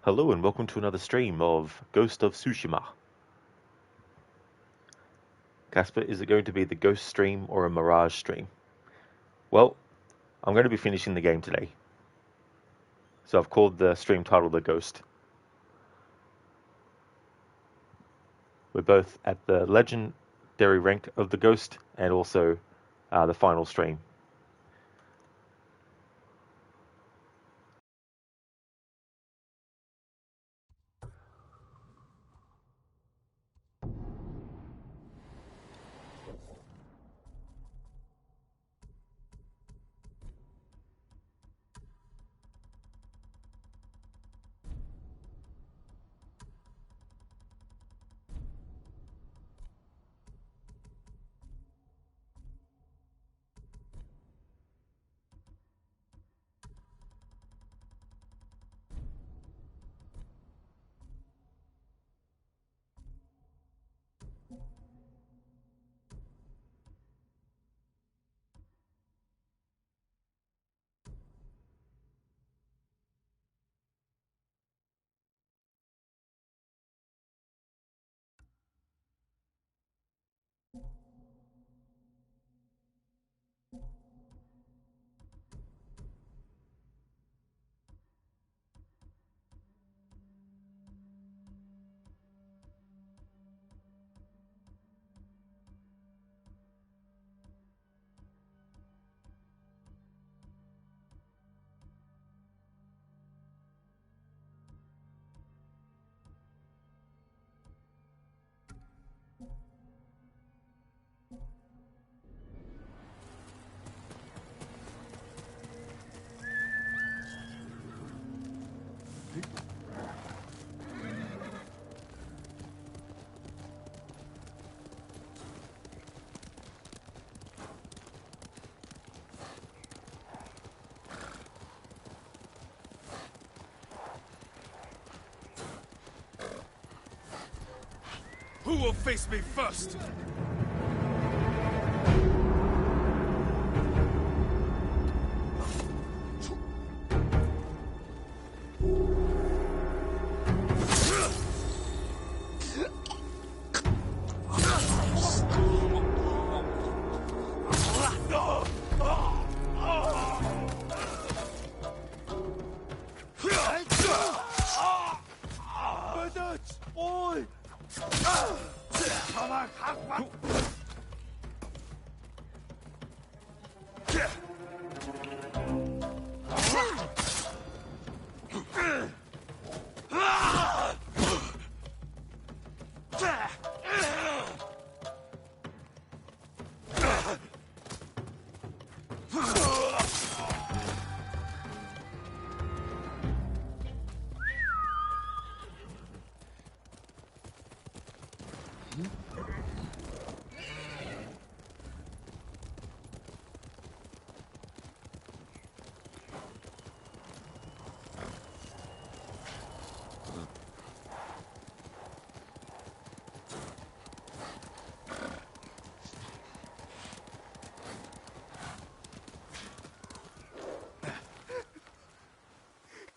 Hello and welcome to another stream of Ghost of Tsushima. Casper, is it going to be the Ghost stream or a Mirage stream? Well, I'm going to be finishing the game today. So I've called the stream title The Ghost. We're both at the legendary rank of the Ghost and also the final stream. Who will face me first?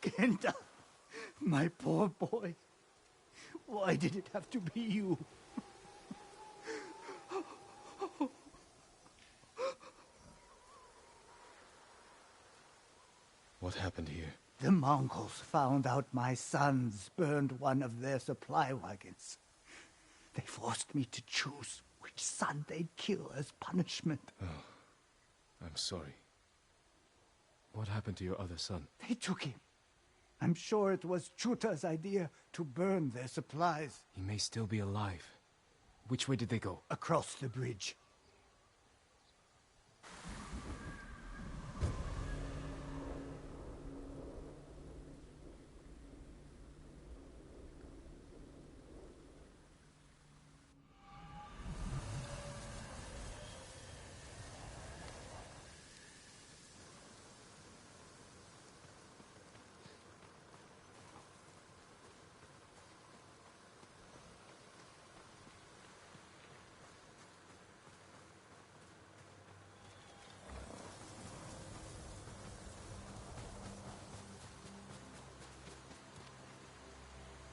Kenta, my poor boy. Why did it have to be you? What happened here? The Mongols found out my sons burned one of their supply wagons. They forced me to choose which son they'd kill as punishment. Oh, I'm sorry. What happened to your other son? They took him. I'm sure it was Chuta's idea to burn their supplies. He may still be alive. Which way did they go? Across the bridge.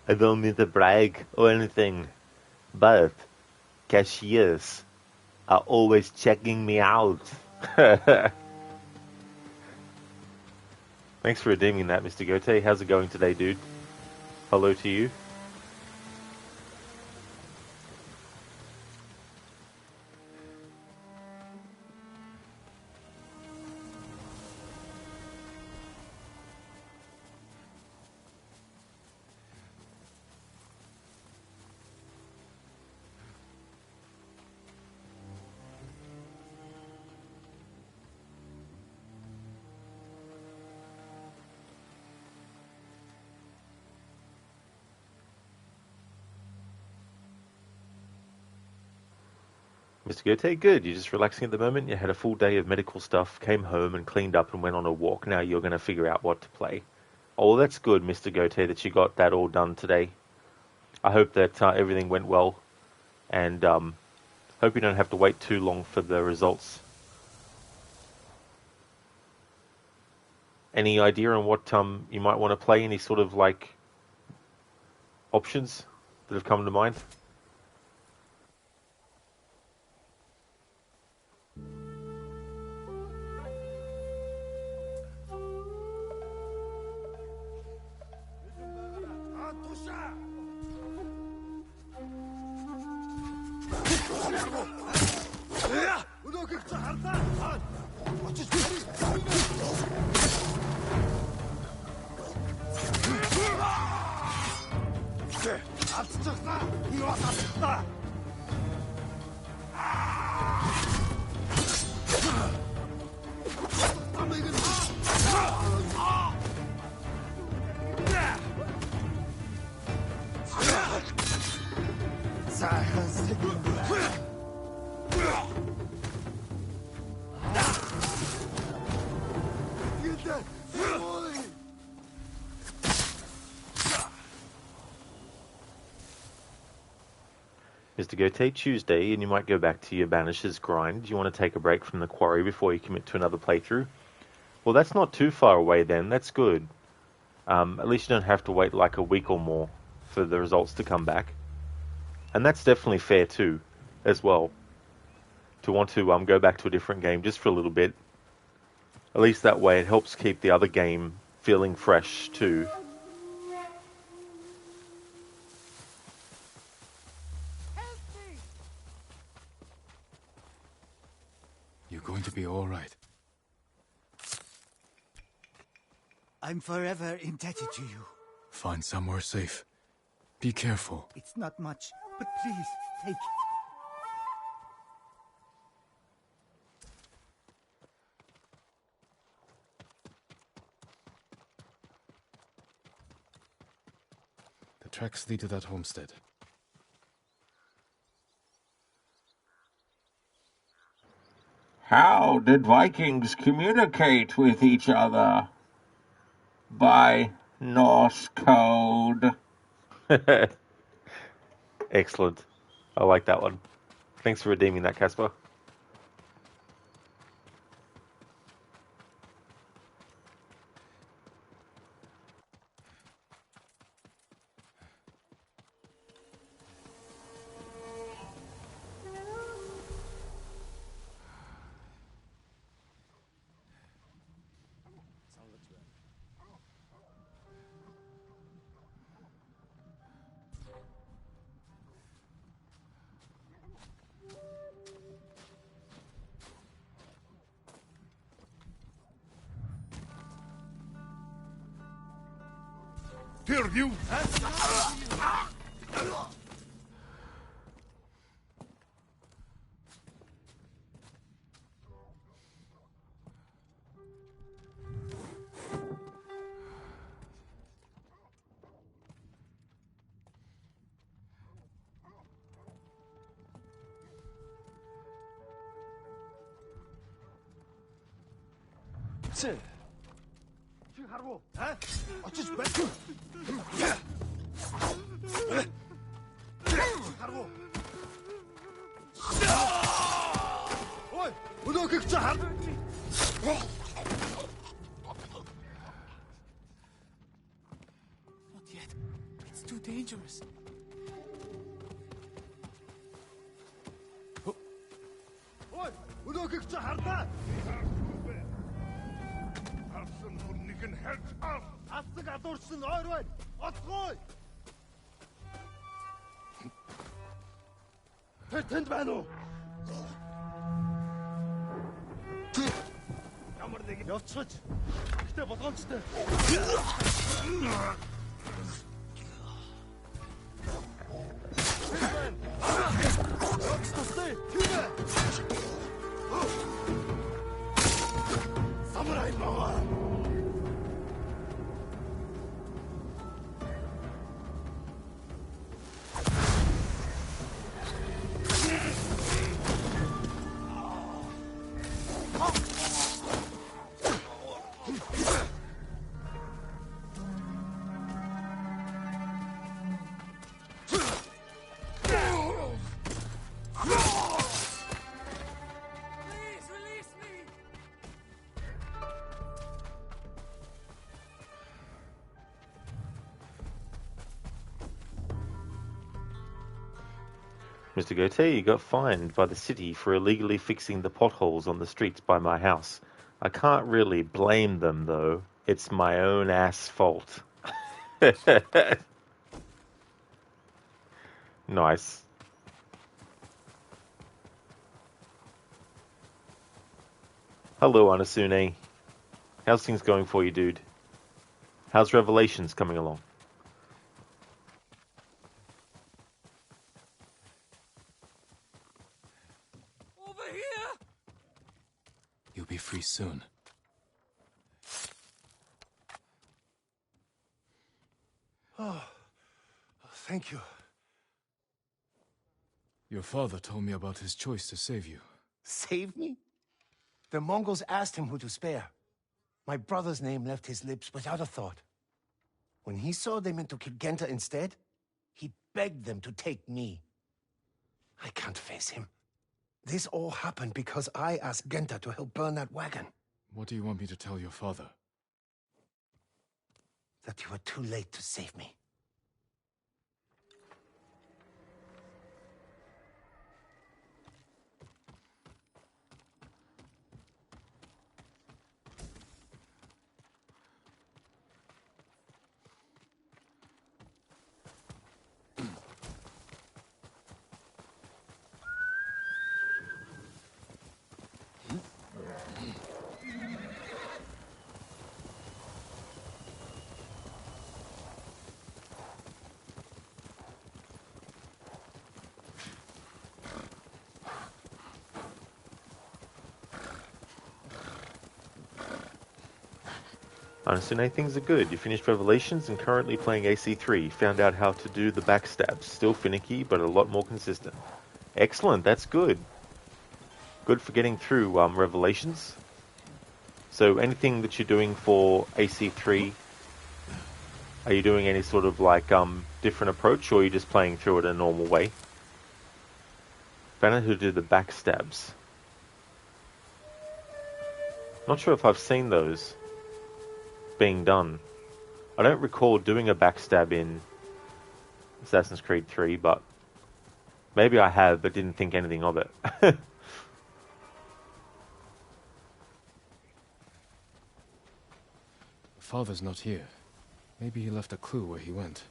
I don't mean to brag or anything, but cashiers are always checking me out. Thanks for redeeming that, Mr. Gote. How's it going today, dude? Hello to you. Mr. Gote, good. You're just relaxing at the moment. You had a full day of medical stuff, came home and cleaned up and went on a walk. Now you're going to figure out what to play. Oh, that's good, Mr. Gote, that you got that all done today. I hope that everything went well, and hope you don't have to wait too long for the results. Any idea on what you might want to play? Any sort of like options that have come to mind? Mr. Gote, Tuesday, and you might go back to your Banisher's grind. Do you want to take a break from the quarry before you commit to another playthrough? Well, that's not too far away then. That's good. At least you don't have to wait like a week or more for the results to come back. And that's definitely fair too, as well. To want to go back to a different game just for a little bit. At least that way it helps keep the other game feeling fresh too. You're going to be all right. I'm forever indebted to you. Find somewhere safe. Be careful. It's not much, but please, take it. The tracks lead to that homestead. How did Vikings communicate with each other? By Norse code. Excellent. I like that one. Thanks for redeeming that, Casper. You! 하라고, 어? 어찌 왜? 하라고. 어이, 어디 그자 한? Not yet. It's It's too dangerous. Ой, өнөөгөө чи хардаа. Авсан хүннийг нь хэлж ав. Асдаг адуурсан ойр бай. Отгой. Тэр тэнд байна уу? Ямар нэг явцгаж. Гэтэ болгоомжтой. Тустай. Тимэ. Самурай маа. Mr. Goethe, you got fined by the city for illegally fixing the potholes on the streets by my house. I can't really blame them, though. It's my own ass fault. Nice. Hello, Anasune. How's things going for you, dude? How's Revelations coming along? Over here! You'll be free soon. Oh, thank you. Your father told me about his choice to save you. Save me? The Mongols asked him who to spare. My brother's name left his lips without a thought. When he saw they meant to kill Genta instead, he begged them to take me. I can't face him. This all happened because I asked Genta to help burn that wagon. What do you want me to tell your father? That you were too late to save me. Honestly, things are good. You finished Revelations and currently playing AC3. Found out how to do the backstabs. Still finicky, but a lot more consistent. Excellent, that's good. Good for getting through Revelations. So anything that you're doing for AC3, are you doing any sort of like different approach, or are you just playing through it in a normal way? Found out who to do the backstabs. Not sure if I've seen those being done. I don't recall doing a backstab in Assassin's Creed 3, but maybe I have, but didn't think anything of it. Father's not here. Maybe he left a clue where he went.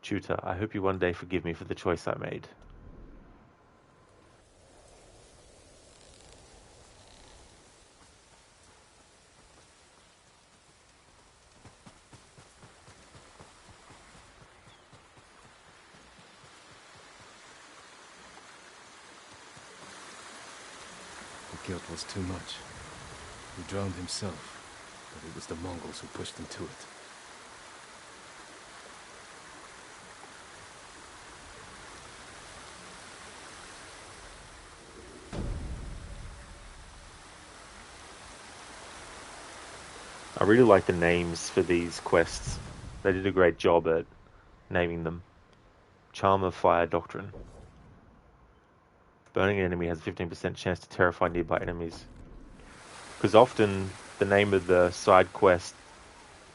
Tutor, I hope you one day forgive me for the choice I made. The guilt was too much. He drowned himself, but it was the Mongols who pushed him to it. I really like the names for these quests. They did a great job at naming them. Charm of Fire Doctrine. Burning an enemy has a 15% chance to terrify nearby enemies. Because often the name of the side quest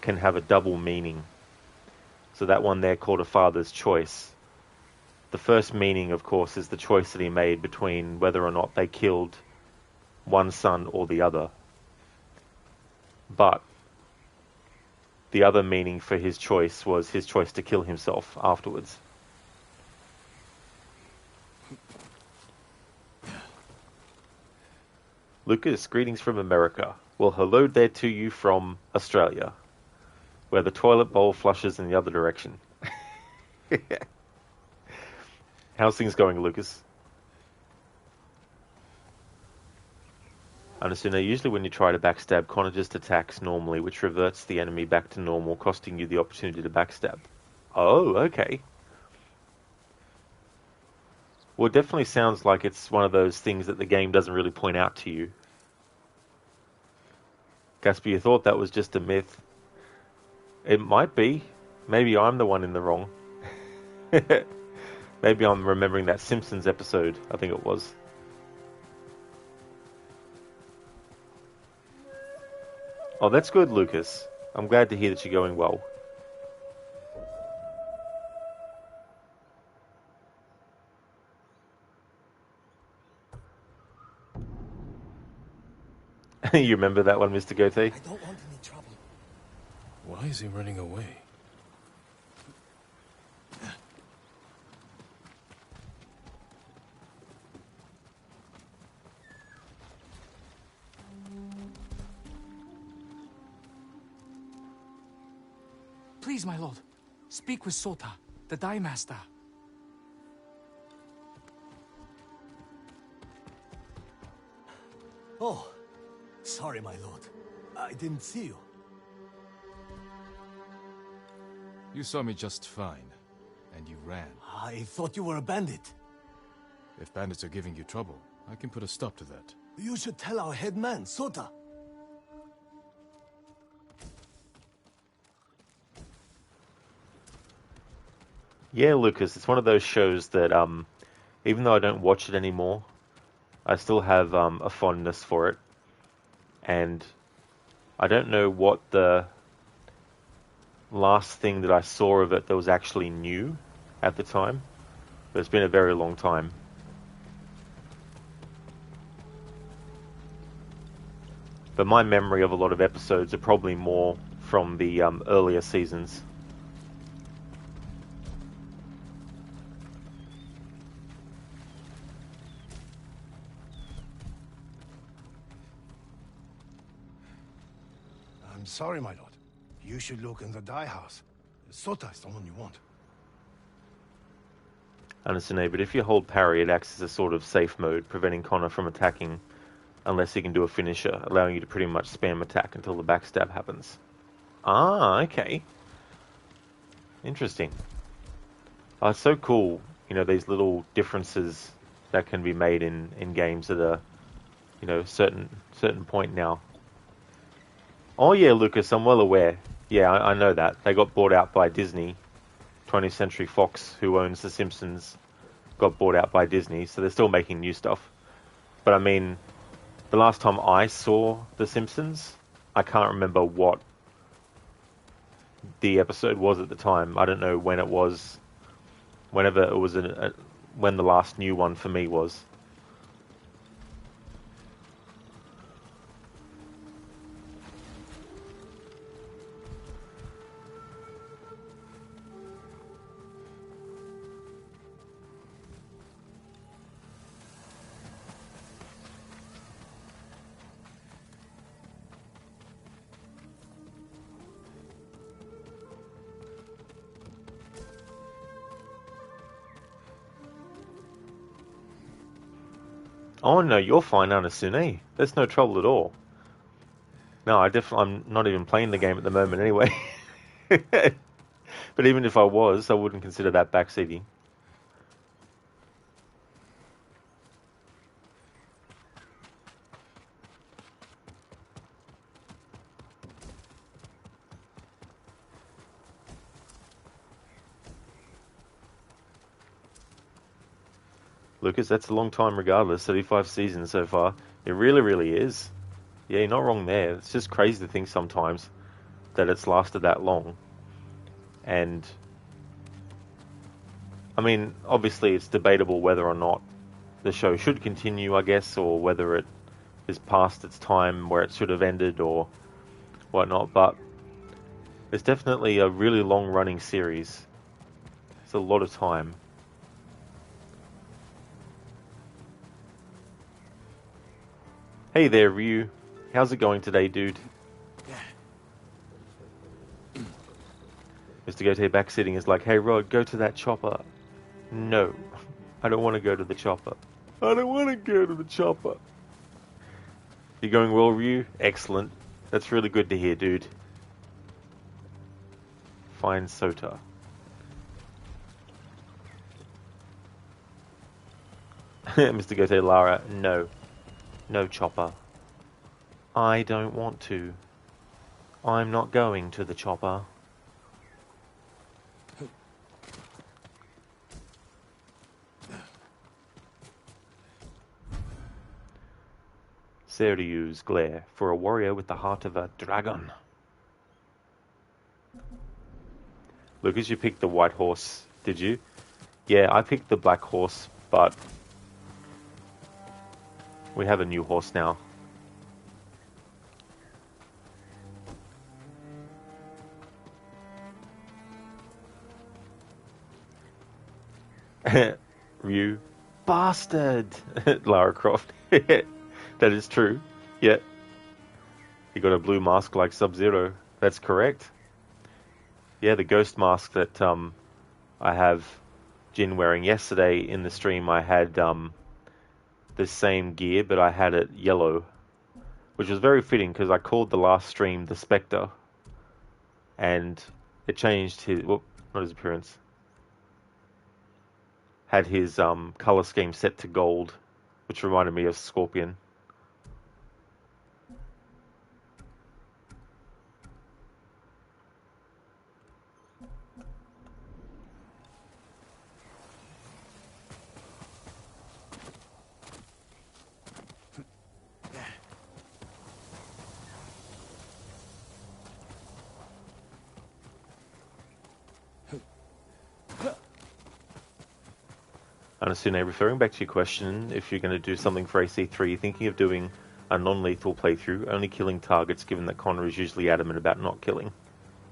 can have a double meaning. So that one there called A Father's Choice. The first meaning, of course, is the choice that he made between whether or not they killed one son or the other. But the other meaning for his choice was his choice to kill himself afterwards. Lucas, greetings from America. Well, hello there to you from Australia, where the toilet bowl flushes in the other direction. How's things going, Lucas? Understand. Usually when you try to backstab, Connor just attacks normally, which reverts the enemy back to normal, costing you the opportunity to backstab. Oh, okay. Well, it definitely sounds like it's one of those things that the game doesn't really point out to you. Gaspy, you thought that was just a myth. It might be. Maybe I'm the one in the wrong. Maybe I'm remembering that Simpsons episode, I think it was. Oh, that's good, Lucas. I'm glad to hear that you're going well. You remember that one, Mr. Goethe? I don't want any trouble. Why is he running away? Please, my lord, speak with Sota, the Dye Master. Oh, sorry, my lord. I didn't see you. You saw me just fine, and you ran. I thought you were a bandit. If bandits are giving you trouble, I can put a stop to that. You should tell our head man, Sota. Yeah, Lucas, it's one of those shows that, even though I don't watch it anymore, I still have a fondness for it. And I don't know what the last thing that I saw of it that was actually new at the time, but it's been a very long time. But my memory of a lot of episodes are probably more from the earlier seasons. I'm sorry, my lord. You should look in the dye house. Sota is the one you want. I understand, but if you hold parry, it acts as a sort of safe mode, preventing Connor from attacking unless he can do a finisher, allowing you to pretty much spam attack until the backstab happens. Ah, okay. Interesting. Oh, it's so cool, you know, these little differences that can be made in games at a, you know, certain point now. Oh yeah, Lucas, I'm well aware. Yeah, I know that. They got bought out by Disney. 20th Century Fox, who owns The Simpsons, got bought out by Disney, so they're still making new stuff. But I mean, the last time I saw The Simpsons, I can't remember what the episode was at the time. I don't know when it was, whenever it was, when the last new one for me was. Oh no, you're fine, Anasune. There's no trouble at all. No, I'm not even playing the game at the moment anyway. But even if I was, I wouldn't consider that backseating. Lucas, that's a long time regardless. 35 seasons so far. It really, really is. Yeah, you're not wrong there. It's just crazy to think sometimes that it's lasted that long. And, I mean, obviously it's debatable whether or not the show should continue, I guess, or whether it is past its time where it should have ended or whatnot, but it's definitely a really long-running series. It's a lot of time. Hey there, Ryu. How's it going today, dude? Mr. Gote backsitting is like, hey Rod, go to that chopper. No, I don't want to go to the chopper. I don't want to go to the chopper. You're going well, Ryu? Excellent. That's really good to hear, dude. Fine Sota. Mr. Gote Lara, no. No chopper. I don't want to. I'm not going to the chopper. Seryu's glare for a warrior with the heart of a dragon. Lucas, you picked the white horse, did you? Yeah, I picked the black horse, but we have a new horse now. Ryu. Bastard! Lara Croft. That is true. Yeah. He got a blue mask like Sub-Zero. That's correct. Yeah, the ghost mask that I have Jin wearing. Yesterday in the stream I had the same gear, but I had it yellow, which was very fitting because I called the last stream the Spectre, and it changed his, well, not his appearance, had his color scheme set to gold, which reminded me of Scorpion. Anasune, referring back to your question, if you're going to do something for AC3, thinking of doing a non-lethal playthrough, only killing targets, given that Connor is usually adamant about not killing.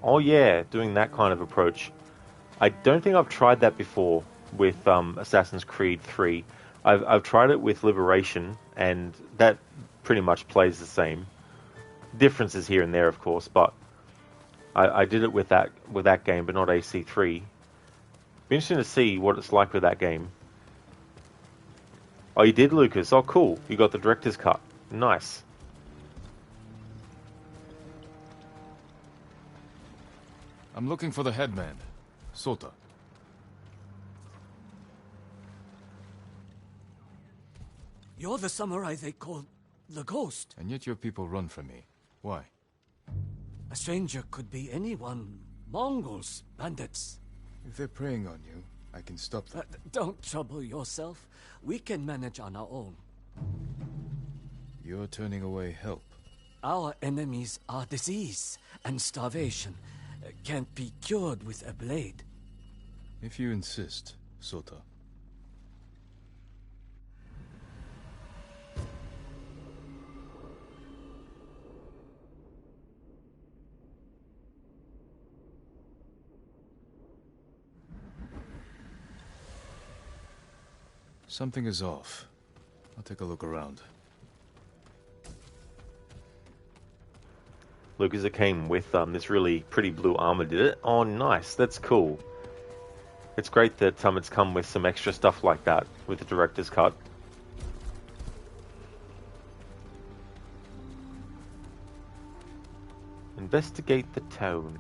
Oh yeah, doing that kind of approach. I don't think I've tried that before with Assassin's Creed 3. I've tried it with Liberation, and that pretty much plays the same. Differences here and there, of course, but I did it with that game, but not AC3. Be interesting to see what it's like with that game. Oh, you did, Lucas? Oh, cool. You got the director's cut. Nice. I'm looking for the headman, Sota. You're the samurai they call the Ghost. And yet your people run from me. Why? A stranger could be anyone. Mongols, bandits. If they're preying on you, I can stop them. Don't trouble yourself. We can manage on our own. You're turning away help. Our enemies are disease and starvation. Can't be cured with a blade. If you insist, Sota. Something is off. I'll take a look around. Lucas, it came with this really pretty blue armor, did it? Oh, nice. That's cool. It's great that it's come with some extra stuff like that with the director's cut. Investigate the town.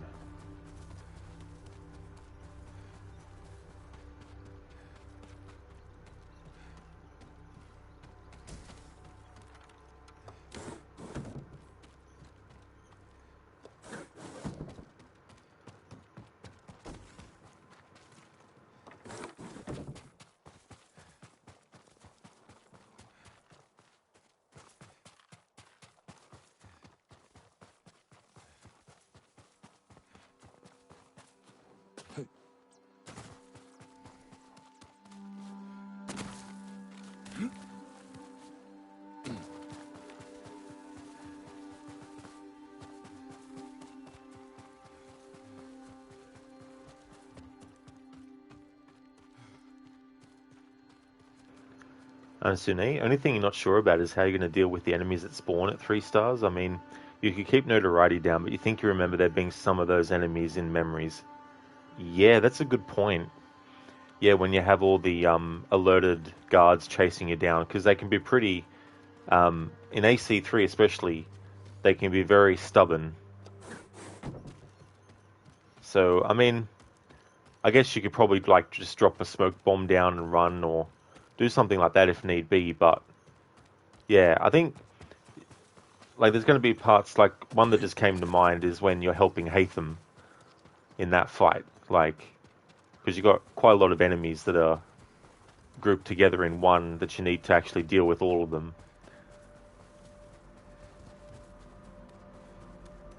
Unsune. Only thing you're not sure about is how you're going to deal with the enemies that spawn at 3 stars. I mean, you could keep notoriety down, but you think you remember there being some of those enemies in memories. Yeah, that's a good point. Yeah, when you have all the alerted guards chasing you down, because they can be pretty, in AC3 especially, they can be very stubborn. So, I mean, I guess you could probably like just drop a smoke bomb down and run, or do something like that if need be, but yeah, I think like there's going to be parts, like one that just came to mind is when you're helping Hatham in that fight, like, because you've got quite a lot of enemies that are grouped together in one that you need to actually deal with all of them.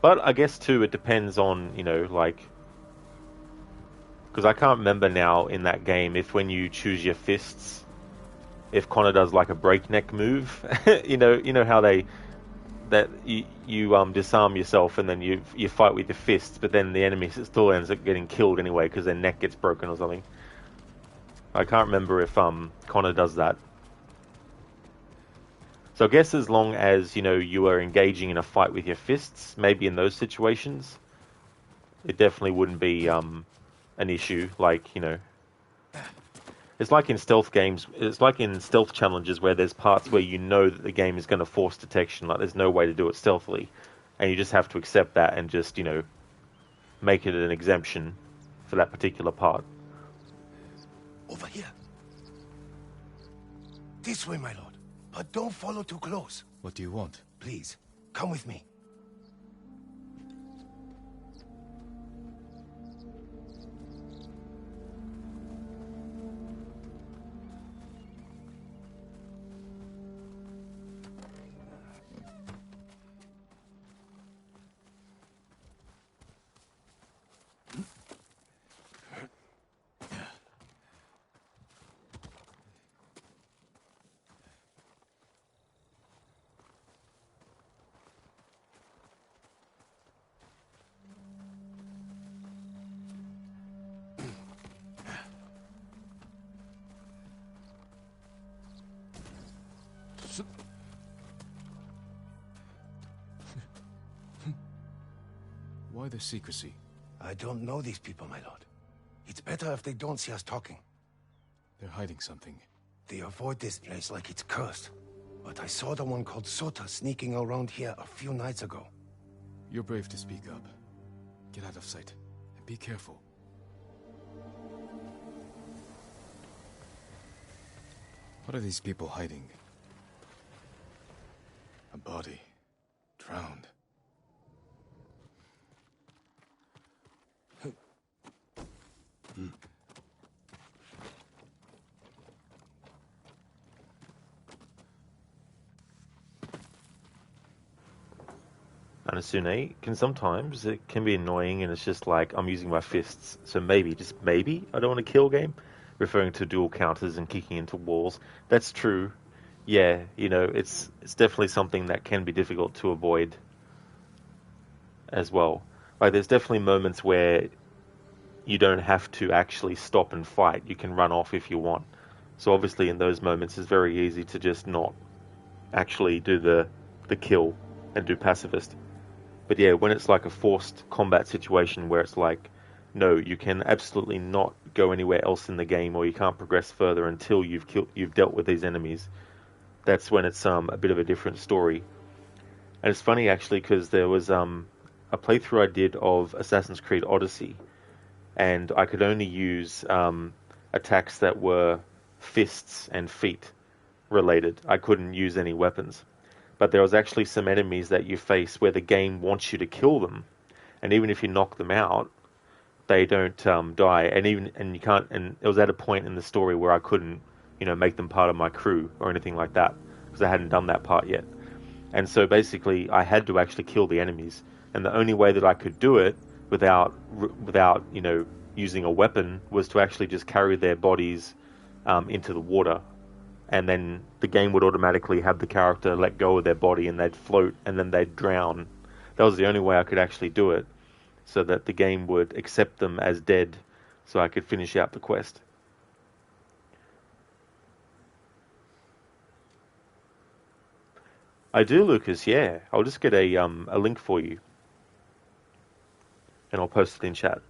But I guess too, it depends on, like, because I can't remember now in that game if when you choose your fists, if Connor does like a breakneck move, you know how that you disarm yourself and then you fight with your fists, but then the enemy still ends up getting killed anyway because their neck gets broken or something. I can't remember if Connor does that. So I guess as long as you are engaging in a fight with your fists, maybe in those situations, it definitely wouldn't be an issue. Like it's like in stealth games. It's like in stealth challenges where there's parts where you know that the game is going to force detection. Like there's no way to do it stealthily, and you just have to accept that and just make it an exemption for that particular part. Over here. This way, my lord. But don't follow too close. What do you want? Please, come with me. Why the secrecy? I don't know these people, my lord. It's better if they don't see us talking. They're hiding something. They avoid this place like it's cursed. But I saw the one called Sota sneaking around here a few nights ago. You're brave to speak up. Get out of sight. And be careful. What are these people hiding? A body. Drowned. Anasune can sometimes it can be annoying, and it's just like I'm using my fists. So maybe, just maybe, I don't want to kill game, referring to dual counters and kicking into walls. That's true. Yeah, it's definitely something that can be difficult to avoid as well. Like there's definitely moments where you don't have to actually stop and fight. You can run off if you want. So obviously in those moments it's very easy to just not actually do the kill and do pacifist. But yeah, when it's like a forced combat situation where it's like, no, you can absolutely not go anywhere else in the game, or you can't progress further until you've dealt with these enemies. That's when it's a bit of a different story. And it's funny actually because there was a playthrough I did of Assassin's Creed Odyssey, and I could only use attacks that were fists and feet related. I couldn't use any weapons. But there was actually some enemies that you face where the game wants you to kill them, and even if you knock them out, they don't die. And you can't. And it was at a point in the story where I couldn't, make them part of my crew or anything like that because I hadn't done that part yet. And so basically, I had to actually kill the enemies, and the only way that I could do it without using a weapon was to actually just carry their bodies into the water. And then the game would automatically have the character let go of their body and they'd float and then they'd drown. That was the only way I could actually do it, so that the game would accept them as dead so I could finish out the quest. I do, Lucas. Yeah, I'll just get a link for you, and I'll post it in chat.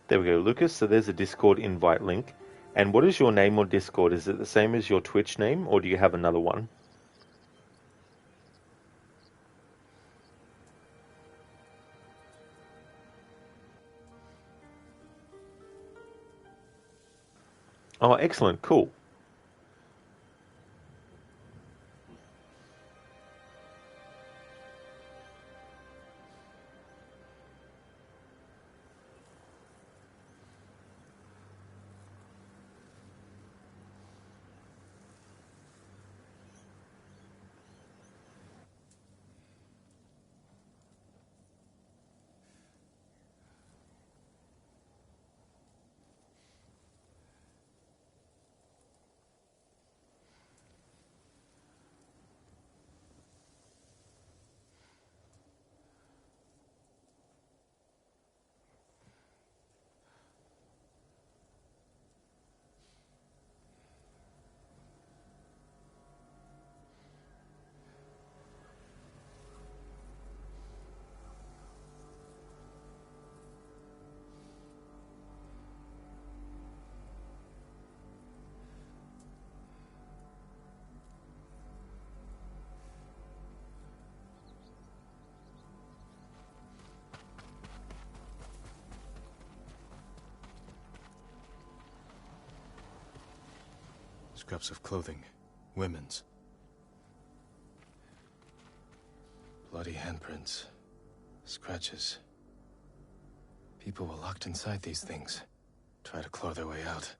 There we go, Lucas. So there's a Discord invite link. And what is your name on Discord? Is it the same as your Twitch name, or do you have another one? Oh, excellent. Cool. Scraps of clothing. Women's. Bloody handprints. Scratches. People were locked inside these things. Try to claw their way out.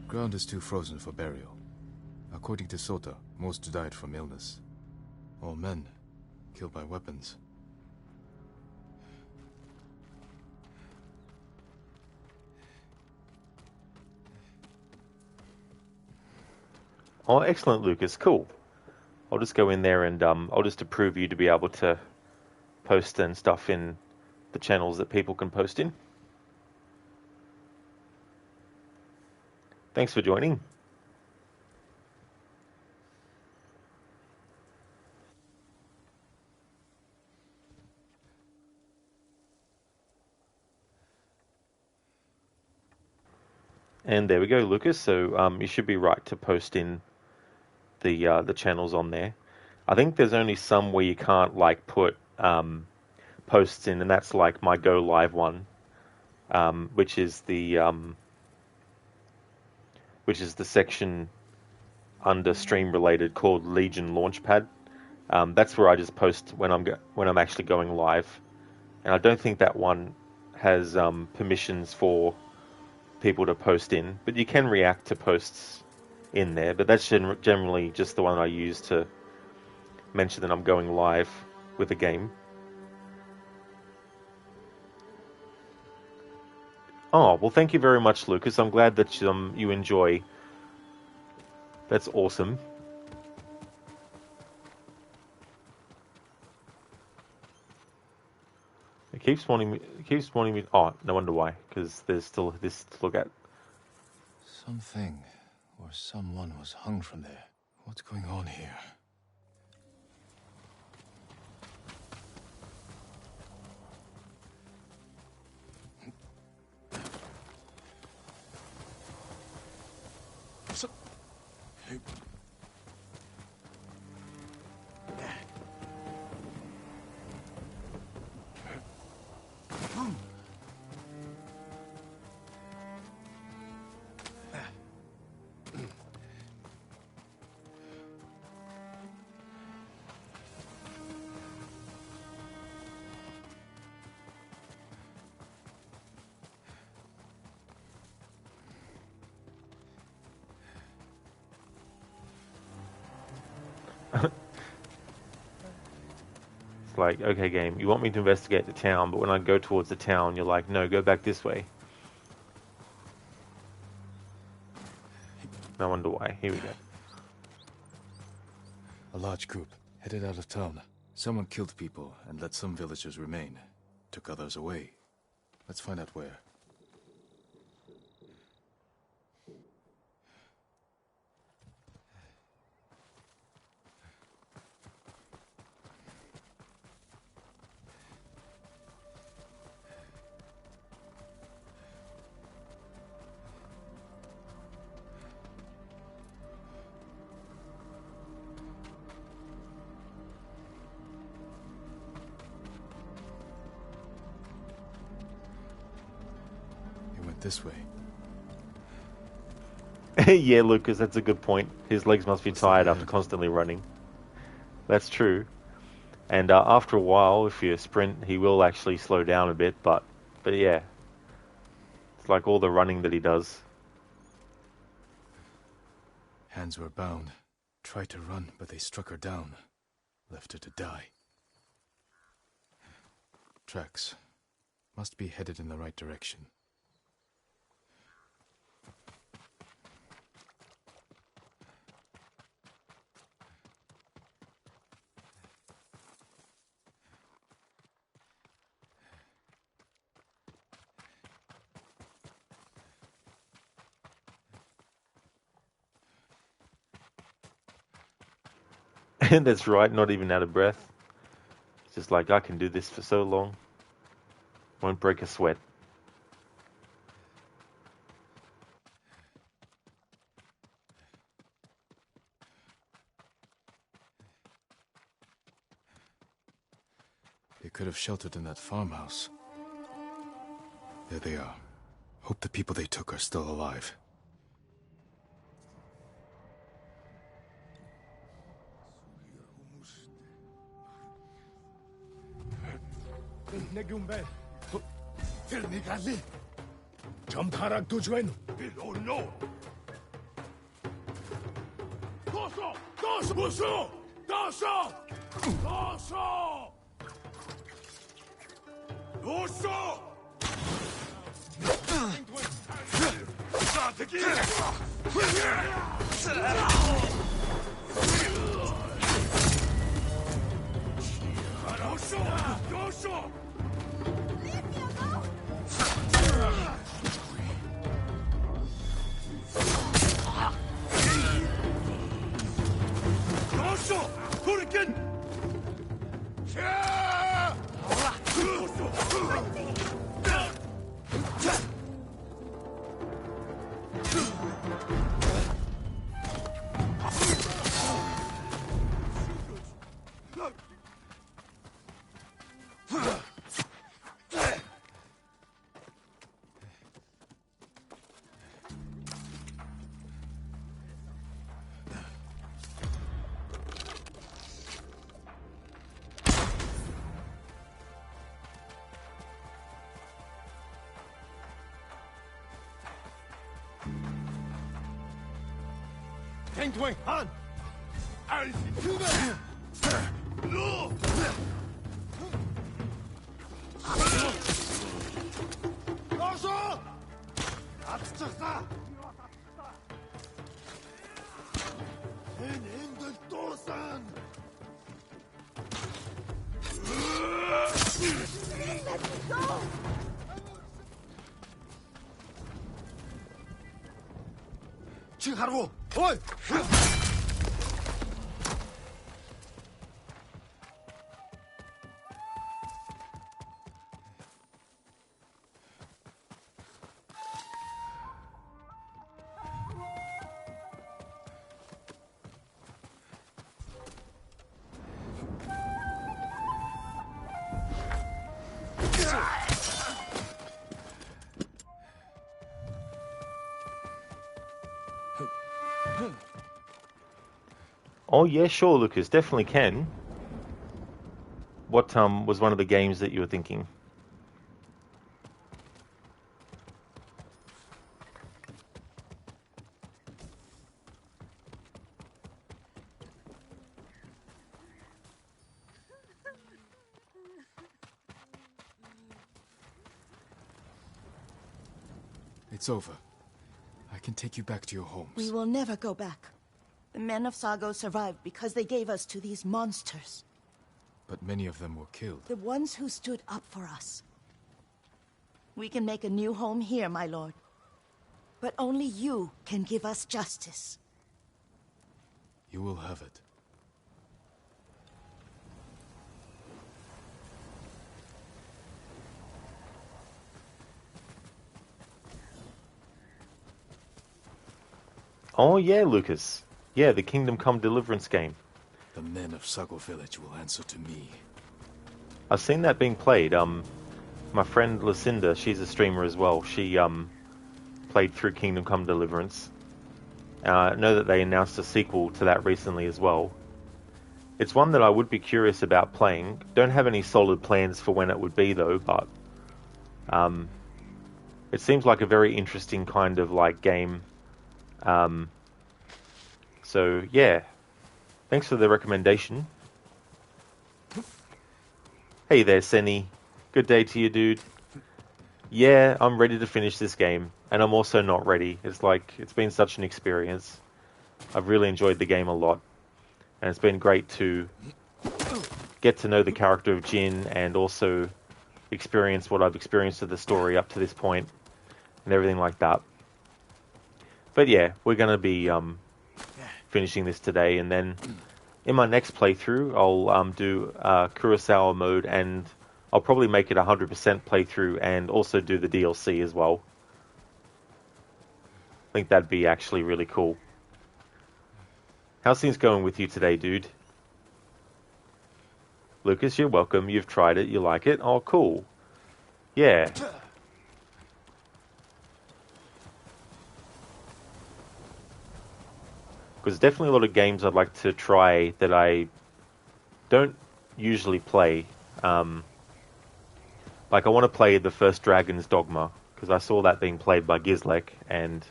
Ground is too frozen for burial. According to Sota, most died from illness. All men, killed by weapons. Oh, excellent, Lucas. Cool. I'll just go in there and I'll just approve you to be able to post and stuff in the channels that people can post in. Thanks for joining. And there we go, Lucas. So you should be right to post in the channels on there. I think there's only some where you can't like put posts in, and that's like my Go Live one, which is the section under stream related called Legion Launchpad. That's where I just post when I'm actually going live, and I don't think that one has permissions for people to post in, but you can react to posts in there. But that's generally just the one I use to mention that I'm going live with a game. Oh, well, thank you very much, Lucas. I'm glad that you enjoy. That's awesome. Okay, Keeps wanting me. Oh, no wonder why. Because there's still this to look at. Something or someone was hung from there. What's going on here? It's like, okay, game, you want me to investigate the town, but when I go towards the town, you're like, no, go back this way. No wonder why. Here we go. A large group headed out of town. Someone killed people and let some villagers remain. Took others away. Let's find out where. He went this way. Yeah, Lucas, that's a good point. His legs must be tired after constantly running. That's true. And after a while, if you sprint, he will actually slow down a bit, but yeah. It's like all the running that he does. Hands were bound. Tried to run, but they struck her down. Left her to die. Tracks. Must be headed in the right direction. And that's right, not even out of breath. It's just like, I can do this for so long. Won't break a sweat. They could have sheltered in that farmhouse. There they are. Hope the people they took are still alive. Let me go! Chiharu! Oi! Oh yeah, sure, Lucas, definitely can. What was one of the games that you were thinking? It's over. I can take you back to your homes. We will never go back. The men of Sago survived because they gave us to these monsters. But many of them were killed. The ones who stood up for us. We can make a new home here, my lord. But only you can give us justice. You will have it. Oh yeah, Lucas. Yeah, the Kingdom Come Deliverance game. The men of Sago Village will answer to me. I've seen that being played. My friend Lucinda, she's a streamer as well. She played through Kingdom Come Deliverance. I know that they announced a sequel to that recently as well. It's one that I would be curious about playing. Don't have any solid plans for when it would be though, but it seems like a very interesting kind of like game. So yeah, thanks for the recommendation. Hey there, Senny. Good day to you, dude. Yeah, I'm ready to finish this game, and I'm also not ready. It's been such an experience. I've really enjoyed the game a lot, and it's been great to get to know the character of Jin and also experience what I've experienced of the story up to this point and everything like that. But yeah, we're going to be finishing this today, and then in my next playthrough, I'll do Kurosawa mode, and I'll probably make it 100% playthrough and also do the DLC as well. I think that'd be actually really cool. How's things going with you today, dude? Lucas, you're welcome. You've tried it. You like it? Oh, cool. Yeah. Because there's definitely a lot of games I'd like to try that I don't usually play. Like, I want to play the first Dragon's Dogma, because I saw that being played by Gizlek, and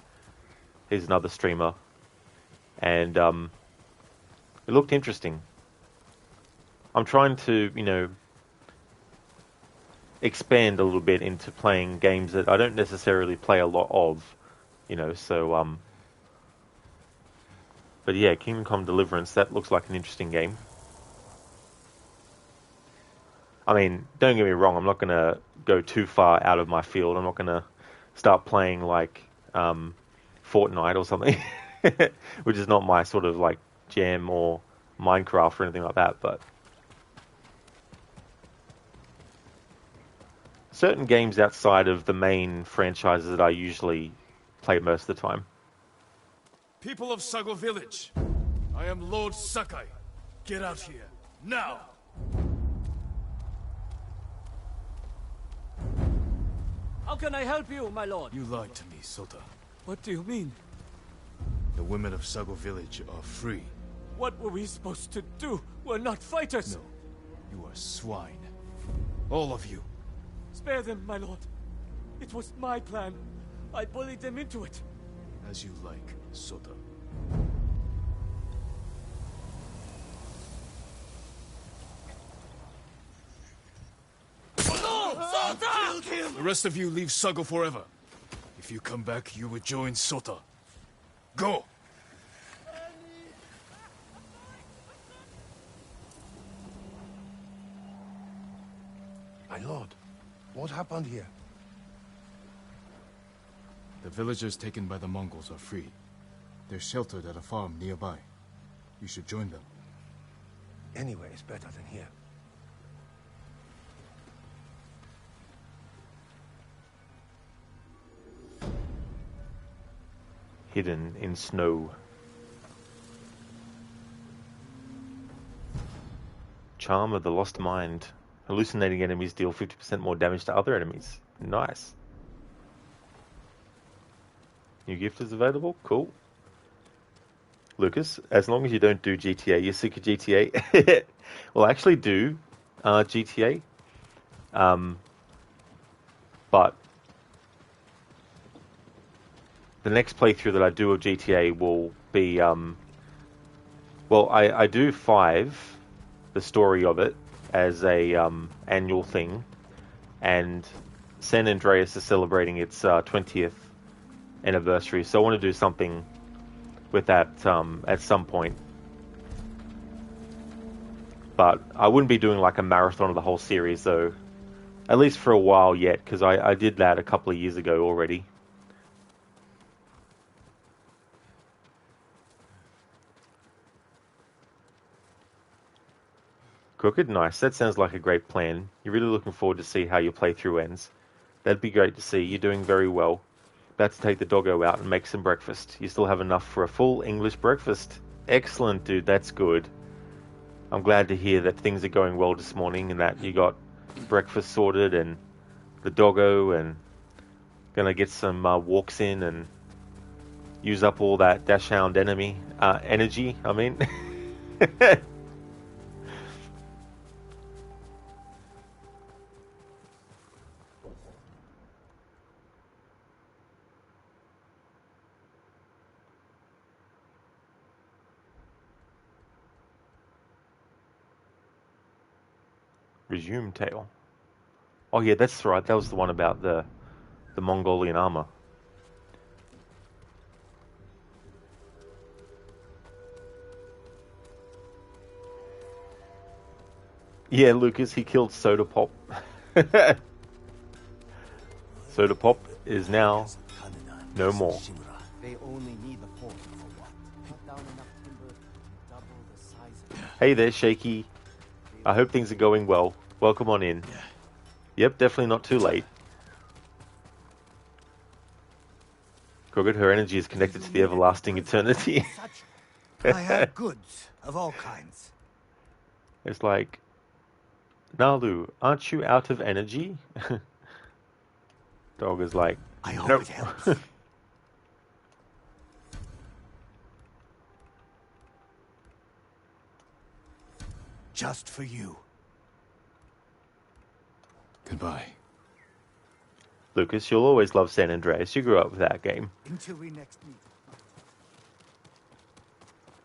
he's another streamer. And it looked interesting. I'm trying to, expand a little bit into playing games that I don't necessarily play a lot of, so, but yeah, Kingdom Come Deliverance, that looks like an interesting game. I mean, don't get me wrong, I'm not going to go too far out of my field. I'm not going to start playing like Fortnite or something, which is not my sort of like jam, or Minecraft or anything like that, but certain games outside of the main franchises that I usually play most of the time. People of Sago Village, I am Lord Sakai. Get out here, now! How can I help you, my lord? You lied to me, Sota. What do you mean? The women of Sago Village are free. What were we supposed to do? We're not fighters! No, you are swine. All of you. Spare them, my lord. It was my plan. I bullied them into it. As you like, Sota. The rest of you leave Sago forever. If you come back, you will join Sota. Go! My lord, what happened here? The villagers taken by the Mongols are freed. They're sheltered at a farm nearby. You should join them. Anywhere is better than here. Hidden in snow. Charm of the Lost Mind. Hallucinating enemies deal 50% more damage to other enemies. Nice. New gift is available? Cool. Lucas, as long as you don't do GTA, you're sick of GTA. Well, I actually do GTA. But the next playthrough that I do of GTA will be... well, I do 5, the story of it, as a annual thing. And San Andreas is celebrating its 20th anniversary. So I want to do something with that at some point. But I wouldn't be doing like a marathon of the whole series, though. At least for a while yet, because I did that a couple of years ago already. Crooked, nice. That sounds like a great plan. You're really looking forward to see how your playthrough ends. That'd be great to see. You're doing very well. About to take the doggo out and make some breakfast. You still have enough for a full English breakfast. Excellent, dude. That's good. I'm glad to hear that things are going well this morning and that you got breakfast sorted and the doggo and gonna get some walks in and use up all that Dashhound energy, I mean. Resume tale. Oh yeah, that's right. That was the one about the Mongolian armor. Yeah, Lucas, he killed Soda Pop. Soda Pop is now no more. They only need the port for what? Cut down enough timber to double the size of it. Hey there, Shaky. I hope things are going well. Welcome on in. Yep, definitely not too late. Crooked, her energy is connected to the everlasting eternity. I have goods of all kinds. It's like, Nalu, aren't you out of energy? Dog is like, I hope nope. it helps. Just for you. Goodbye. Lucas, you'll always love San Andreas. You grew up with that game. Until we next meet.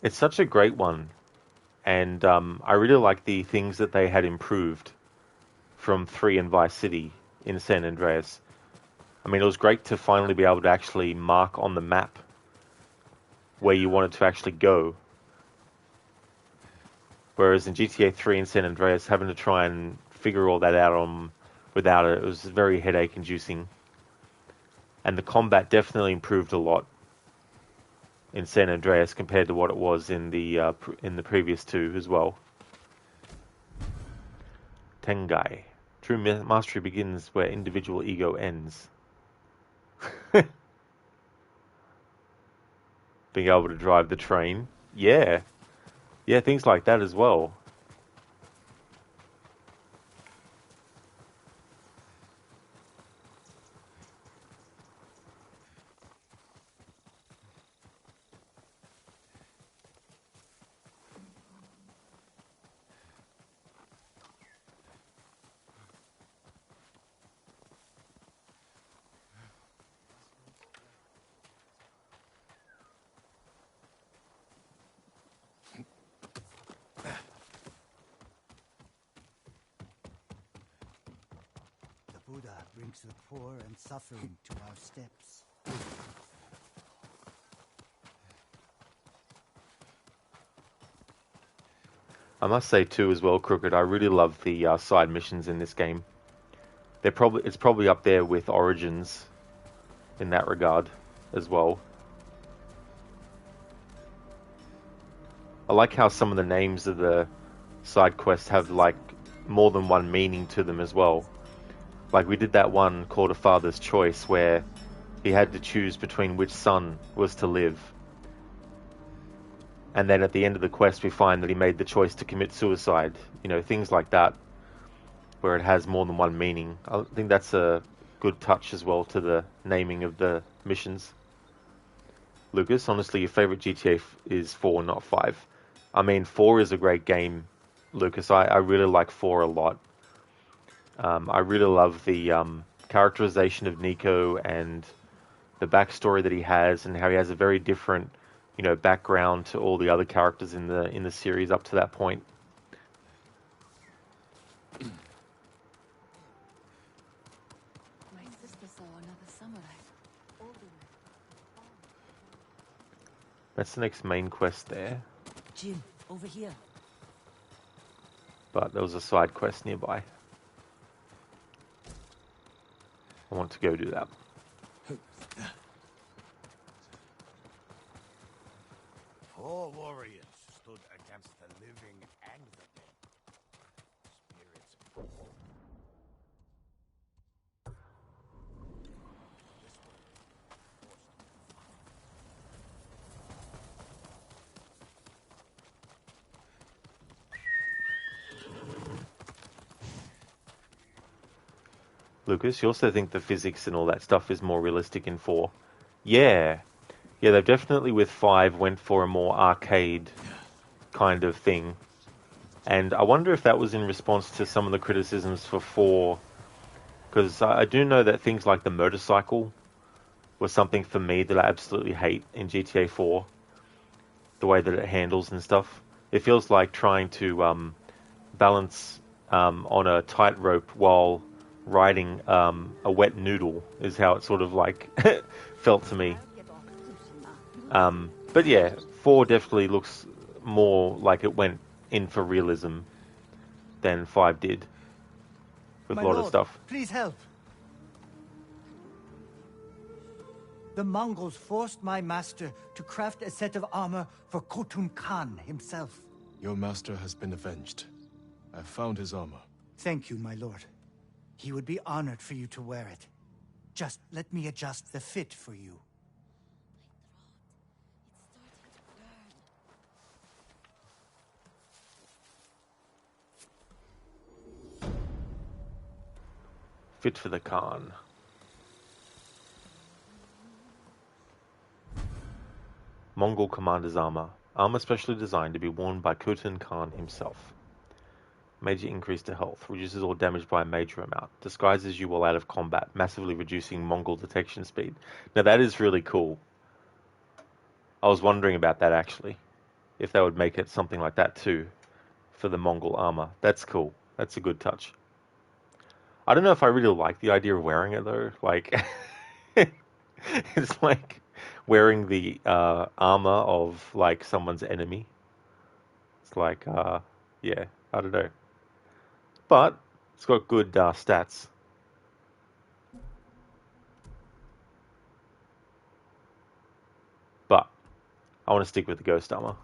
It's such a great one. And I really like the things that they had improved from 3 and Vice City in San Andreas. I mean, it was great to finally be able to actually mark on the map where you wanted to actually go. Whereas in GTA 3 and San Andreas, having to try and figure all that out without it was very headache-inducing. And the combat definitely improved a lot in San Andreas compared to what it was in the previous 2 as well. Tengai. True mastery begins where individual ego ends. Being able to drive the train. Yeah. Yeah, things like that as well. Buddha brings the poor and suffering to our steps. I must say too as well, Crooked, I really love the side missions in this game. It's probably up there with Origins in that regard as well. I like how some of the names of the side quests have like more than one meaning to them as well. Like we did that one called A Father's Choice where he had to choose between which son was to live. And then at the end of the quest we find that he made the choice to commit suicide. You know, things like that, where it has more than one meaning. I think that's a good touch as well to the naming of the missions. Lucas, honestly, your favourite GTA is 4, not 5. I mean, 4 is a great game, Lucas. I really like 4 a lot. I really love the characterization of Nico and the backstory that he has, and how he has a very different, you know, background to all the other characters in the series up to that point. My sister saw another samurai. That's the next main quest there. Jim, over here. But there was a side quest nearby. I want to go do that. 4 warriors stood against the living and the dead. Spirits. Lucas, you also think the physics and all that stuff is more realistic in 4? Yeah. Yeah, they've definitely with 5 went for a more arcade kind of thing. And I wonder if that was in response to some of the criticisms for 4. Because I do know that things like the motorcycle was something for me that I absolutely hate in GTA 4. The way that it handles and stuff. It feels like trying to balance on a tightrope while riding a wet noodle is how it sort of like felt to me. But yeah, 4 definitely looks more like it went in for realism than 5 did with a lot of stuff. Please help. The Mongols forced my master to craft a set of armor for Khotun Khan himself. Your master has been avenged. I found his armor. Thank you, my lord. He would be honored for you to wear it. Just let me adjust the fit for you. Fit for the Khan. Mongol commander's armor. Armor specially designed to be worn by Khotun Khan himself. Major increase to health. Reduces all damage by a major amount. Disguises you while out of combat, massively reducing Mongol detection speed. Now that is really cool. I was wondering about that actually. If they would make it something like that too. For the Mongol armor. That's cool. That's a good touch. I don't know if I really like the idea of wearing it though. Like, it's like wearing the armor of like someone's enemy. It's like, yeah, I don't know. But it's got good stats. But I want to stick with the ghost armor.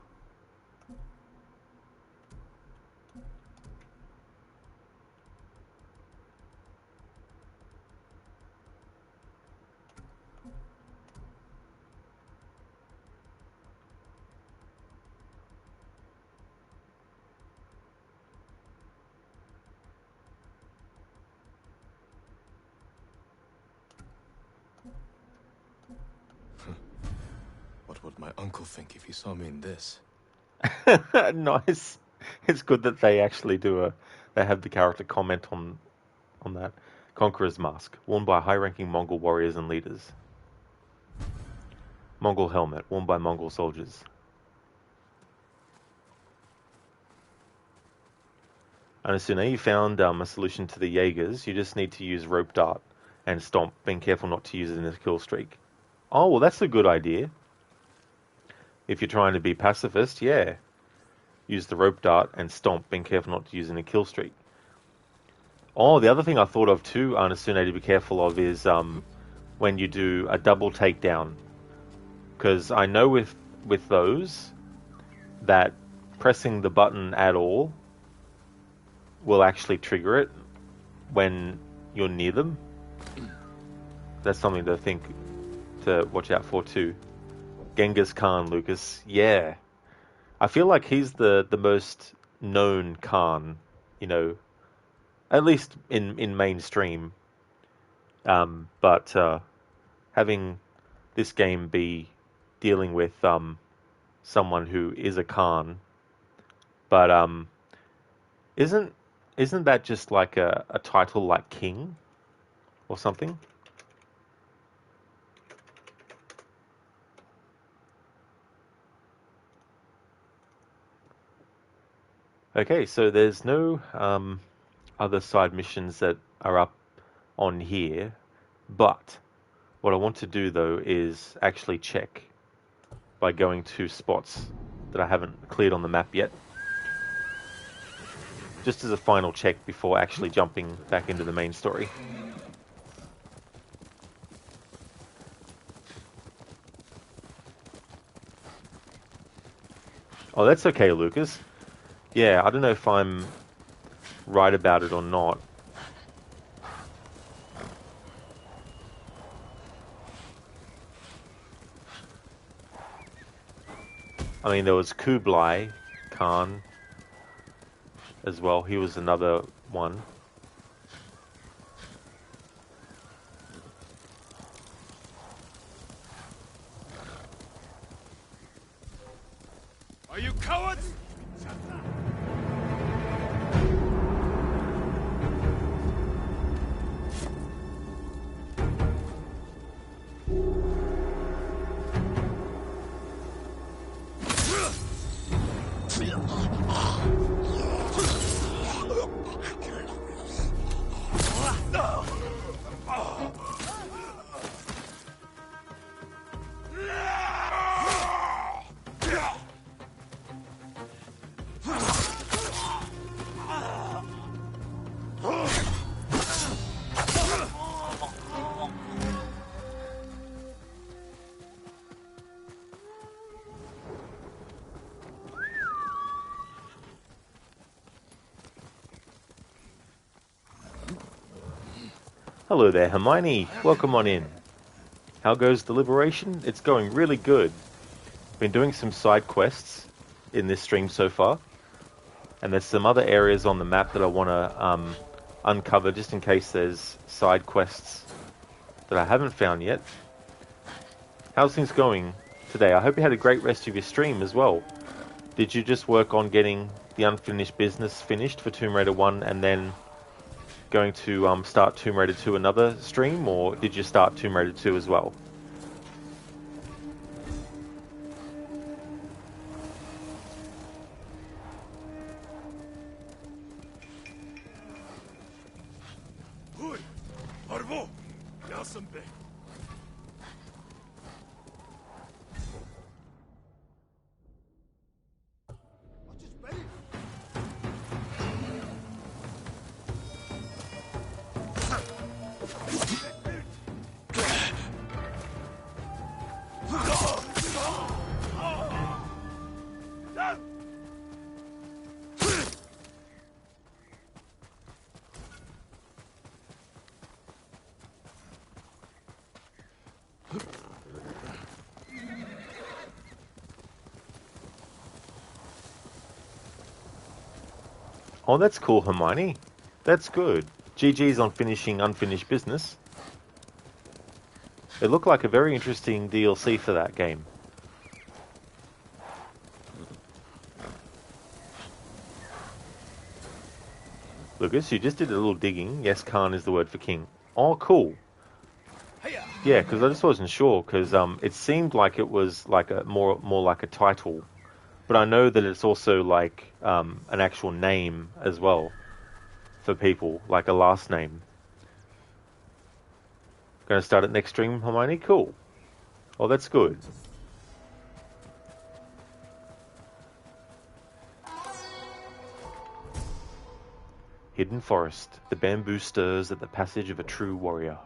What would my uncle think if he saw me in this? Nice. It's good that they actually they have the character comment on that. Conqueror's mask, worn by high-ranking Mongol warriors and leaders. Mongol helmet, worn by Mongol soldiers. And as soon as you found a solution to the Jaegers, you just need to use rope dart and stomp, being careful not to use it in a kill streak. Oh, well, that's a good idea. If you're trying to be pacifist, yeah. Use the rope dart and stomp, being careful not to use it in a kill streak. Oh, the other thing I thought of too, Anasune, to be careful of is when you do a double takedown. Because I know with those that pressing the button at all will actually trigger it when you're near them. That's something to watch out for too. Genghis Khan, Lucas. Yeah. I feel like he's the most known Khan, you know, at least in mainstream. But having this game be dealing with someone who is a Khan, but isn't that just like a title like king or something? Okay, so there's no other side missions that are up on here, but what I want to do though is actually check by going to spots that I haven't cleared on the map yet. Just as a final check before actually jumping back into the main story. Oh, that's okay, Lucas. Yeah, I don't know if I'm right about it or not. I mean, there was Kublai Khan as well. He was another one. Are you cowards? Hello there, Hermione. Welcome on in. How goes the Liberation? It's going really good. Been doing some side quests in this stream so far, and there's some other areas on the map that I want to uncover just in case there's side quests that I haven't found yet. How's things going today? I hope you had a great rest of your stream as well. Did you just work on getting the unfinished business finished for Tomb Raider 1 and then going to start Tomb Raider 2 another stream, or did you start Tomb Raider 2 as well? Oh, that's cool, Hermione. That's good. GG's on finishing unfinished business. It looked like a very interesting DLC for that game. Lucas, you just did a little digging. Yes, Khan is the word for king. Oh, cool. Yeah, because I just wasn't sure, because it seemed like it was like a more like a title. But I know that it's also like an actual name as well for people, like a last name. Going to start it next stream, Hermione? Cool. Oh, that's good. Hidden forest. The bamboo stirs at the passage of a true warrior.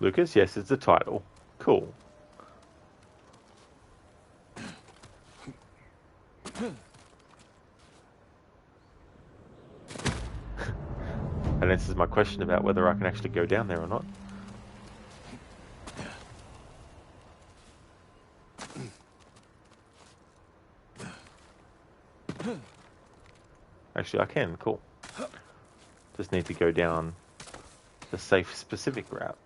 Lucas, yes, it's the title. Cool. That answers my question about whether I can actually go down there or not. Actually, I can. Cool. Just need to go down the safe, specific route.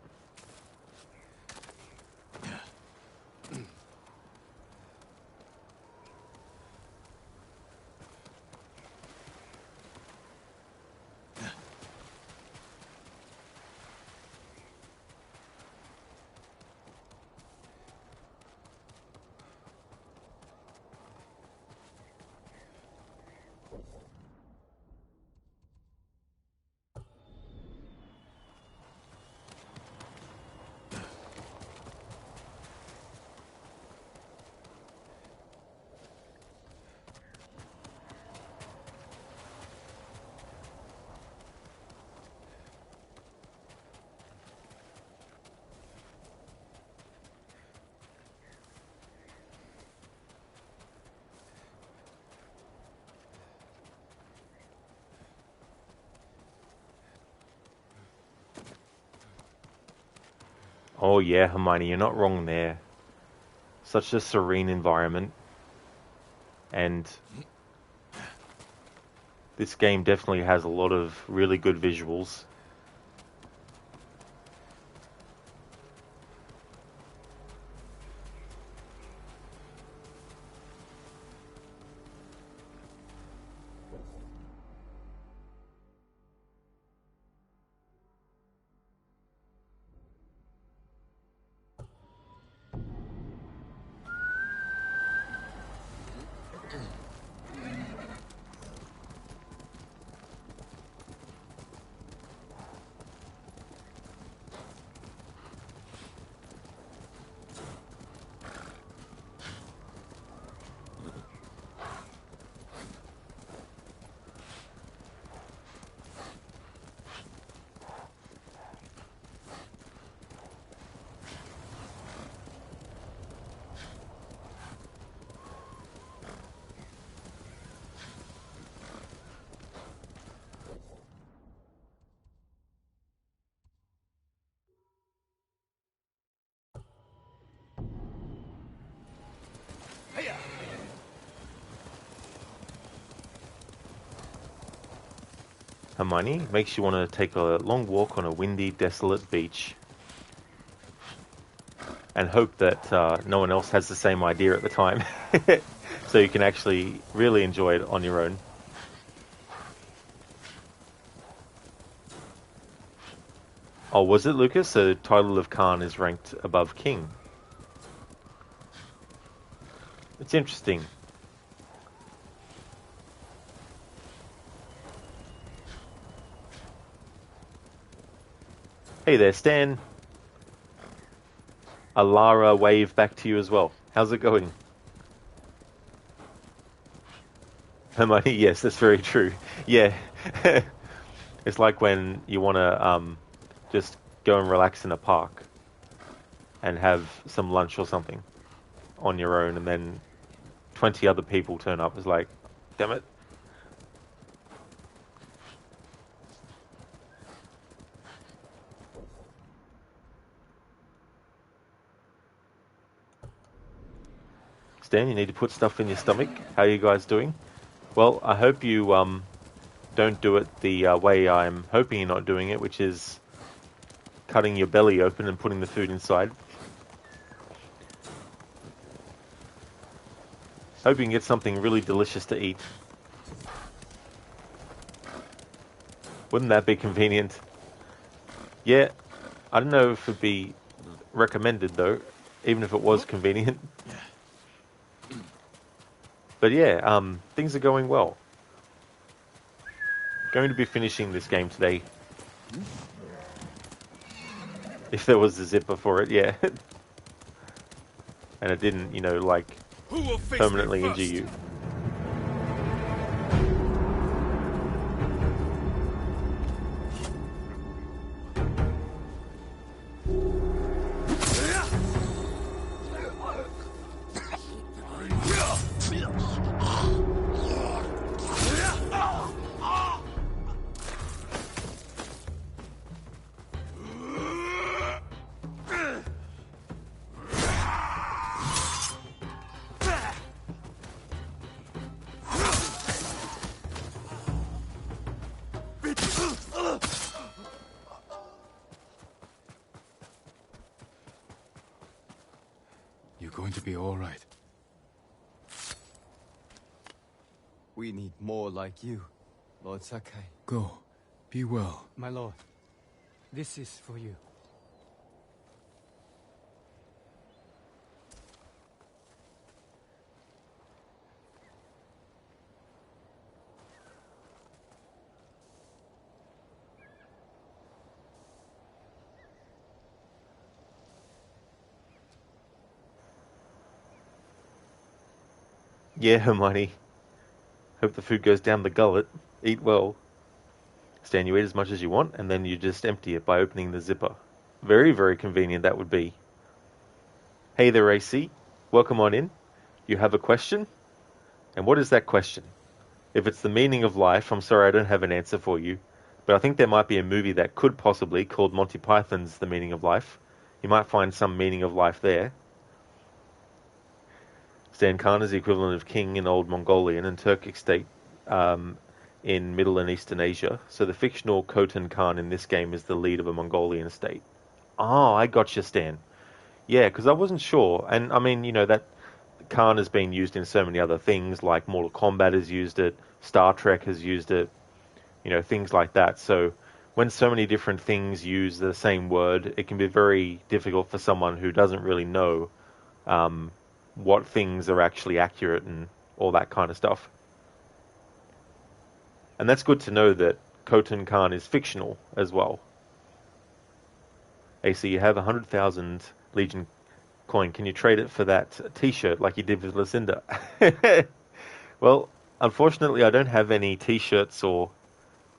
Oh yeah, Hermione, you're not wrong there. Such a serene environment. And this game definitely has a lot of really good visuals. Hermione, makes you want to take a long walk on a windy, desolate beach and hope that no one else has the same idea at the time. So you can actually really enjoy it on your own. Oh, was it, Lucas? The title of Khan is ranked above King. It's interesting. Hey there, Stan. Alara wave back to you as well. How's it going? Hermione, yes, that's very true. Yeah. It's like when you want to just go and relax in a park and have some lunch or something on your own, and then 20 other people turn up. It's like, damn it. Stan, you need to put stuff in your stomach. How are you guys doing? Well, I hope you don't do it the way I'm hoping you're not doing it, which is cutting your belly open and putting the food inside. Hope you can get something really delicious to eat. Wouldn't that be convenient? Yeah, I don't know if it'd be recommended though, even if it was convenient. But yeah, things are going well. going to be finishing this game today. If there was a zipper for it, yeah. And it didn't, you know, like, Who will face permanently me injure first? you. You're going to be all right. We need more like you, Lord Sakai. Go. Be well. My lord, this is for you. Yeah, Hermione. Hope the food goes down the gullet. Eat well. Stan, you eat as much as you want, and then you just empty it by opening the zipper. Very, very convenient that would be. Hey there, AC. Welcome on in. You have a question? And what is that question? If it's the meaning of life, I'm sorry I don't have an answer for you. But I think there might be a movie that could possibly, called Monty Python's The Meaning of Life. You might find some meaning of life there. Stan Khan is the equivalent of king in Old Mongolian and Turkic state in Middle and Eastern Asia. So the fictional Khotan Khan in this game is the lead of a Mongolian state. Oh, I gotcha, Stan. Yeah, because I wasn't sure. And I mean, you know, that Khan has been used in so many other things, like Mortal Kombat has used it, Star Trek has used it, you know, things like that. So when so many different things use the same word, it can be very difficult for someone who doesn't really know what things are actually accurate and all that kind of stuff. And that's good to know that Khotan Khan is fictional as well. AC, you have 100,000 Legion coin. Can you trade it for that t-shirt like you did with Lucinda? Well, unfortunately, I don't have any t-shirts or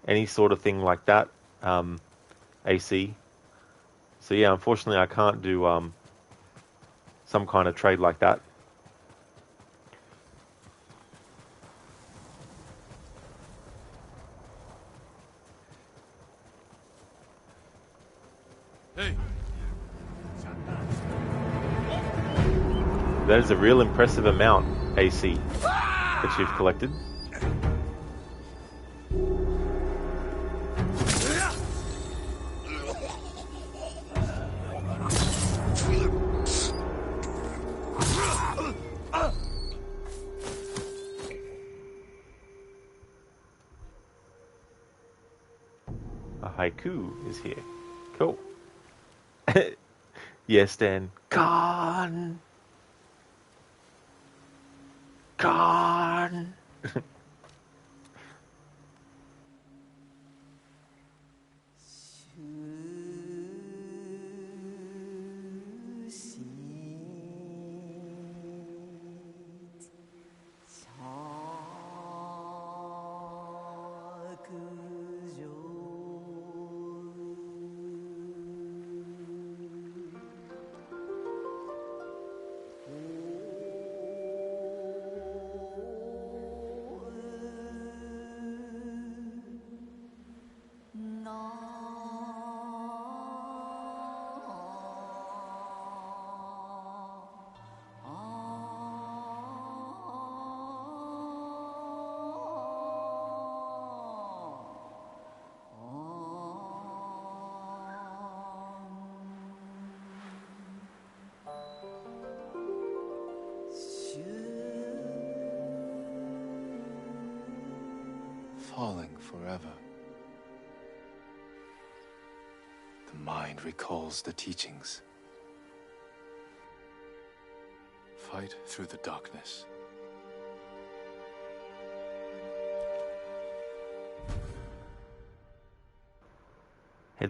any sort of thing like that, AC. So yeah, unfortunately, I can't do some kind of trade like that. Hey, That is a real impressive amount, AC, that you've collected. A haiku is here. Cool. Yes, Dan. Gone. Gone. Falling forever. The mind recalls the teachings. Fight through the darkness.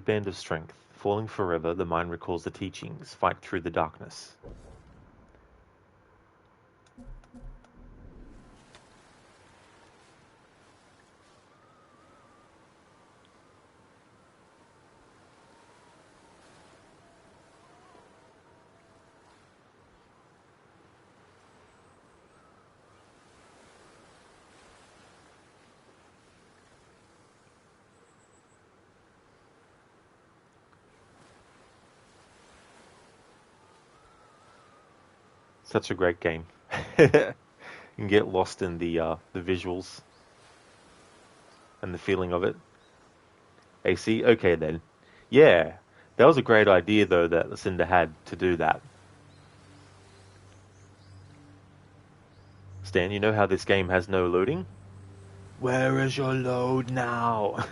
headband of strength. Falling forever, the mind recalls the teachings. Fight through the darkness. Such a great game. You can get lost in the visuals and the feeling of it. AC, okay then. Yeah, that was a great idea though that Lucinda had to do that. Stan, you know how this game has no loading? Where is your load now?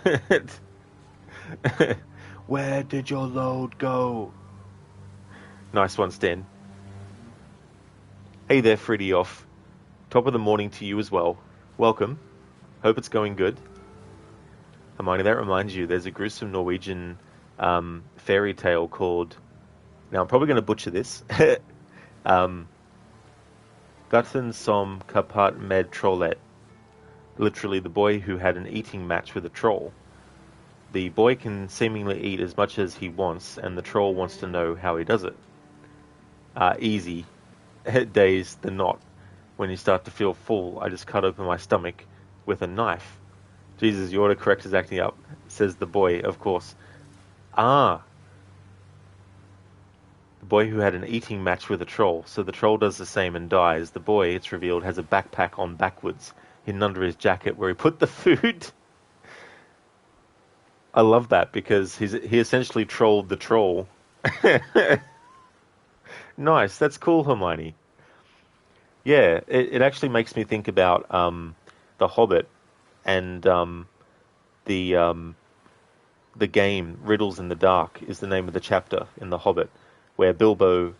Where did your load go? Nice one, Stan. Hey there, Freddy Off. Top of the morning to you as well. Welcome. Hope it's going good. Hermione, that reminds you, there's a gruesome Norwegian fairy tale called... Now, I'm probably going to butcher this. Gutten som kapat med trollet. Literally, the boy who had an eating match with a troll. The boy can seemingly eat as much as he wants, and the troll wants to know how he does it. Easy. Days the not. When you start to feel full, I just cut open my stomach with a knife. Jesus, your autocorrect is acting up, says the boy, of course. Ah. The boy who had an eating match with a troll. So the troll does the same and dies. The boy, it's revealed, has a backpack on backwards, hidden under his jacket where he put the food. I love that because he essentially trolled the troll. Nice, that's cool, Hermione. Yeah, it actually makes me think about The Hobbit and the game Riddles in the Dark is the name of the chapter in The Hobbit, where Bilbo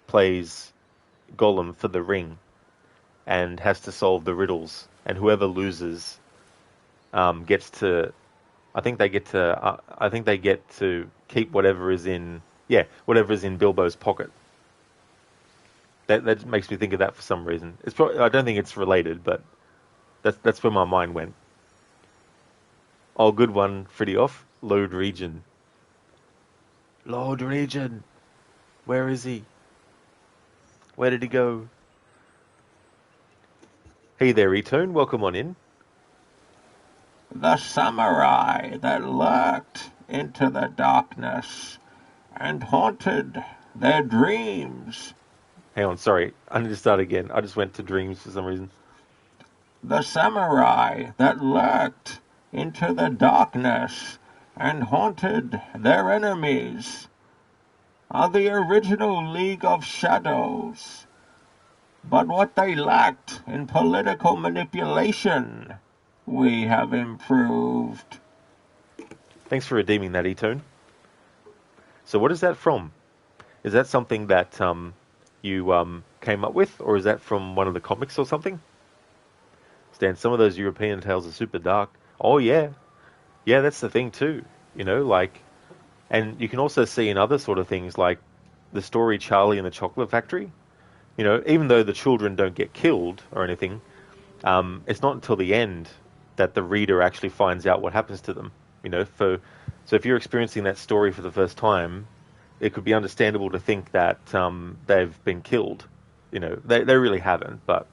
plays Gollum for the ring and has to solve the riddles, and whoever loses gets to. I think they get to keep whatever is in Bilbo's pocket. That makes me think of that for some reason. I don't think it's related, but that's where my mind went. Oh, good one, Freddy Off. Load region. Load region. Where is he? Where did he go? Hey there, Etone. Welcome on in. The samurai that lurked into the darkness and haunted their dreams. Hang on, sorry. I need to start again. I just went to dreams for some reason. The samurai that lurked into the darkness and haunted their enemies are the original League of Shadows. But what they lacked in political manipulation, we have improved. Thanks for redeeming that, Etone. So what is that from? Is that something that you came up with, or is that from one of the comics or something? Stan, some of those European tales are super dark. Oh yeah. Yeah, that's the thing too. You know, like, and you can also see in other sort of things like the story Charlie and the Chocolate Factory. You know, even though the children don't get killed or anything, it's not until the end that the reader actually finds out what happens to them. You know, so if you're experiencing that story for the first time, it could be understandable to think that they've been killed. You know, they really haven't, but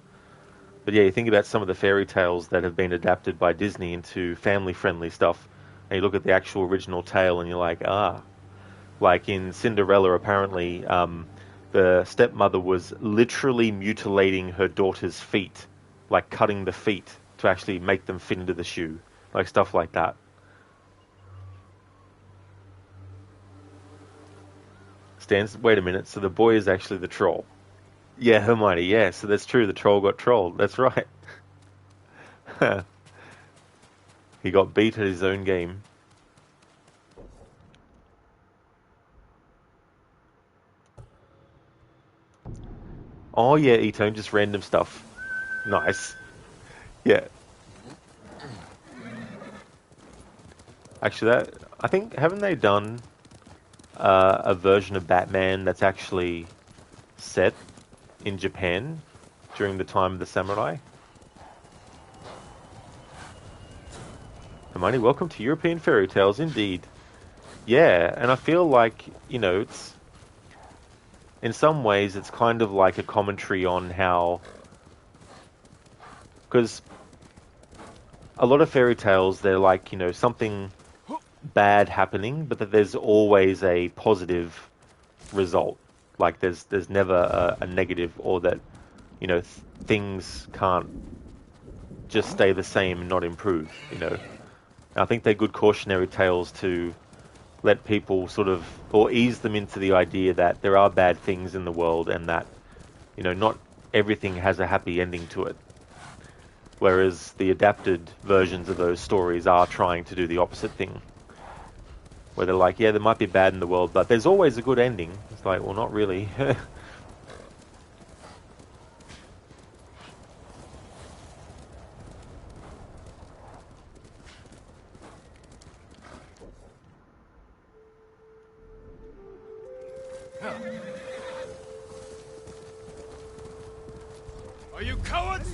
yeah, you think about some of the fairy tales that have been adapted by Disney into family-friendly stuff, and you look at the actual original tale, and you're like, like in Cinderella, apparently, the stepmother was literally mutilating her daughter's feet, like cutting the feet to actually make them fit into the shoe, like stuff like that. Stans, wait a minute, so the boy is actually the troll. Yeah, Hermione, yeah, so that's true, the troll got trolled, that's right. He got beat at his own game. Oh yeah, Etone, just random stuff. Nice. Yeah. Actually, I think, haven't they done a version of Batman that's actually set in Japan during the time of the samurai? Hermione, welcome to European Fairy Tales, indeed. Yeah, and I feel like, you know, it's... In some ways, it's kind of like a commentary on how... Because a lot of fairy tales, they're like, you know, something bad happening, but that there's always a positive result. Like, there's never a negative, or that, you know, things can't just stay the same and not improve, you know. I think they're good cautionary tales to let people sort of, or ease them into the idea that there are bad things in the world and that, you know, not everything has a happy ending to it. Whereas the adapted versions of those stories are trying to do the opposite thing. Where they're like, yeah, there might be bad in the world, but there's always a good ending. It's like, well, not really. Are you cowards?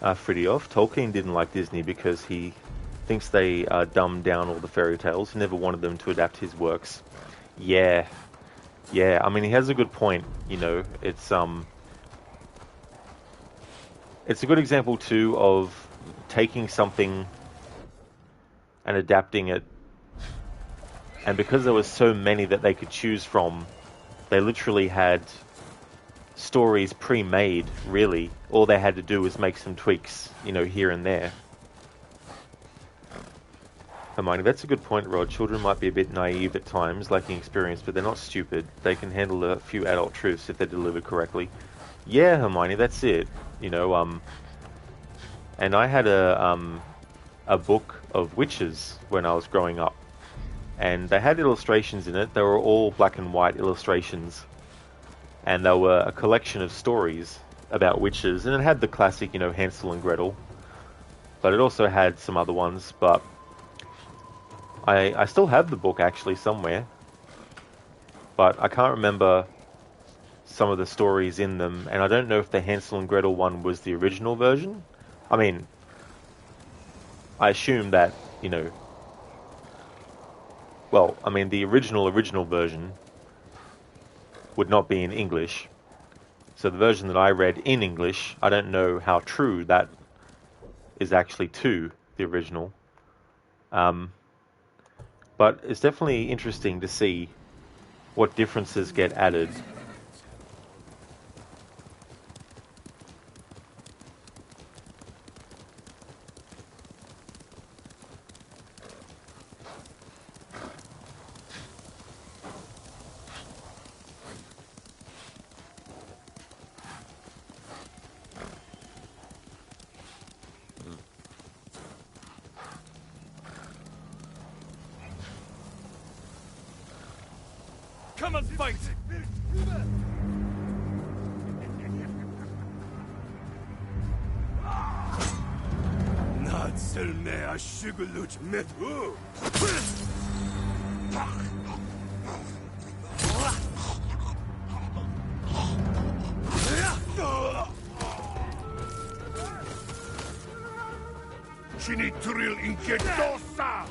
Fridtjof, Tolkien didn't like Disney because he thinks they dumbed down all the fairy tales. He never wanted them to adapt his works. Yeah. I mean, he has a good point. You know, it's a good example too of taking something and adapting it. And because there were so many that they could choose from, they literally had stories pre-made, really. All they had to do was make some tweaks, you know, here and there. Hermione, that's a good point, Rod. Children might be a bit naive at times, lacking experience, but they're not stupid. They can handle a few adult truths if they're delivered correctly. Yeah, Hermione, that's it. You know, and I had a book of witches when I was growing up. And they had illustrations in it. They were all black and white illustrations. And they were a collection of stories about witches, and it had the classic, you know, Hansel and Gretel, but it also had some other ones. But I still have the book actually somewhere, but I can't remember some of the stories in them, and I don't know if the Hansel and Gretel one was the original version. I mean, I assume that, you know, well, I mean, the original version would not be in English. So the version that I read in English, I don't know how true that is actually to the original. But it's definitely interesting to see what differences get added. Come and fight! Nadselme ashigulut metu! Chinituril inquietosa!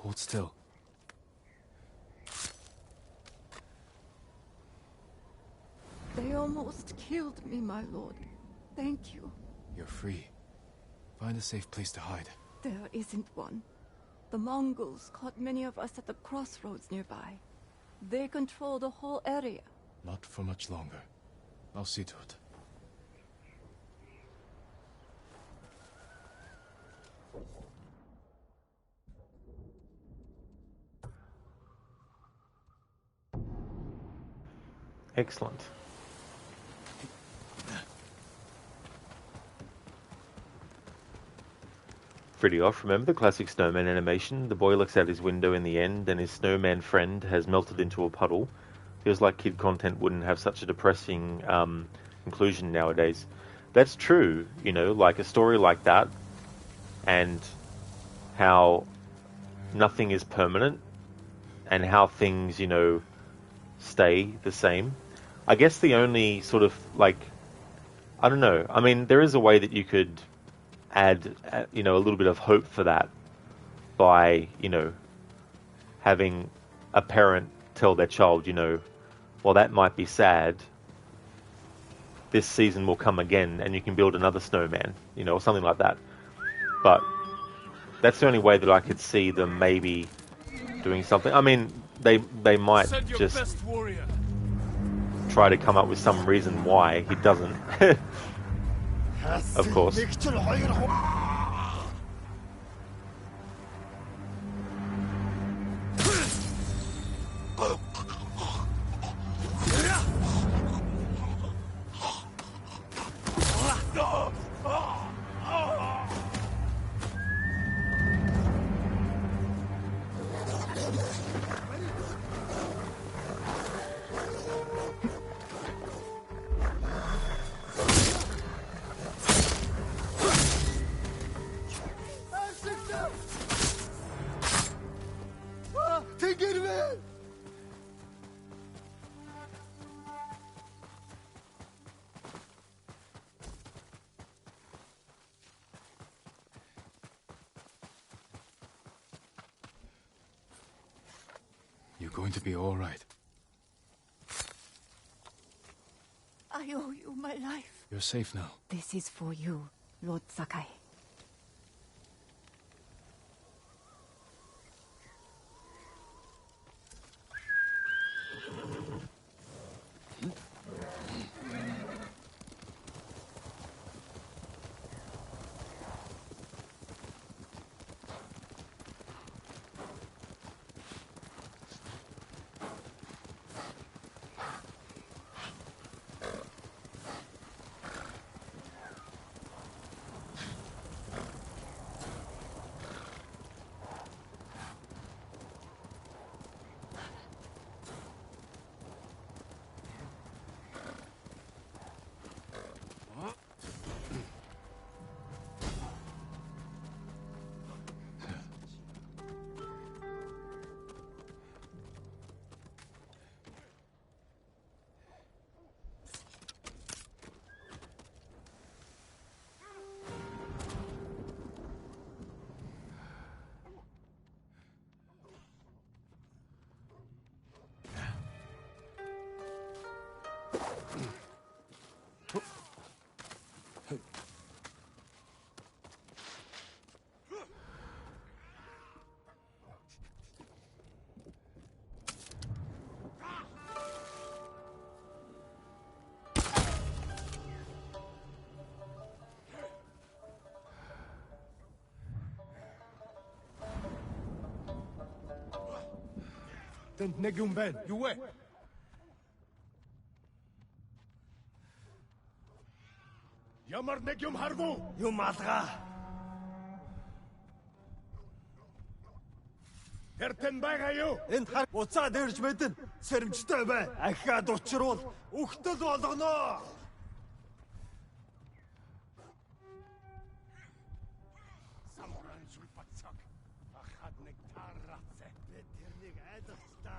Hold still. They almost killed me, my lord. Thank you. You're free. Find a safe place to hide. There isn't one. The Mongols caught many of us at the crossroads nearby. They control the whole area. Not for much longer. I'll see to it. Excellent. Pretty off. Remember the classic snowman animation? The boy looks out his window in the end and his snowman friend has melted into a puddle. Feels like kid content wouldn't have such a depressing conclusion nowadays. That's true, you know, like a story like that and how nothing is permanent and how things, you know, stay the same. I guess the only sort of, like, I don't know. I mean, there is a way that you could add, you know, a little bit of hope for that by, you know, having a parent tell their child, you know, well, that might be sad. This season will come again and you can build another snowman, you know, or something like that. But that's the only way that I could see them maybe doing something. I mean, they might just try to come up with some reason why he doesn't. Of course. You're going to be all right. I owe you my life. You're safe now. This is for you, Lord Sakai. Тэнд нэг юм байна. Юу вэ? Ямар нэг юм харгу? Юм алгаа. Тэртэн байгаа юу? Энд хар буцаа дэрж мэдэн. Сэрэмжтэй бай. Ахиад учруул үхтэл болгоно. Самурайн сүлбацаг. Ахад нэг таараац. Би тэрнийг айдах та.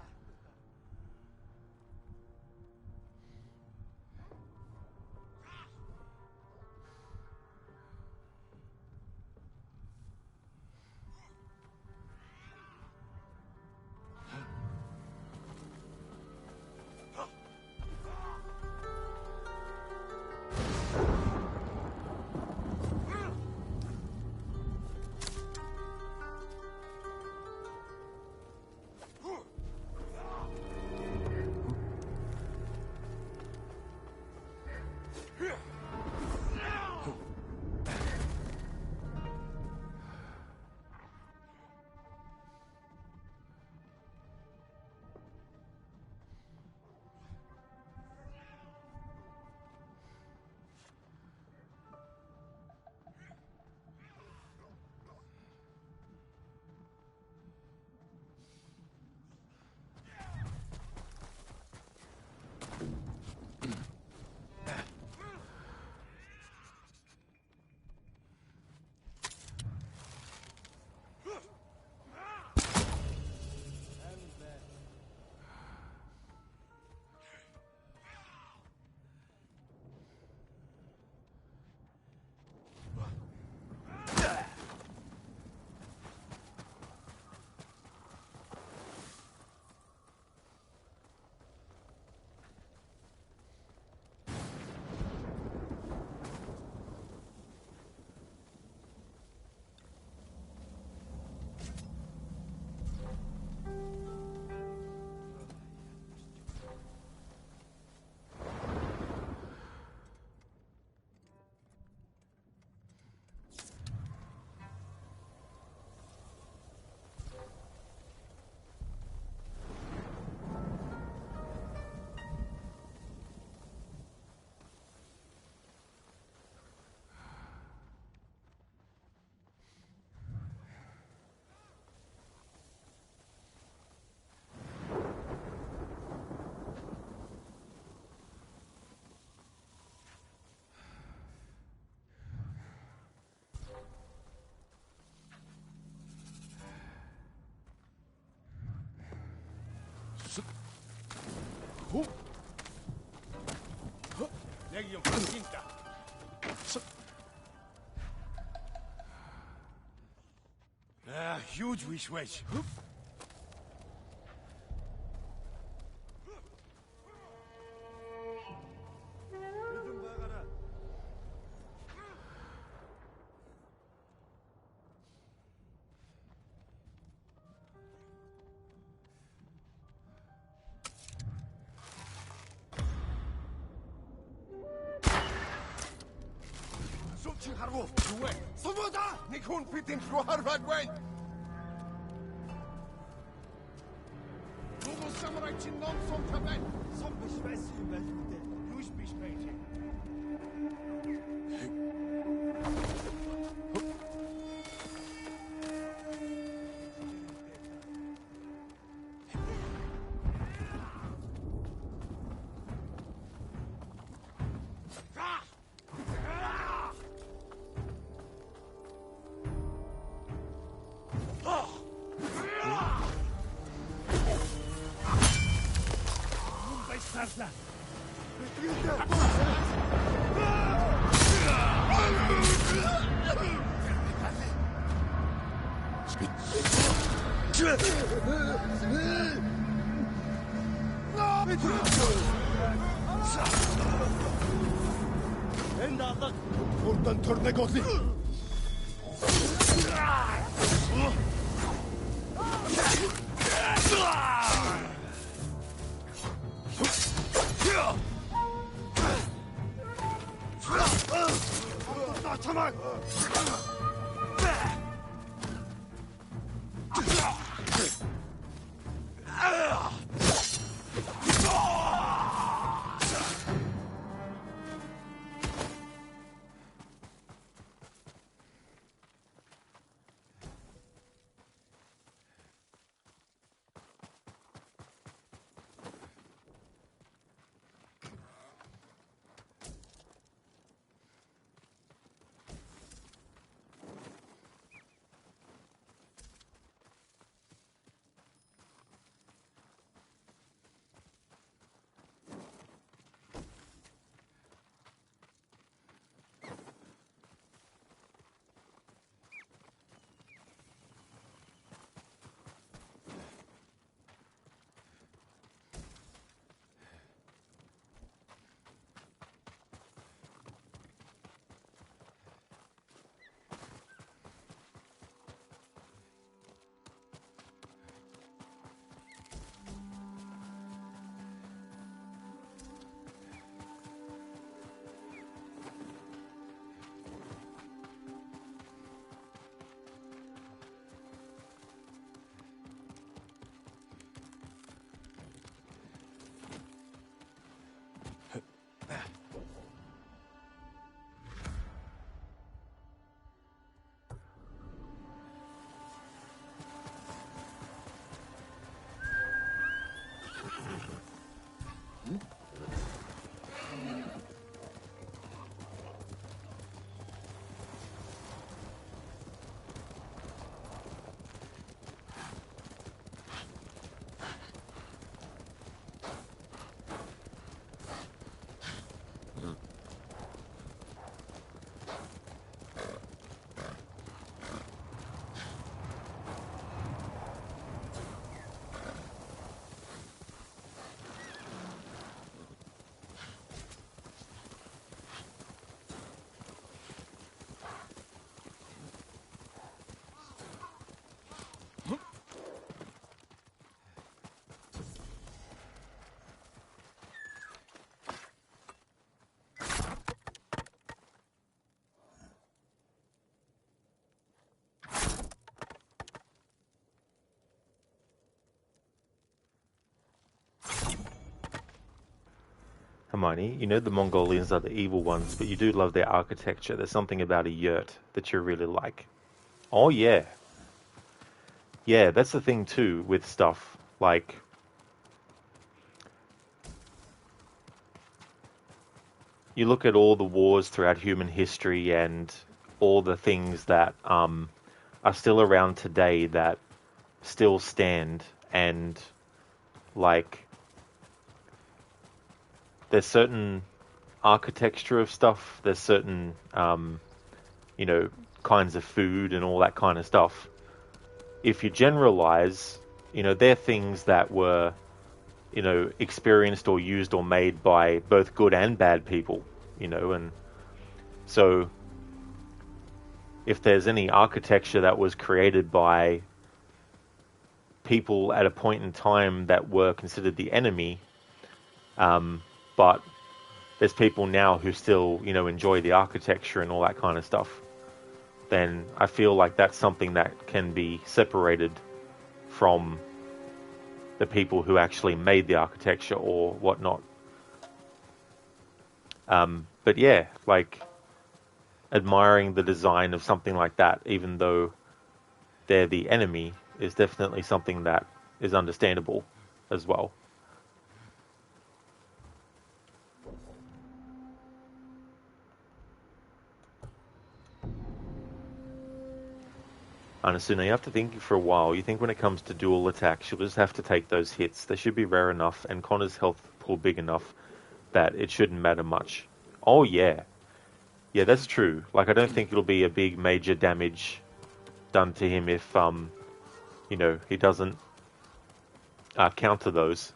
huge wish. Haru, Due, Somoda! Nikun Pitin Ruharagwen! Nugu Samurai Chinnon Som Taben! Som Bishwesi Belmite, Yush Bishmeji. Buradan törne godli. Tamam. Hermione, you know the Mongolians are the evil ones, but you do love their architecture. There's something about a yurt that you really like. Oh, yeah. Yeah, that's the thing, too, with stuff. Like, you look at all the wars throughout human history and all the things that are still around today that still stand, and, like, there's certain architecture of stuff, there's certain, kinds of food and all that kind of stuff if you generalize, they're things that were, experienced or used or made by both good and bad people, and so if there's any architecture that was created by people at a point in time that were considered the enemy, but there's people now who still, enjoy the architecture and all that kind of stuff, then I feel like that's something that can be separated from the people who actually made the architecture or whatnot. But yeah, like admiring the design of something like that, even though they're the enemy, is definitely something that is understandable as well. Anasuna, after thinking for a while, you think when it comes to dual attacks, you'll just have to take those hits. They should be rare enough, and Connor's health pool big enough that it shouldn't matter much. Oh yeah. Yeah, that's true. Like, I don't think it'll be a big major damage done to him if, he doesn't counter those.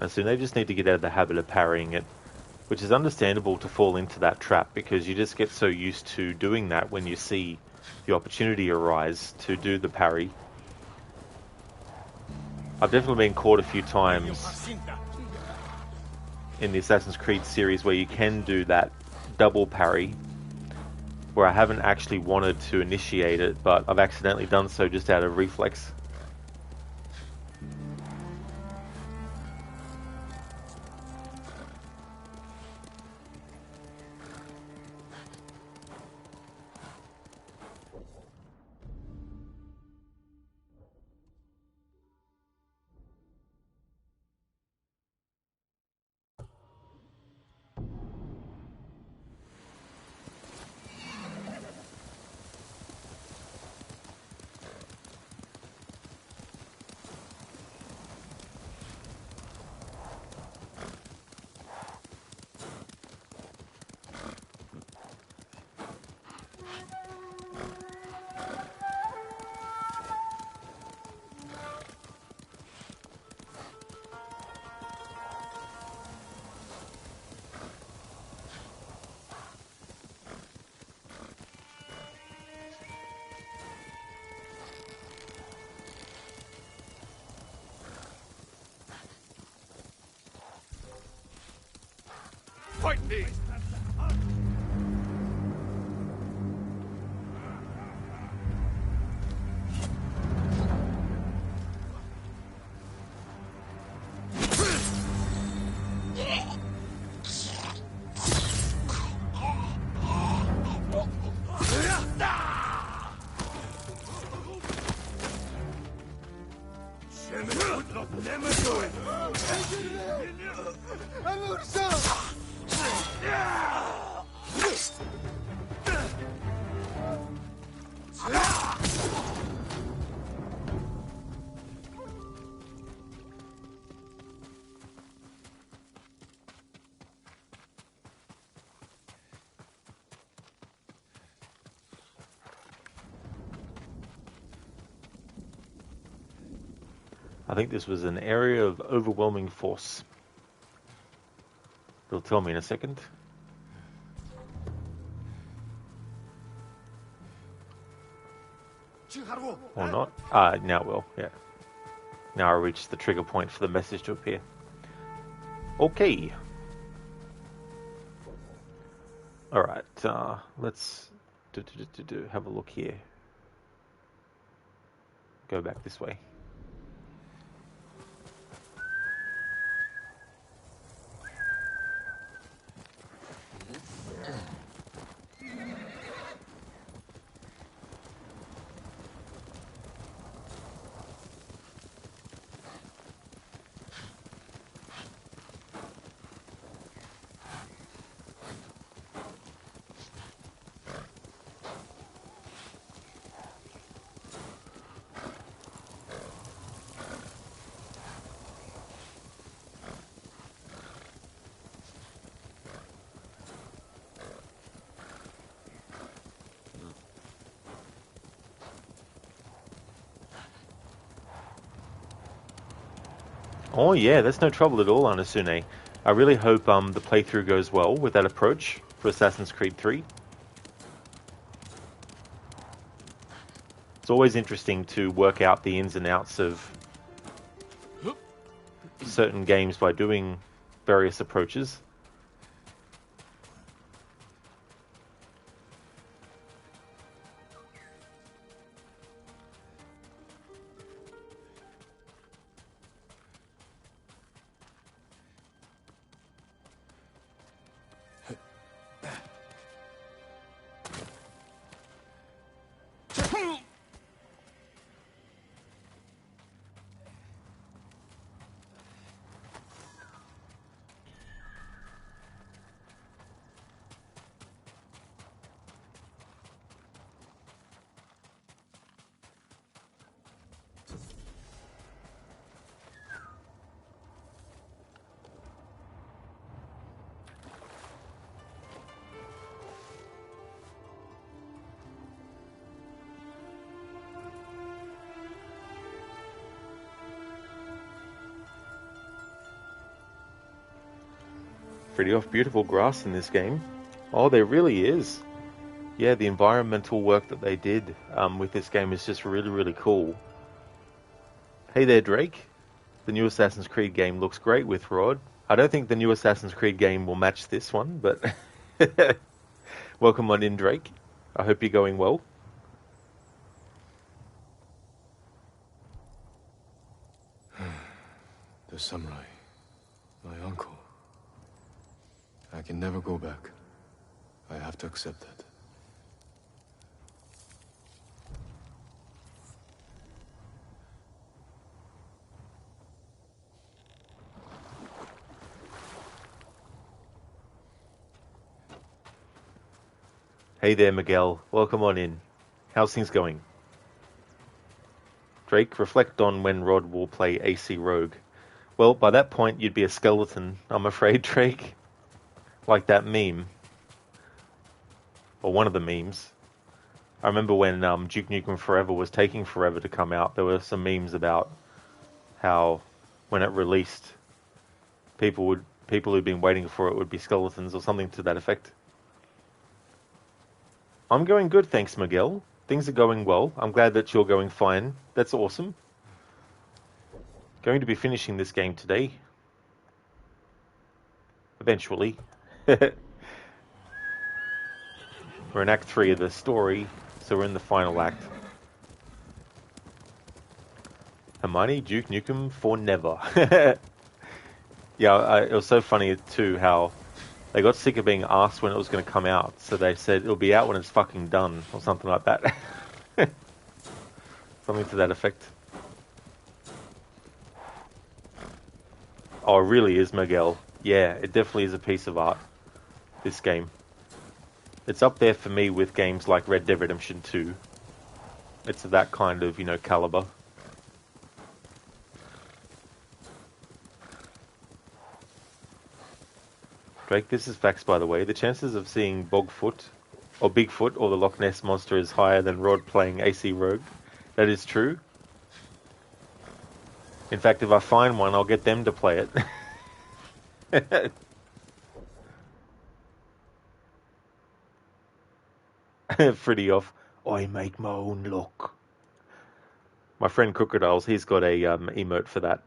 So they just need to get out of the habit of parrying it, which is understandable to fall into that trap because you just get so used to doing that when you see the opportunity arise to do the parry. I've definitely been caught a few times in the Assassin's Creed series where you can do that double parry, where I haven't actually wanted to initiate it, but I've accidentally done so just out of reflex. Fight me! I think this was an area of overwhelming force. It'll tell me in a second. Or not. Now it will, yeah. Now I reached the trigger point for the message to appear. Okay. Alright, let's have a look here. Go back this way. Oh yeah, that's no trouble at all, Anasune. I really hope the playthrough goes well with that approach for Assassin's Creed 3. It's always interesting to work out the ins and outs of certain games by doing various approaches. Pretty off beautiful grass in this game. Oh, there really is. Yeah, the environmental work that they did with this game is just really, really cool. Hey there, Drake. The new Assassin's Creed game looks great with Rod. I don't think the new Assassin's Creed game will match this one, but welcome on in, Drake. I hope you're going well. The samurai. My uncle. I can never go back. I have to accept that. Hey there, Miguel. Welcome on in. How's things going? Drake, reflect on when Rod will play AC Rogue. Well, by that point, you'd be a skeleton, I'm afraid, Drake. Like that meme. Or one of the memes. I remember when Duke Nukem Forever was taking forever to come out, there were some memes about how when it released, people who'd been waiting for it would be skeletons or something to that effect. I'm going good, thanks, Miguel. Things are going well. I'm glad that you're going fine. That's awesome. Going to be finishing this game today. Eventually. We're in Act 3 of the story, so we're in the final act. Hermione, Duke Nukem for never. Yeah, it was so funny too how they got sick of being asked when it was going to come out, so they said it'll be out when it's fucking done, or something like that. Something to that effect. Oh, it really is, Miguel. Yeah, it definitely is a piece of art, this game. It's up there for me with games like Red Dead Redemption 2. It's of that kind of, caliber. Drake, this is facts, by the way. The chances of seeing Bigfoot or the Loch Ness Monster is higher than Rod playing AC Rogue. That is true. In fact, if I find one, I'll get them to play it. Freddy off. I make my own luck. My friend Crocodiles, he's got a emote for that.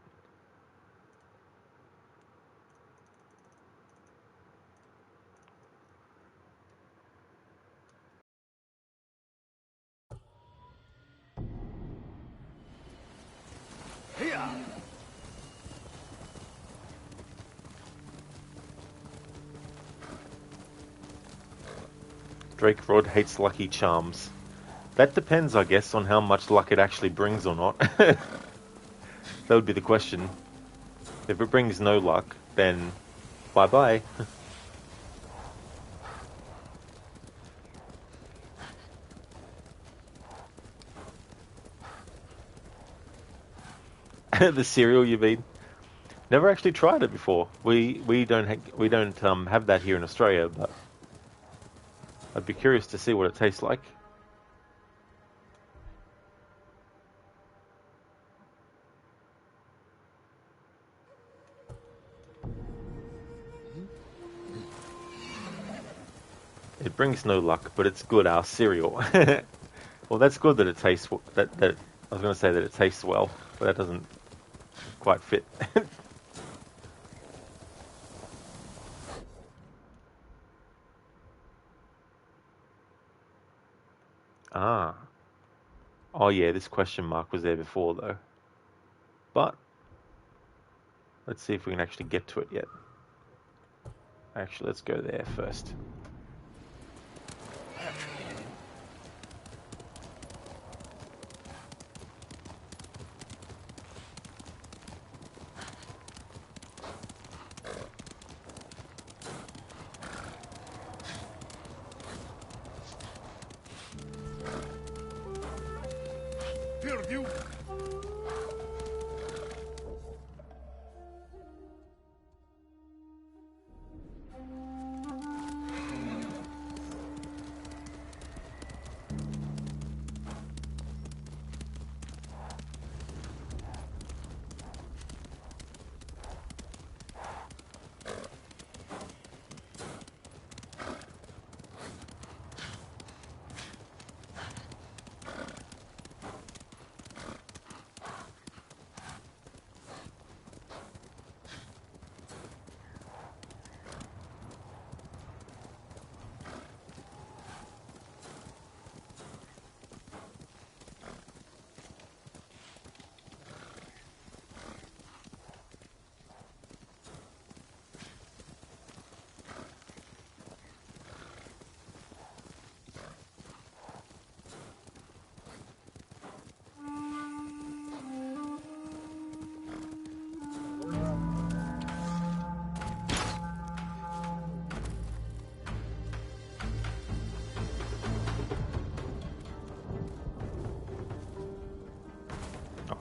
Drake Rod hates Lucky Charms. That depends, I guess, on how much luck it actually brings or not. That would be the question. If it brings no luck, then bye-bye. The cereal, you mean? Never actually tried it before. We don't have that here in Australia, but I'd be curious to see what it tastes like. It brings no luck, but it's good, our cereal. Well, that's good that it tastes... That I was going to say that it tastes well, but that doesn't quite fit. Ah. Oh yeah, this question mark was there before, though. But let's see if we can actually get to it yet. Actually, let's go there first.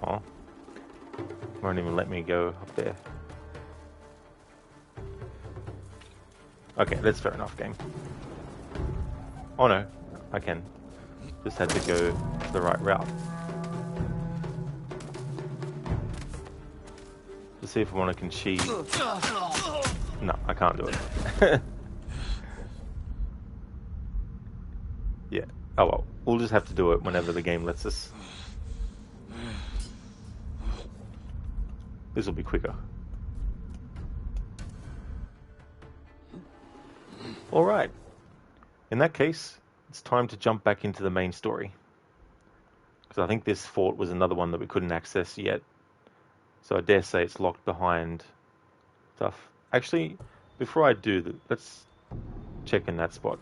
Oh, won't even let me go up there. Okay, that's fair enough, game. Oh no, I can. Just had to go the right route. To see if I can cheat. No, I can't do it. Yeah. Oh well, we'll just have to do it whenever the game lets us. This will be quicker. Alright. In that case, it's time to jump back into the main story. Because I think this fort was another one that we couldn't access yet. So I dare say it's locked behind stuff. Actually, before I do that, let's check in that spot.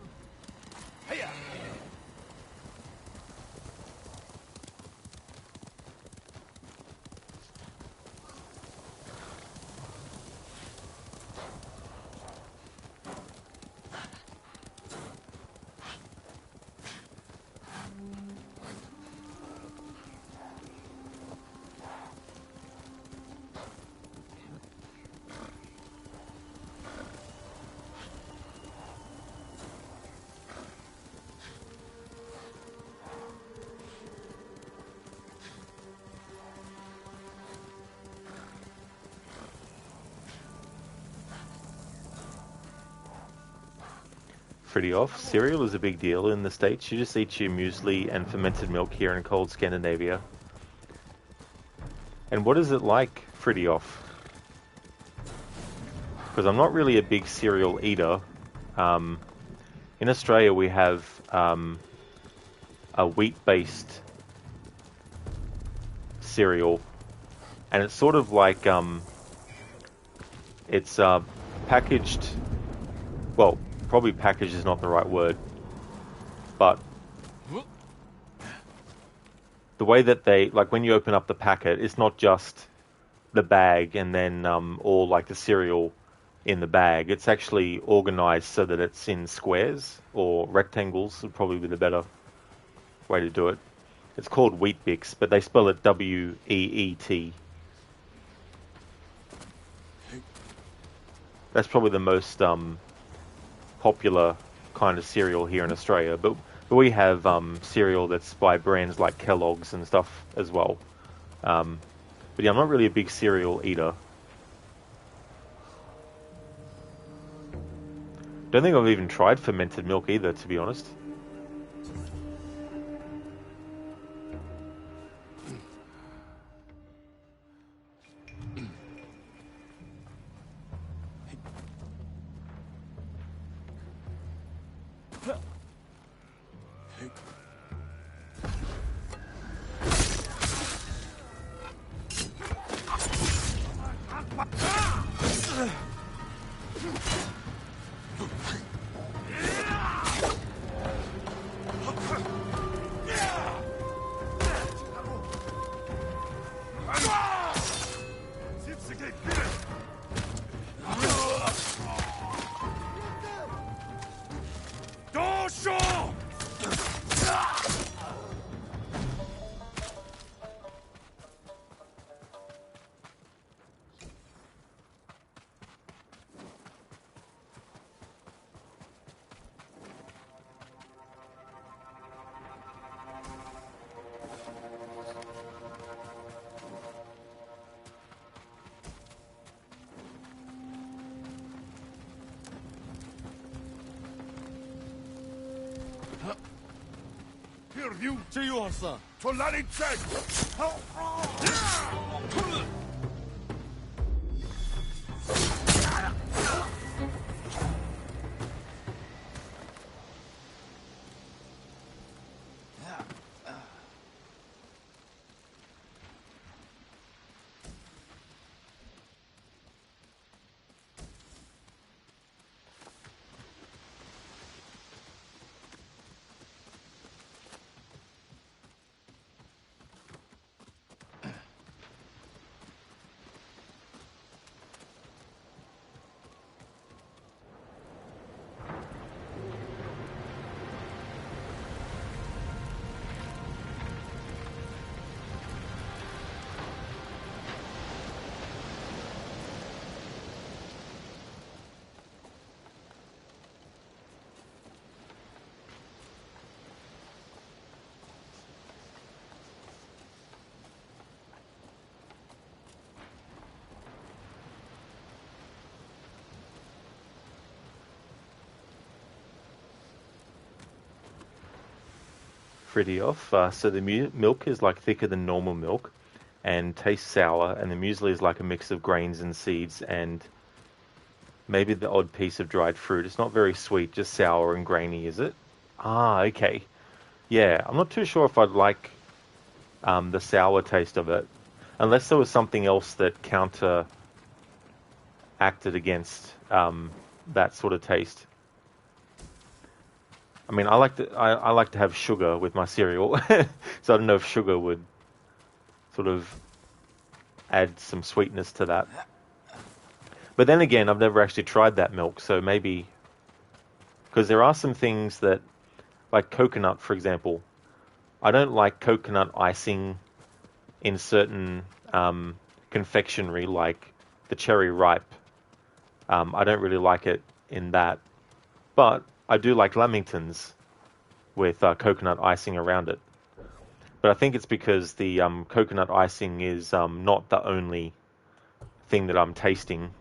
Pretty off. Cereal is a big deal in the States. You just eat your muesli and fermented milk here in cold Scandinavia. And what is it like, Pretty off? Because I'm not really a big cereal eater. In Australia, we have a wheat-based cereal, and it's sort of like it's packaged. Well, probably packaged is not the right word, but the way that they, like, when you open up the packet, it's not just the bag and then all like the cereal in the bag. It's actually organized so that it's in squares or rectangles would probably be the better way to do it. It's called Wheat Bix, but they spell it W-E-E-T. That's probably the most popular kind of cereal here in Australia, but we have cereal that's by brands like Kellogg's and stuff as well. But yeah, I'm not really a big cereal eater. Don't think I've even tried fermented milk either, to be honest. Pretty off. So the milk is like thicker than normal milk and tastes sour, and the muesli is like a mix of grains and seeds and maybe the odd piece of dried fruit. It's not very sweet, just sour and grainy, is it? Ah, okay. Yeah, I'm not too sure if I'd like the sour taste of it, unless there was something else that counteracted against that sort of taste. I mean, I like to have sugar with my cereal, so I don't know if sugar would sort of add some sweetness to that. But then again, I've never actually tried that milk, so maybe, because there are some things that, like coconut, for example, I don't like coconut icing in certain confectionery, like the cherry ripe. I don't really like it in that, but I do like lamingtons with coconut icing around it. But I think it's because the coconut icing is not the only thing that I'm tasting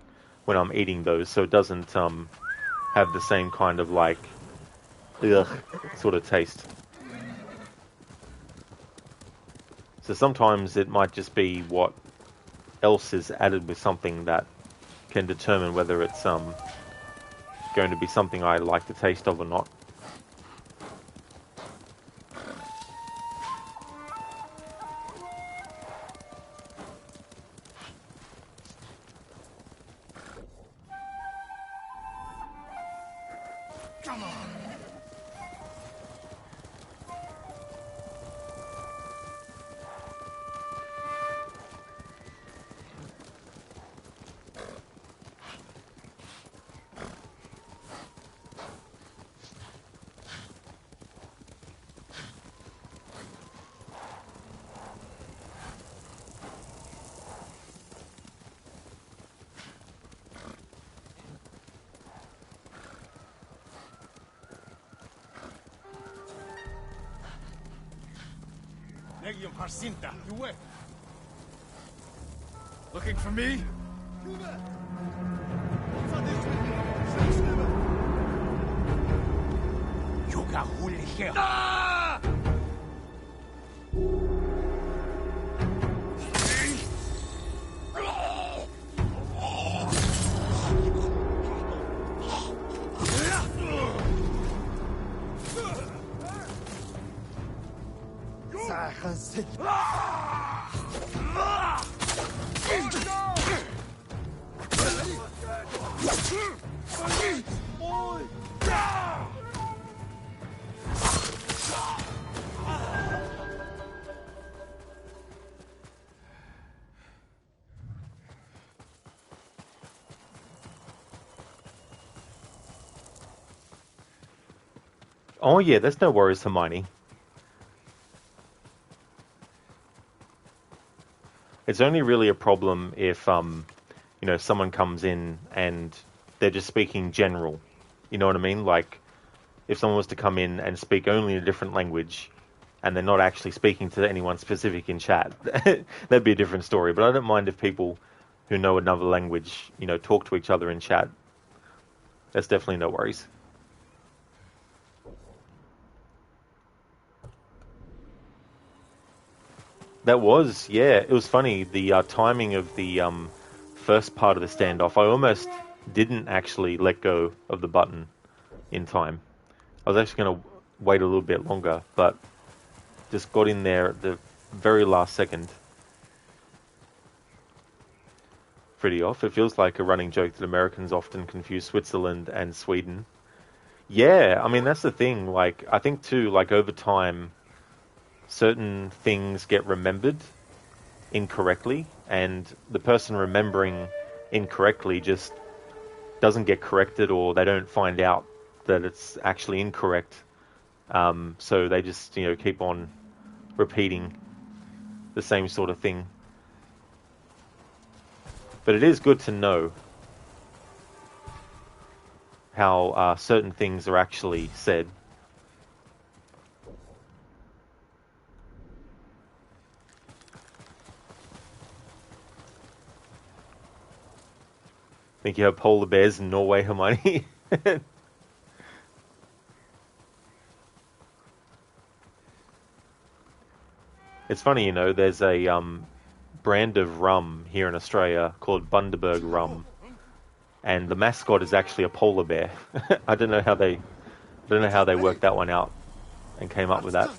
when I'm eating those, so it doesn't have the same kind of like ugh sort of taste. So sometimes it might just be what else is added with something that can determine whether it's going to be something I like the taste of or not. Looking for me? Oh yeah, there's no worries, Hermione. It's only really a problem if someone comes in and they're just speaking general. You know what I mean? Like if someone was to come in and speak only a different language and they're not actually speaking to anyone specific in chat, that'd be a different story. But I don't mind if people who know another language, talk to each other in chat. That's definitely no worries. That was, yeah, it was funny. The timing of the first part of the standoff, I almost didn't actually let go of the button in time. I was actually going to wait a little bit longer, but just got in there at the very last second. Pretty off. It feels like a running joke that Americans often confuse Switzerland and Sweden. Yeah, I mean, that's the thing. Like, I think too, like over time, certain things get remembered incorrectly, and the person remembering incorrectly just doesn't get corrected, or they don't find out that it's actually incorrect. So they just, keep on repeating the same sort of thing. But it is good to know how certain things are actually said. Think you have polar bears in Norway, Hermione? It's funny, there's a brand of rum here in Australia called Bundaberg rum, and the mascot is actually a polar bear. I don't know how they worked that one out and came up with that.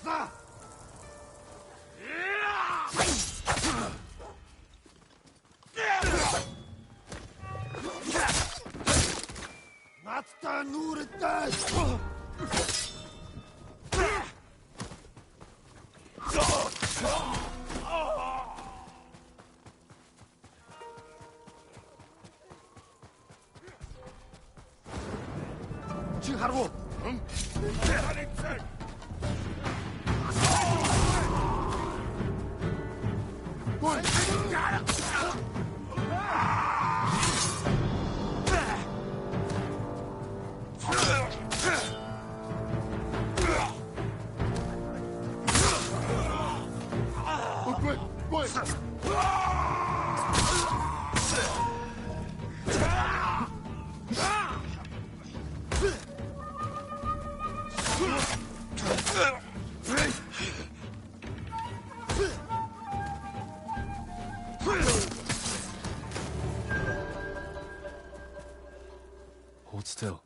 Hold still.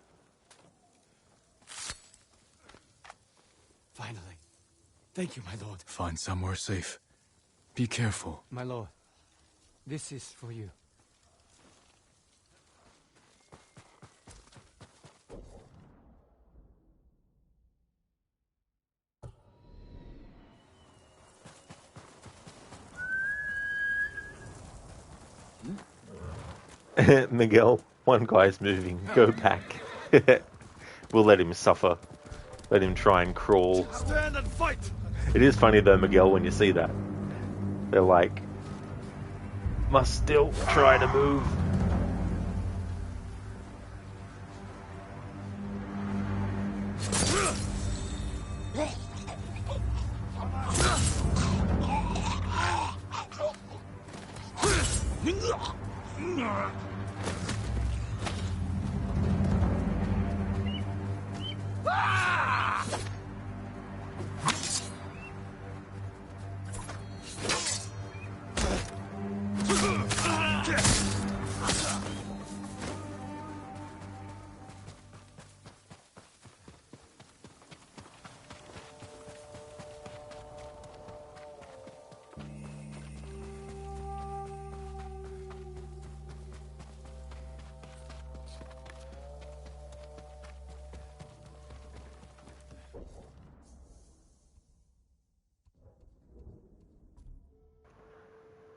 Finally. Thank you, my lord. Find somewhere safe. Be careful. My lord, this is for you. Miguel, one guy's moving. Go back. We'll let him suffer. Let him try and crawl. Stand and fight! It is funny though, Miguel, when you see that. They're like, must still try to move.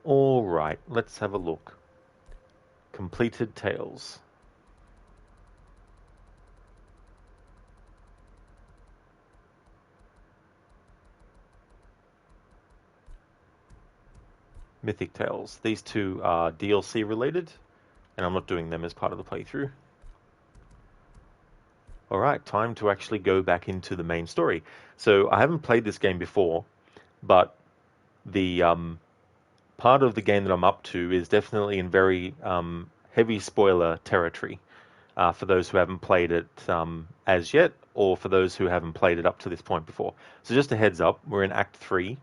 Alright, let's have a look. Completed tales. Mythic Tales. These two are DLC related, and I'm not doing them as part of the playthrough. Alright, time to actually go back into the main story. So, I haven't played this game before, but the part of the game that I'm up to is definitely in very heavy spoiler territory for those who haven't played it as yet, or for those who haven't played it up to this point before. So just a heads up, we're in Act 3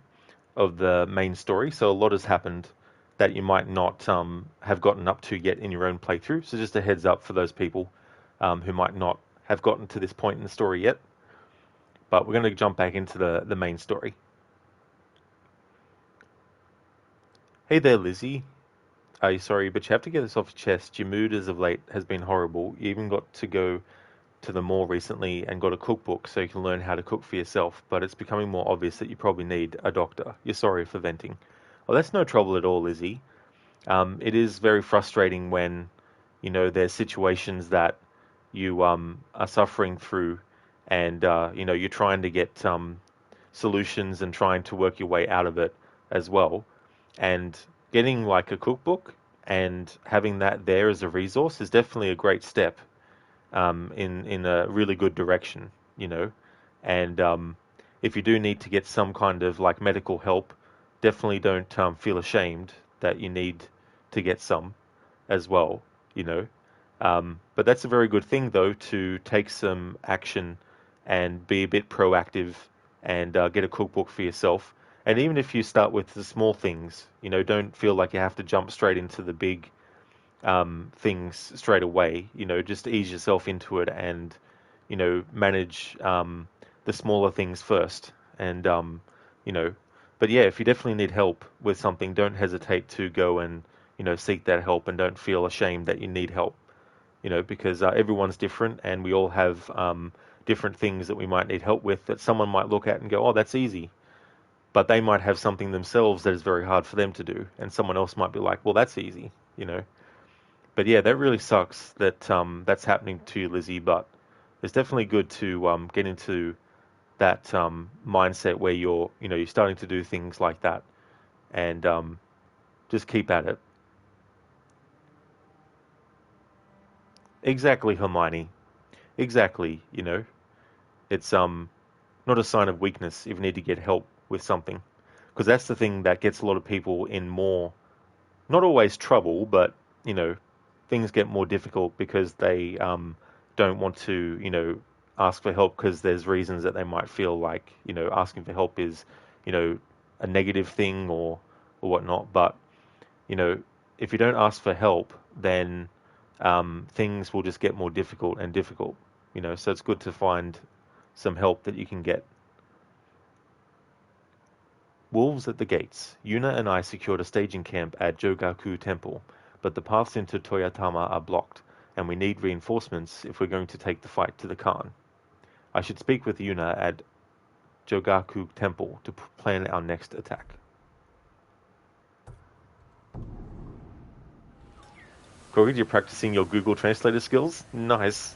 of the main story, so a lot has happened that you might not have gotten up to yet in your own playthrough. So just a heads up for those people who might not have gotten to this point in the story yet. But we're going to jump back into the main story. Hey there, Lizzie. Sorry, but you have to get this off your chest. Your mood as of late has been horrible. You even got to go to the mall recently and got a cookbook so you can learn how to cook for yourself, but it's becoming more obvious that you probably need a doctor. You're sorry for venting. Well, that's no trouble at all, Lizzie. It is very frustrating when, there's situations that you are suffering through and, you're trying to get solutions and trying to work your way out of it as well. And getting like a cookbook and having that there as a resource is definitely a great step in a really good direction, And if you do need to get some kind of like medical help, definitely don't feel ashamed that you need to get some as well, But that's a very good thing though, to take some action and be a bit proactive and get a cookbook for yourself. And even if you start with the small things, don't feel like you have to jump straight into the big things straight away. Just ease yourself into it and, manage the smaller things first. And, but yeah, if you definitely need help with something, don't hesitate to go and, seek that help and don't feel ashamed that you need help, because everyone's different and we all have different things that we might need help with that someone might look at and go, oh, that's easy. But they might have something themselves that is very hard for them to do. And someone else might be like, well, that's easy, But yeah, that really sucks that that's happening to you, Lizzie. But it's definitely good to get into that mindset where you're starting to do things like that, and just keep at it. Exactly, Hermione. Exactly. It's not a sign of weakness if you need to get help with something, because that's the thing that gets a lot of people in more, not always trouble, but things get more difficult because they don't want to, ask for help because there's reasons that they might feel like, asking for help is, a negative thing or whatnot. But, if you don't ask for help, then things will just get more difficult and difficult. So it's good to find some help that you can get. Wolves at the gates. Yuna and I secured a staging camp at Jogaku Temple, but the paths into Toyotama are blocked, and we need reinforcements if we're going to take the fight to the Khan. I should speak with Yuna at Jogaku Temple to plan our next attack. Groggy, you're practicing your Google Translator skills? Nice.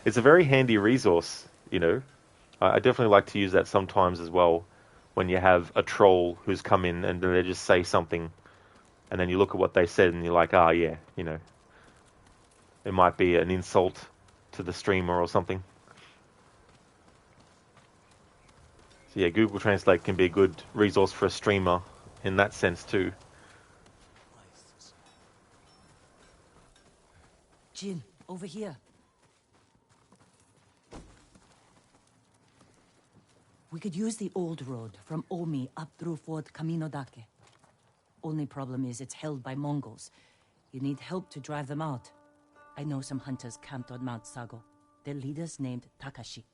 It's a very handy resource, I definitely like to use that sometimes as well, when you have a troll who's come in and they just say something, and then you look at what they said and you're like, yeah, it might be an insult to the streamer or something. So yeah, Google Translate can be a good resource for a streamer in that sense too. Jin, over here. We could use the old road from Omi up through Fort Kaminodake. Only problem is it's held by Mongols. You need help to drive them out. I know some hunters camped on Mount Sago. Their leader's named Takashi.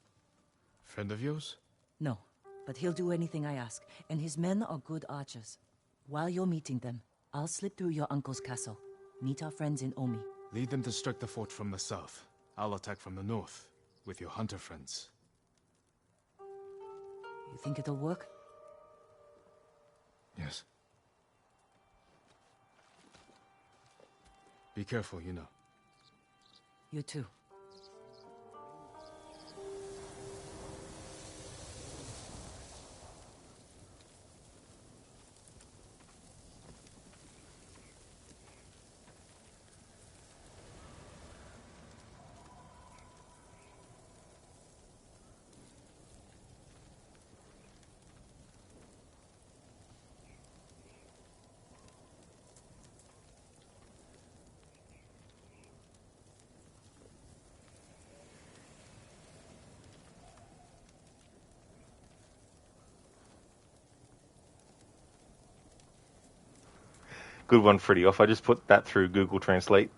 Friend of yours? No, but he'll do anything I ask, and his men are good archers. While you're meeting them, I'll slip through your uncle's castle. Meet our friends in Omi. Lead them to strike the fort from the south. I'll attack from the north, with your hunter friends. You think it'll work? Yes. Be careful, You too. Good one, Freddy Off. I just put that through Google Translate.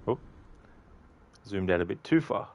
Oh, zoomed out a bit too far.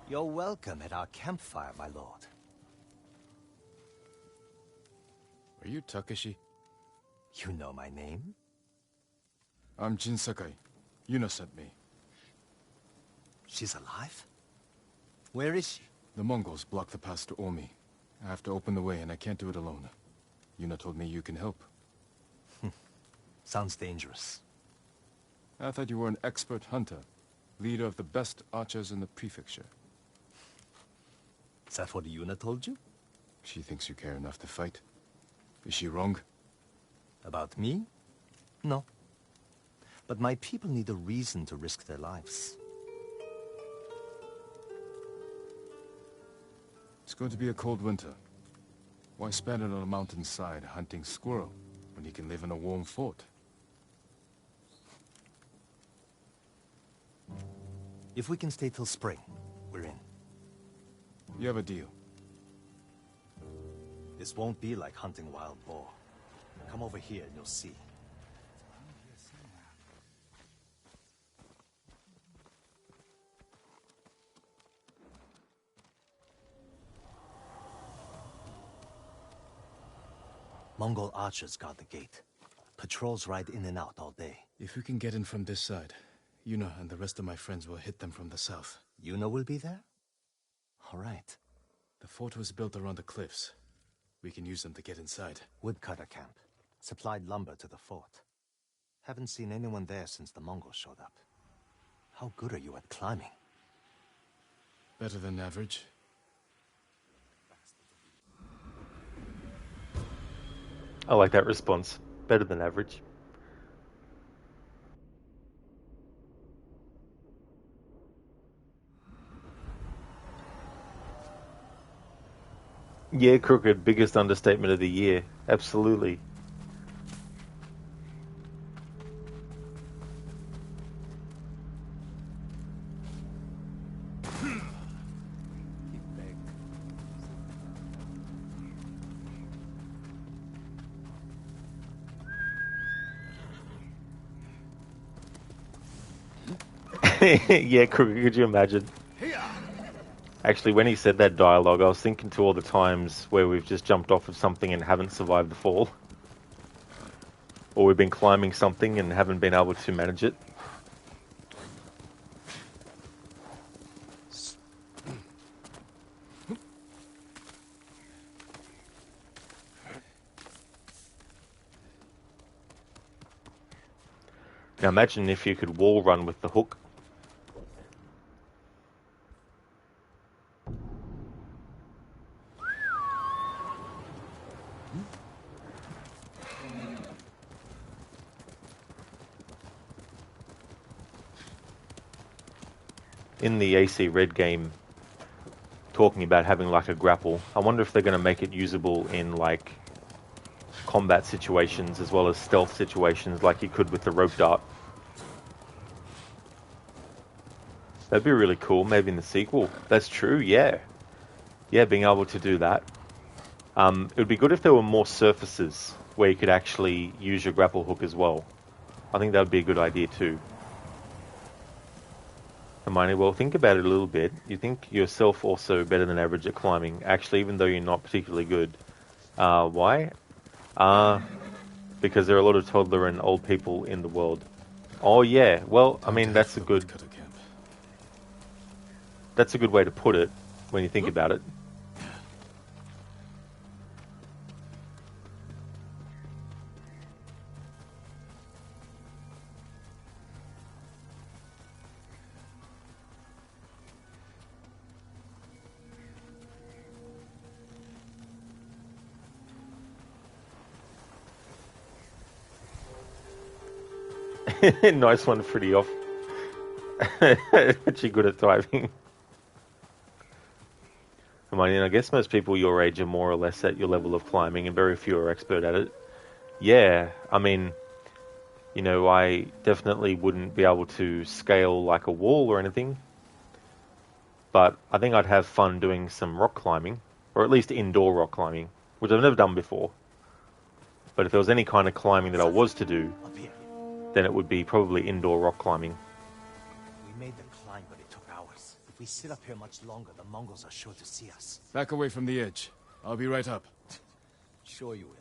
You're welcome at our campfire, my lord. Are you Takeshi? You know my name? I'm Jin Sakai. Yuna sent me. She's alive? Where is she? The Mongols blocked the pass to Omi. I have to open the way, and I can't do it alone. Yuna told me you can help. Sounds dangerous. I thought you were an expert hunter, leader of the best archers in the prefecture. Is that what Yuna told you? She thinks you care enough to fight. Is she wrong? About me? No. But my people need a reason to risk their lives. It's going to be a cold winter. Why spend it on a mountainside hunting squirrel when you can live in a warm fort? If we can stay till spring, we're in. You have a deal. This won't be like hunting wild boar. Come over here and you'll see. Mongol archers guard the gate. Patrols ride in and out all day. If we can get in from this side, Yuna and the rest of my friends will hit them from the south. Yuna will be there? All right. The fort was built around the cliffs. We can use them to get inside. Woodcutter camp. Supplied lumber to the fort. Haven't seen anyone there since the Mongols showed up. How good are you at climbing? Better than average. I like that response. Better than average. Yeah, crooked. Biggest understatement of the year. Absolutely. Yeah, crooked. Could you imagine? Actually, when he said that dialogue, I was thinking to all the times where we've just jumped off of something and haven't survived the fall. Or we've been climbing something and haven't been able to manage it. Now imagine if you could wall run with the hook. In the AC Red game, talking about having like a grapple, I wonder if they're going to make it usable in like combat situations as well as stealth situations like you could with the rope dart. That'd be really cool, maybe in the sequel. That's true, yeah. Yeah, being able to do that. It would be good if there were more surfaces where you could actually use your grapple hook as well. I think that would be a good idea too. Hermione, well, think about it a little bit. You think yourself also better than average at climbing, actually, even though you're not particularly good. Why? Because there are a lot of toddler and old people in the world. Oh, yeah. Well, I mean, that's a good way to put it when you think about it. Nice one, Freddy off. Actually good at thriving. Hermione, I guess most people your age are more or less at your level of climbing, and very few are expert at it. Yeah, I mean, you know, I definitely wouldn't be able to scale like a wall or anything. But I think I'd have fun doing some rock climbing, or at least indoor rock climbing, which I've never done before. But if there was any kind of climbing that I was to do, then it would be probably indoor rock climbing. We made the climb, but it took hours. If we sit up here much longer, the Mongols are sure to see us. Back away from the edge. I'll be right up. Sure you will.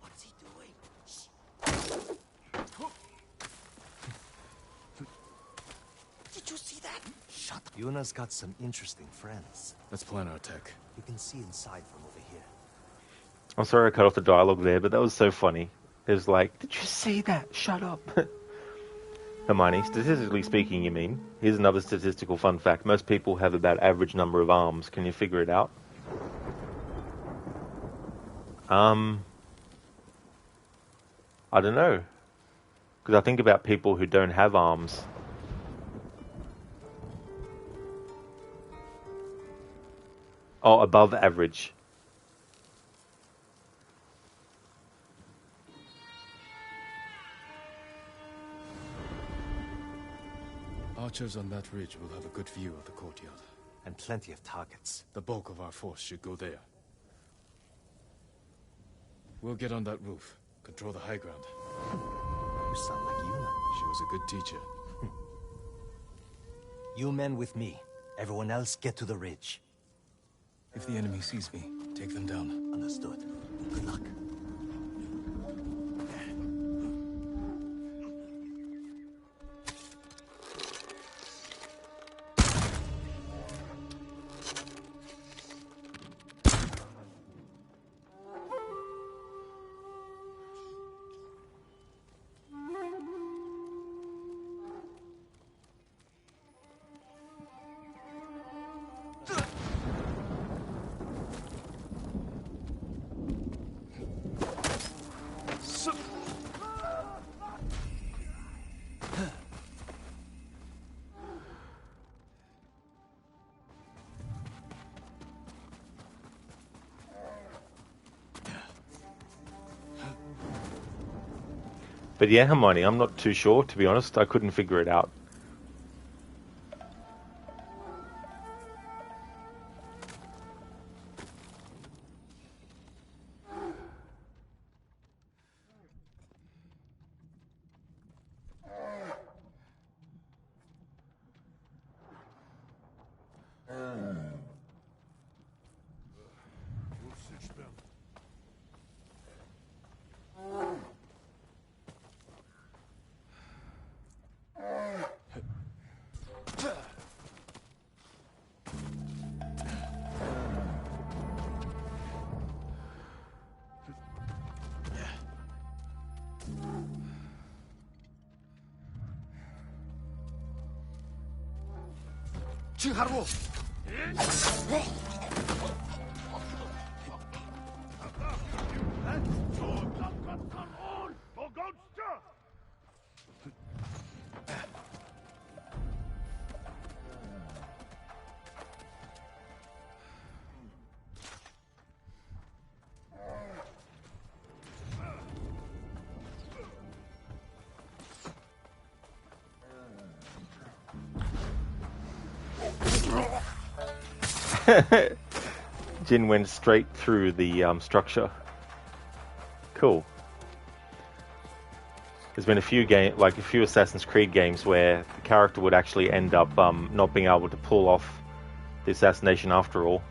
What's he doing? Did you see that? Shut up. Yuna's got some interesting friends. Let's plan our attack. You can see inside from over here. I'm sorry I cut off the dialogue there, but that was so funny. It was like, did you see that? Shut up. Hermione, statistically speaking, you mean? Here's another statistical fun fact. Most people have about average number of arms. Can you figure it out? I don't know. Because I think about people who don't have arms. Oh, above average. Archers on that ridge will have a good view of the courtyard. And plenty of targets. The bulk of our force should go there. We'll get on that roof. Control the high ground. You sound like Yuna. She was a good teacher. You men with me. Everyone else get to the ridge. If the enemy sees me, take them down. Understood. Good luck. But yeah, Hermione, I'm not too sure, to be honest. I couldn't figure it out. 하루. Jin went straight through the structure. Cool. There's been a few Assassin's Creed games where the character would actually end up not being able to pull off the assassination after all.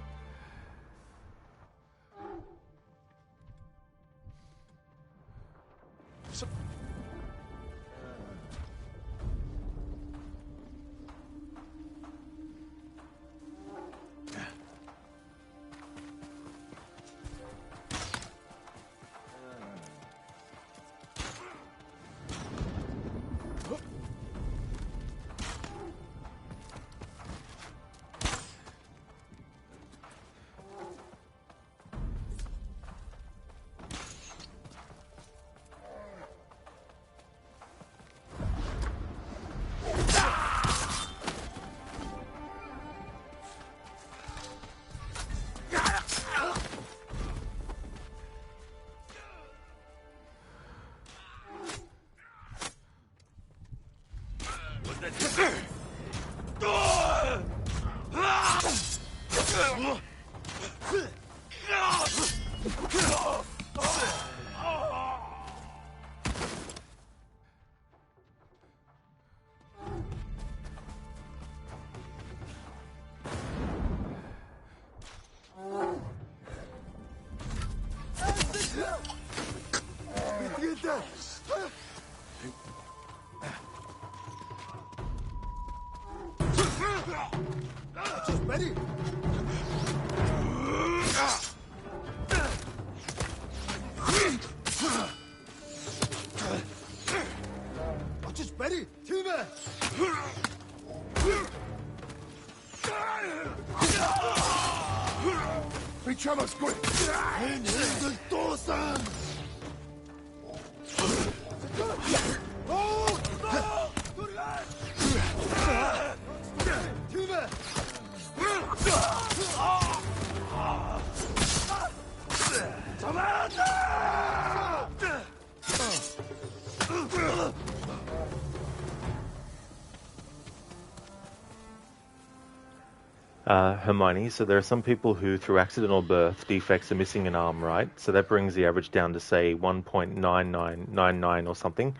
Hermione, so there are some people who, through accidental birth, defects are missing an arm, right? So that brings the average down to, say, 1.9999 or something.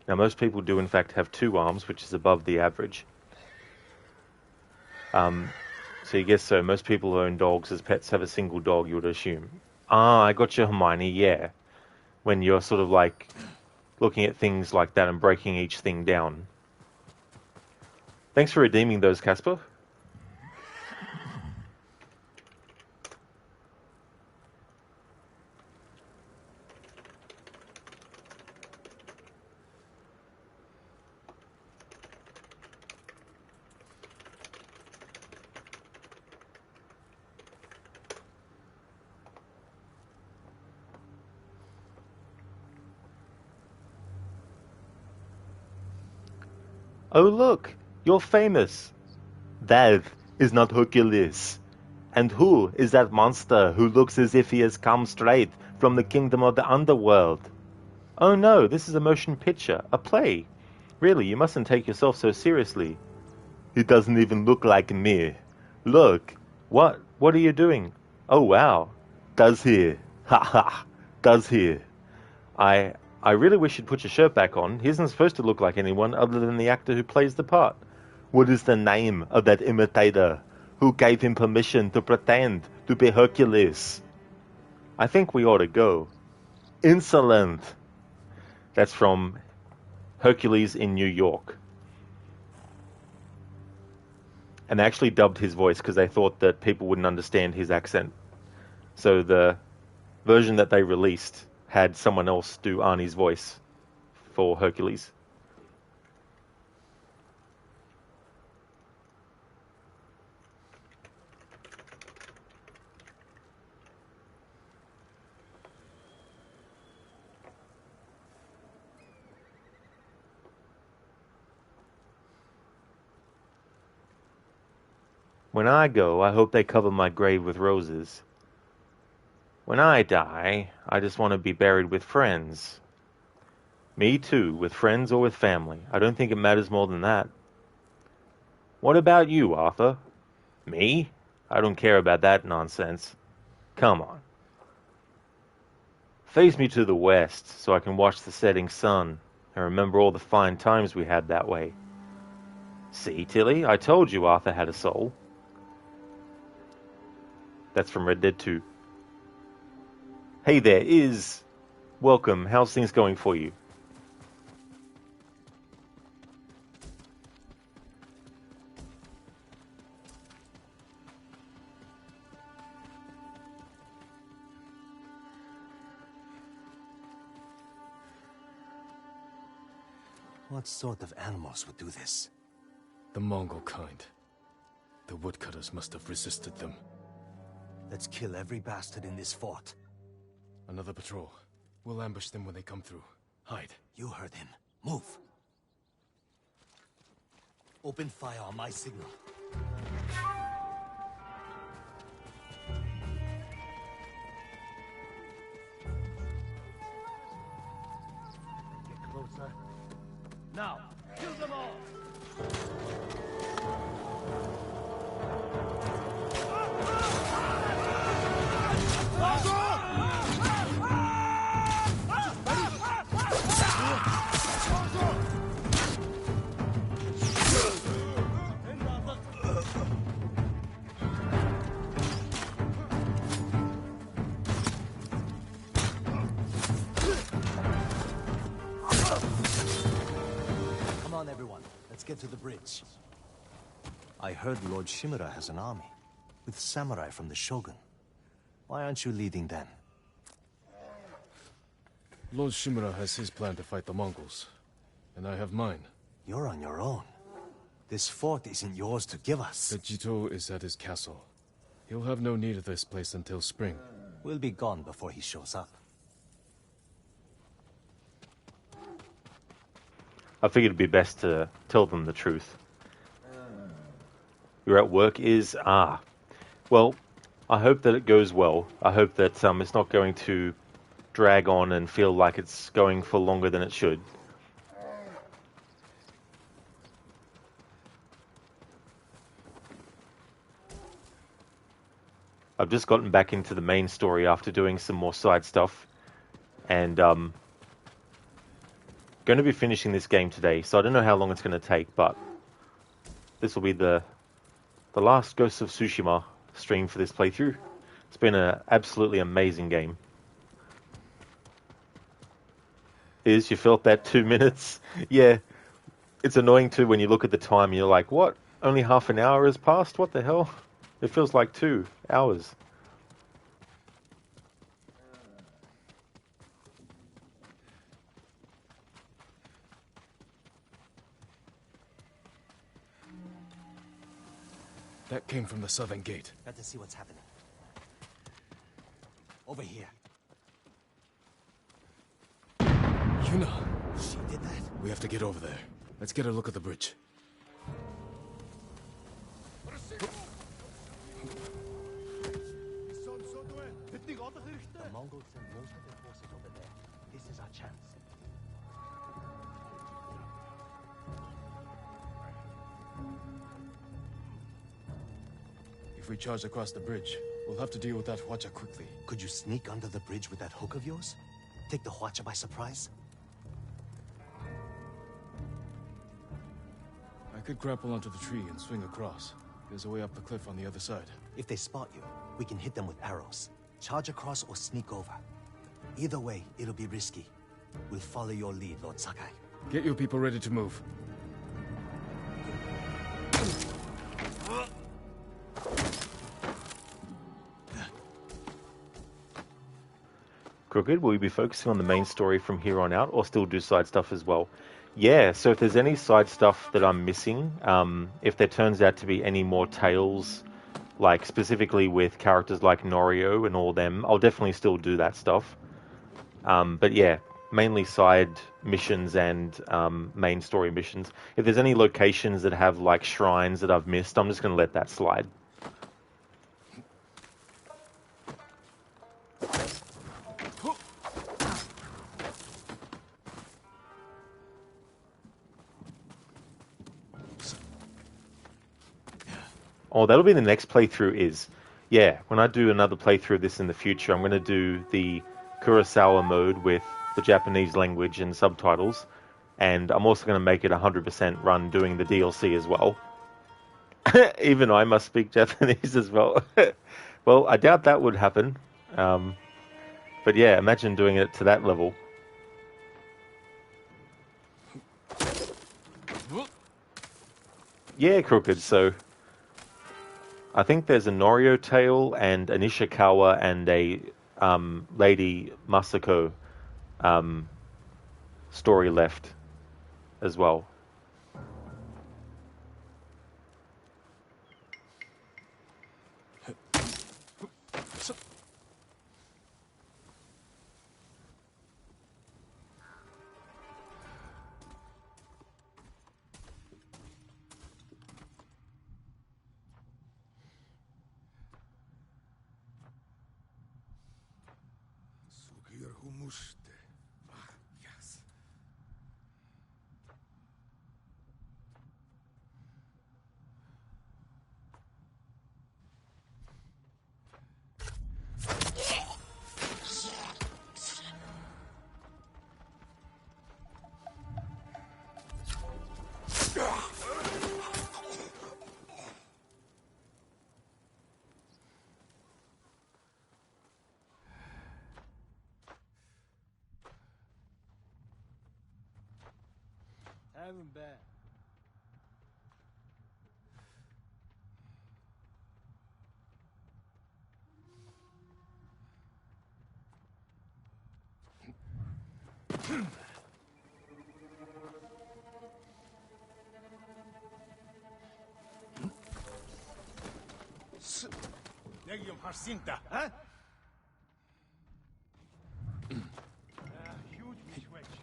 Now, most people do, in fact, have 2 arms, which is above the average. So you guess so. Most people who own dogs as pets have a single dog, you would assume. Ah, I got you, Hermione, yeah. When you're sort of like looking at things like that and breaking each thing down. Thanks for redeeming those, Casper. Oh, look, you're famous. That is not Hercules. And who is that monster who looks as if he has come straight from the kingdom of the underworld? Oh no, this is a motion picture, a play. Really, you mustn't take yourself so seriously. He doesn't even look like me. Look, what are you doing? Oh wow, does he? Ha ha, does he? I really wish you'd put your shirt back on. He isn't supposed to look like anyone other than the actor who plays the part. What is the name of that imitator? Who gave him permission to pretend to be Hercules? I think we ought to go. Insolent. That's from Hercules in New York. And they actually dubbed his voice because they thought that people wouldn't understand his accent. So the version that they released had someone else do Arnie's voice for Hercules. When I go, I hope they cover my grave with roses. When I die, I just want to be buried with friends. Me too, with friends or with family. I don't think it matters more than that. What about you, Arthur? Me? I don't care about that nonsense. Come on. Face me to the west so I can watch the setting sun and remember all the fine times we had that way. See, Tilly, I told you Arthur had a soul. That's from Red Dead 2. Hey there, Iz. Welcome. How's things going for you? What sort of animals would do this? The Mongol kind. The woodcutters must have resisted them. Let's kill every bastard in this fort. Another patrol. We'll ambush them when they come through. Hide. You heard him. Move. Open fire on my signal. Get closer. Now, kill them all! Come on, everyone. Let's get to the bridge. I heard Lord Shimura has an army, with samurai from the Shogun. Why aren't you leading then? Lord Shimura has his plan to fight the Mongols, and I have mine. You're on your own. This fort isn't yours to give us. The Jito is at his castle. He'll have no need of this place until spring. We'll be gone before he shows up. I figured it'd be best to tell them the truth. You're at work is... Well, I hope that it goes well. I hope that it's not going to drag on and feel like it's going for longer than it should. I've just gotten back into the main story after doing some more side stuff, and going to be finishing this game today. So I don't know how long it's going to take, but this will be the last Ghost of Tsushima stream for this playthrough. It's been an absolutely amazing game. You felt that 2 minutes? Yeah. It's annoying too when you look at the time and you're like, what? Only half an hour has passed? What the hell? It feels like 2 hours. That came from the southern gate. Got to see what's happening. Over here. Yuna! She did that? We have to get over there. Let's get a look at the bridge. The Mongols sent most of their forces over there. This is our chance. If we charge across the bridge, we'll have to deal with that Hwacha quickly. Could you sneak under the bridge with that hook of yours? Take the Hwacha by surprise? I could grapple onto the tree and swing across. There's a way up the cliff on the other side. If they spot you, we can hit them with arrows. Charge across or sneak over. Either way, it'll be risky. We'll follow your lead, Lord Sakai. Get your people ready to move. Crooked, will we be focusing on the main story from here on out, or still do side stuff as well? Yeah, so if there's any side stuff that I'm missing, if there turns out to be any more tales, like specifically with characters like Norio and all them, I'll definitely still do that stuff. But yeah, mainly side missions and main story missions. If there's any locations that have like shrines that I've missed, I'm just going to let that slide. Oh, that'll be the next playthrough yeah, when I do another playthrough of this in the future, I'm going to do the Kurosawa mode with the Japanese language and subtitles, and I'm also going to make it 100% run doing the DLC as well. Even I must speak Japanese as well. Well, I doubt that would happen. But yeah, imagine doing it to that level. Yeah, Crooked, so I think there's a Norio tale and an Ishikawa and a Lady Masako story left as well. Haven't bad. Negium Harsinta, huh? Huge miswitch.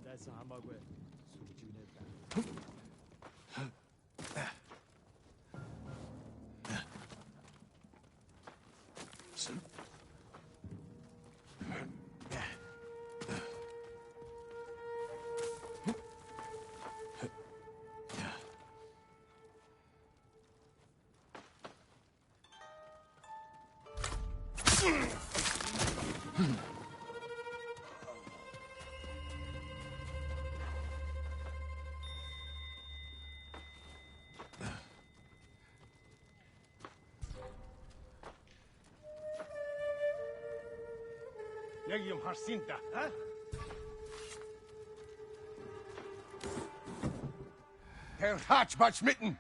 That's a hamburger. 여기 좀 harsinta, 어? Der Hatschbad schmitten!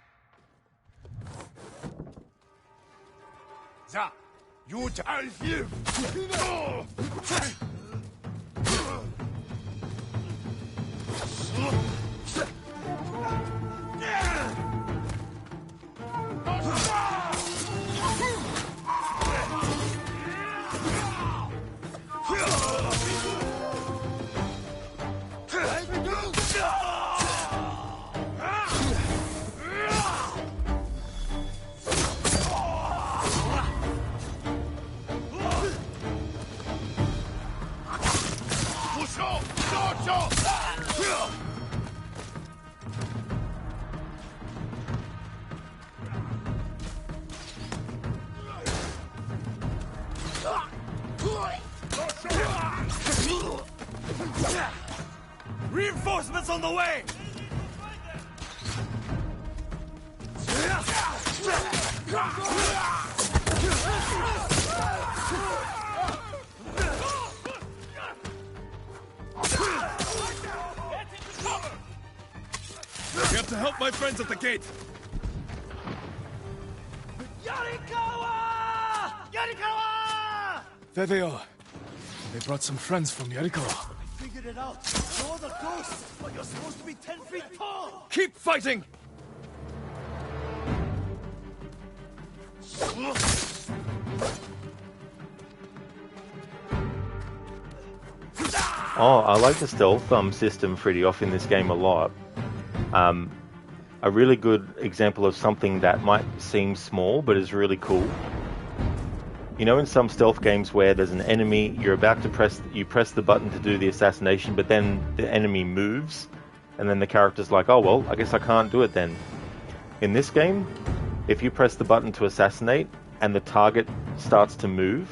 So, gut, Alfie! Reinforcements on the way! We have to help my friends at the gate! Yarikawa! Yarikawa! There they are. They brought some friends from Yarikawa. Figured it out. You're the ghost, but you're supposed to be 10 feet tall! Keep fighting! Oh, I like the stealth system pretty off in this game a lot. A really good example of something that might seem small but is really cool. You know, in some stealth games where there's an enemy, you're about to press the button to do the assassination, but then the enemy moves, and then the character's like, oh well, I guess I can't do it then. In this game, if you press the button to assassinate and the target starts to move,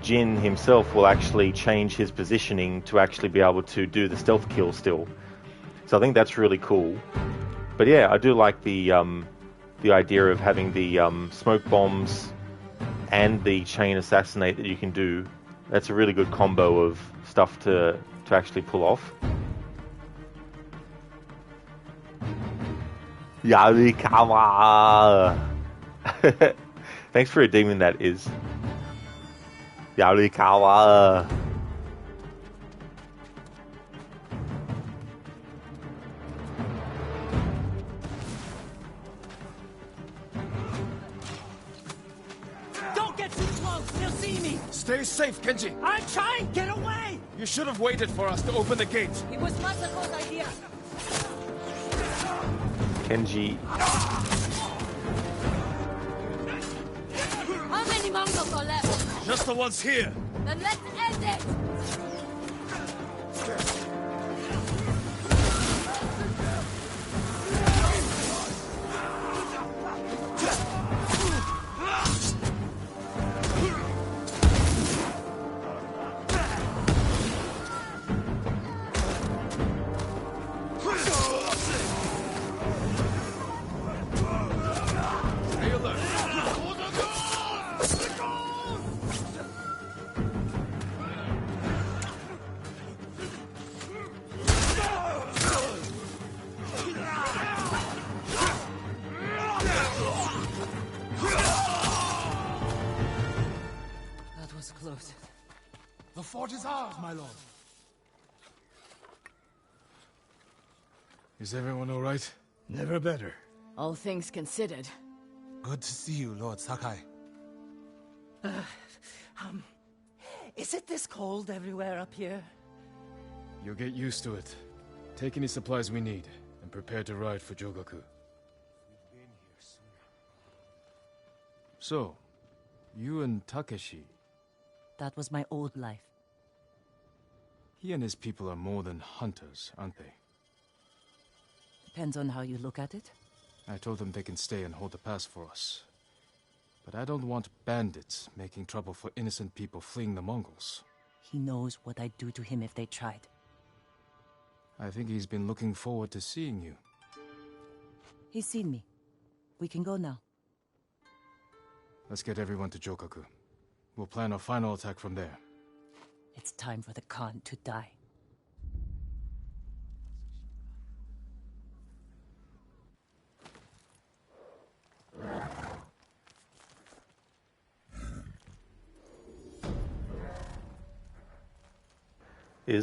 Jin himself will actually change his positioning to actually be able to do the stealth kill still. So I think that's really cool. But yeah, I do like the idea of having the smoke bombs and the chain assassinate that you can do. That's a really good combo of stuff to actually pull off. Yarikawa! Thanks for redeeming that, Iz. Yarikawa! Don't get too close! They'll see me! Stay safe, Kenji! I'm trying! Get away! You should have waited for us to open the gate! It was Masako's idea. Kenji. How many Mongols are left? Just the ones here! Then let's end it! Stay alert! That was close. The fort is ours, my lord. Is everyone all right? Never better. All things considered. Good to see you, Lord Sakai. Is it this cold everywhere up here? You'll get used to it. Take any supplies we need, and prepare to ride for Jogaku. So, you and Takeshi, That was my old life. he and his people are more than hunters, aren't they? Depends on how you look at it. I told them they can stay and hold the pass for us. But I don't want bandits making trouble for innocent people fleeing the Mongols. He knows what I'd do to him if they tried. I think he's been looking forward to seeing you. He's seen me. We can go now. Let's get everyone to Jogaku. We'll plan our final attack from there. It's time for the Khan to die.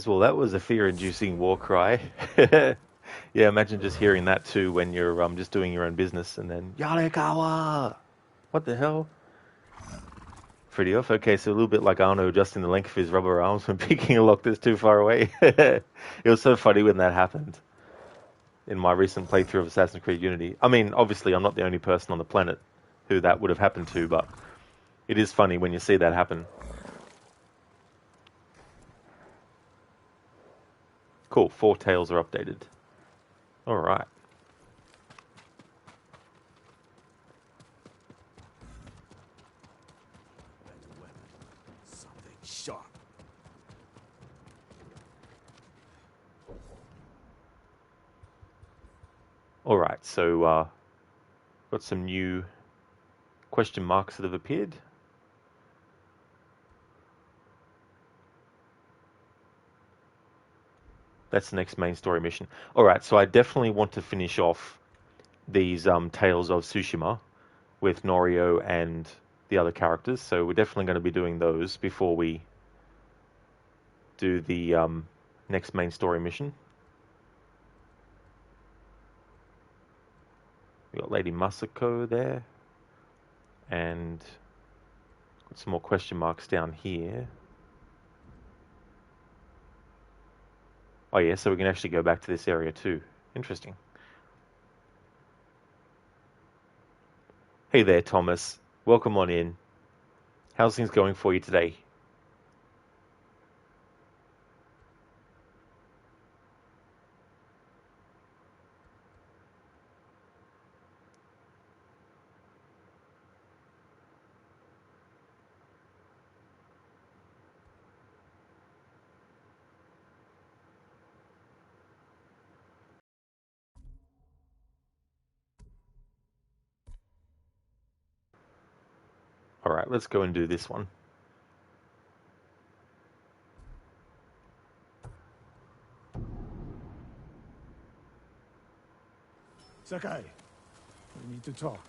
Well, that was a fear-inducing war cry. Yeah, imagine just hearing that too when you're just doing your own business and then Yarekawa! What the hell? Pretty off. Okay, so a little bit like Arno adjusting the length of his rubber arms when picking a lock that's too far away. It was so funny when that happened in my recent playthrough of Assassin's Creed Unity. I mean, obviously I'm not the only person on the planet who that would have happened to, but it is funny when you see that happen. Cool, 4 tails are updated. Alright. Something sharp. Alright, so got some new question marks that have appeared. That's the next main story mission. Alright, so I definitely want to finish off these Tales of Tsushima with Norio and the other characters, so we're definitely going to be doing those before we do the next main story mission. We got Lady Masako there, and got some more question marks down here. Oh yeah, so we can actually go back to this area too. Interesting. Hey there, Thomas. Welcome on in. How's things going for you today? Alright, let's go and do this one. Sakai, we need to talk.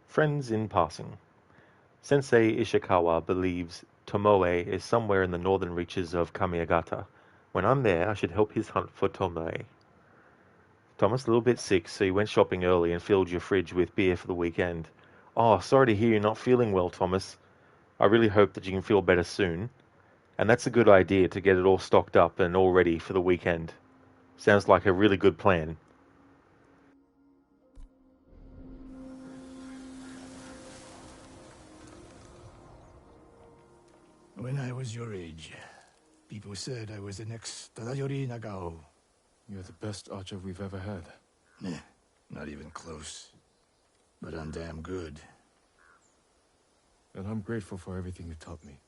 Friends in passing. Sensei Ishikawa believes Tomoe is somewhere in the northern reaches of Kamiagata. When I'm there, I should help his hunt for Tomoe. Thomas, a little bit sick, so you went shopping early and filled your fridge with beer for the weekend. Oh, sorry to hear you're not feeling well, Thomas. I really hope that you can feel better soon. And that's a good idea to get it all stocked up and all ready for the weekend. Sounds like a really good plan. When I was your age, people said I was the next Tadayori Nagao. You're the best archer we've ever had. Not even close. But I'm damn good. And I'm grateful for everything you taught me.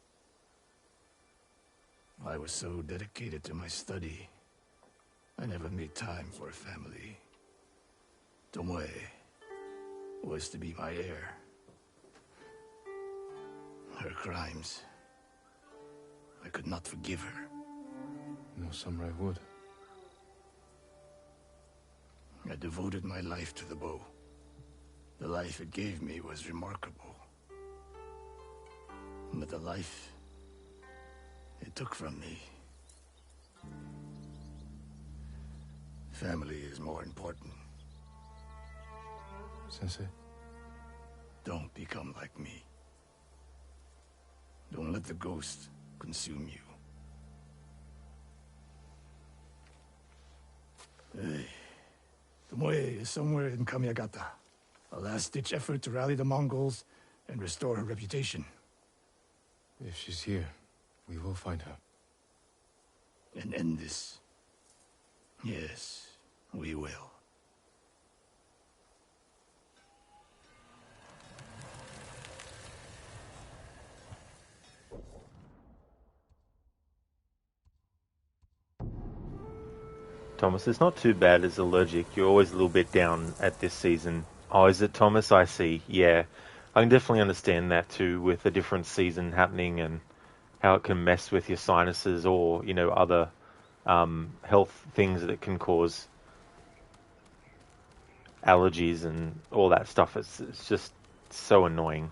I was so dedicated to my study. I never made time for a family. Tomoe was to be my heir. Her crimes, I could not forgive her. No samurai would. I devoted my life to the bow. The life it gave me was remarkable. But the life it took from me... Family is more important. Sensei? Don't become like me. Don't let the ghost consume you. Hey. Tomoe is somewhere in Kamiagata. A last-ditch effort to rally the Mongols and restore her reputation. If she's here, we will find her. And end this. Yes, we will. Thomas, it's not too bad as allergic. You're always a little bit down at this season. Oh, is it Thomas? I see. Yeah. I can definitely understand that too, with the different season happening and how it can mess with your sinuses or, other health things that it can cause allergies and all that stuff. It's just so annoying.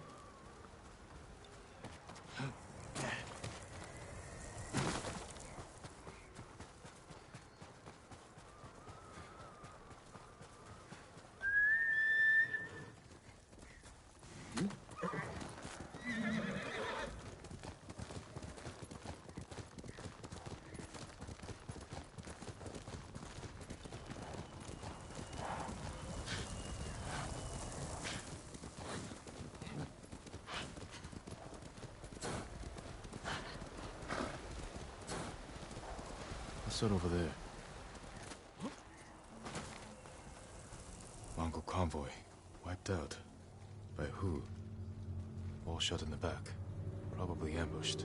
What's that over there? Mongol convoy. Wiped out. By who? All shot in the back. Probably ambushed.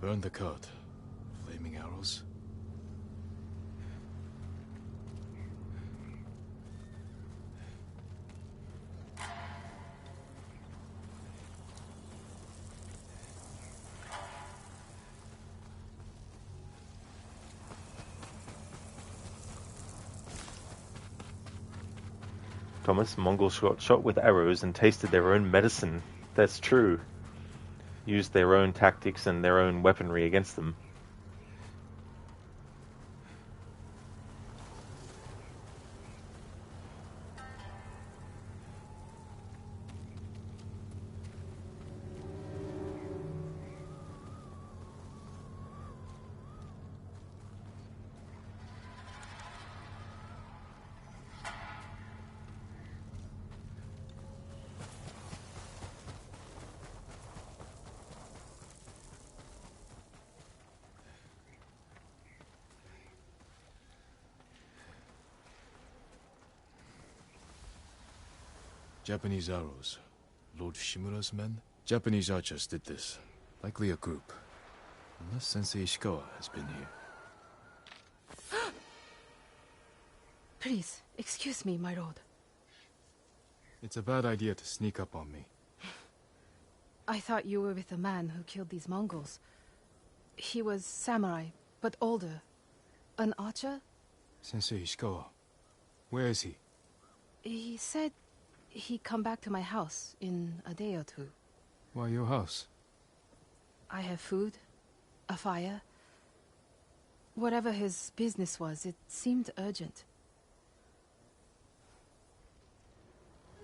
Burn the cart. Flaming arrows? Thomas, Mongols got shot with arrows and tasted their own medicine. That's true. Used their own tactics and their own weaponry against them. Japanese arrows. Lord Shimura's men? Japanese archers did this. Likely a group. Unless Sensei Ishikawa has been here. Please, excuse me, my lord. It's a bad idea to sneak up on me. I thought you were with the man who killed these Mongols. He was samurai, but older. An archer? Sensei Ishikawa. Where is he? He said he'd come back to my house in a day or two. Why your house? I have food, a fire. Whatever his business was, it seemed urgent.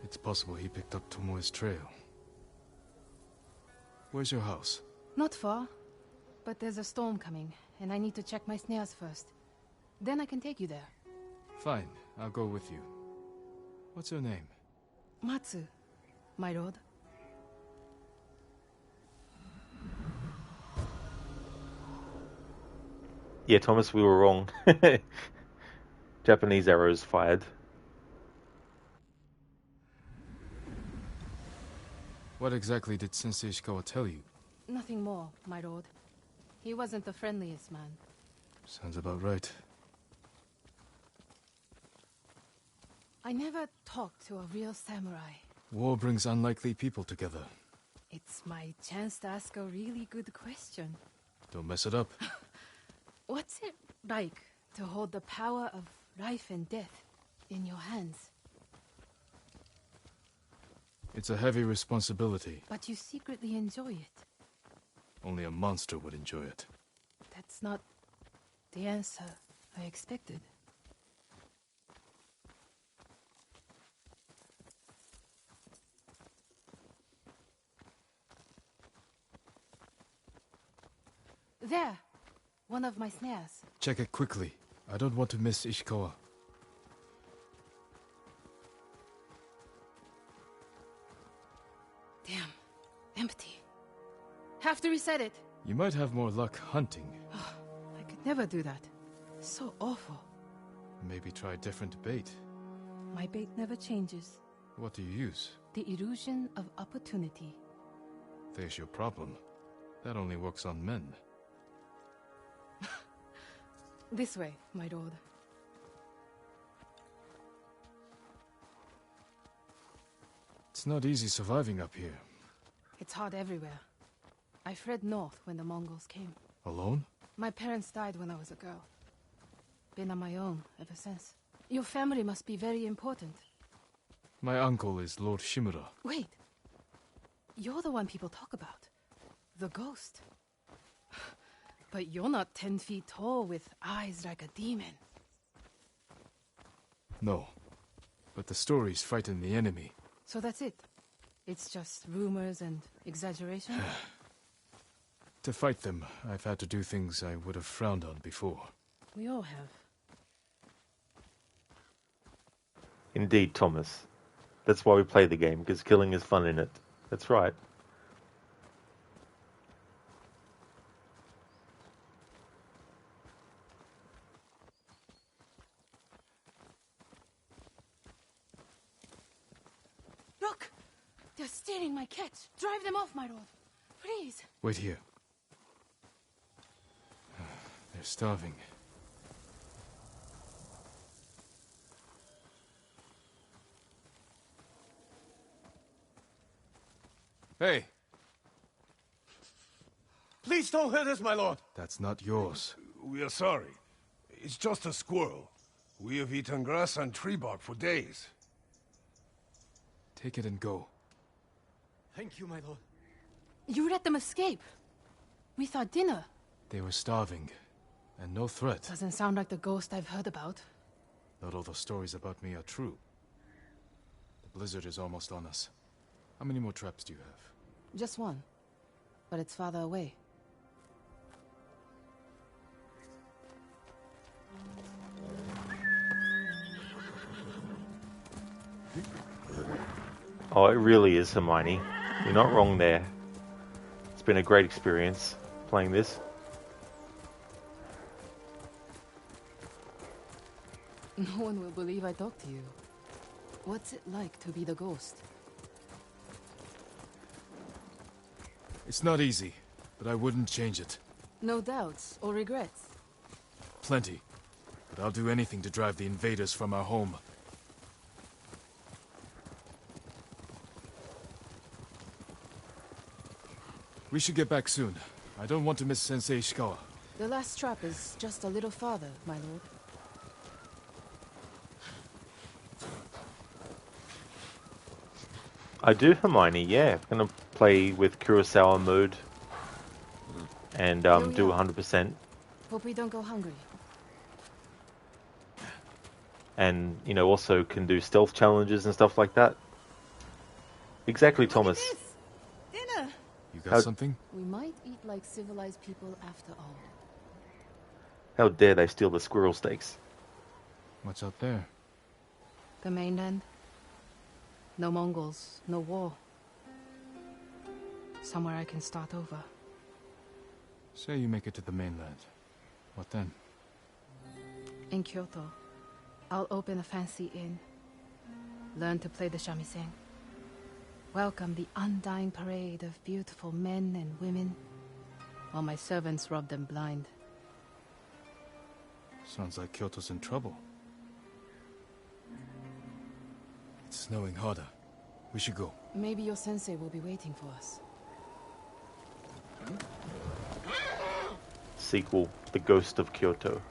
It's possible he picked up Tomoe's trail. Where's your house? Not far, but there's a storm coming, and I need to check my snares first. Then I can take you there. Fine, I'll go with you. What's your name? Matsu, my lord. Yeah, Thomas, we were wrong. Japanese arrows fired. What exactly did Sensei Ishikawa tell you? Nothing more, my lord. He wasn't the friendliest man. Sounds about right. I never talked to a real samurai. War brings unlikely people together. It's my chance to ask a really good question. Don't mess it up. What's it like to hold the power of life and death in your hands? It's a heavy responsibility. But you secretly enjoy it. Only a monster would enjoy it. That's not the answer I expected. There! One of my snares. Check it quickly. I don't want to miss Ishikawa. Damn. Empty. Have to reset it. You might have more luck hunting. I could never do that. So awful. Maybe try different bait. My bait never changes. What do you use? The illusion of opportunity. There's your problem. That only works on men. This way, my lord. It's not easy surviving up here. It's hard everywhere. I fled north when the Mongols came. Alone? My parents died when I was a girl. Been on my own ever since. Your family must be very important. My uncle is Lord Shimura. Wait. You're the one people talk about. The ghost. But you're not 10 feet tall with eyes like a demon. No. But the stories frighten the enemy. So that's it? It's just rumors and exaggeration? To fight them, I've had to do things I would have frowned on before. We all have. Indeed, Thomas. That's why we play the game, because killing is fun in it. That's right. Look! They're stealing my cats. Drive them off, my lord. Please. Wait here. They're starving. Hey! Please don't hurt us, my lord. That's not yours. We are sorry. It's just a squirrel. We have eaten grass and tree bark for days. Take it and go. Thank you, my lord. You let them escape. We thought dinner. They were starving, and no threat. Doesn't sound like the ghost I've heard about. Not all the stories about me are true. The blizzard is almost on us. How many more traps do you have? Just one. But it's farther away. Oh, it really is, Hermione. You're not wrong there. It's been a great experience playing this. No one will believe I talked to you. What's it like to be the ghost? It's not easy, but I wouldn't change it. No doubts or regrets. Plenty. But I'll do anything to drive the invaders from our home. We should get back soon. I don't want to miss Sensei Ishikawa. The last trap is just a little farther, my lord. I do, Hermione, yeah. I'm going to play with Kurosawa mode and do 100%. Hope we don't go hungry. And, you know, also can do stealth challenges and stuff like that. Exactly, Thomas. Dinner! You got something? We might eat like civilized people after all. How dare they steal the squirrel steaks? What's out there? The mainland. No Mongols, no war. Somewhere I can start over. Say you make it to the mainland. What then? In Kyoto, I'll open a fancy inn. Learn to play the shamisen. Welcome the undying parade of beautiful men and women, while my servants rob them blind. Sounds like Kyoto's in trouble. It's snowing harder. We should go. Maybe your sensei will be waiting for us. Sequel, The Ghost of Kyoto.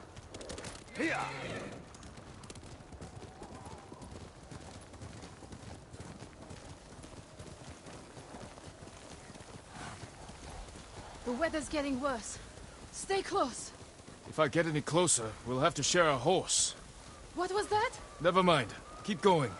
The weather's getting worse. Stay close. If I get any closer, we'll have to share a horse. What was that? Never mind. Keep going.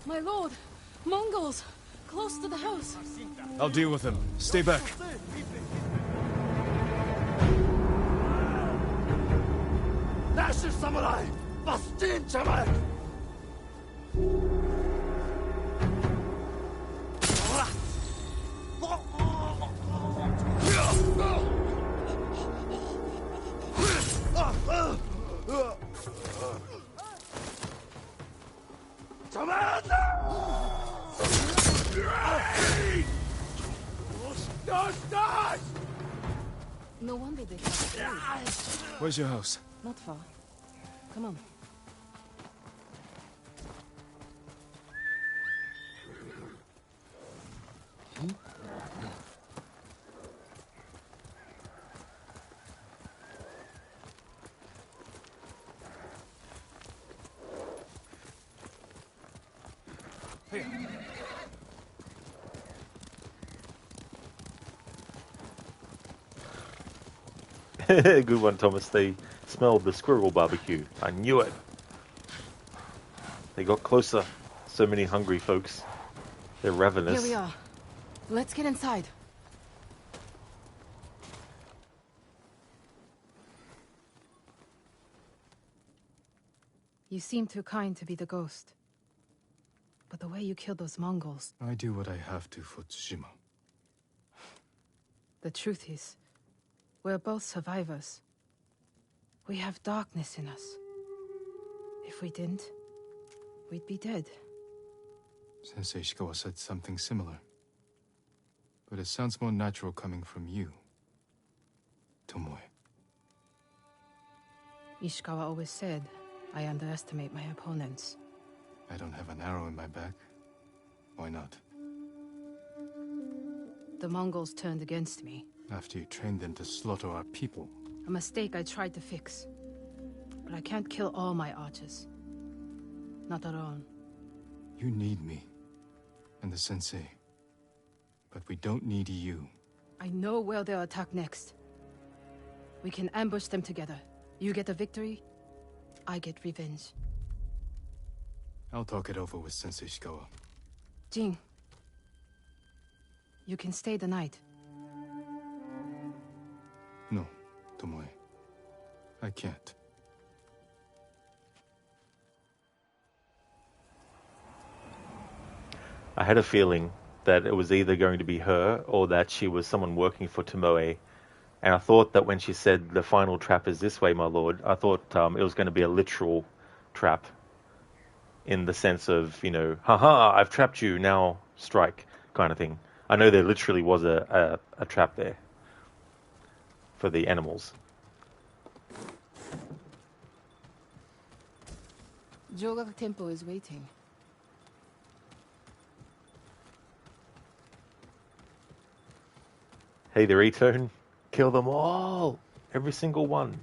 My lord! Mongols! Close to the house! I'll deal with them. Stay back. Nashi samurai! Bastin chamak! they have Where's your house? Not far. Come on. Good one, Thomas. They smelled the squirrel barbecue. I knew it. They got closer. So many hungry folks. They're ravenous. Here we are. Let's get inside. You seem too kind to be the ghost. But the way you killed those Mongols... I do what I have to for Tsushima. The truth is, we're both survivors. We have darkness in us. If we didn't, we'd be dead. Sensei Ishikawa said something similar. But it sounds more natural coming from you, Tomoe. Ishikawa always said, I underestimate my opponents. I don't have an arrow in my back. Why not? The Mongols turned against me. After you trained them to slaughter our people. A mistake I tried to fix. But I can't kill all my archers. Not alone. You need me. And the sensei. But we don't need you. I know where they'll attack next. We can ambush them together. You get a victory, I get revenge. I'll talk it over with Sensei Ishikawa. Jin, you can stay the night. No, Tomoe. I can't. I had a feeling that it was either going to be her or that she was someone working for Tomoe. And I thought that when she said the final trap is this way, my lord, I thought it was going to be a literal trap. In the sense of, you know, haha, I've trapped you, now strike, kind of thing. I know there literally was a trap there for the animals. Jogak Temple is waiting. Hey there, Etone. Kill them all. Every single one.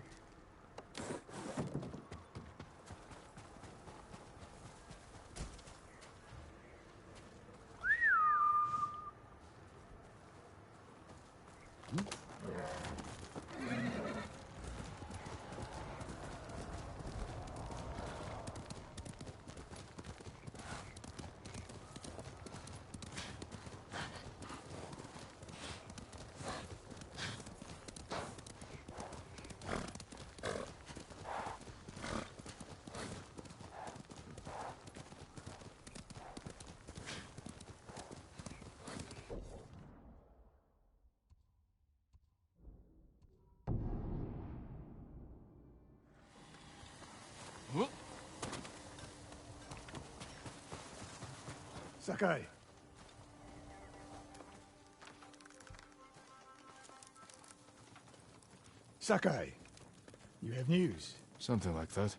Sakai. Sakai, you have news. Something like that.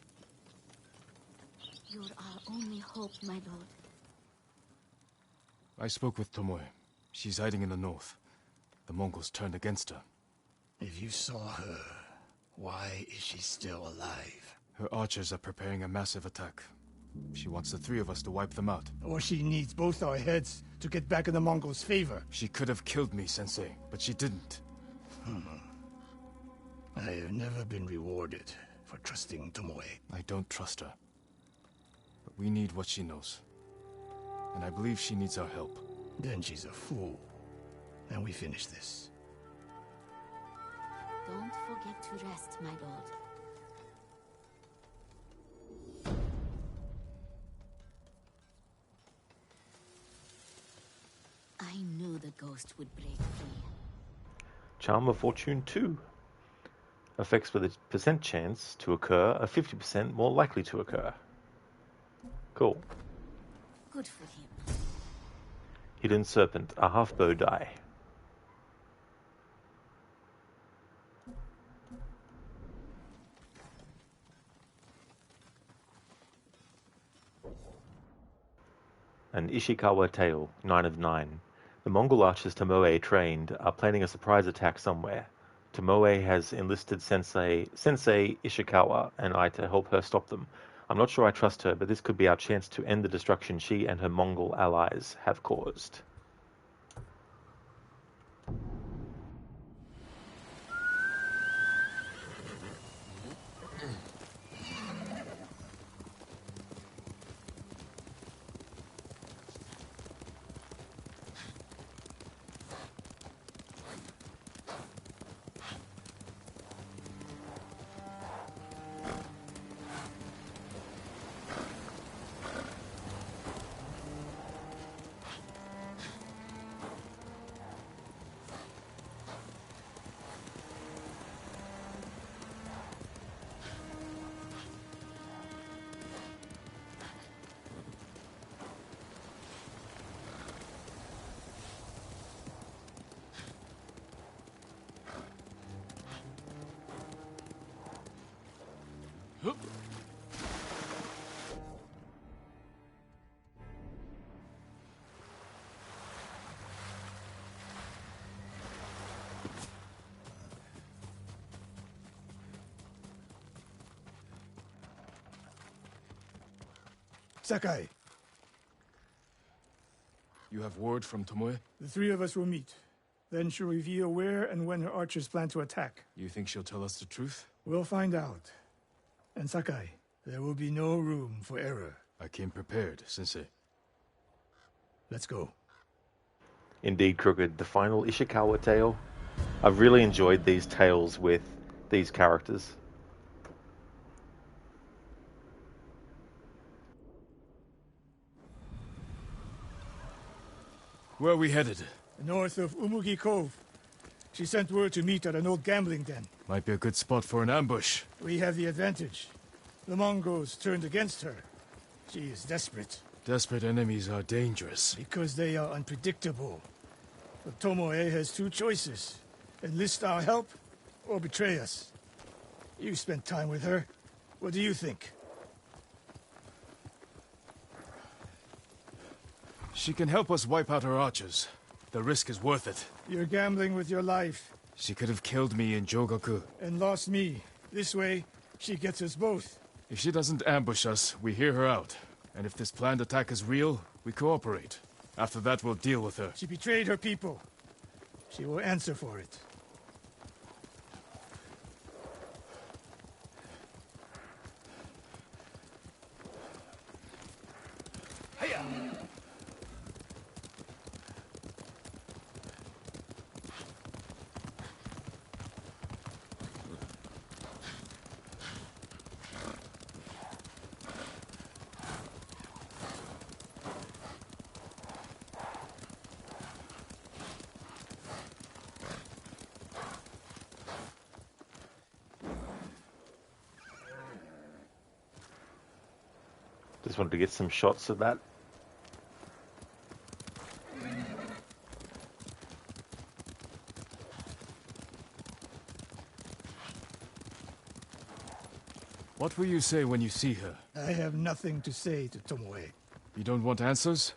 You're our only hope, my lord. I spoke with Tomoe. She's hiding in the north. The Mongols turned against her. If you saw her, why is she still alive? Her archers are preparing a massive attack. She wants the three of us to wipe them out. Or she needs both our heads to get back in the Mongols' favor. She could have killed me, Sensei, but she didn't. I have never been rewarded for trusting Tomoe. I don't trust her. But we need what she knows. And I believe she needs our help. Then she's a fool. And we finish this. Don't forget to rest, my lord. I knew the ghost would break free. Charm of Fortune 2. Effects with a percent chance to occur are 50% more likely to occur. Cool. Good for him. Hidden Serpent, a half bow die. An Ishikawa tale, 9 of 9. The Mongol archers Tomoe trained are planning a surprise attack somewhere. Tomoe has enlisted Sensei Ishikawa and I to help her stop them. I'm not sure I trust her, but this could be our chance to end the destruction she and her Mongol allies have caused. Sakai, You have word from Tomoe? the three of us will meet. Then she'll reveal where and when her archers plan to attack. You think she'll tell us the truth? We'll find out. And Sakai, there will be no room for error. I came prepared, Sensei. Let's go. Indeed, Crooked, the final Ishikawa tale. I've really enjoyed these tales with these characters. Where are we headed? North of Umugi Cove. She sent word to meet at an old gambling den. Might be a good spot for an ambush. We have the advantage. The Mongols turned against her. She is desperate. Desperate enemies are dangerous. Because they are unpredictable. But Tomoe has two choices. Enlist our help, or betray us. You spent time with her. What do you think? She can help us wipe out her archers. The risk is worth it. You're gambling with your life. She could have killed me in Jogaku. And lost me. This way, she gets us both. If she doesn't ambush us, we hear her out. And if this planned attack is real, we cooperate. After that, we'll deal with her. She betrayed her people. She will answer for it. Just wanted to get some shots of that. What will you say when you see her? I have nothing to say to Tomoe. You don't want answers?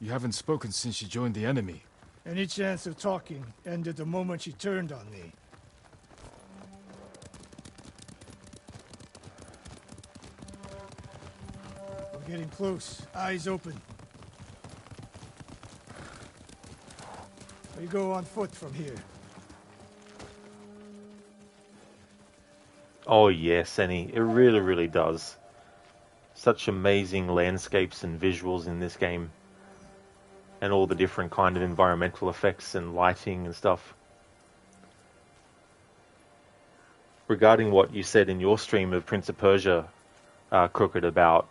You haven't spoken since she joined the enemy. Any chance of talking ended the moment she turned on me. We're getting close. Eyes open. We go on foot from here. Oh yes, Annie. It really, really does. Such amazing landscapes and visuals in this game. And all the different kind of environmental effects and lighting and stuff. Regarding what you said in your stream of Prince of Persia, Crooked, about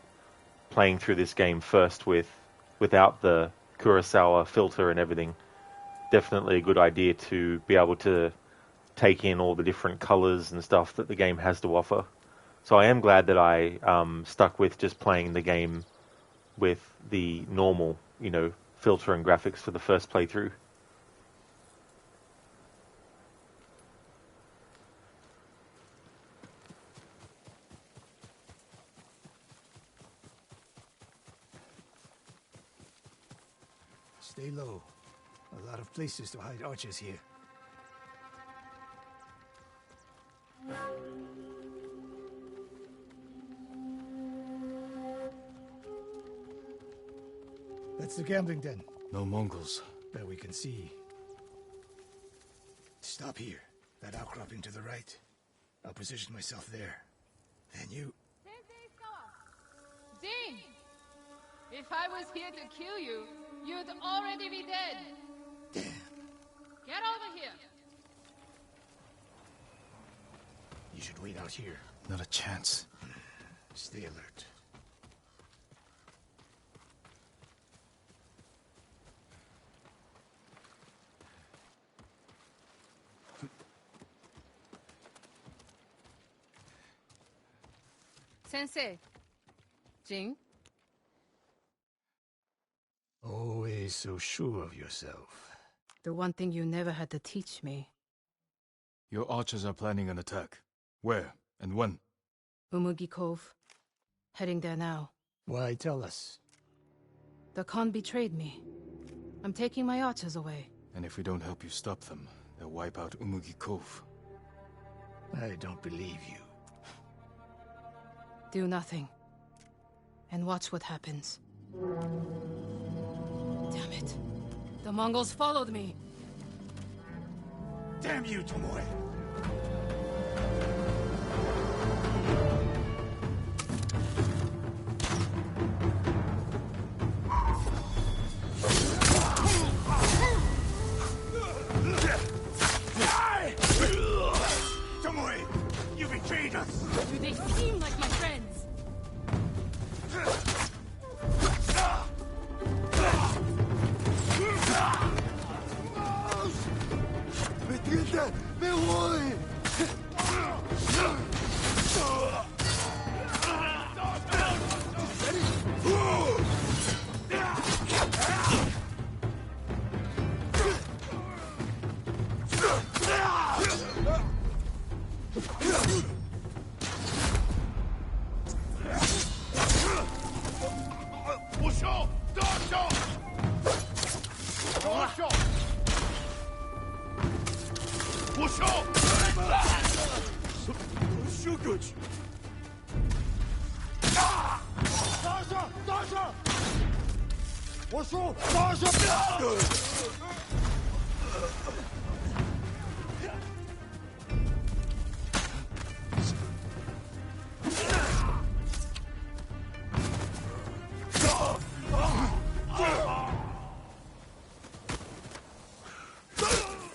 playing through this game first without the Kurosawa filter and everything, definitely a good idea to be able to take in all the different colors and stuff that the game has to offer. So I am glad that I stuck with just playing the game with the normal, filter and graphics for the first playthrough. Stay low. A lot of places to hide archers here. That's the gambling den. No Mongols. That we can see. Stop here. That outcropping to the right. I'll position myself there. Then you... Jin! If I was here to kill you, you'd already be dead. Damn. Get over here. You should wait out here. Not a chance. Stay alert. Sensei. Jin? Always so sure of yourself. The one thing you never had to teach me. Your archers are planning an attack. Where and when? Umugi Cove. Heading there now. Why tell us? The Khan betrayed me. I'm taking my archers away. And if we don't help you stop them, they'll wipe out Umugi Cove. I don't believe you. Do nothing. And watch what happens. Damn it. The Mongols followed me. Damn you, Tomoe! Tomoe, you betrayed us! Do they seem like my friends? Me voy!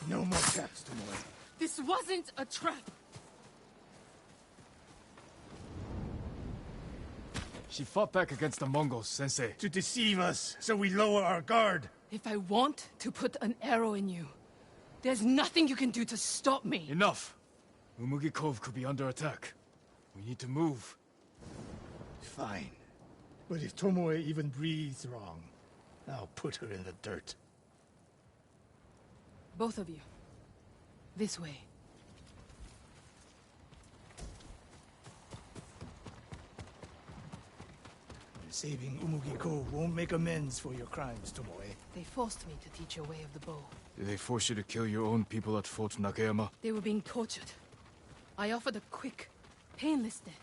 No more traps, Tomoe. This wasn't a trap. She fought back against the Mongols, Sensei. To deceive us, so we lower our guard. If I want to put an arrow in you, there's nothing you can do to stop me. Enough! Umugi Cove could be under attack. We need to move. Fine. But if Tomoe even breathes wrong, I'll put her in the dirt. Both of you. This way. Saving Umugi Cove won't make amends for your crimes, Tomoe. They forced me to teach a way of the bow. Did they force you to kill your own people at Fort Nakayama? They were being tortured. I offered a quick, painless death.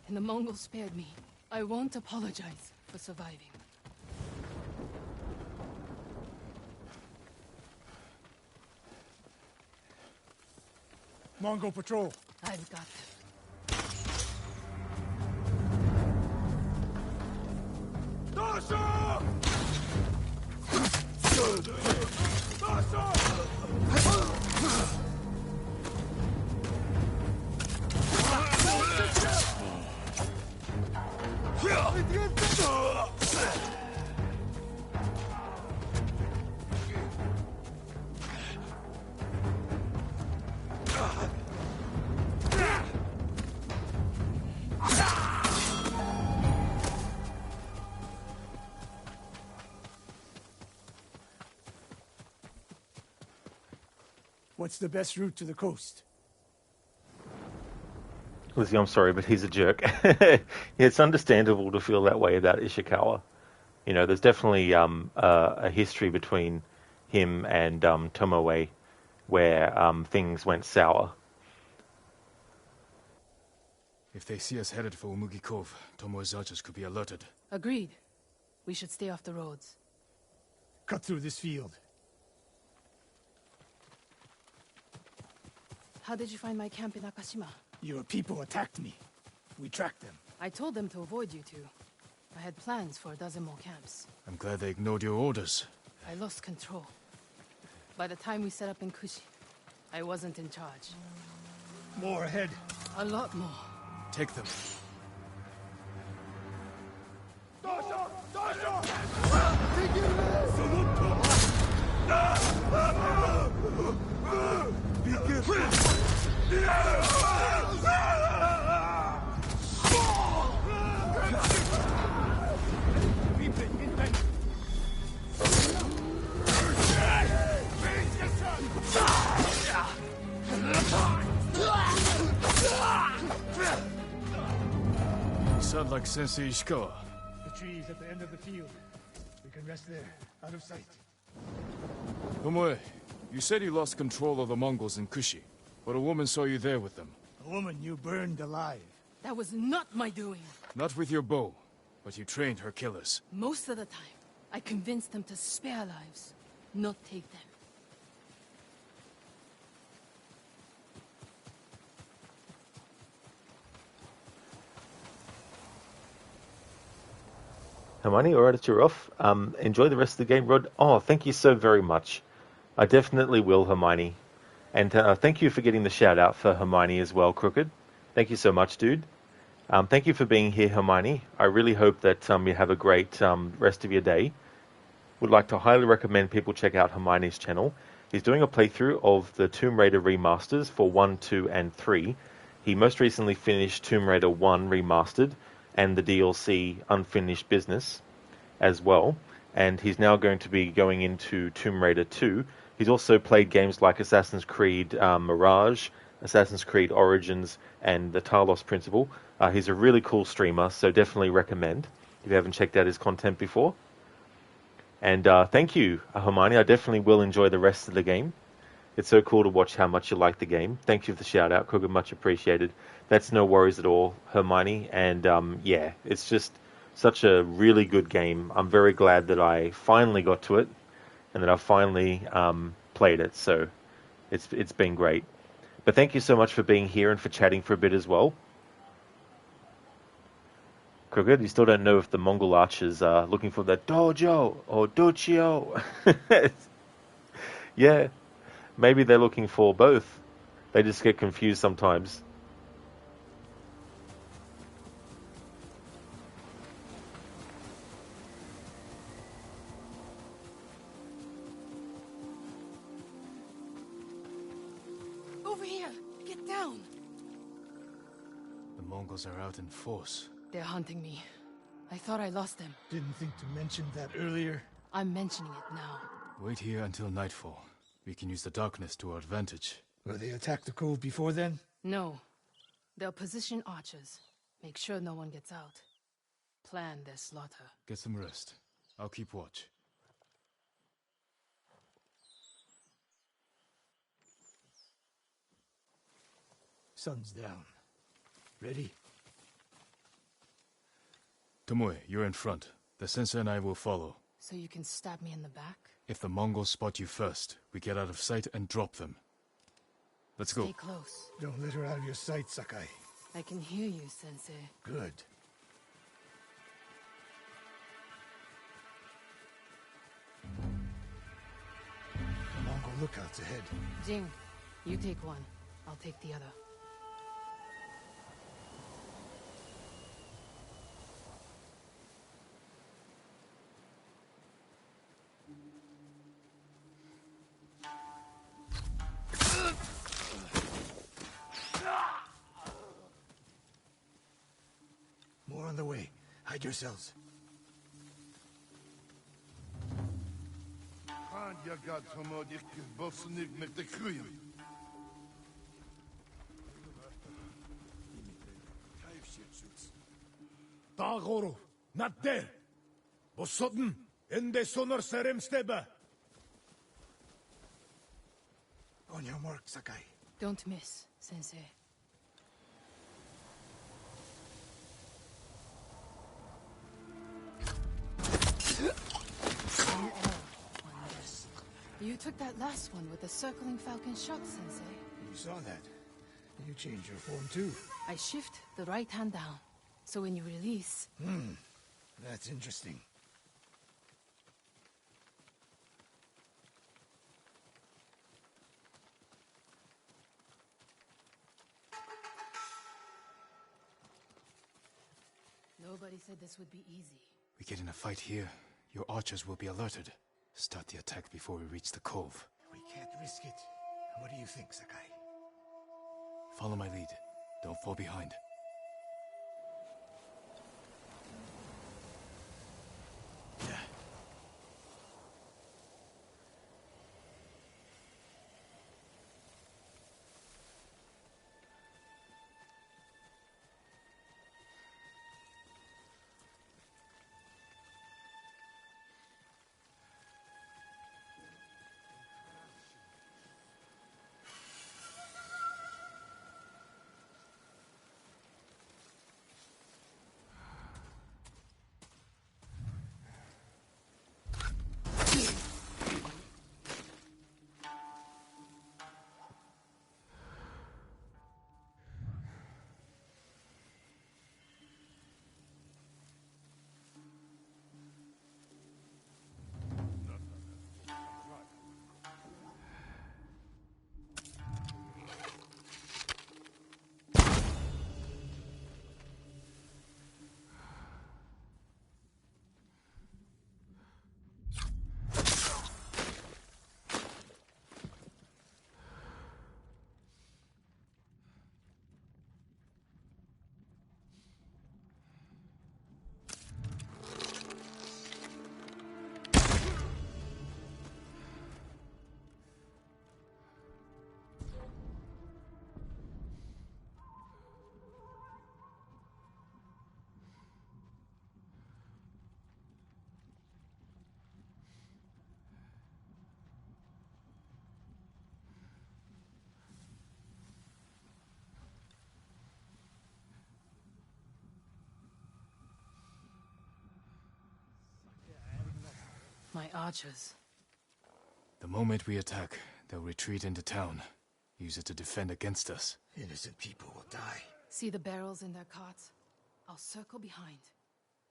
And the Mongols spared me. I won't apologize for surviving. Mongol patrol. I've got them. What's the best route to the coast? Lizzie, I'm sorry, but he's a jerk. It's understandable to feel that way about Ishikawa. You know, there's definitely a history between him and Tomoe where things went sour. If they see us headed for Umugi Cove, Tomoe's archers could be alerted. Agreed. We should stay off the roads. Cut through this field. How did you find my camp in Akashima? Your people attacked me. We tracked them. I told them to avoid you two. I had plans for a dozen more camps. I'm glad they ignored your orders. I lost control. By the time we set up in Kushi, I wasn't in charge. More ahead. A lot more. Take them. Be careful! You sound like Sensei Ishikawa. The trees at the end of the field. We can rest there, out of sight. Tomoe, you said you lost control of the Mongols in Kushi, but a woman saw you there with them. A woman you burned alive. That was not my doing. Not with your bow, but you trained her killers. Most of the time, I convinced them to spare lives, not take them. Hermione, all right, it's you're off. Enjoy the rest of the game, Rod. Oh, thank you so very much. I definitely will, Hermione. And thank you for getting the shout out for Hermione as well, Crooked. Thank you so much, dude. Thank you for being here, Hermione. I really hope that you have a great rest of your day. Would like to highly recommend people check out Hermione's channel. He's doing a playthrough of the Tomb Raider remasters for 1, 2, and 3. He most recently finished Tomb Raider 1 Remastered and the DLC Unfinished Business as well. And he's now going to be going into Tomb Raider 2. He's also played games like Assassin's Creed Mirage, Assassin's Creed Origins, and the Talos Principle. He's a really cool streamer, so definitely recommend if you haven't checked out his content before. And thank you, Hermione. I definitely will enjoy the rest of the game. It's so cool to watch how much you like the game. Thank you for the shout out, Kruger. Much appreciated. That's no worries at all, Hermione. And yeah, it's just such a really good game. I'm very glad that I finally got to it and that I finally played it. So it's been great. But thank you so much for being here and for chatting for a bit as well. Kruger, you still don't know if the Mongol archers are looking for the dojo or dochio. Yeah. Maybe they're looking for both. They just get confused sometimes. Over here! Get down! The Mongols are out in force. They're hunting me. I thought I lost them. Didn't think to mention that earlier. I'm mentioning it now. Wait here until nightfall. We can use the darkness to our advantage. Will they attack the cove before then? No. They'll position archers. Make sure no one gets out. Plan their slaughter. Get some rest. I'll keep watch. Sun's down. Ready? Tomoe, you're in front. The sensei and I will follow. So you can stab me in the back? If the Mongols spot you first, we get out of sight and drop them. Let's go. Stay close. Don't let her out of your sight, Sakai. I can hear you, Sensei. Good. Mongol lookouts ahead. Jing, you take one. I'll take the other. More on the way. Hide yourselves. Dagoro, not there. Bosodden, ende sonor serem steba. On your mark, Sakai. Don't miss, Sensei. You took that last one with the circling falcon shot, Sensei. You saw that. You changed your form too. I shift the right hand down, so when you release... That's interesting. Nobody said this would be easy. We get in a fight here, your archers will be alerted. Start the attack before we reach the cove. We can't risk it. What do you think, Sakai? Follow my lead. Don't fall behind. My archers. The moment we attack, they'll retreat into town. Use it to defend against us. Innocent people will die. See the barrels in their carts? I'll circle behind.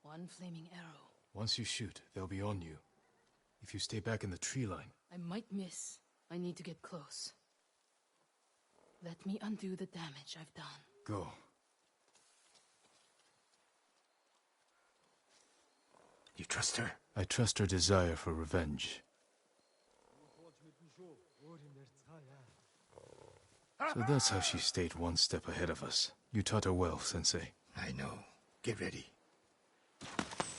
One flaming arrow. Once you shoot, they'll be on you. If you stay back in the tree line... I might miss. I need to get close. Let me undo the damage I've done. Go. You trust her? I trust her desire for revenge. So that's how she stayed one step ahead of us. You taught her well, Sensei. I know. Get ready.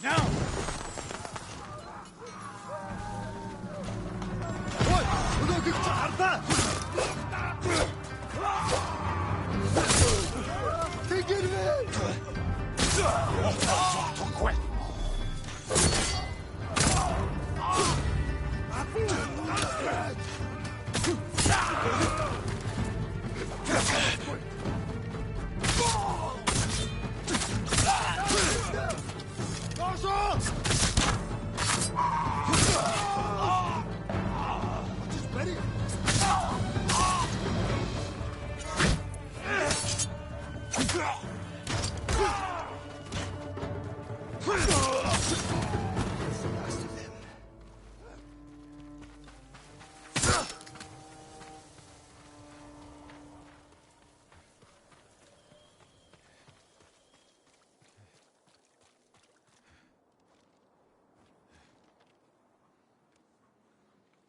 Now! Take it!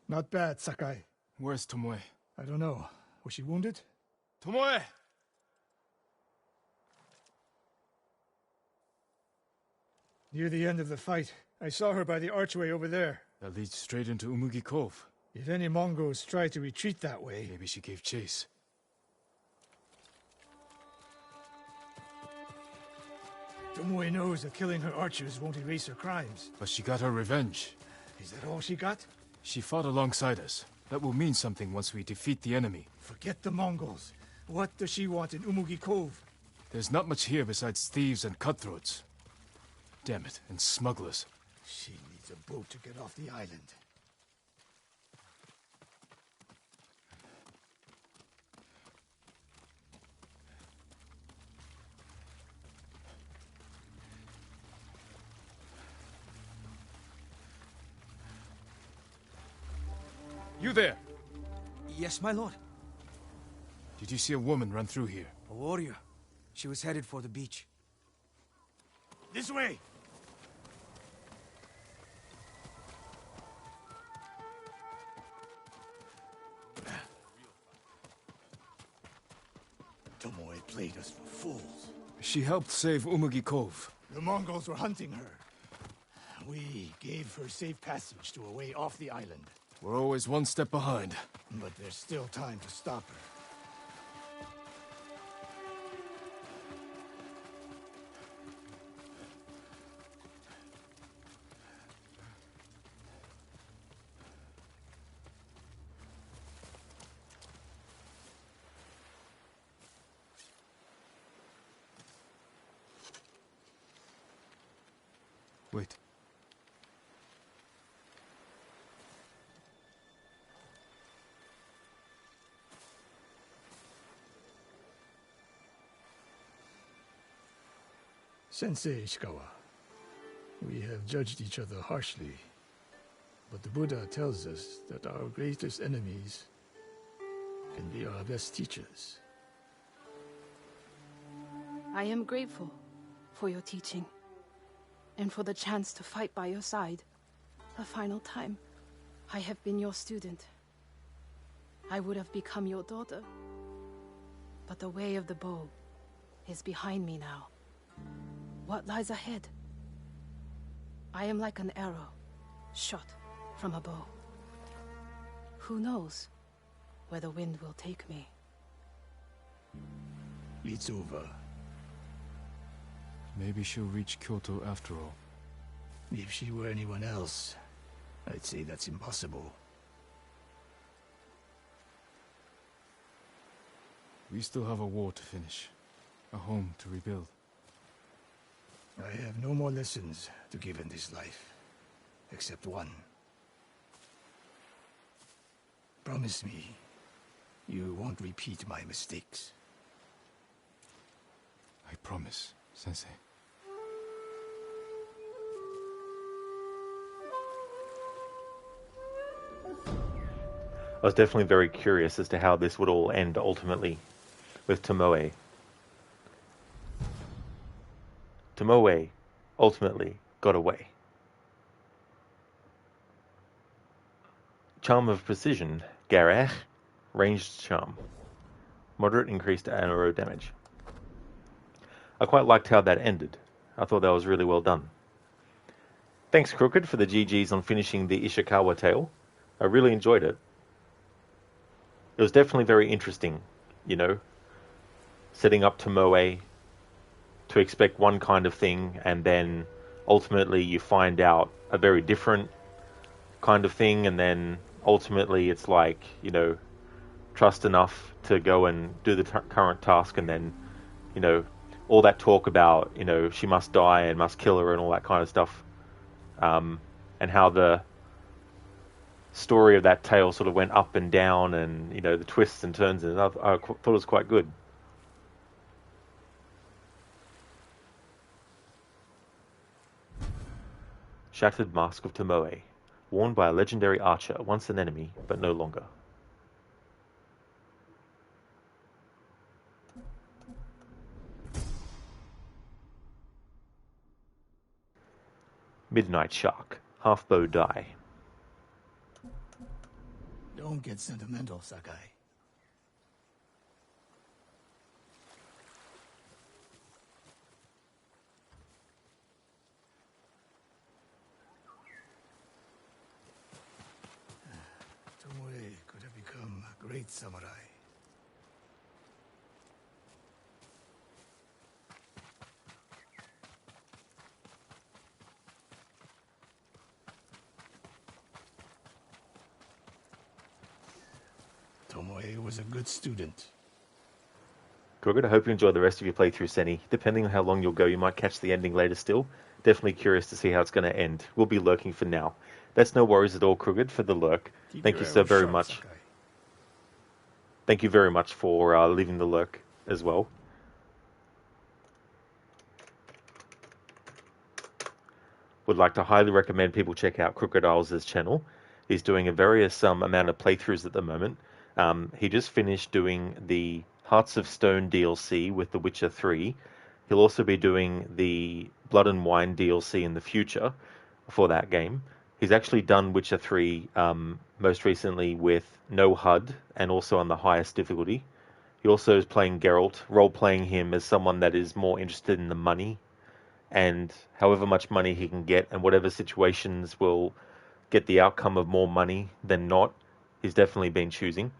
Not bad, Sakai. Where's Tomoe? I don't know. Was she wounded? Tomoe! Near the end of the fight, I saw her by the archway over there. That leads straight into Umugi Cove. If any Mongols try to retreat that way... Maybe she gave chase. Tomoe knows that killing her archers won't erase her crimes. But she got her revenge. Is that all she got? She fought alongside us. That will mean something once we defeat the enemy. Forget the Mongols. What does she want in Umugi Cove? There's not much here besides thieves and cutthroats. Damn it, and smugglers. She needs a boat to get off the island. You there! Yes, my lord. Did you see a woman run through here? A warrior. She was headed for the beach. This way! Tomoe played us for fools. She helped save Umugi Cove. The Mongols were hunting her. We gave her safe passage to a way off the island. We're always one step behind. But there's still time to stop her. Wait. Sensei Ishikawa, we have judged each other harshly, but the Buddha tells us that our greatest enemies can be our best teachers. I am grateful for your teaching, and for the chance to fight by your side. A final time, I have been your student. I would have become your daughter, but the way of the bow is behind me now. What lies ahead? I am like an arrow, shot from a bow. Who knows where the wind will take me? It's over. Maybe she'll reach Kyoto after all. If she were anyone else, I'd say that's impossible. We still have a war to finish. A home to rebuild. I have no more lessons to give in this life, except one. Promise me, you won't repeat my mistakes. I promise, Sensei. I was definitely very curious as to how this would all end ultimately with Tomoe. Tomoe ultimately got away. Charm of Precision, Garach, Ranged Charm. Moderate increased arrow damage. I quite liked how that ended. I thought that was really well done. Thanks, Crooked, for the GGs on finishing the Ishikawa tale. I really enjoyed it. It was definitely very interesting, you know, setting up Tomoe to expect one kind of thing, and then ultimately you find out a very different kind of thing, and then ultimately it's like, you know, trust enough to go and do the current task, and then, you know, all that talk about, you know, she must die and must kill her and all that kind of stuff, and how the story of that tale sort of went up and down, and, you know, the twists and turns, and I thought it was quite good. Shattered Mask of Tomoe, worn by a legendary archer, once an enemy, but no longer. Midnight Shark, half-bow die. Don't get sentimental, Sakai. Tomoe could have become a great samurai. Tomoe was a good student. Crooked, I hope you enjoy the rest of your playthrough, Senny. Depending on how long you'll go, you might catch the ending later still. Definitely curious to see how it's going to end. We'll be lurking for now. That's no worries at all, Crooked, for the lurk. Thank you so very much. Thank you very much for leaving the lurk as well. Would like to highly recommend people check out Crocodile's channel. He's doing a various amount of playthroughs at the moment. He just finished doing the Hearts of Stone DLC with The Witcher 3. He'll also be doing the Blood and Wine DLC in the future for that game. He's actually done Witcher 3 most recently with no HUD and also on the highest difficulty. He also is playing Geralt, role-playing him as someone that is more interested in the money, and however much money he can get and whatever situations will get the outcome of more money than not, he's definitely been choosing.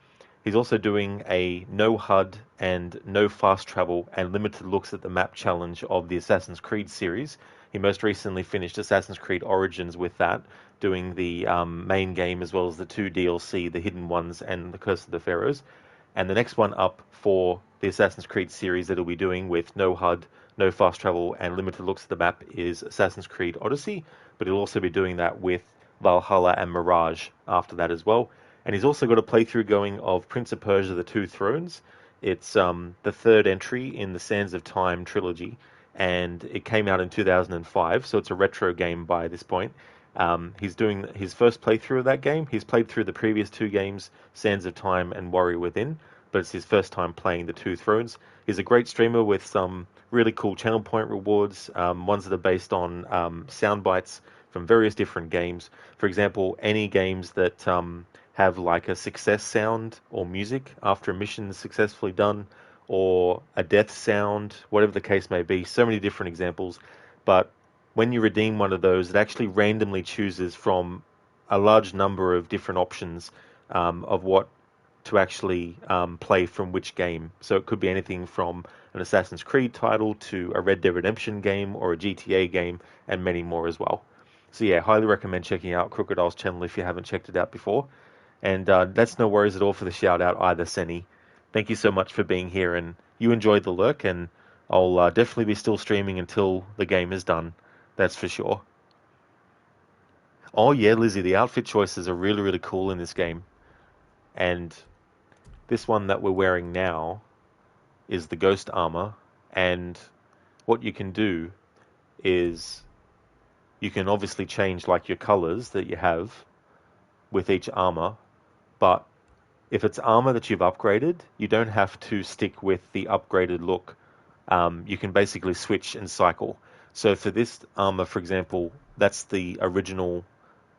He's also doing a no HUD and no fast travel and limited looks at the map challenge of the Assassin's Creed series. He most recently finished Assassin's Creed Origins with that, doing the main game as well as the 2 DLC, the Hidden Ones and the Curse of the Pharaohs. And the next one up for the Assassin's Creed series that he'll be doing with no HUD, no fast travel, and limited looks at the map is Assassin's Creed Odyssey, but he'll also be doing that with Valhalla and Mirage after that as well. And he's also got a playthrough going of Prince of Persia: The Two Thrones. It's the 3rd entry in the Sands of Time trilogy, and it came out in 2005, so it's a retro game by this point. He's doing his first playthrough of that game. He's played through the previous 2 games, Sands of Time and Warrior Within, but it's his first time playing The Two Thrones. He's a great streamer with some really cool channel point rewards, ones that are based on sound bites from various different games. For example, any games that have like a success sound or music after a mission is successfully done, or a death sound, whatever the case may be. So many different examples. But when you redeem one of those, it actually randomly chooses from a large number of different options of what to actually play from which game. So it could be anything from an Assassin's Creed title to a Red Dead Redemption game or a GTA game, and many more as well. So yeah, highly recommend checking out Crocodile's channel if you haven't checked it out before. And that's no worries at all for the shout out either, Senny. Thank you so much for being here, and you enjoyed the lurk, and I'll definitely be still streaming until the game is done. That's for sure. Oh yeah, Lizzie, the outfit choices are really, really cool in this game. And this one that we're wearing now is the Ghost armor, and what you can do is you can obviously change like your colors that you have with each armor, but if it's armor that you've upgraded, you don't have to stick with the upgraded look. You can basically switch and cycle. So for this armor, for example, that's the original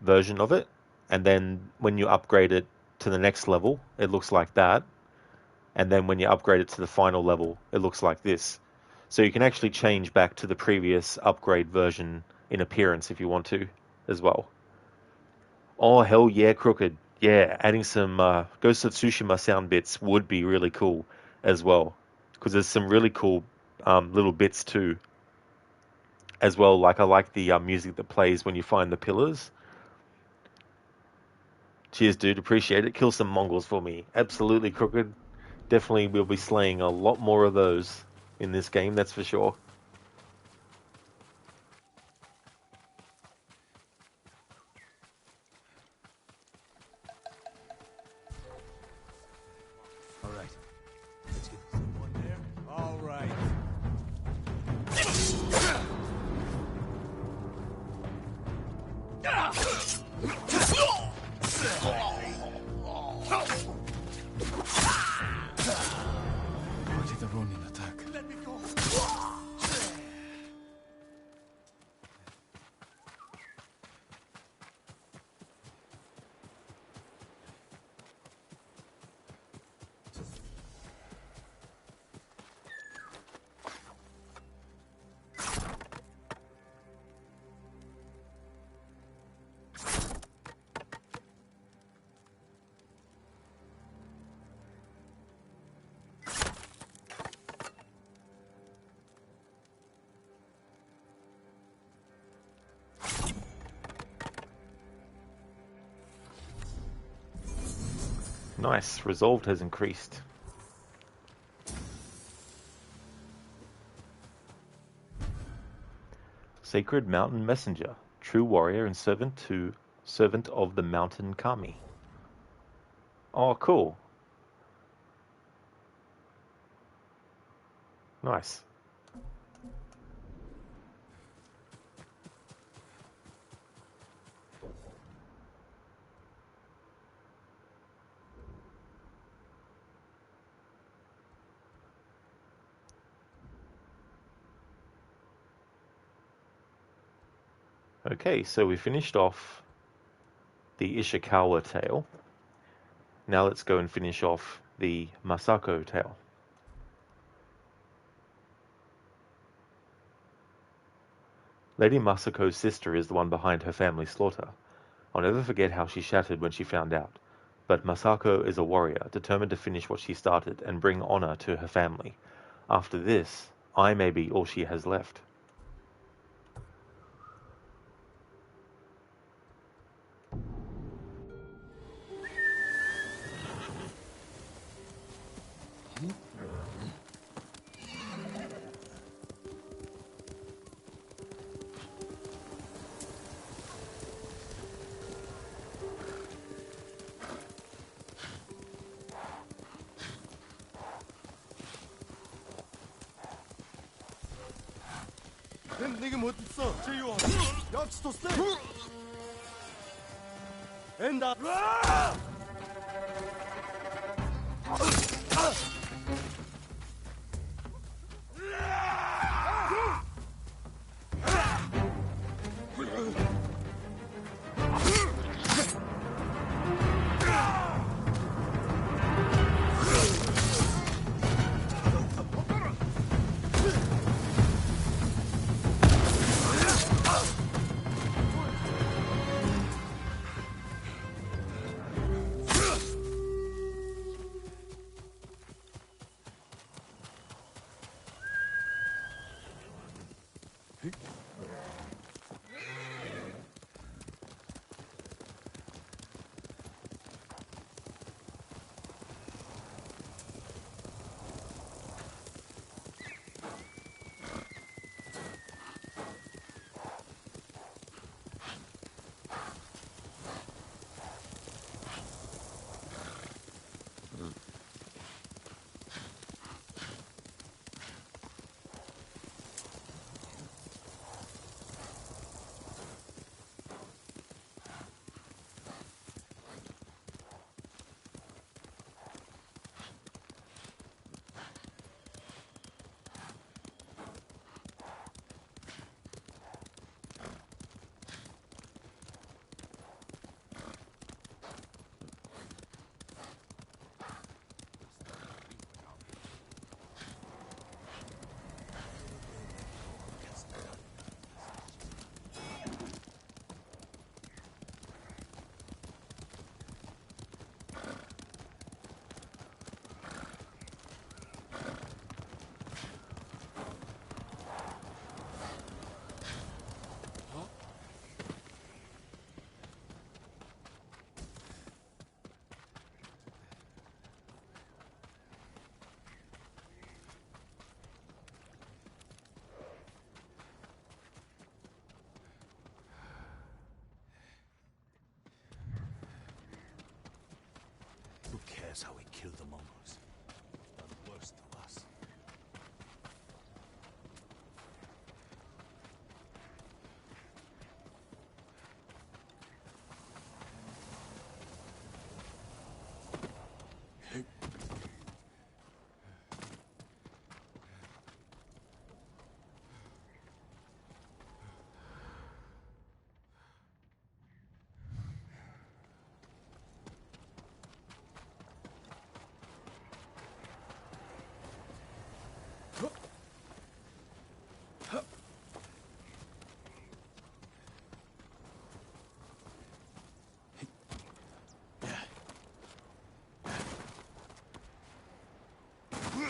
version of it, and then when you upgrade it to the next level, it looks like that, and then when you upgrade it to the final level, it looks like this. So you can actually change back to the previous upgrade version in appearance if you want to as well. Oh, hell yeah, Crooked. Yeah, adding some Ghost of Tsushima sound bits would be really cool as well, because there's some really cool little bits too as well. Like I like the music that plays when you find the pillars. Cheers, dude. Appreciate it. Kill some Mongols for me. Absolutely, Crooked. Definitely we'll be slaying a lot more of those in this game, that's for sure. All right. Let's get someone there. All right. Why did the Ronin attack? Let me go. Nice. Resolved has increased. Sacred Mountain Messenger. True warrior and servant of the Mountain Kami. Oh, cool. Nice. Okay, so we finished off the Ishikawa tale. Now let's go and finish off the Masako tale. Lady Masako's sister is the one behind her family slaughter. I'll never forget how she shattered when she found out. But Masako is a warrior, determined to finish what she started and bring honor to her family. After this, I may be all she has left. Who cares how we killed the Mongols? Done worse to us.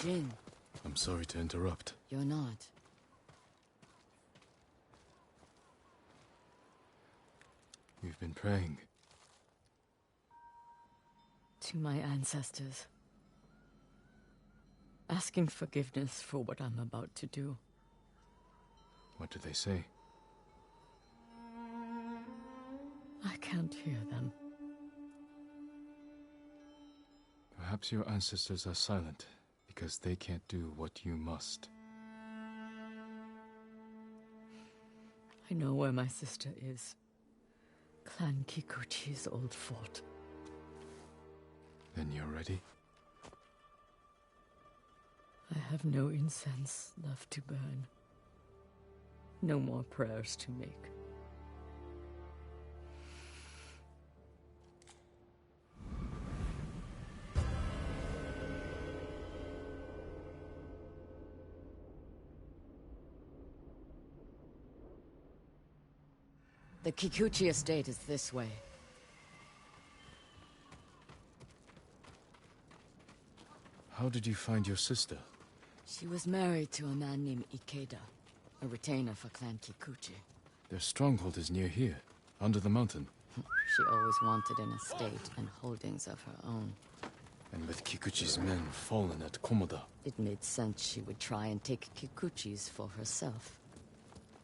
Jin. I'm sorry to interrupt. You're not. We've been praying. to my ancestors, asking forgiveness for what I'm about to do. What do they say? I can't hear them. Perhaps your ancestors are silent because they can't do what you must. I know where my sister is. Clan Kikuchi's old fort. Then you're ready? I have no incense left to burn. No more prayers to make. The Kikuchi estate is this way. How did you find your sister? She was married to a man named Ikeda, a retainer for Clan Kikuchi. Their stronghold is near here, under the mountain. She always wanted an estate and holdings of her own. And with Kikuchi's men fallen at Komoda. It made sense she would try and take Kikuchi's for herself.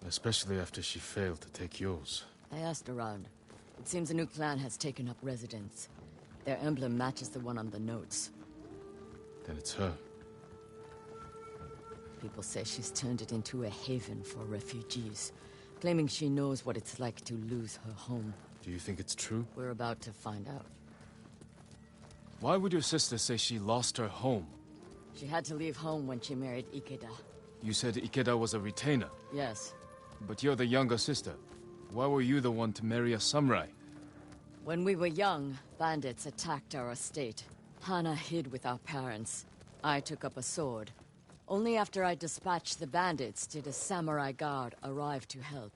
Especially after she failed to take yours. I asked around. It seems a new clan has taken up residence. Their emblem matches the one on the notes. Then it's her. People say she's turned it into a haven for refugees, claiming she knows what it's like to lose her home. Do you think it's true? We're about to find out. Why would your sister say she lost her home? She had to leave home when she married Ikeda. You said Ikeda was a retainer. Yes. But you're the younger sister. Why were you the one to marry a samurai? When we were young, bandits attacked our estate. Hana hid with our parents. I took up a sword. Only after I dispatched the bandits did a samurai guard arrive to help.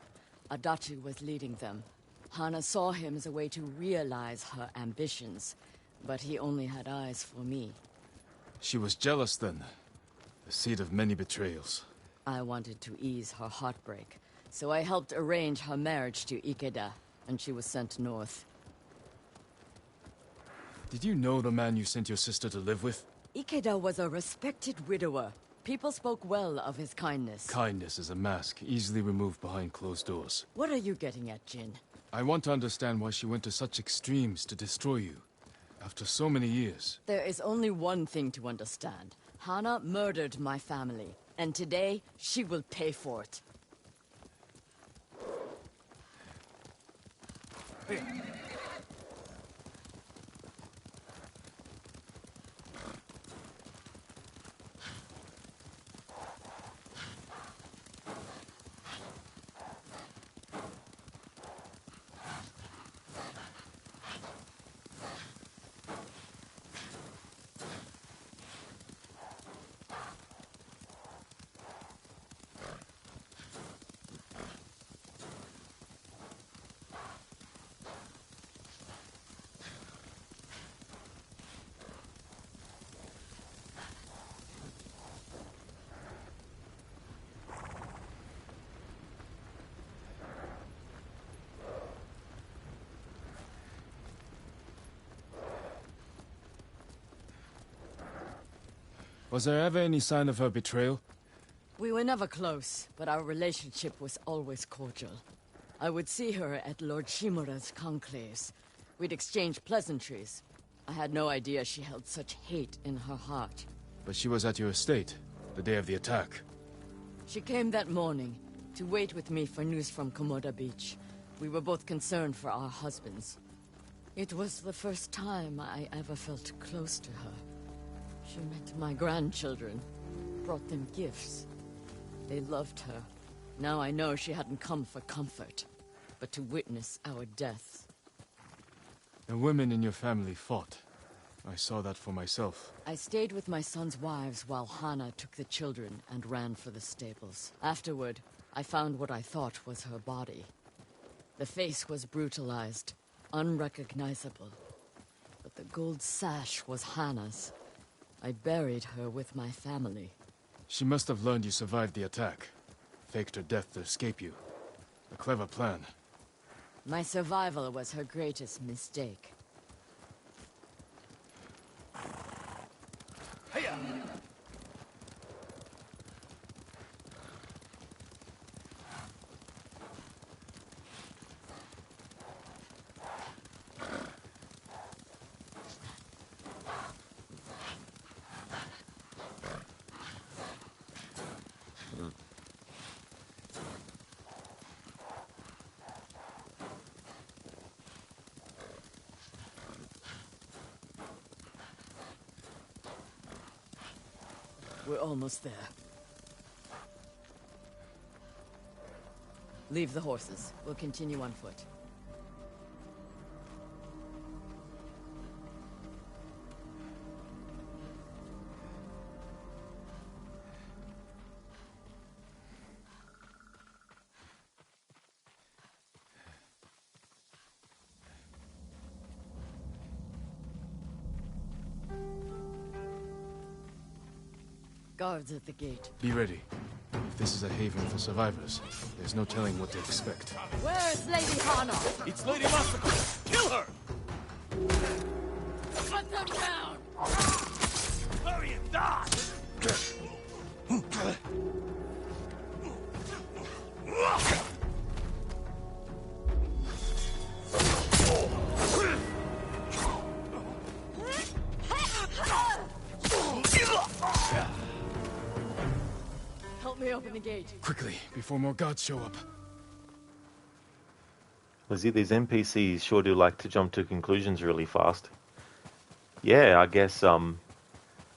Adachi was leading them. Hana saw him as a way to realize her ambitions, but he only had eyes for me. She was jealous then. The seed of many betrayals. I wanted to ease her heartbreak, so I helped arrange her marriage to Ikeda, and she was sent north. Did you know the man you sent your sister to live with? Ikeda was a respected widower. People spoke well of his kindness. Kindness is a mask, easily removed behind closed doors. What are you getting at, Jin? I want to understand why she went to such extremes to destroy you. After so many years. There is only one thing to understand. Hana murdered my family, and today she will pay for it. Was there ever any sign of her betrayal? We were never close, but our relationship was always cordial. I would see her at Lord Shimura's conclaves. We'd exchange pleasantries. I had no idea she held such hate in her heart. But she was at your estate, the day of the attack. She came that morning to wait with me for news from Komoda Beach. We were both concerned for our husbands. It was the first time I ever felt close to her. She met my grandchildren, brought them gifts. They loved her. Now I know she hadn't come for comfort, but to witness our deaths. The women in your family fought. I saw that for myself. I stayed with my son's wives while Hana took the children and ran for the stables. Afterward, I found what I thought was her body. The face was brutalized, unrecognizable. But the gold sash was Hana's. I buried her with my family. She must have learned you survived the attack. Faked her death to escape you. A clever plan. My survival was her greatest mistake. We're almost there. Leave the horses. We'll continue on foot. Guards at the gate. Be ready. If this is a haven for survivors, there's no telling what to expect. Where's Lady Hana? It's Lady Masako! Kill her! Cut them down! Hurry and die! Help me open the gate. Quickly, before more guards show up. Lizzie, these NPCs sure do like to jump to conclusions really fast. Yeah, I guess from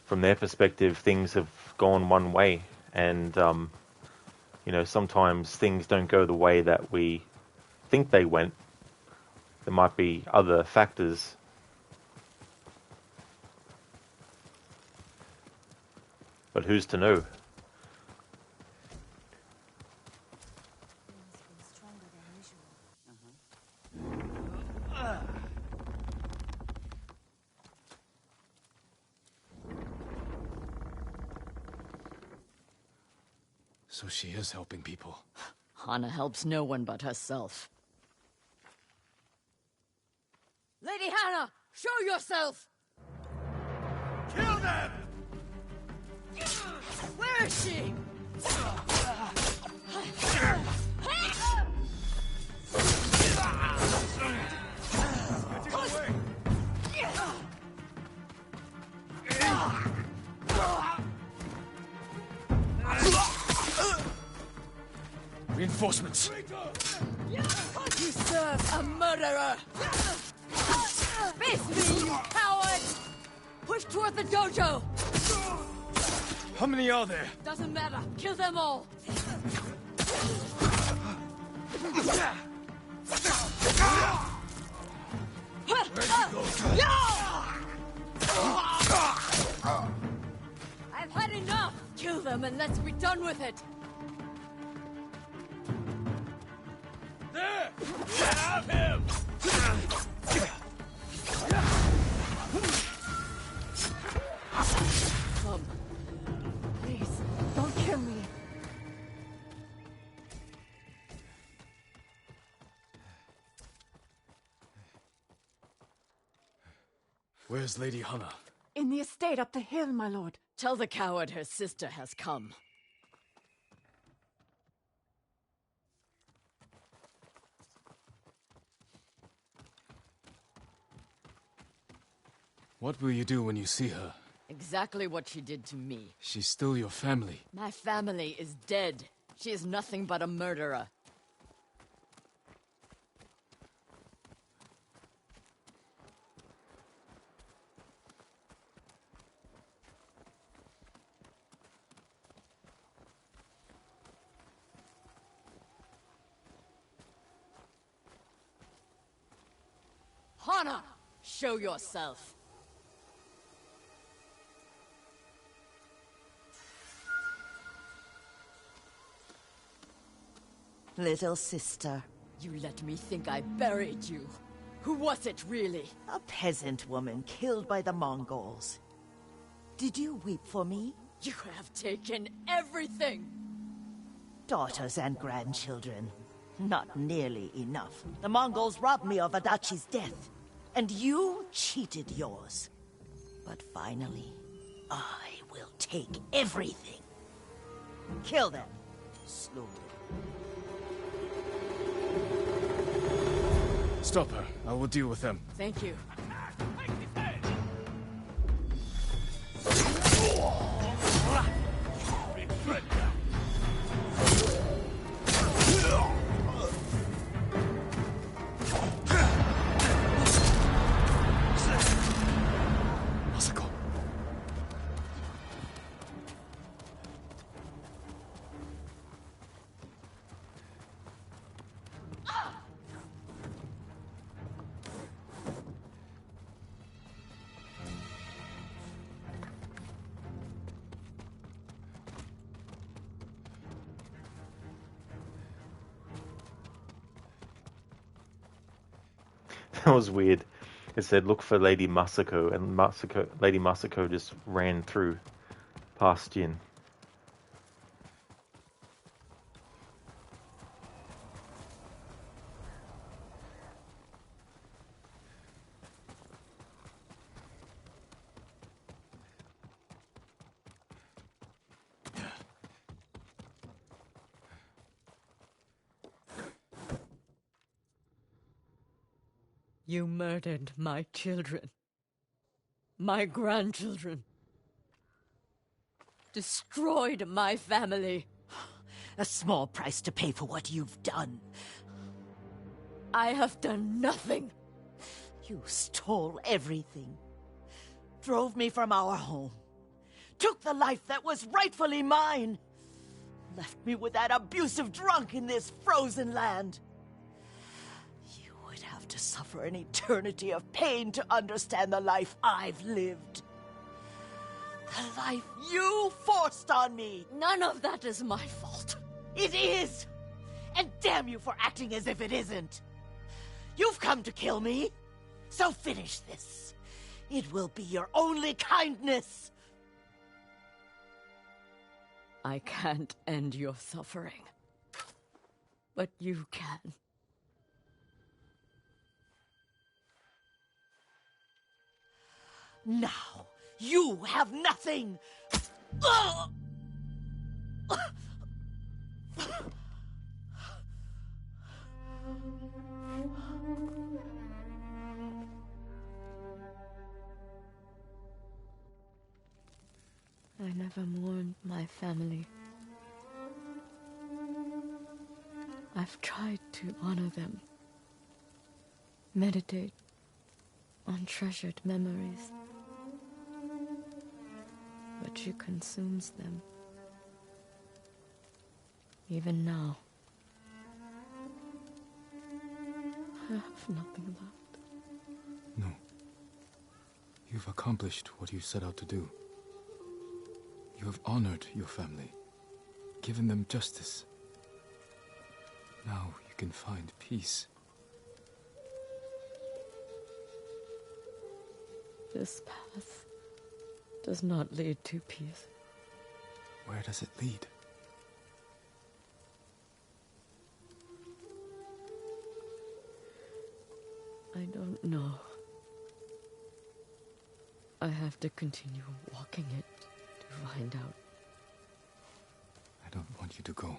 their perspective, things have gone one way, and you know, sometimes things don't go the way that we think they went. There might be other factors. But who's to know? So she is helping people. Hana helps no one but herself. Lady Hana, show yourself! Kill them! Where is she? Reinforcements! You serve a murderer! Face me, you coward! Push toward the dojo! How many are there? Doesn't matter. Kill them all! I've had enough! Kill them and let's be done with it! There! Have him! Come. Please, don't kill me. Where's Lady Hana? In the estate up the hill, my lord. Tell the coward her sister has come. What will you do when you see her? Exactly what she did to me. She's still your family. My family is dead. She is nothing but a murderer. Hana, show yourself. Little sister. You let me think I buried you. Who was it, really? A peasant woman killed by the Mongols. Did you weep for me? You have taken everything! Daughters and grandchildren. Not nearly enough. The Mongols robbed me of Adachi's death, and you cheated yours. But finally, I will take everything. Kill them. Slowly. Stop her. I will deal with them. Thank you. That was weird. It said, look for Lady Masako, and Lady Masako just ran through past Jin. You murdered my children. My grandchildren. Destroyed my family. A small price to pay for what you've done. I have done nothing. You stole everything. Drove me from our home. Took the life that was rightfully mine. Left me with that abusive drunk in this frozen land. You would have to suffer an eternity of pain to understand the life I've lived. The life you forced on me. None of that is my fault. It is! And damn you for acting as if it isn't. You've come to kill me, so finish this. It will be your only kindness. I can't end your suffering. But you can. Now, you have nothing! I never mourned my family. I've tried to honor them, meditate on treasured memories, but she consumes them. Even now, I have nothing left. No. You've accomplished what you set out to do. You have honored your family, given them justice. Now you can find peace. This path does not lead to peace. Where does it lead? I don't know. I have to continue walking it to find out. I don't want you to go.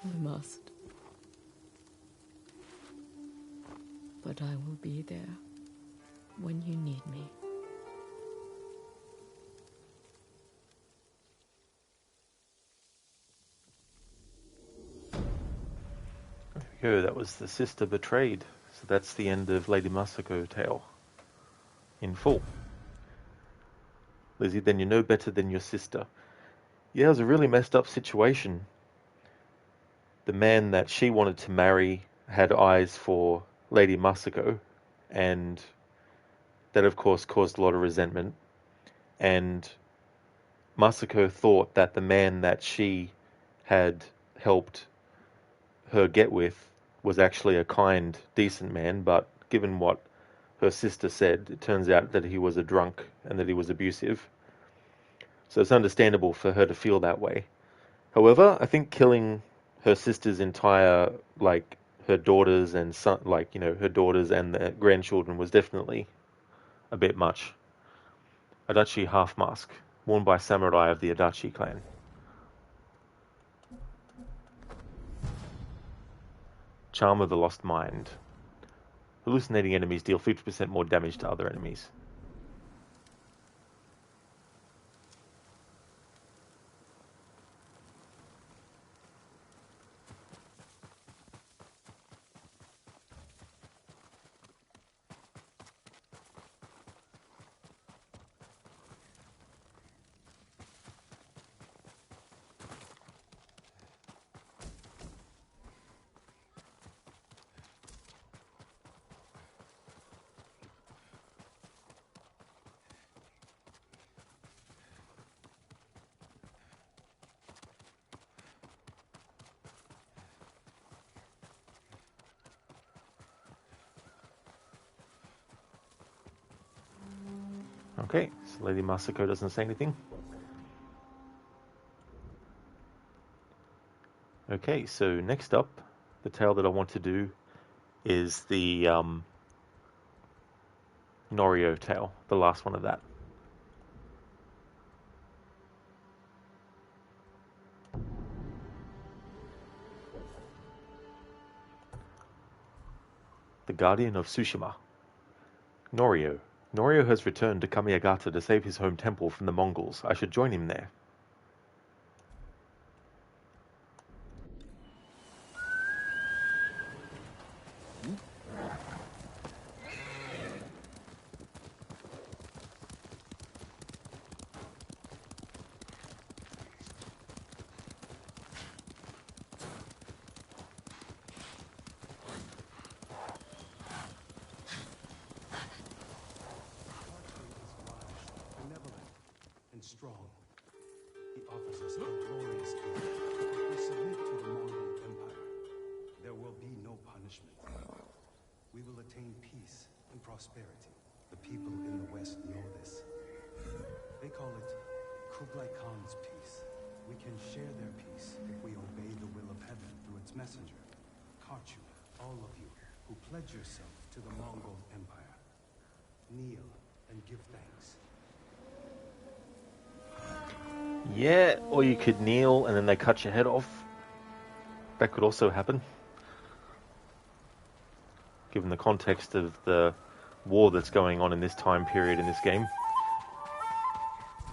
I must. But I will be there when you need me. There we go, that was the sister betrayed. So that's the end of Lady Masako tale. In full. Lizzie, then you're no better than your sister. Yeah, it was a really messed up situation. The man that she wanted to marry had eyes for Lady Masako, and that of course caused a lot of resentment. And Masako thought that the man that she had helped her get with was actually a kind, decent man, but given what her sister said, it turns out that he was a drunk and that he was abusive. So it's understandable for her to feel that way. However, I think killing her sister's entire, like, her daughters and son, like, you know, her daughters and their grandchildren was definitely a bit much. Adachi half mask, worn by samurai of the Adachi clan. Charm of the Lost Mind. Hallucinating enemies deal 50% more damage to other enemies. Okay, so Lady Masako doesn't say anything. Okay, so next up, the tale that I want to do is the Norio tale, the last one of that. The Guardian of Tsushima. Norio. Norio has returned to Kamiagata to save his home temple from the Mongols. I should join him there. Strong. He offers us a glorious gift. We submit to the Mongol Empire. There will be no punishment. We will attain peace and prosperity. The people in the West know this. They call it Kublai Khan's peace. We can share their peace if we obey the will of heaven through its messenger. Can't you, all of you, who pledge yourself to the Mongol Empire, kneel and give thanks. Yeah, or you could kneel and then they cut your head off. That could also happen. Given the context of the war that's going on in this time period in this game.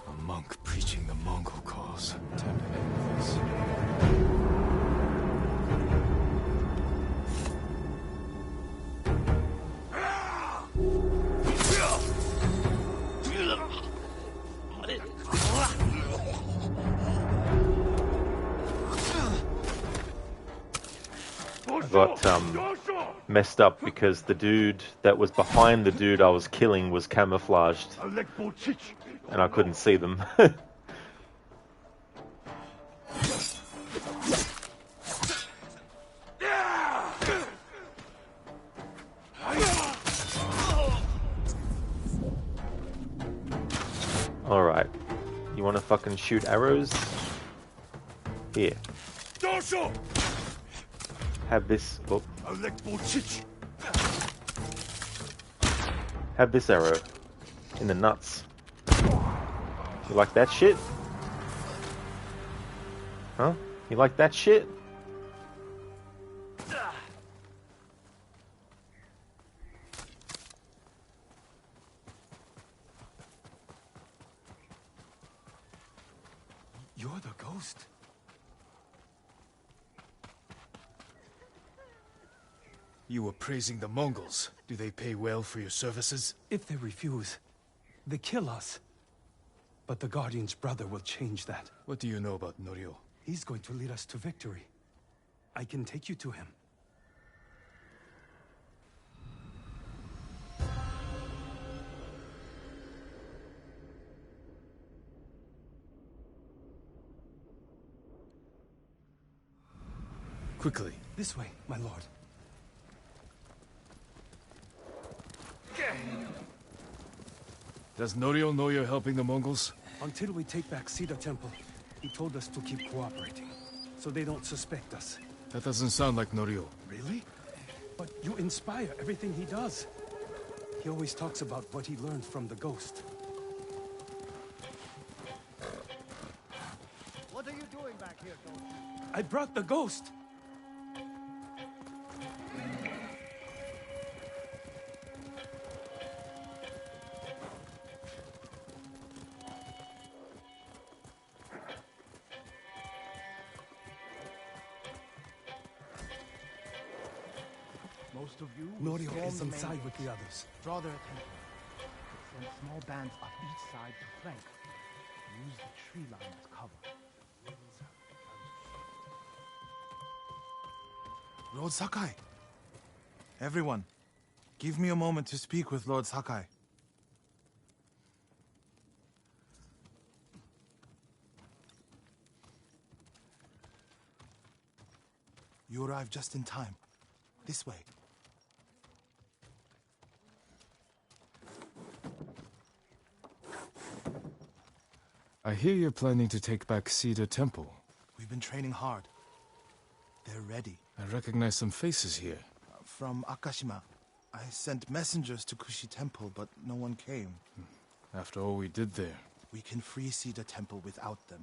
A monk preaching the Mongol cause. Time to end this. Got messed up because the dude that was behind the dude I was killing was camouflaged and I couldn't see them. Alright, you want to fucking shoot arrows? Here. Have this. Oh. Have this arrow in the nuts. You like that shit? Huh? You like that shit? You're the ghost. You were praising the Mongols. Do they pay well for your services? If they refuse, they kill us. But the Guardian's brother will change that. What do you know about Norio? He's going to lead us to victory. I can take you to him. Quickly. This way, my lord. Does Norio know you're helping the Mongols? Until we take back Cedar Temple, he told us to keep cooperating, so they don't suspect us. That doesn't sound like Norio. Really? But you inspire everything he does. He always talks about what he learned from the ghost. What are you doing back here, Ghost? I brought the ghost! Most of you Norio storm is the main inside gate. with the others. Draw their attention. Send small bands up each side to flank. Use the tree line as cover. Lord Sakai. Everyone, give me a moment to speak with Lord Sakai. You arrived just in time. This way. I hear you're planning to take back Cedar Temple. We've been training hard. They're ready. I recognize some faces here. From Akashima. I sent messengers to Kushi Temple, but no one came. After all we did there. We can free Cedar Temple without them.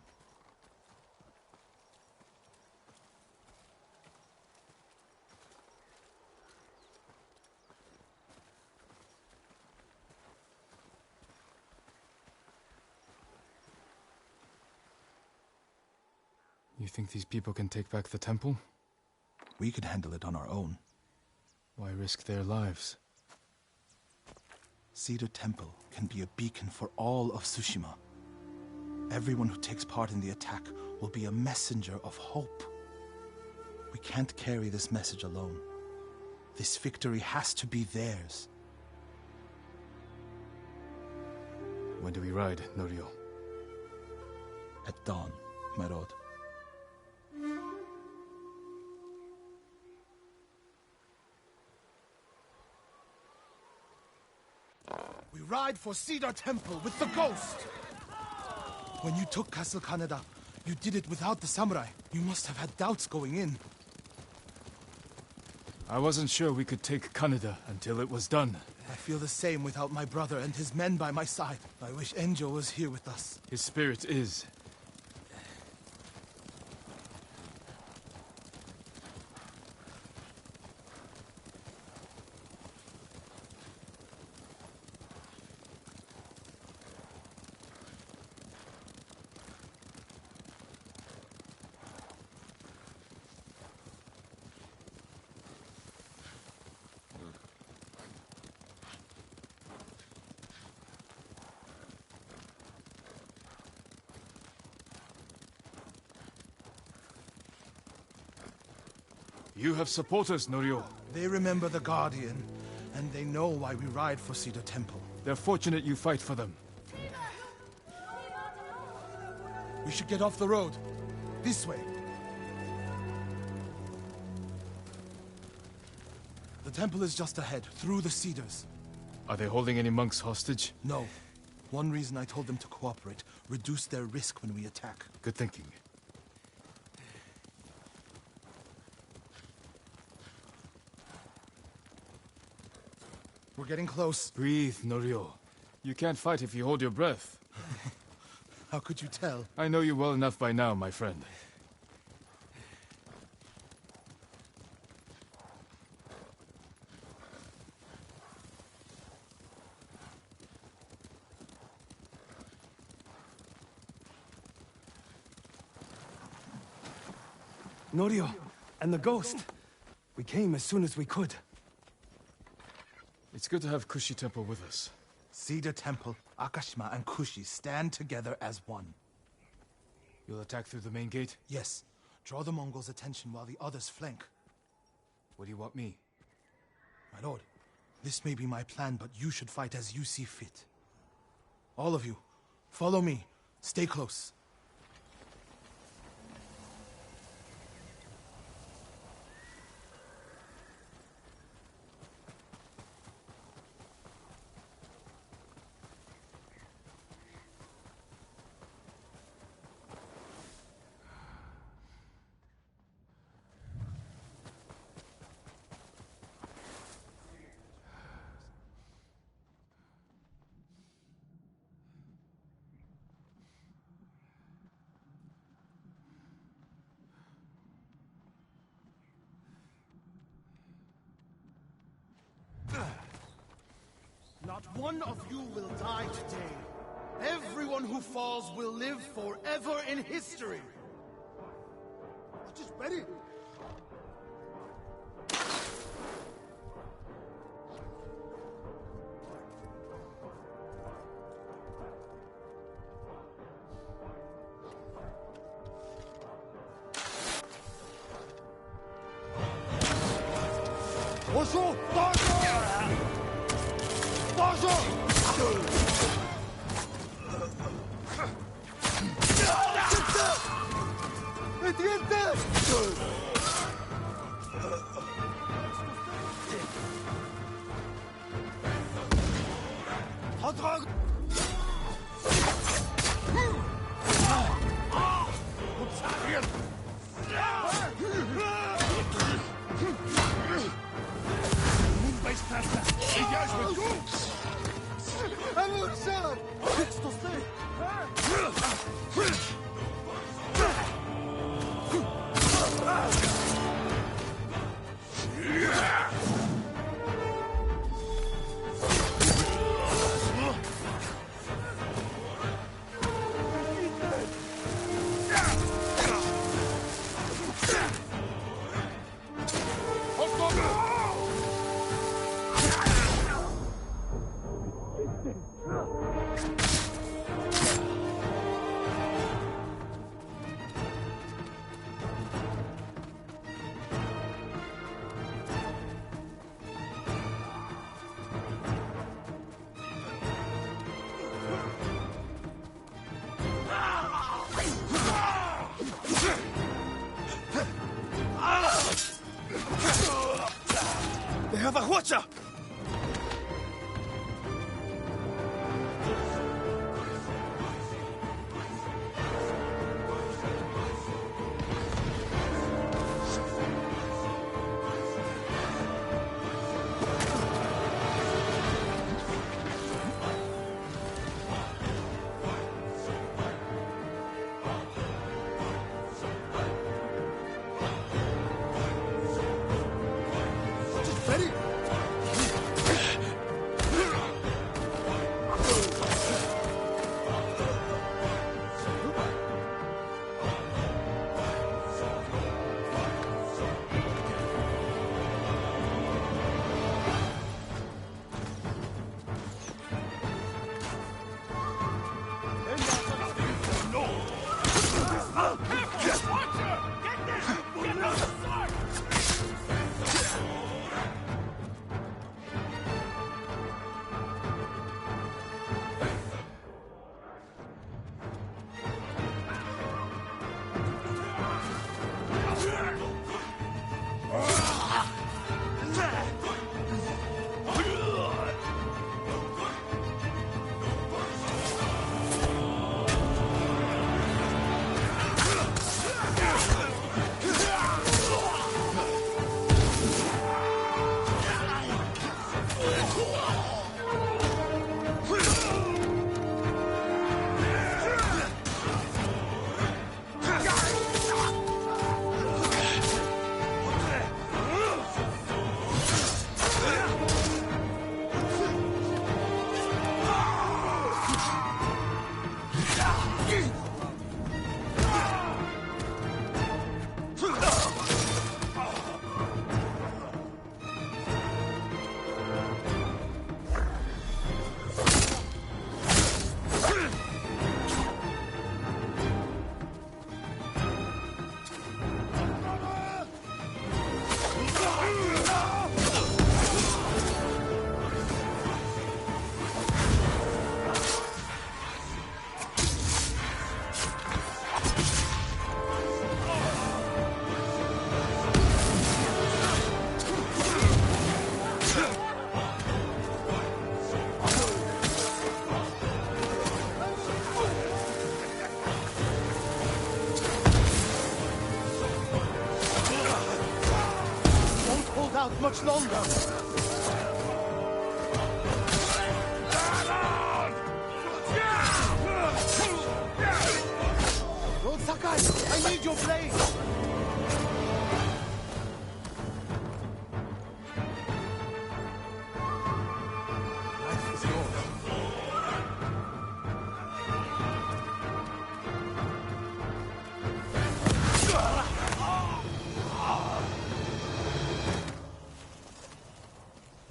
You think these people can take back the temple? We could handle it on our own. Why risk their lives? Cedar Temple can be a beacon for all of Tsushima. Everyone who takes part in the attack will be a messenger of hope. We can't carry this message alone. This victory has to be theirs. When do we ride, Norio? At dawn, my lord. We ride for Cedar Temple with the Ghost! When you took Castle Kaneda, you did it without the samurai. You must have had doubts going in. I wasn't sure we could take Kaneda until it was done. I feel the same without my brother and his men by my side. I wish Enjo was here with us. His spirit is. You have supporters, Norio. They remember the Guardian, and they know why we ride for Cedar Temple. They're fortunate you fight for them. We should get off the road. This way. The temple is just ahead, through the cedars. Are they holding any monks hostage? No. One reason I told them to cooperate, reduce their risk when we attack. Good thinking. We're getting close. Breathe, Norio. You can't fight if you hold your breath. How could you tell? I know you well enough by now, my friend. Norio and the Ghost. We came as soon as we could. It's good to have Kushi Temple with us. Cedar Temple, Akashima, and Kushi stand together as one. You'll attack through the main gate? Yes. Draw the Mongols' attention while the others flank. What do you want me? My lord, this may be my plan, but you should fight as you see fit. All of you, follow me. Stay close. Not one of you will die today. Everyone who falls will live forever in history. Just ready. have a watcher! Out much longer. Lord Sakai, I need your blade. Life is yours.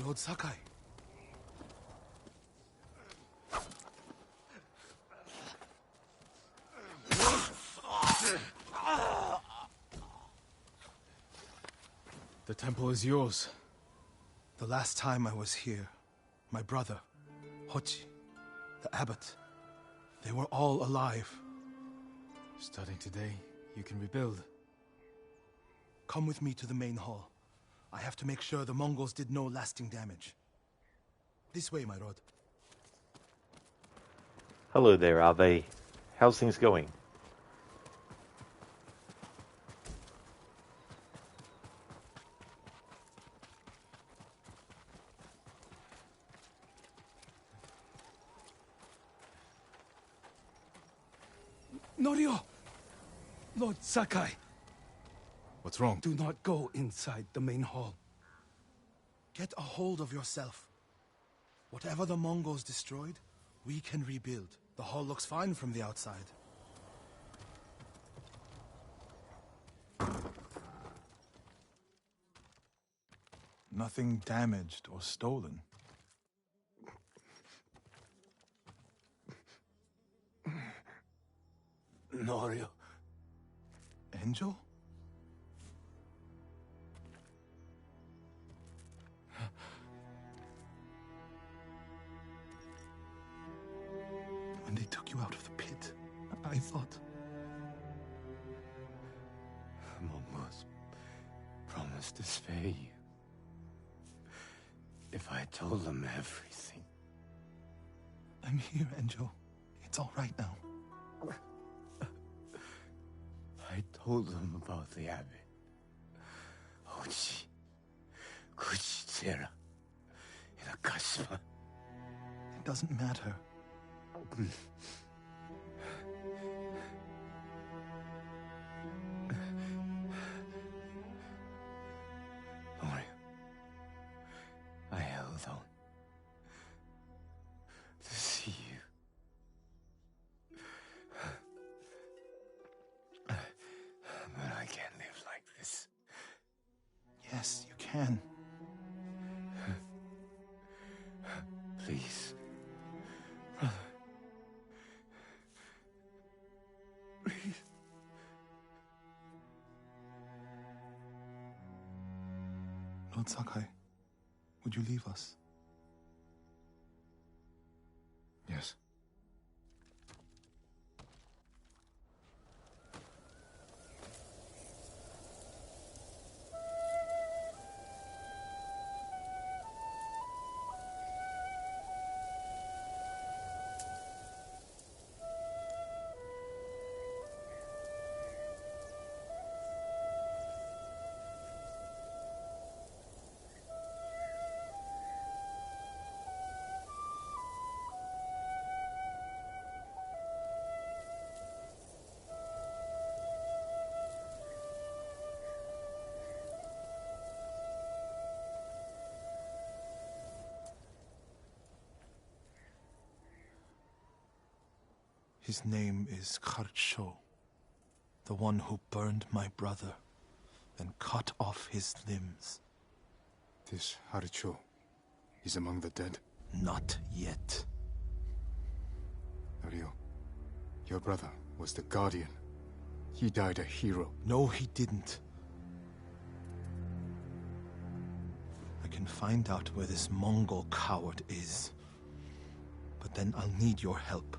Lord Sakai. The temple is yours. The last time I was here, my brother, Hochi, the abbot, they were all alive. Starting today, you can rebuild. Come with me to the main hall. I have to make sure the Mongols did no lasting damage. This way, my lord. Hello there, Ave. How's things going? Norio! Lord Sakai! What's wrong? Do not go inside the main hall. Get a hold of yourself. Whatever the Mongols destroyed, we can rebuild. The hall looks fine from the outside. Nothing damaged or stolen. Norio. Angel? When they took you out of the pit, I thought... Mongols promised to spare you. If I told them everything. I'm here, Enjo. It's all right now. I told them about the abbey. Ochi, Kuchitsera, Inakashima. It doesn't matter. I held on to see you. But I can't live like this. Yes, you can. Please. Brother. Please. Lord Sakai, would you leave us? Yes. His name is Kharcho, the one who burned my brother and cut off his limbs. This Haricho is among the dead? Not yet. Norio, your brother was the Guardian. He died a hero. No, he didn't. I can find out where this Mongol coward is. But then I'll need your help.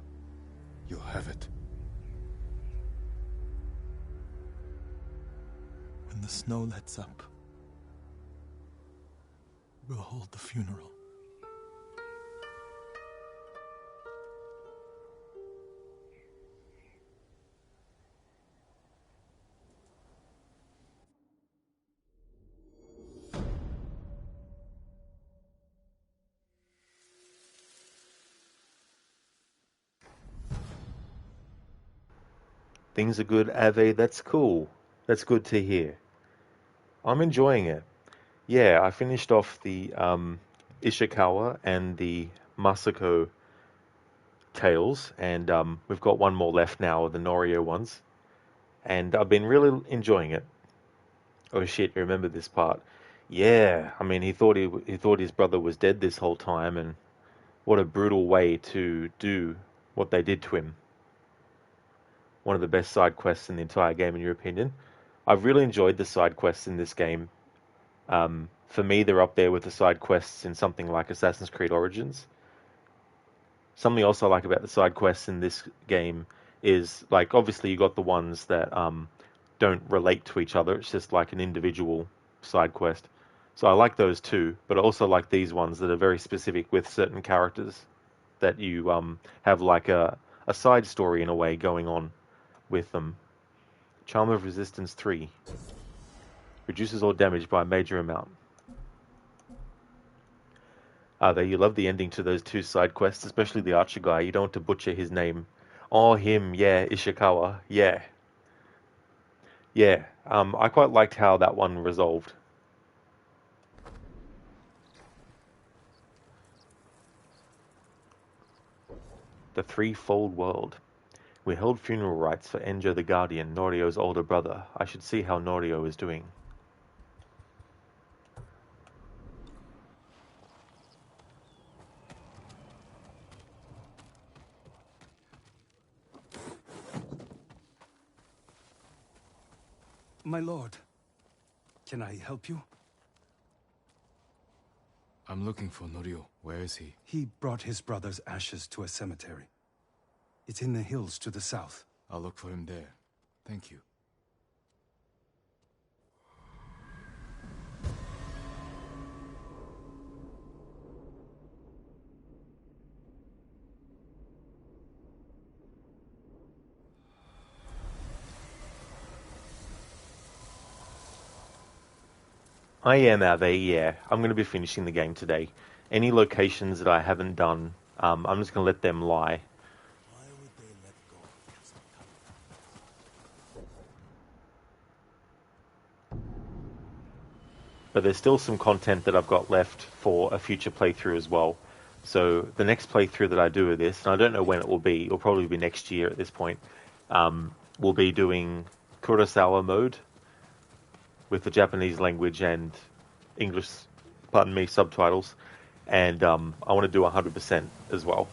You'll have it. When the snow lets up, we'll hold the funeral. Things are good, Ave. That's cool. That's good to hear. I'm enjoying it. Yeah, I finished off the Ishikawa and the Masako tales, and we've got one more left now, the Norio ones. And I've been really enjoying it. Oh shit, you remember this part? Yeah, I mean, he thought his brother was dead this whole time, and what a brutal way to do what they did to him. One of the best side quests in the entire game, in your opinion? I've really enjoyed the side quests in this game. For me, they're up there with the side quests in something like Assassin's Creed Origins. Something else I like about the side quests in this game is, like, obviously you got the ones that don't relate to each other. It's just like an individual side quest. So I like those too, but I also like these ones that are very specific with certain characters that you have like a side story in a way going on with them. Charm of Resistance 3. Reduces all damage by a major amount. There, you love the ending to those two side quests, especially the archer guy. You don't want to butcher his name. Oh, him, yeah, Ishikawa, yeah. Yeah, I quite liked how that one resolved. The Threefold World. We held funeral rites for Enjo the Guardian, Norio's older brother. I should see how Norio is doing. My lord, can I help you? I'm looking for Norio. Where is he? He brought his brother's ashes to a cemetery. It's in the hills to the south. I'll look for him there. Thank you. I am, Ave, yeah. I'm going to be finishing the game today. Any locations that I haven't done, I'm just going to let them lie. But there's still some content that I've got left for a future playthrough as well. So the next playthrough that I do of this, and I don't know when it will be, it'll probably be next year at this point, we'll be doing Kurosawa mode with the Japanese language and English, pardon me, subtitles. And I want to do 100% as well.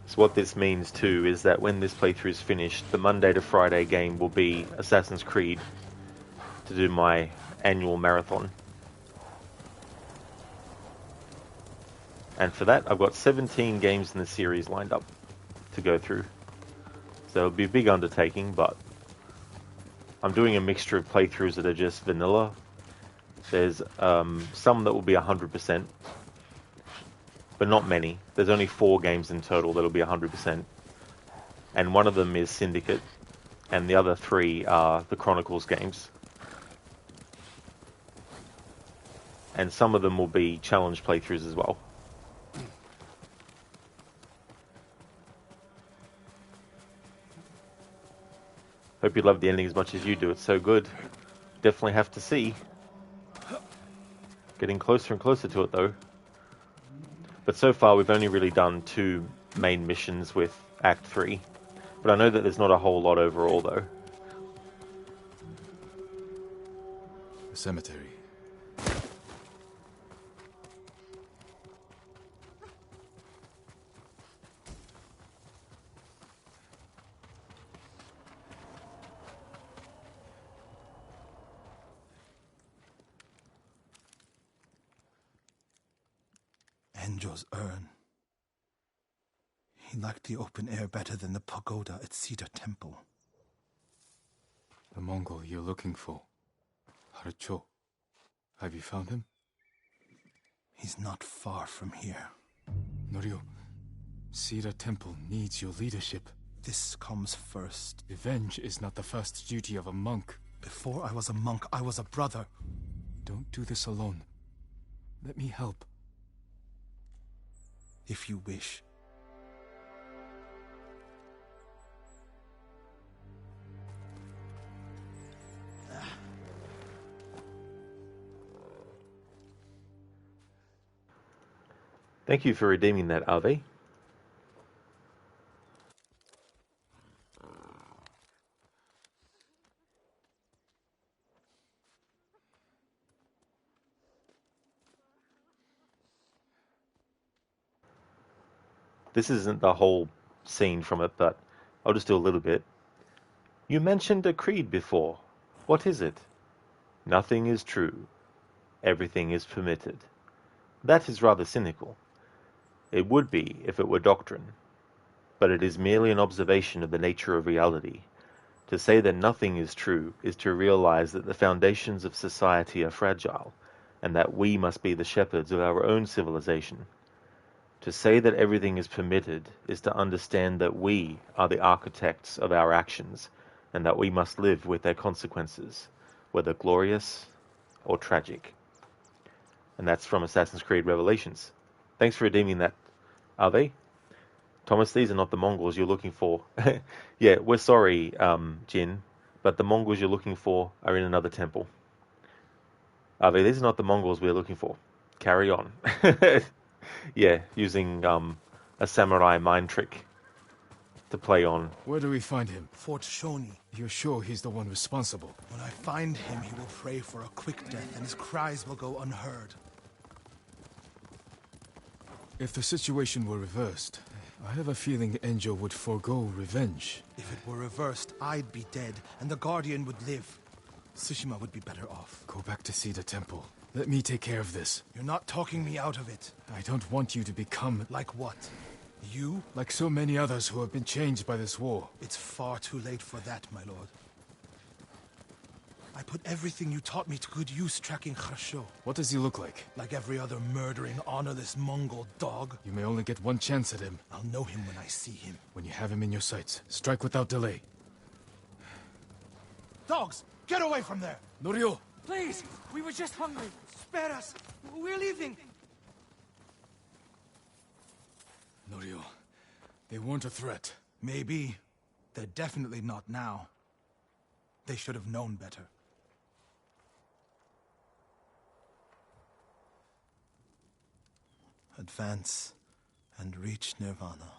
So what this means too is that when this playthrough is finished, the Monday to Friday game will be Assassin's Creed to do my annual marathon. And for that, I've got 17 games in the series lined up to go through. So it'll be a big undertaking, but I'm doing a mixture of playthroughs that are just vanilla. There's some that will be 100%, but not many. There's only 4 games in total that'll be 100%. And one of them is Syndicate, and the other 3 are the Chronicles games. And some of them will be challenge playthroughs as well. Hope you love the ending as much as you do. It's so good. Definitely have to see. Getting closer and closer to it though. But so far we've only really done 2 main missions with Act 3. But I know that there's not a whole lot overall though. The cemetery. Enjo's urn. He liked the open air better than the pagoda at Cedar Temple. The Mongol you're looking for. Harucho. Have you found him? He's not far from here. Norio, Cedar Temple needs your leadership. This comes first. Revenge is not the first duty of a monk. Before I was a monk, I was a brother. Don't do this alone. Let me help. If you wish. Thank you for redeeming that, Ave. This isn't the whole scene from it, but I'll just do a little bit. You mentioned a creed before. What is it? Nothing is true. Everything is permitted. That is rather cynical. It would be if it were doctrine, but it is merely an observation of the nature of reality. To say that nothing is true is to realize that the foundations of society are fragile, and that we must be the shepherds of our own civilization. To say that everything is permitted is to understand that we are the architects of our actions, and that we must live with their consequences, whether glorious or tragic. And that's from Assassin's Creed Revelations. Thanks for redeeming that, Ave. Thomas, these are not the Mongols you're looking for. Yeah, we're sorry, Jin, but the Mongols you're looking for are in another temple. Ave, these are not the Mongols we're looking for. Carry on. Yeah, using a samurai mind trick to play on. Where do we find him? Fort Shoni. You're sure he's the one responsible? When I find him, he will pray for a quick death, and his cries will go unheard. If the situation were reversed, I have a feeling Enjo would forego revenge. If it were reversed, I'd be dead, and the Guardian would live. Tsushima would be better off. Go back to Cedar Temple. Let me take care of this. You're not talking me out of it. I don't want you to become... Like what? You? Like so many others who have been changed by this war. It's far too late for that, my lord. I put everything you taught me to good use tracking Kharsho. What does he look like? Like every other murdering, honorless Mongol dog. You may only get one chance at him. I'll know him when I see him. When you have him in your sights, strike without delay. Dogs, get away from there! Norio! Please! We were just hungry. Spare us. We're leaving. Norio, they weren't a threat. Maybe. They're definitely not now. They should have known better. Advance and reach Nirvana.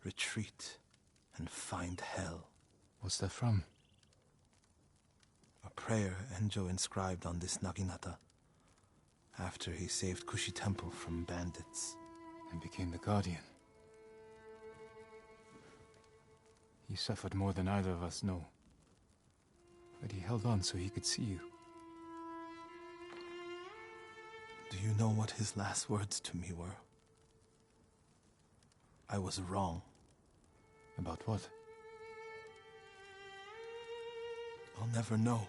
Retreat and find hell. What's that from? A prayer Enjo inscribed on this Naginata after he saved Kushi Temple from bandits. And became the Guardian. He suffered more than either of us know. But he held on so he could see you. Do you know what his last words to me were? I was wrong. About what? I'll never know.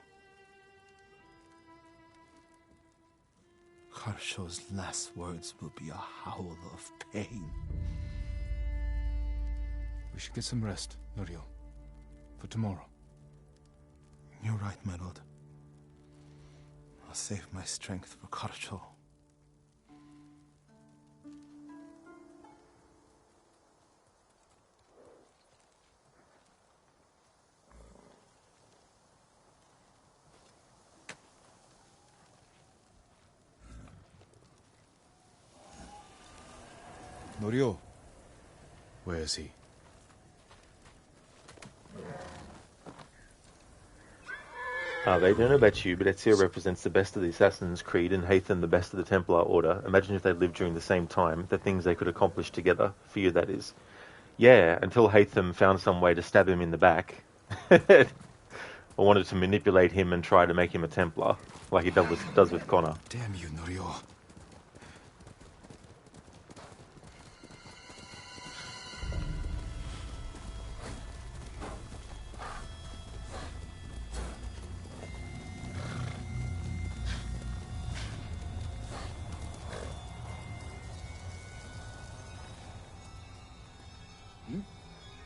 Kharsho's last words will be a howl of pain. We should get some rest, Norio. For tomorrow. You're right, my lord. I'll save my strength for Kharsho. Norio. Where is he? They don't know about you, but Ezio represents the best of the Assassin's Creed and Haytham the best of the Templar Order. Imagine if they lived during the same time, the things they could accomplish together. For you, that is. Yeah, until Haytham found some way to stab him in the back. I wanted to manipulate him and try to make him a Templar, like he does with Connor. Damn you, Norio.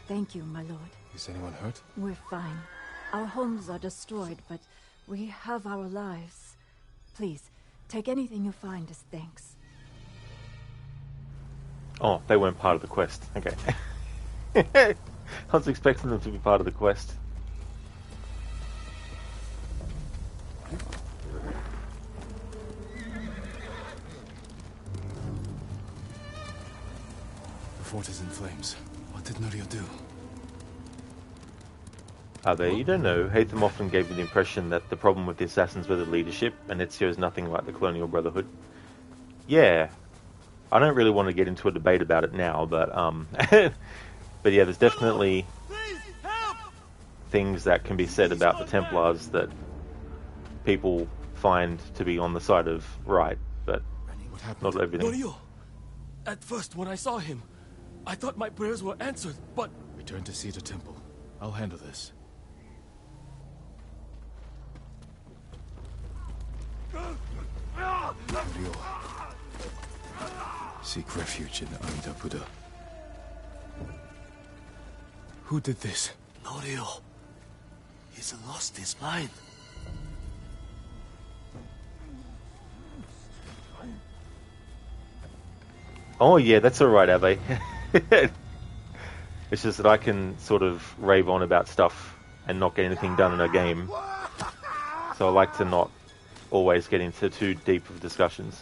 Thank you, my lord. Is anyone hurt? We're fine. Our homes are destroyed, but we have our lives. Please, take anything you find as thanks. Oh, they weren't part of the quest. Okay. I was expecting them to be part of the quest. The fort is in flames. What did Norio do? You don't know. Haytham often gave me the impression that the problem with the assassins were the leadership, and Ezio is nothing like the Colonial Brotherhood. Yeah. I don't really want to get into a debate about it now, but but yeah, there's definitely things that can be said about the Templars that people find to be on the side of right, but not everything. Norio! At first, when I saw him, I thought my prayers were answered, but... Return to Cedar Temple. I'll handle this. Norio. Seek refuge in Amida Buddha. Who did this? Norio. He's lost his mind. Oh yeah, that's alright, Ave. It's just that I can sort of rave on about stuff and not get anything done in a game. So I like to not always get into too deep of discussions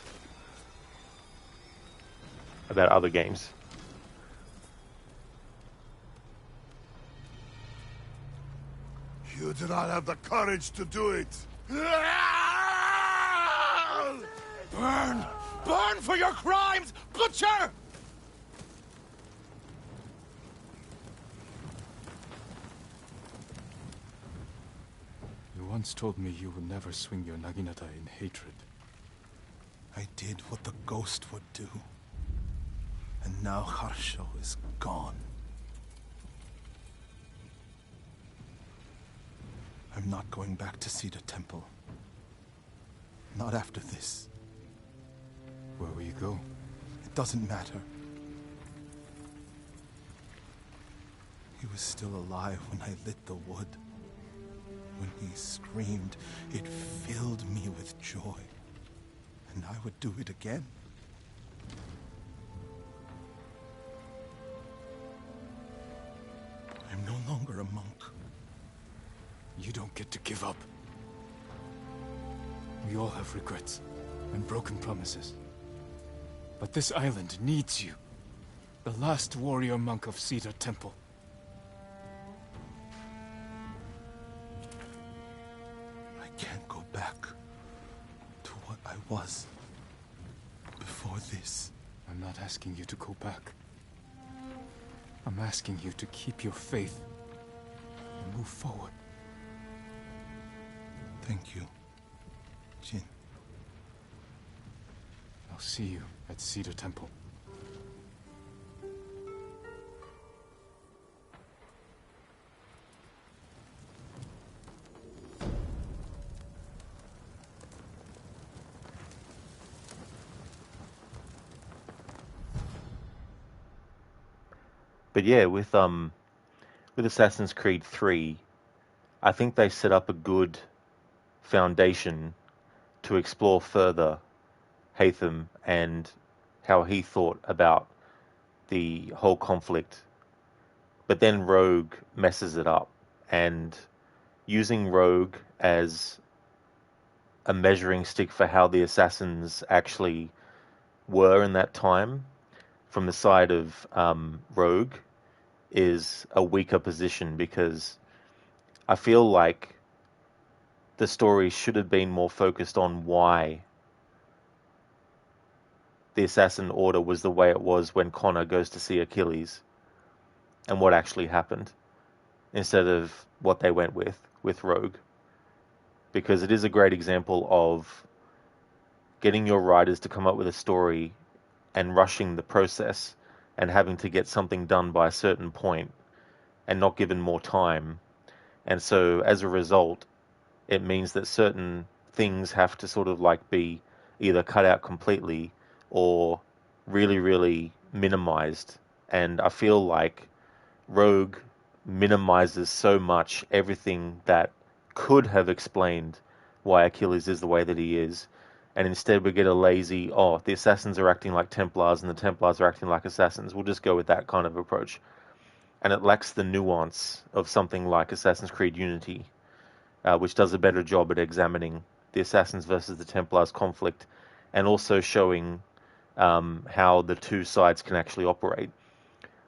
about other games. You do not have the courage to do it. Burn! Burn for your crimes, butcher! You once told me you would never swing your Naginata in hatred. I did what the ghost would do. And now Harsho is gone. I'm not going back to Cedar Temple. Not after this. Where will you go? It doesn't matter. He was still alive when I lit the wood. When he screamed, it filled me with joy. And I would do it again. I'm no longer a monk. You don't get to give up. We all have regrets and broken promises. But this island needs you. The last warrior monk of Cedar Temple. I can't go back to what I was before this. I'm not asking you to go back. I'm asking you to keep your faith and move forward. Thank you, Jin. I'll see you at Cedar Temple. But yeah, with Assassin's Creed 3, I think they set up a good foundation to explore further Haytham and how he thought about the whole conflict. But then Rogue messes it up, and using Rogue as a measuring stick for how the assassins actually were in that time from the side of Rogue is a weaker position, because I feel like the story should have been more focused on why the Assassin Order was the way it was when Connor goes to see Achilles and what actually happened, instead of what they went with Rogue. Because it is a great example of getting your writers to come up with a story and rushing the process and having to get something done by a certain point and not given more time. And so as a result, it means that certain things have to sort of like be either cut out completely or really, really minimized. And I feel like Rogue minimizes so much everything that could have explained why Achilles is the way that he is. And instead we get a lazy, oh, the assassins are acting like Templars and the Templars are acting like assassins. We'll just go with that kind of approach. And it lacks the nuance of something like Assassin's Creed Unity, which does a better job at examining the assassins versus the Templars conflict, and also showing how the two sides can actually operate.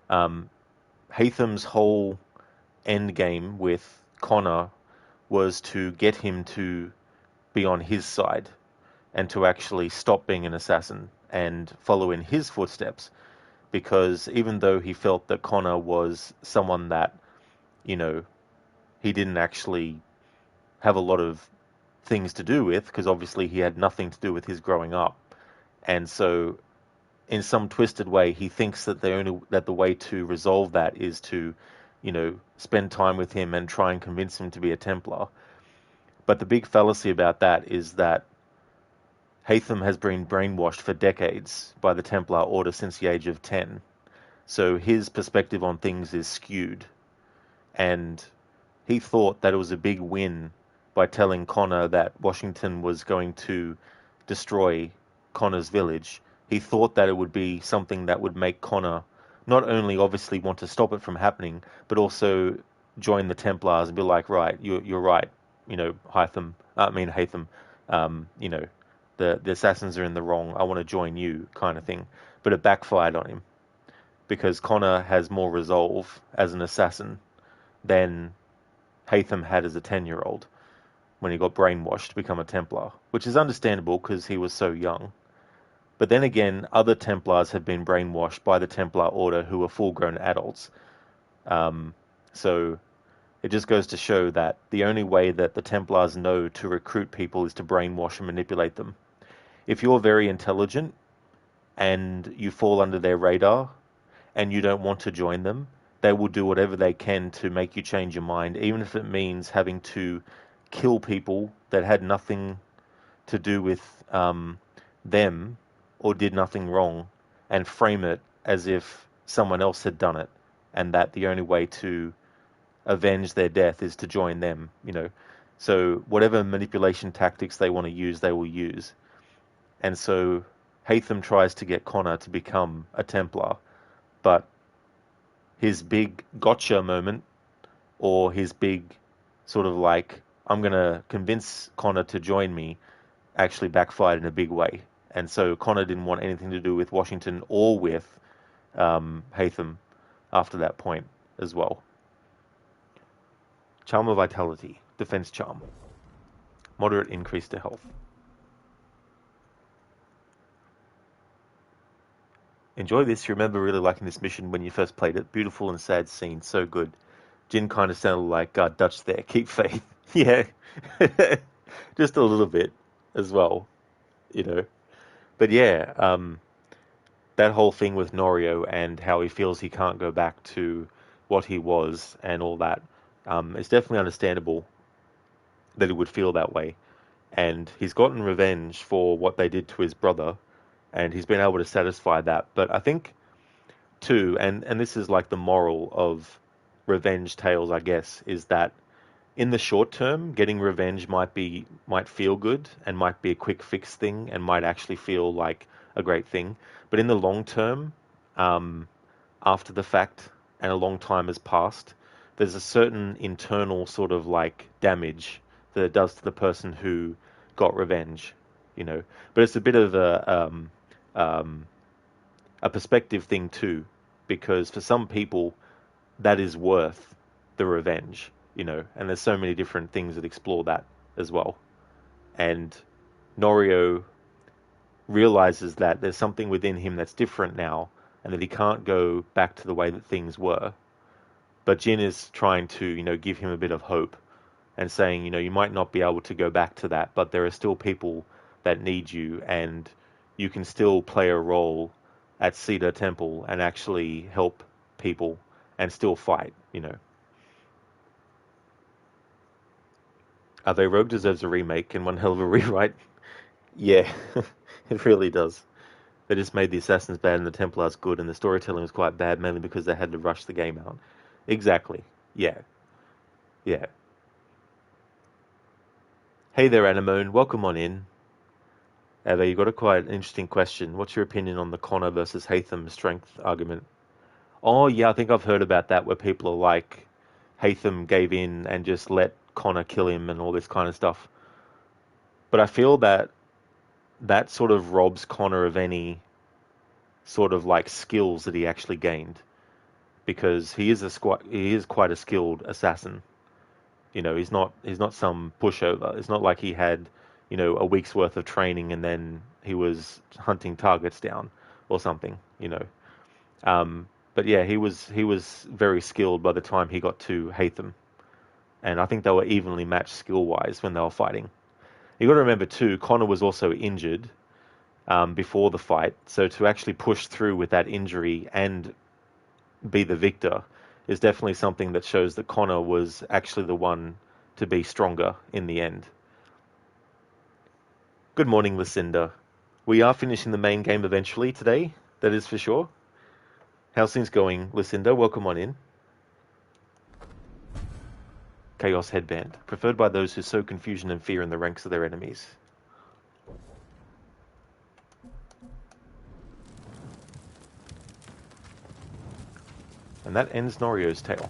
Haytham's whole end game with Connor was to get him to be on his side and to actually stop being an assassin and follow in his footsteps, because even though he felt that Connor was someone that, you know, he didn't actually have a lot of things to do with, because obviously he had nothing to do with his growing up, and so in some twisted way he thinks that the way to resolve that is to, you know, spend time with him and try and convince him to be a Templar. But the big fallacy about that is that Haytham has been brainwashed for decades by the Templar Order since the age of 10. So his perspective on things is skewed. And he thought that it was a big win by telling Connor that Washington was going to destroy Connor's village. He thought that it would be something that would make Connor not only obviously want to stop it from happening, but also join the Templars and be like, right, you're right, you know, Haytham, you know, the assassins are in the wrong, I want to join you, kind of thing. But it backfired on him, because Connor has more resolve as an assassin than Haytham had as a 10-year-old when he got brainwashed to become a Templar, which is understandable because he was so young. But then again, other Templars have been brainwashed by the Templar Order who are full-grown adults. So it just goes to show that the only way that the Templars know to recruit people is to brainwash and manipulate them. If you're very intelligent, and you fall under their radar and you don't want to join them, they will do whatever they can to make you change your mind, even if it means having to kill people that had nothing to do with them or did nothing wrong, and frame it as if someone else had done it, and that the only way to avenge their death is to join them, you know. So whatever manipulation tactics they want to use, they will use. And so Hatham tries to get Connor to become a Templar, but his big gotcha moment, or his big sort of like, I'm going to convince Connor to join me, actually backfired in a big way. And so Connor didn't want anything to do with Washington or with Hatham after that point as well. Charm of Vitality, Defense Charm. Moderate increase to health. Enjoy this. You remember really liking this mission when you first played it. Beautiful and sad scene. So good. Jin kind of sounded like Dutch there. Keep faith. Yeah. Just a little bit as well, you know. But yeah, that whole thing with Norio and how he feels he can't go back to what he was and all that, it's definitely understandable that he would feel that way. And he's gotten revenge for what they did to his brother, and he's been able to satisfy that. But I think, too, and this is like the moral of revenge tales, I guess, is that in the short term, getting revenge might feel good and might be a quick fix thing and might actually feel like a great thing. But in the long term, after the fact and a long time has passed, there's a certain internal sort of like damage that it does to the person who got revenge, you know. But it's a bit of a perspective thing too, because for some people that is worth the revenge, you know, and there's so many different things that explore that as well. And Norio realizes that there's something within him that's different now, and that he can't go back to the way that things were. But Jin is trying to, you know, give him a bit of hope and saying, you know, you might not be able to go back to that, but there are still people that need you, and you can still play a role at Cedar Temple and actually help people and still fight, you know. They Rogue deserves a remake and one hell of a rewrite. Yeah, it really does. They just made the Assassins bad and the Templars good, and the storytelling was quite bad, mainly because they had to rush the game out. Exactly. Yeah. Yeah. Hey there, Anemone. Welcome on in. Ava, you got a quite interesting question. What's your opinion on the Connor versus Hatham strength argument? Oh, yeah, I think I've heard about that, where people are like, Hatham gave in and just let Connor kill him and all this kind of stuff. But I feel that that sort of robs Connor of any sort of like skills that he actually gained, because he is quite a skilled assassin. You know, he's not some pushover. It's not like he had, you know, a week's worth of training and then he was hunting targets down or something, you know. But yeah, he was very skilled by the time he got to Hatham, and I think they were evenly matched skill-wise when they were fighting. You got to remember too, Connor was also injured before the fight, so to actually push through with that injury and be the victor is definitely something that shows that Connor was actually the one to be stronger in the end. Good morning, Lucinda. We are finishing the main game eventually today, that is for sure. How's things going, Lucinda? Welcome on in. Chaos Headband, preferred by those who sow confusion and fear in the ranks of their enemies. And that ends Norio's tale.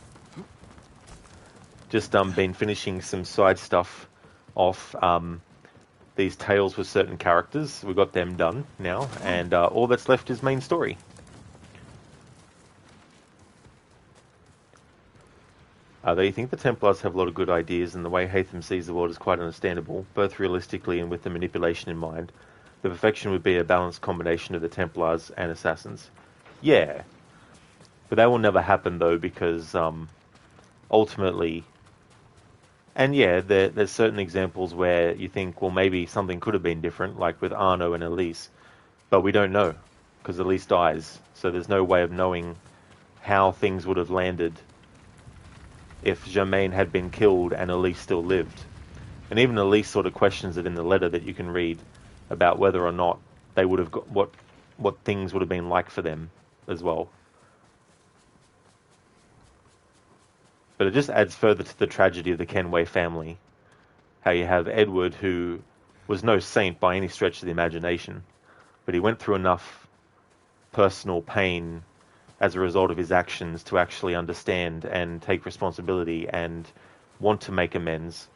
Just been finishing some side stuff off. These tales with certain characters. We got them done now, and all that's left is main story. Though you think the Templars have a lot of good ideas, and the way Hatham sees the world is quite understandable, both realistically and with the manipulation in mind. The perfection would be a balanced combination of the Templars and Assassins. Yeah. But that will never happen, though, because ultimately... And yeah, there's certain examples where you think, well, maybe something could have been different, like with Arno and Elise, but we don't know. because Elise dies. So there's no way of knowing how things would have landed if Germaine had been killed and Elise still lived. And even Elise sort of questions it in the letter that you can read about whether or not they would have got what things would have been like for them as well. But it just adds further to the tragedy of the Kenway family. How you have Edward, who was no saint by any stretch of the imagination, but he went through enough personal pain as a result of his actions to actually understand and take responsibility and want to make amends.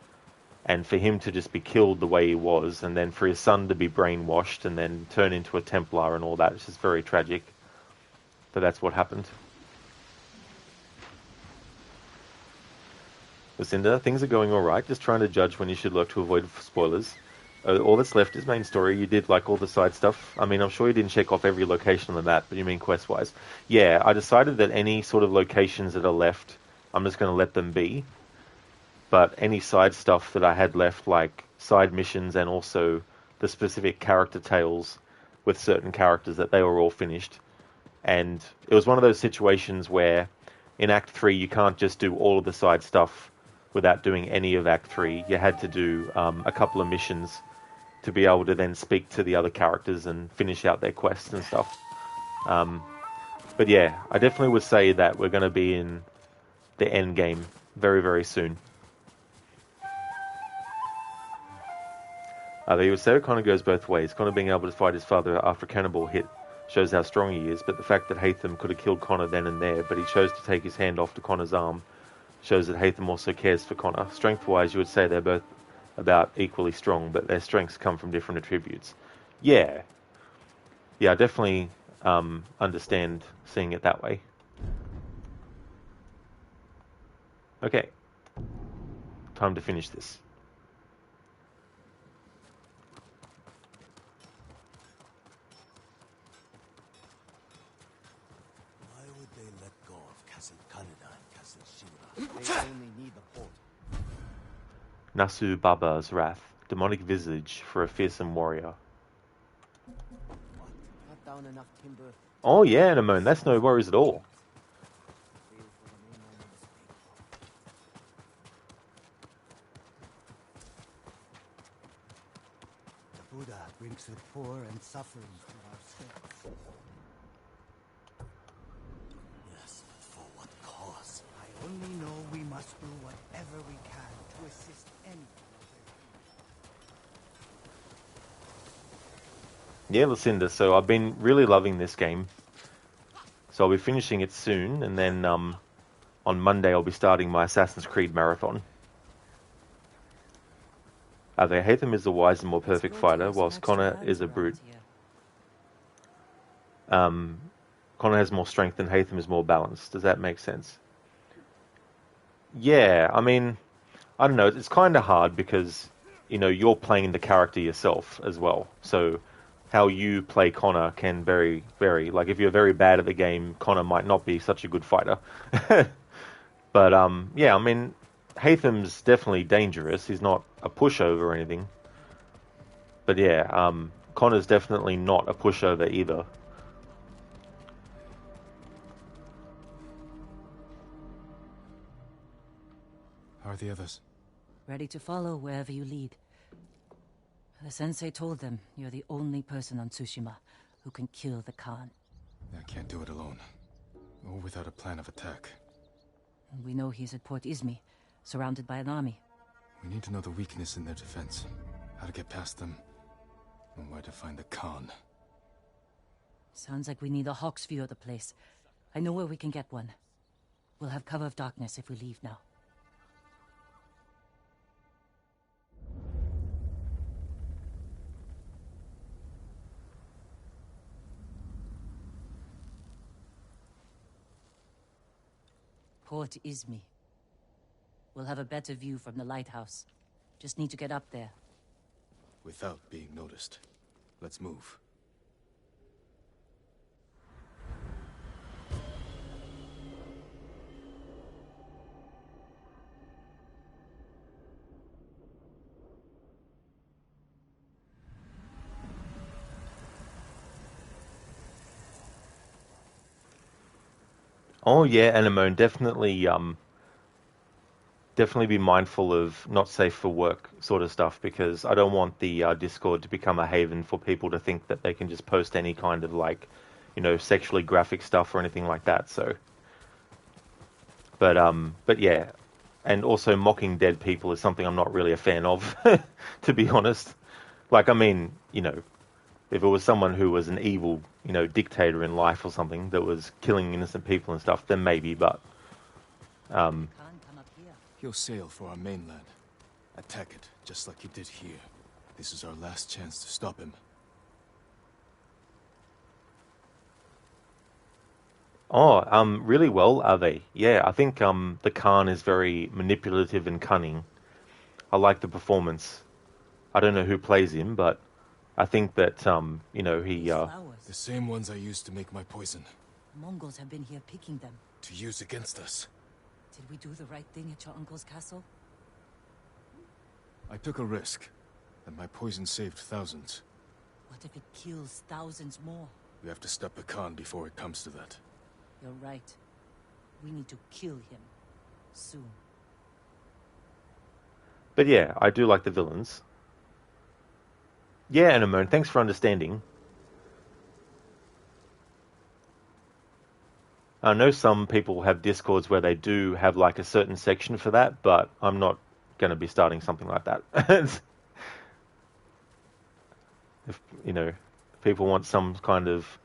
And for him to just be killed the way he was, and then for his son to be brainwashed and then turn into a Templar and all that, it's just very tragic. But that's what happened. Lucinda, things are going alright, just trying to judge when you should lurk to avoid spoilers. All that's left is main story. You did like all the side stuff. I mean, I'm sure you didn't check off every location on the map, but you mean quest-wise. Yeah, I decided that any sort of locations that are left, I'm just going to let them be. But any side stuff that I had left, like side missions and also the specific character tales with certain characters, that they were all finished. And it was one of those situations where in Act 3 you can't just do all of the side stuff without doing any of Act 3. You had to do a couple of missions to be able to then speak to the other characters and finish out their quests and stuff. But yeah, I definitely would say that we're going to be in the end game very, very soon. They would say Connor goes both ways. Connor being able to fight his father after a cannonball hit shows how strong he is, but the fact that Hatham could have killed Connor then and there, but he chose to take his hand off to Connor's arm, shows that Hatham also cares for Connor. Strength-wise, you would say they're both about equally strong, but their strengths come from different attributes. Yeah. Yeah, I definitely understand seeing it that way. Okay. Time to finish this. Why would they let go of Castle Kaneda and Castle Shimura? They only need the port. Nasu Baba's wrath. Demonic visage for a fearsome warrior. Cut down enough timber. Oh yeah, Namone, that's no worries at all. The Buddha brings the poor and suffering to our steps. Yes, but for what cause? I only know we must do whatever we can to assist anyone. Yeah, Lucinda, so I've been really loving this game. So I'll be finishing it soon, and then on Monday I'll be starting my Assassin's Creed marathon. Hatham is the wise and more perfect fighter, whilst Connor is a brute. Connor has more strength and Hatham is more balanced. Does that make sense? Yeah, I mean, I don't know. It's kind of hard because, you know, you're playing the character yourself as well. So how you play Connor can vary. Like, if you're very bad at the game, Connor might not be such a good fighter. But, yeah, I mean, Hatham's definitely dangerous. He's not a pushover or anything. But, yeah, Connor's definitely not a pushover either. How are the others? Ready to follow wherever you lead. The sensei told them you're the only person on Tsushima who can kill the Khan. I can't do it alone. Or without a plan of attack. We know he's at Port Izmi, surrounded by an army. We need to know the weakness in their defense, how to get past them, and where to find the Khan. Sounds like we need a hawk's view of the place. I know where we can get one. We'll have cover of darkness if we leave now. Port Izmi. We'll have a better view from the lighthouse. Just need to get up there. Without being noticed. Let's move. Oh yeah, Anemone, definitely be mindful of not safe for work sort of stuff because I don't want the Discord to become a haven for people to think that they can just post any kind of like, sexually graphic stuff or anything like that. So, but yeah, and also mocking dead people is something I'm not really a fan of, to be honest. Like, I mean, if it was someone who was an evil, dictator in life or something that was killing innocent people and stuff, then maybe, but um, He'll sail for our mainland. Attack it, just like you did here. This is our last chance to stop him. Really well, are they? Yeah, I think the Khan is very manipulative and cunning. I like the performance. I don't know who plays him, but I think that he The same ones I used to make my poison. Mongols have been here picking them. To use against us. Did we do the right thing at your uncle's castle? I took a risk, and my poison saved thousands. What if it kills thousands more? We have to stop the Khan before it comes to that. You're right. We need to kill him. Soon. But yeah, I do like the villains. Yeah, Anemone, thanks for understanding. I know some people have Discords where they do have like a certain section for that, but I'm not going to be starting something like that. If people want some kind of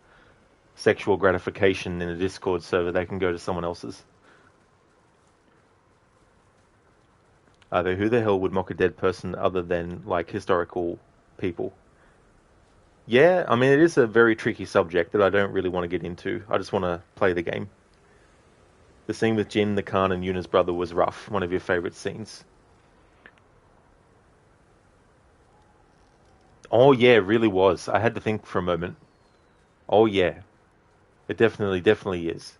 sexual gratification in a Discord server, they can go to someone else's. Though who the hell would mock a dead person other than like historical people? Yeah, I mean, it is a very tricky subject that I don't really want to get into. I just want to play the game. The scene with Jin, the Khan, and Yuna's brother was rough. One of your favorite scenes. Oh, yeah, it really was. I had to think for a moment. Oh, yeah. It definitely is.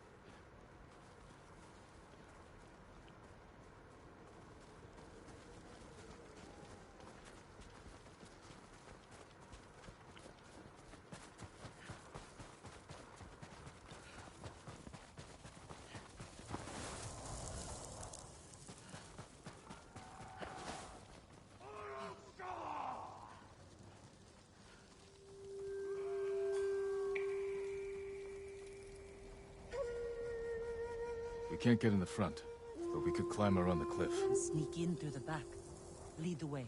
We can't get in the front, but we could climb around the cliff. And sneak in through the back. Lead the way.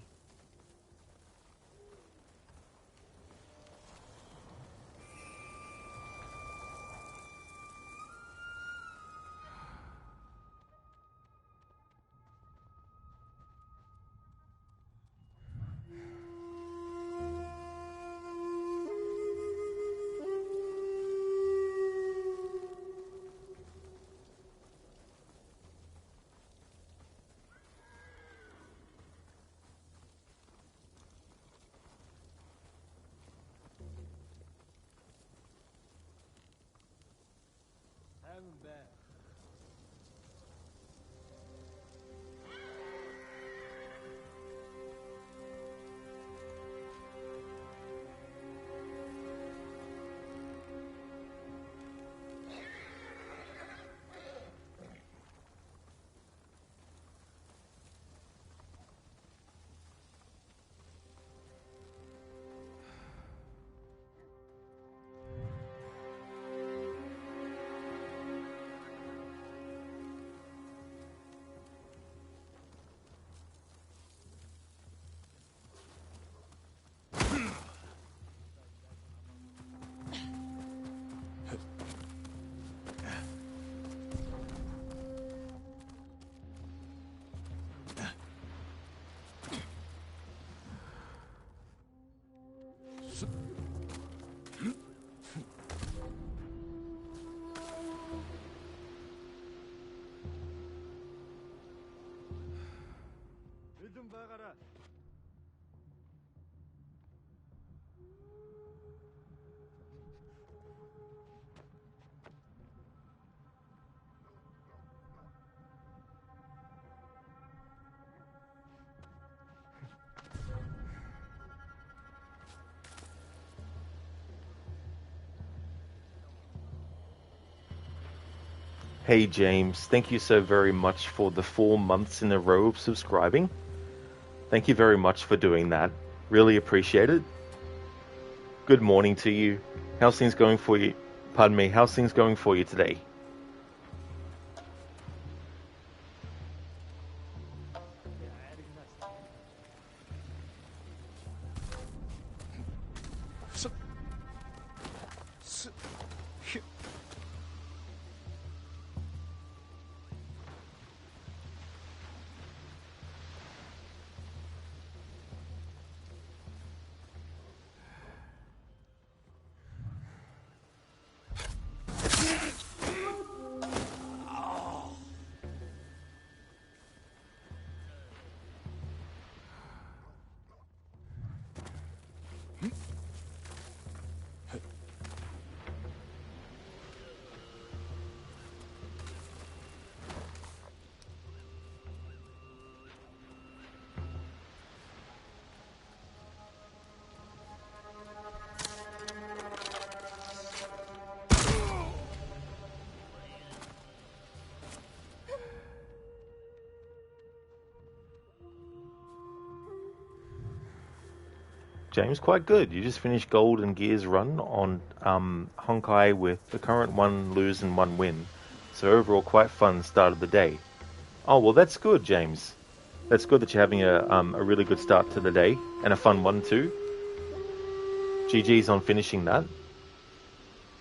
Hey James, thank you so very much for the 4 months in a row of subscribing. Thank you very much for doing that. Really appreciate it. Good morning to you. How's things going for you? Pardon me, how's things going for you today? James, quite good. You just finished Gold and Gears run on Honkai with the current 1 lose and 1 win. So overall, quite fun start of the day. Oh, well, that's good, James. That's good that you're having a really good start to the day and a fun one too. GG's on finishing that.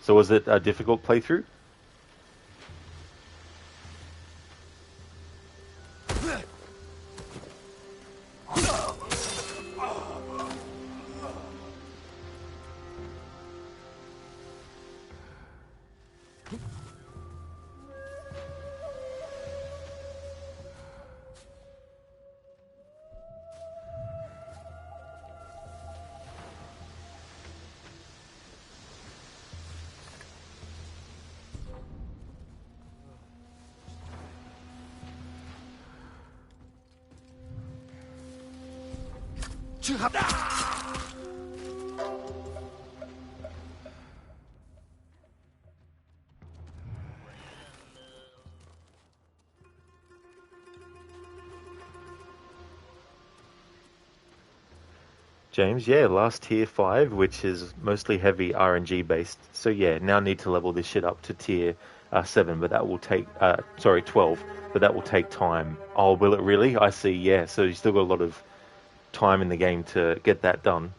So was it a difficult playthrough? James, yeah, last tier 5, which is mostly heavy RNG based. So yeah, now need to level this shit up to tier 7, but that will take, 12, but that will take time. Oh, will it really? I see, yeah, so you still got a lot of time in the game to get that done.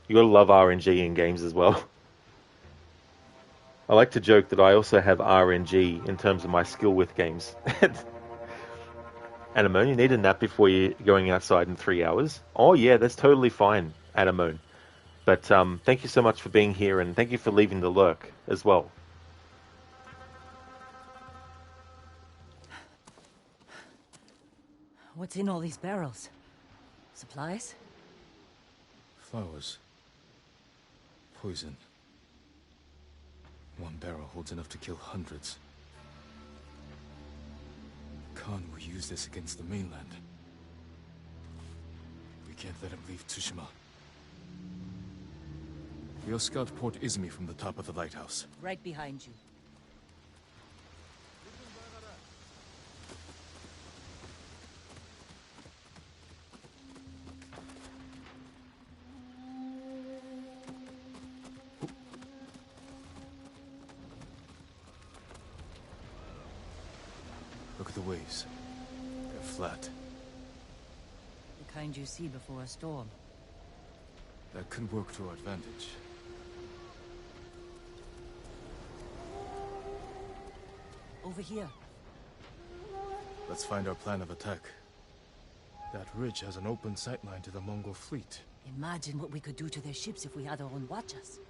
You gotta love RNG in games as well. I like to joke that I also have RNG in terms of my skill with games. Anemone, you need a nap before you're going outside in 3 hours. Oh yeah, that's totally fine, Anemone. But thank you so much for being here, and thank you for leaving the lurk as well. What's in all these barrels? Supplies? Flowers. Poison. 1 barrel holds enough to kill hundreds. Khan will use this against the mainland. We can't let him leave Tsushima. We'll scout Port Izumi from the top of the lighthouse. Right behind you. Look at the waves. They're flat. The kind you see before a storm. That could work to our advantage. Over here. Let's find our plan of attack. That ridge has an open sightline to the Mongol fleet. Imagine what we could do to their ships if we had our own watchers.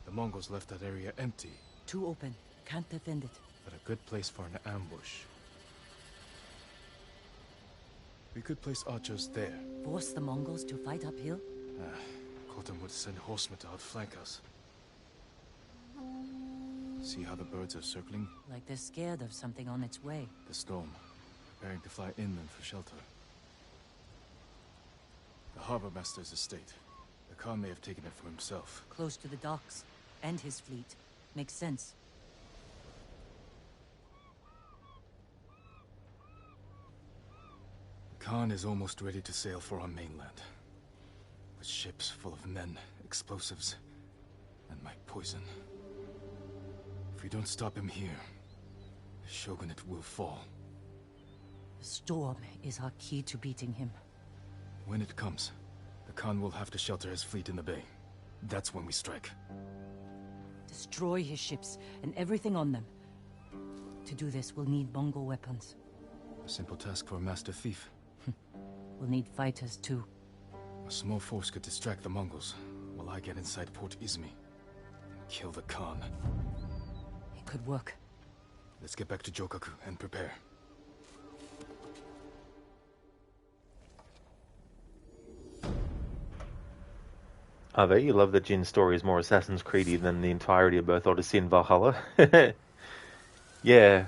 The Mongols left that area empty. Too open. Can't defend it. But a good place for an ambush. We could place archers there. Force the Mongols to fight uphill? Khotam would send horsemen to outflank us. See how the birds are circling? Like they're scared of something on its way. The storm. Preparing to fly inland for shelter. The harbor master's estate. The Khan may have taken it for himself. Close to the docks. And his fleet. Makes sense. Khan is almost ready to sail for our mainland. With ships full of men, explosives, and my poison. If we don't stop him here, the shogunate will fall. The storm is our key to beating him. When it comes, the Khan will have to shelter his fleet in the bay. That's when we strike. Destroy his ships and everything on them. To do this, we'll need Mongol weapons. A simple task for a master thief. We'll need fighters, too. A small force could distract the Mongols, while I get inside Port Izmi and kill the Khan. It could work. Let's get back to Jokaku and prepare. Ave, you love that Jin's story is more Assassin's Creedy than the entirety of both Odyssey and Valhalla. Yeah.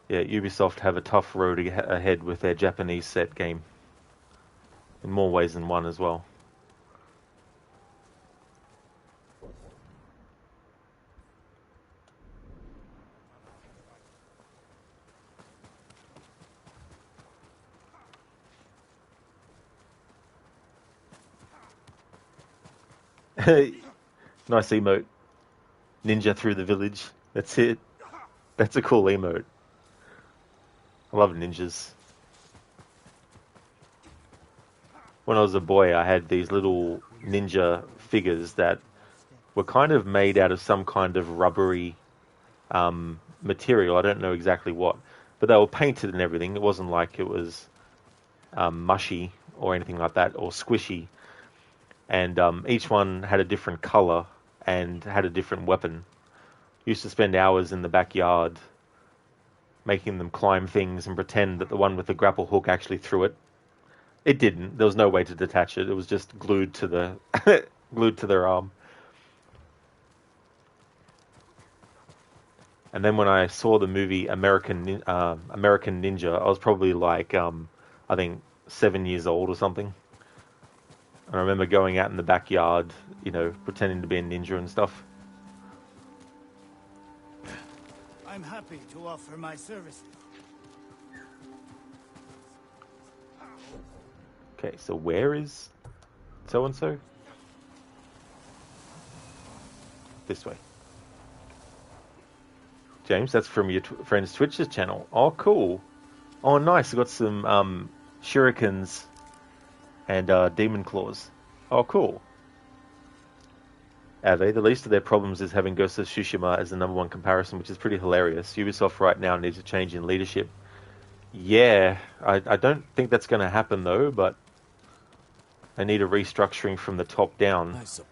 Yeah, Ubisoft have a tough road ahead with their Japanese set game. In more ways than one as well. Nice emote. Ninja through the village. That's it. That's a cool emote. I love ninjas. When I was a boy, I had these little ninja figures that were kind of made out of some kind of rubbery material. I don't know exactly what. But they were painted and everything. It wasn't like it was mushy or anything like that, or squishy. And each one had a different color and had a different weapon. Used to spend hours in the backyard making them climb things and pretend that the one with the grapple hook actually threw it. It didn't. There was no way to detach it. It was just glued to the glued to their arm. And then when I saw the movie American Ninja, I was probably like I think 7 years old or something. And I remember going out in the backyard, you know, pretending to be a ninja and stuff. I'm happy to offer my services. Okay, so where is so-and-so? This way. James, that's from your friend's Twitch's channel. Oh, cool. Oh, nice. I got some shurikens and demon claws. Oh, cool. Ave, the least of their problems is having Ghost of Tsushima as the #1 comparison, which is pretty hilarious. Ubisoft right now needs a change in leadership. Yeah, I don't think that's going to happen though, but they need a restructuring from the top down. I suppose.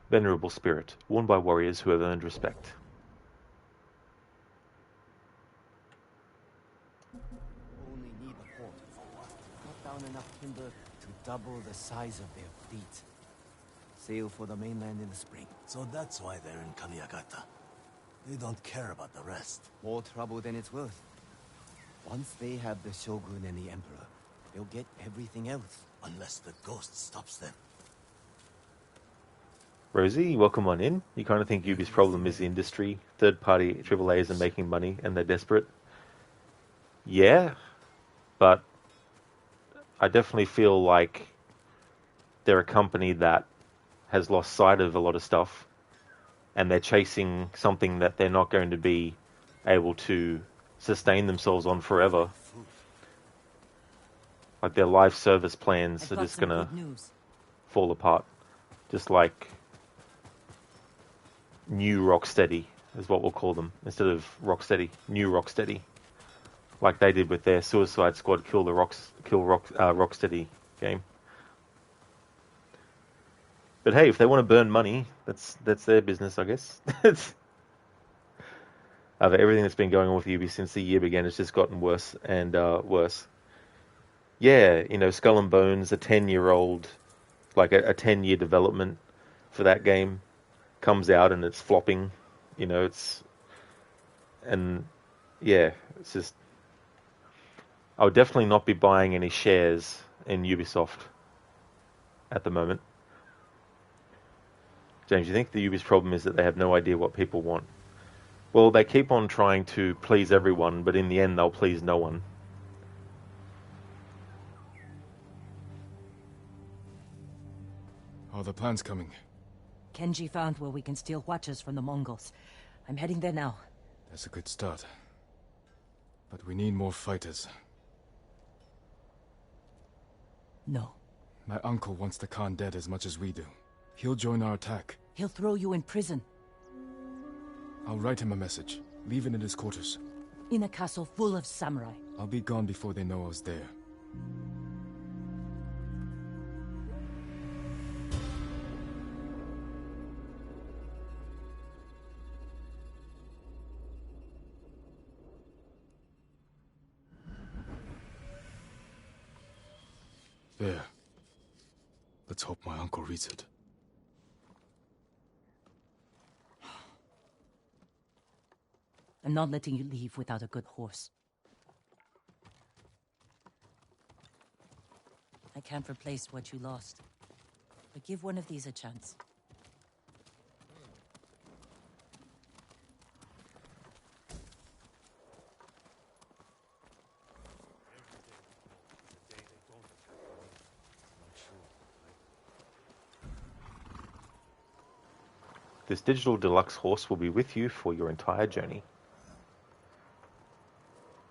Venerable spirit, worn by warriors who have earned respect. Only need the port for what? Cut down enough timber to double the size of their fleet. Sail for the mainland in the spring. So that's why they're in Kamiyagata. They don't care about the rest. More trouble than it's worth. Once they have the Shogun and the Emperor, they'll get everything else. Unless the ghost stops them. Rosie, welcome on in. You kind of think Ubi's problem is the industry. Third-party AAAs are making money and they're desperate. Yeah, but I definitely feel like they're a company that has lost sight of a lot of stuff and they're chasing something that they're not going to be able to sustain themselves on forever. Like their live service plans are just going to fall apart. Just like New Rocksteady is what we'll call them. Instead of Rocksteady, New Rocksteady. Like they did with their Suicide Squad Rocksteady game. But hey, if they want to burn money, that's their business, I guess. Everything that's been going on with Ubi since the year began has just gotten worse and worse. Yeah, Skull and Bones, a 10-year-old, like a 10-year development for that game comes out and it's flopping. And yeah, it's just, I would definitely not be buying any shares in Ubisoft at the moment. James, you think the Ubisoft problem is that they have no idea what people want? Well, they keep on trying to please everyone, but in the end they'll please no one. Are the plans coming? Kenji found where we can steal watchers from the Mongols. I'm heading there now. That's a good start. But we need more fighters. No. My uncle wants the Khan dead as much as we do. He'll join our attack. He'll throw you in prison. I'll write him a message. Leave it in his quarters. In a castle full of samurai. I'll be gone before they know I was there. There. Let's hope my uncle reads it. I'm not letting you leave without a good horse. I can't replace what you lost, but give one of these a chance. This digital deluxe horse will be with you for your entire journey.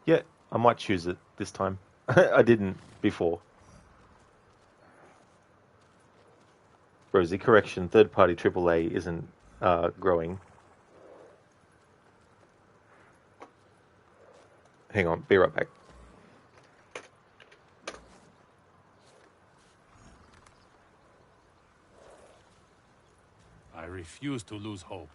Yeah, I might choose it this time. I didn't before. Rosie, correction, third-party AAA isn't growing. Hang on, be right back. I refuse to lose hope.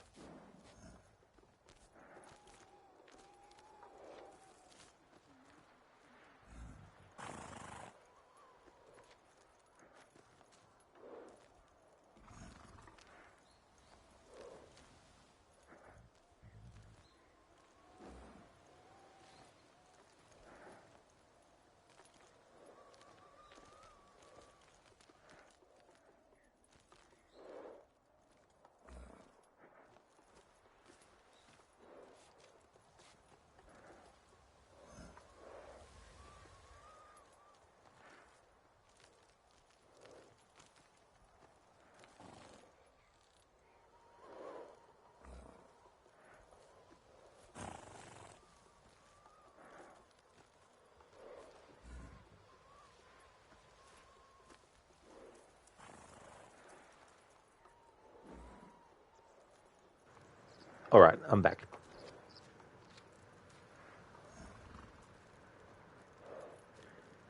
Alright, I'm back.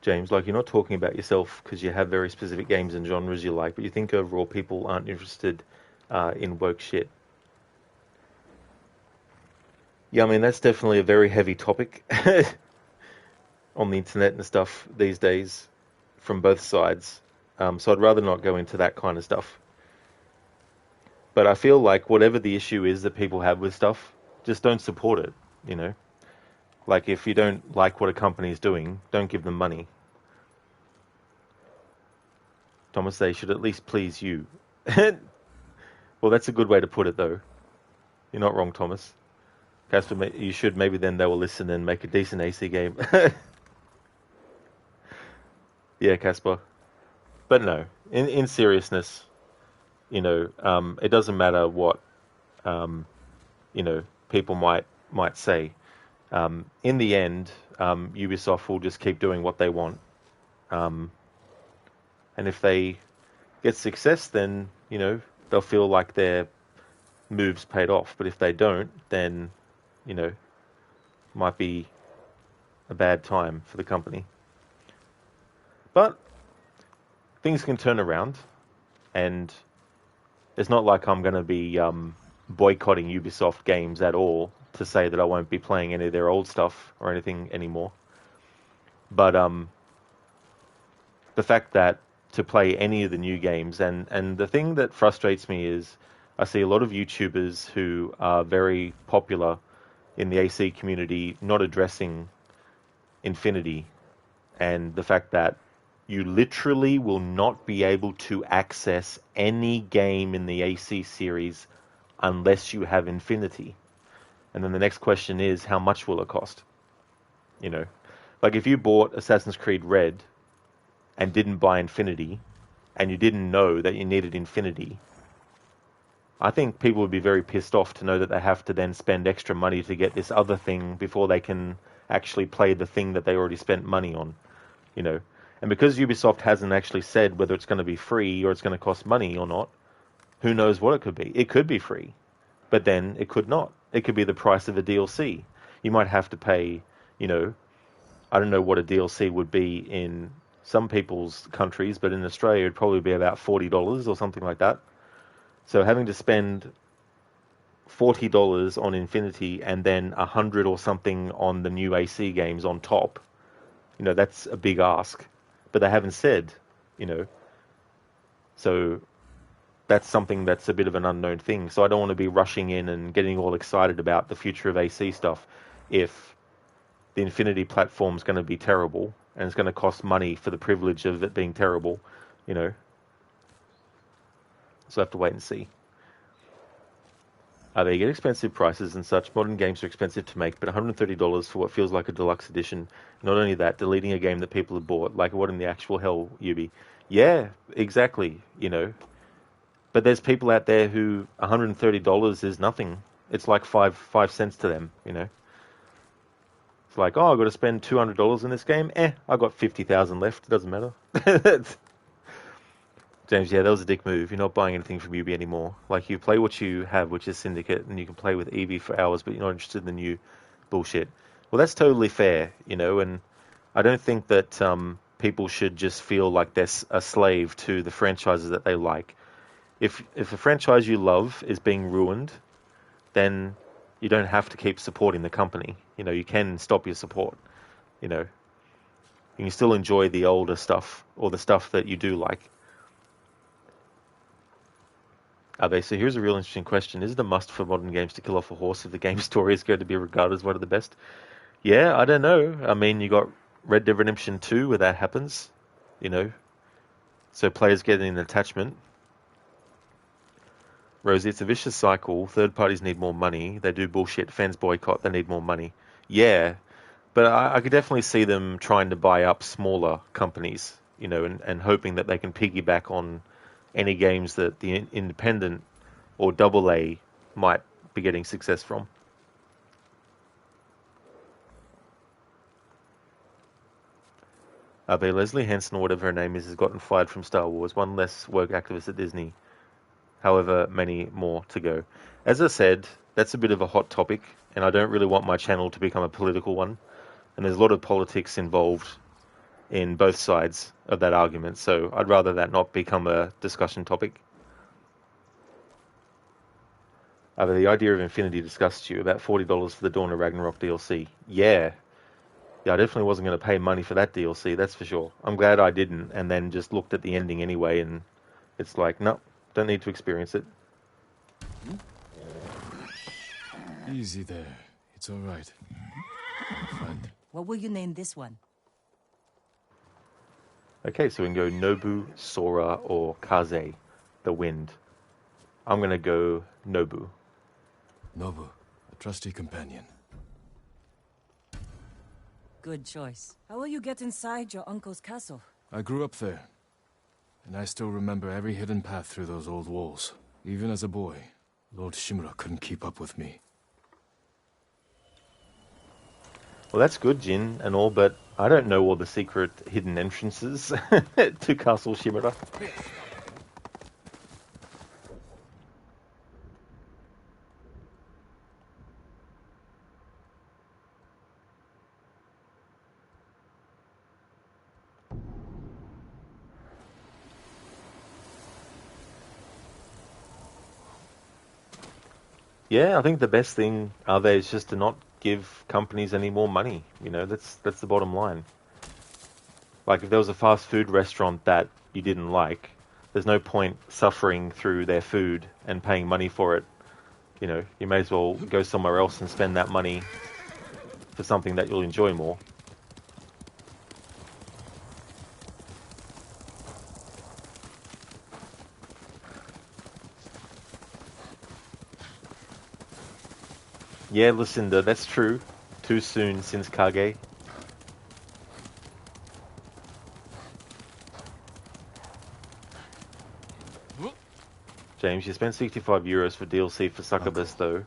James, like, you're not talking about yourself because you have very specific games and genres you like, but you think overall people aren't interested in woke shit. Yeah, I mean, that's definitely a very heavy topic on the internet and stuff these days from both sides. So I'd rather not go into that kind of stuff. But I feel like whatever the issue is that people have with stuff, just don't support it, you know? Like, if you don't like what a company is doing, don't give them money. Thomas, they should at least please you. Well, that's a good way to put it, though. You're not wrong, Thomas. Casper, you should. Maybe then they will listen and make a decent AC game. Yeah, Casper. But no, in seriousness, you know, it doesn't matter what, you know, people might say. In the end, Ubisoft will just keep doing what they want. And if they get success, then, you know, they'll feel like their moves paid off. But if they don't, then, you know, might be a bad time for the company. But things can turn around, and it's not like I'm going to be boycotting Ubisoft games at all to say that I won't be playing any of their old stuff or anything anymore. But the fact that to play any of the new games, and the thing that frustrates me is I see a lot of YouTubers who are very popular in the AC community not addressing Infinity and the fact that you literally will not be able to access any game in the AC series unless you have Infinity. And then the next question is, how much will it cost? You know, like if you bought Assassin's Creed Red and didn't buy Infinity, and you didn't know that you needed Infinity, I think people would be very pissed off to know that they have to then spend extra money to get this other thing before they can actually play the thing that they already spent money on, you know. And because Ubisoft hasn't actually said whether it's going to be free or it's going to cost money or not, who knows what it could be. It could be free, but then it could not. It could be the price of a DLC. You might have to pay, you know, I don't know what a DLC would be in some people's countries, but in Australia it'd probably be about $40 or something like that. So having to spend $40 on Infinity and then 100 or something on the new AC games on top, you know, that's a big ask. But they haven't said, you know. So that's something that's a bit of an unknown thing. So I don't want to be rushing in and getting all excited about the future of AC stuff if the Infinity platform's going to be terrible and it's going to cost money for the privilege of it being terrible, you know. So I have to wait and see. They get expensive prices and such. Modern games are expensive to make, but $130 for what feels like a deluxe edition. Not only that, deleting a game that people have bought. Like, what in the actual hell, Ubi? Yeah, exactly, you know. But there's people out there who $130 is nothing. It's like five cents to them, you know. It's like, oh, I've got to spend $200 in this game. I got 50,000 left. It doesn't matter. James, yeah, that was a dick move. You're not buying anything from Ubi anymore. Like, you play what you have, which is Syndicate, and you can play with Eevee for hours, but you're not interested in the new bullshit. Well, that's totally fair, you know, and I don't think that people should just feel like they're a slave to the franchises that they like. If a franchise you love is being ruined, then you don't have to keep supporting the company. You know, you can stop your support, you know. You can still enjoy the older stuff, or the stuff that you do like. So here's a real interesting question. Is it a must for modern games to kill off a horse if the game's story is going to be regarded as one of the best? Yeah, I don't know. I mean, you got Red Dead Redemption 2 where that happens, you know. So players get an attachment. Rosie, it's a vicious cycle. Third parties need more money. They do bullshit. Fans boycott. They need more money. Yeah, but I could definitely see them trying to buy up smaller companies, you know, and hoping that they can piggyback on any games that the independent or double A might be getting success from. But Leslie Hansen, or whatever her name is, has gotten fired from Star Wars. One less woke activist at Disney. However, many more to go. As I said, that's a bit of a hot topic, and I don't really want my channel to become a political one. And there's a lot of politics involved in both sides of that argument, so I'd rather that not become a discussion topic. The idea of Infinity disgusts you. About $40 for the Dawn of Ragnarok DLC. Yeah, I definitely wasn't going to pay money for that DLC, that's for sure. I'm glad I didn't, and then just looked at the ending anyway, and it's like, no, don't need to experience it. Easy there. It's all right. Friend. What will you name this one? Okay, so we can go Nobu, Sora, or Kaze, the wind. I'm going to go Nobu. Nobu, a trusty companion. Good choice. How will you get inside your uncle's castle? I grew up there, and I still remember every hidden path through those old walls. Even as a boy, Lord Shimura couldn't keep up with me. Well, that's good, Jin, and all, but I don't know all the secret hidden entrances to Castle Shimura. Yeah, I think the best thing there is just to not give companies any more money. You know, that's the bottom line. Like, if there was a fast food restaurant that you didn't like, there's no point suffering through their food and paying money for it. You know, you may as well go somewhere else and spend that money for something that you'll enjoy more. Yeah, Lucinda, that's true. Too soon since Kage. James, you spent 65 euros for DLC for Succubus, though.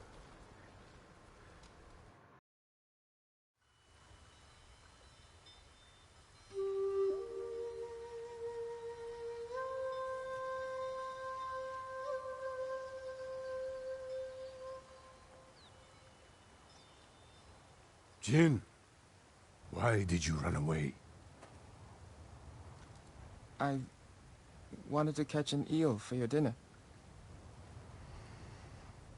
Jin, why did you run away? I wanted to catch an eel for your dinner.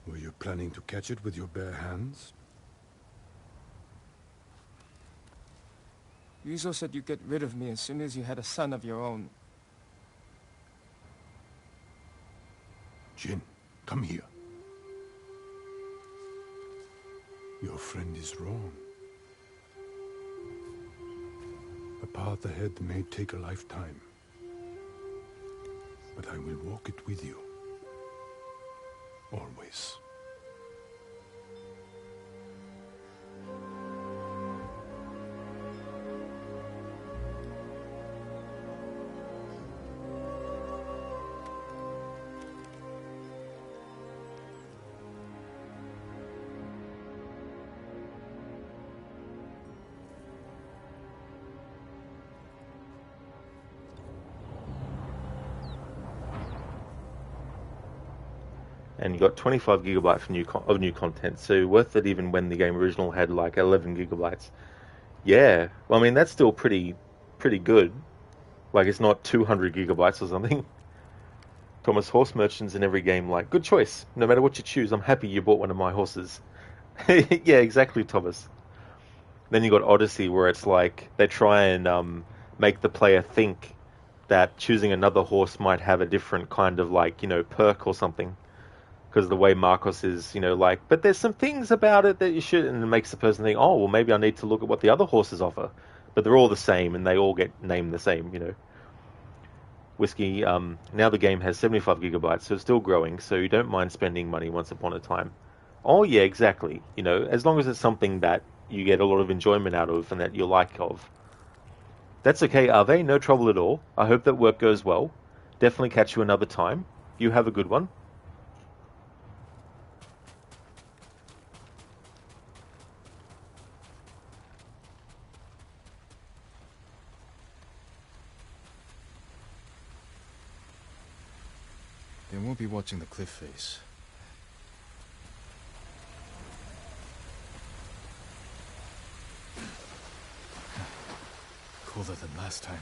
Were you planning to catch it with your bare hands? Ryuzo said you'd get rid of me as soon as you had a son of your own. Jin, come here. Your friend is wrong. The path ahead may take a lifetime, but I will walk it with you. Always. And you got 25 gigabytes of new content, so worth it even when the game original had like 11 gigabytes. Yeah, well, I mean, that's still pretty good. Like, it's not 200 gigabytes or something. Thomas, horse merchants in every game, like, good choice. No matter what you choose, I'm happy you bought one of my horses. Yeah, exactly, Thomas. Then you got Odyssey, where it's like they try and make the player think that choosing another horse might have a different kind of, like, you know, perk or something. Because the way Marcos is, you know, like, but there's some things about it that you should, and it makes the person think, oh, well, maybe I need to look at what the other horses offer. But they're all the same, and they all get named the same, you know. Whiskey, now the game has 75 gigabytes, so it's still growing, so you don't mind spending money once upon a time. Oh, yeah, exactly. You know, as long as it's something that you get a lot of enjoyment out of and that you like of. That's okay, Ave, no trouble at all. I hope that work goes well. Definitely catch you another time. You have a good one. They won't be watching the cliff face. Colder than last time.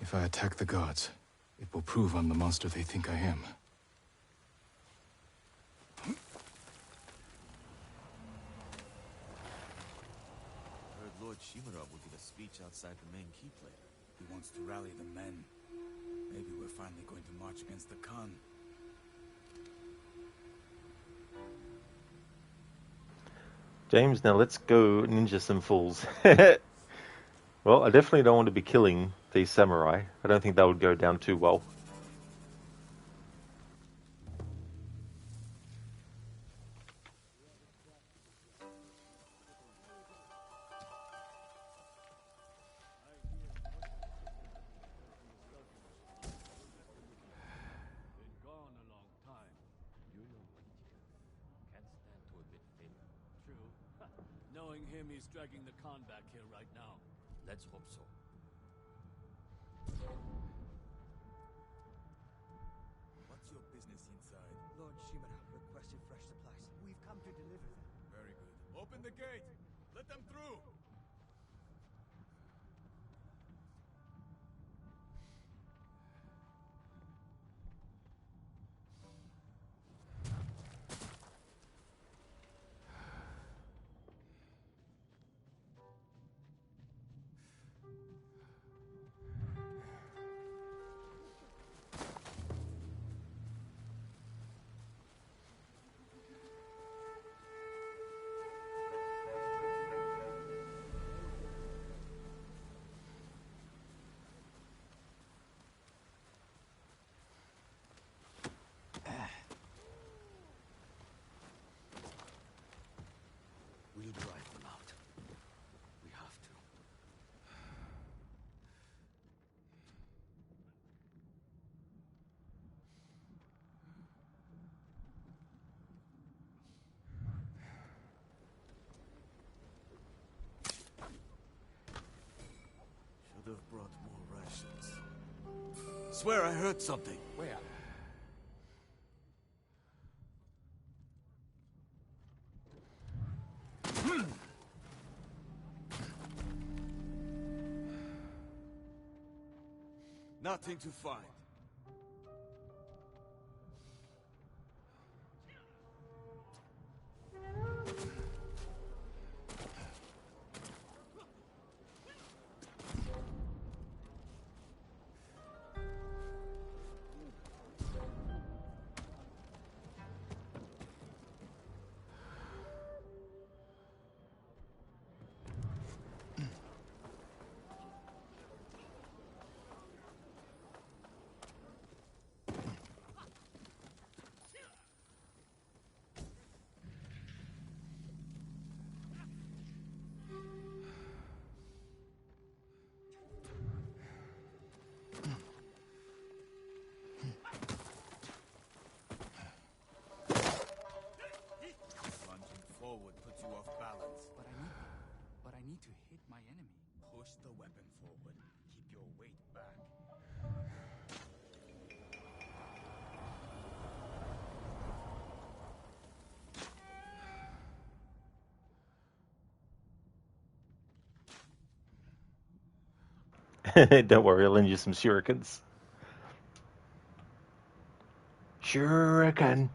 If I attack the gods, it will prove I'm the monster they think I am. Heard Lord Shimura will give a speech outside the main keep later. He wants to rally the men. Maybe we're finally going to march against the Khan. James, now let's go ninja some fools. Well, I definitely don't want to be killing these samurai. I don't think that would go down too well. Knowing him, he's dragging the Khan back here right now. Let's hope so. What's your business inside? Lord Shimura requested fresh supplies. We've come to deliver them. Very good. Open the gate! Let them through! We'll drive them out. We have to. Should have brought more rations. Swear I heard something. Where? Nothing to find. Forward puts you off balance. But I need to hit my enemy. Push the weapon forward. Keep your weight back. Don't worry, I'll lend you some shurikens. Shuriken.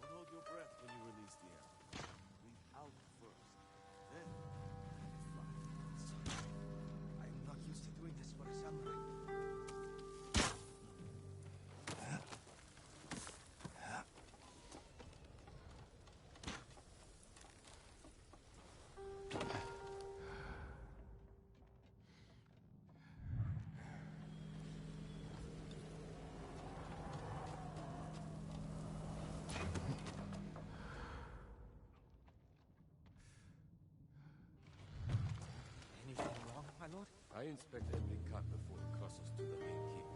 Don't hold your breath when you release the arrow. Breathe out first. Then fly. I'm not used to doing this for a samurai. Anything wrong, my lord? I inspect every cut before it crosses to the main keep.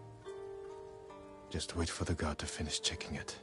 Just wait for the guard to finish checking it.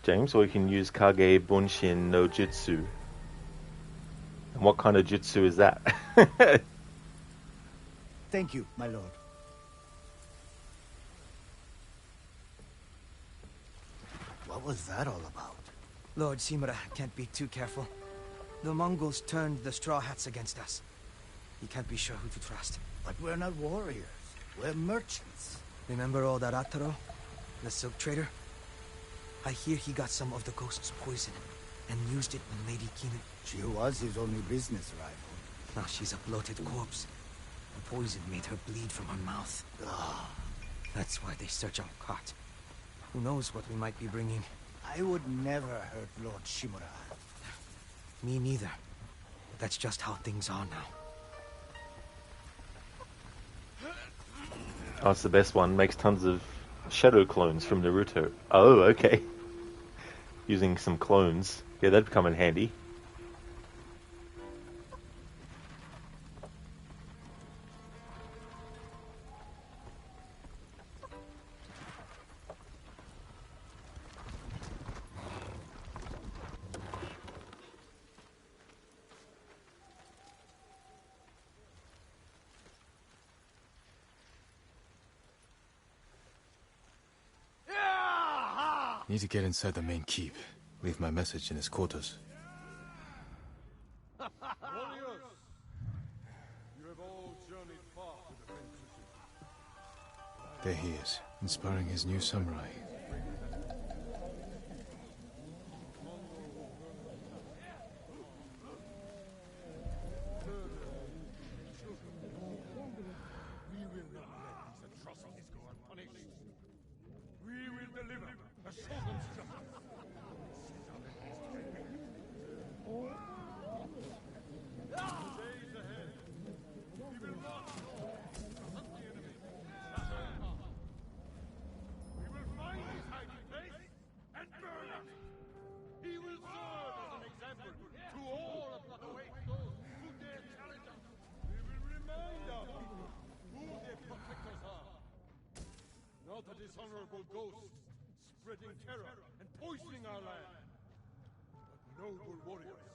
James, or you can use Kage Bunshin no Jutsu. And what kind of jutsu is that? Thank you, my lord. What was that all about? Lord Shimura can't be too careful. The Mongols turned the Straw Hats against us. He can't be sure who to trust. But we're not warriors. We're merchants. Remember old Arataro? The silk trader? I hear he got some of the ghost's poison and used it on Lady Keenan. She was his only business rival. Now she's a bloated corpse. The poison made her bleed from her mouth. That's why they search our cart. Who knows what we might be bringing? I would never hurt Lord Shimura. Me neither. But that's just how things are now. Oh, it's the best one. Makes tons of shadow clones from Naruto. Oh, okay. Using some clones. Yeah, that'd come in handy. Need to get inside the main keep. Leave my message in his quarters. Warriors, you have all journeyed far to defend Tsushima. There he is, inspiring his new samurai. We will not let these atrocities go unpunished. We will deliver a shogun's justice. Days ahead, we will march hunt the enemy. We will find his hiding place and burn it. He will serve as an example to all of what awaits those who dare challenge us. We will remind our people who their protectors are. Not a dishonorable ghost spreading terror and poisoning our land, but noble warriors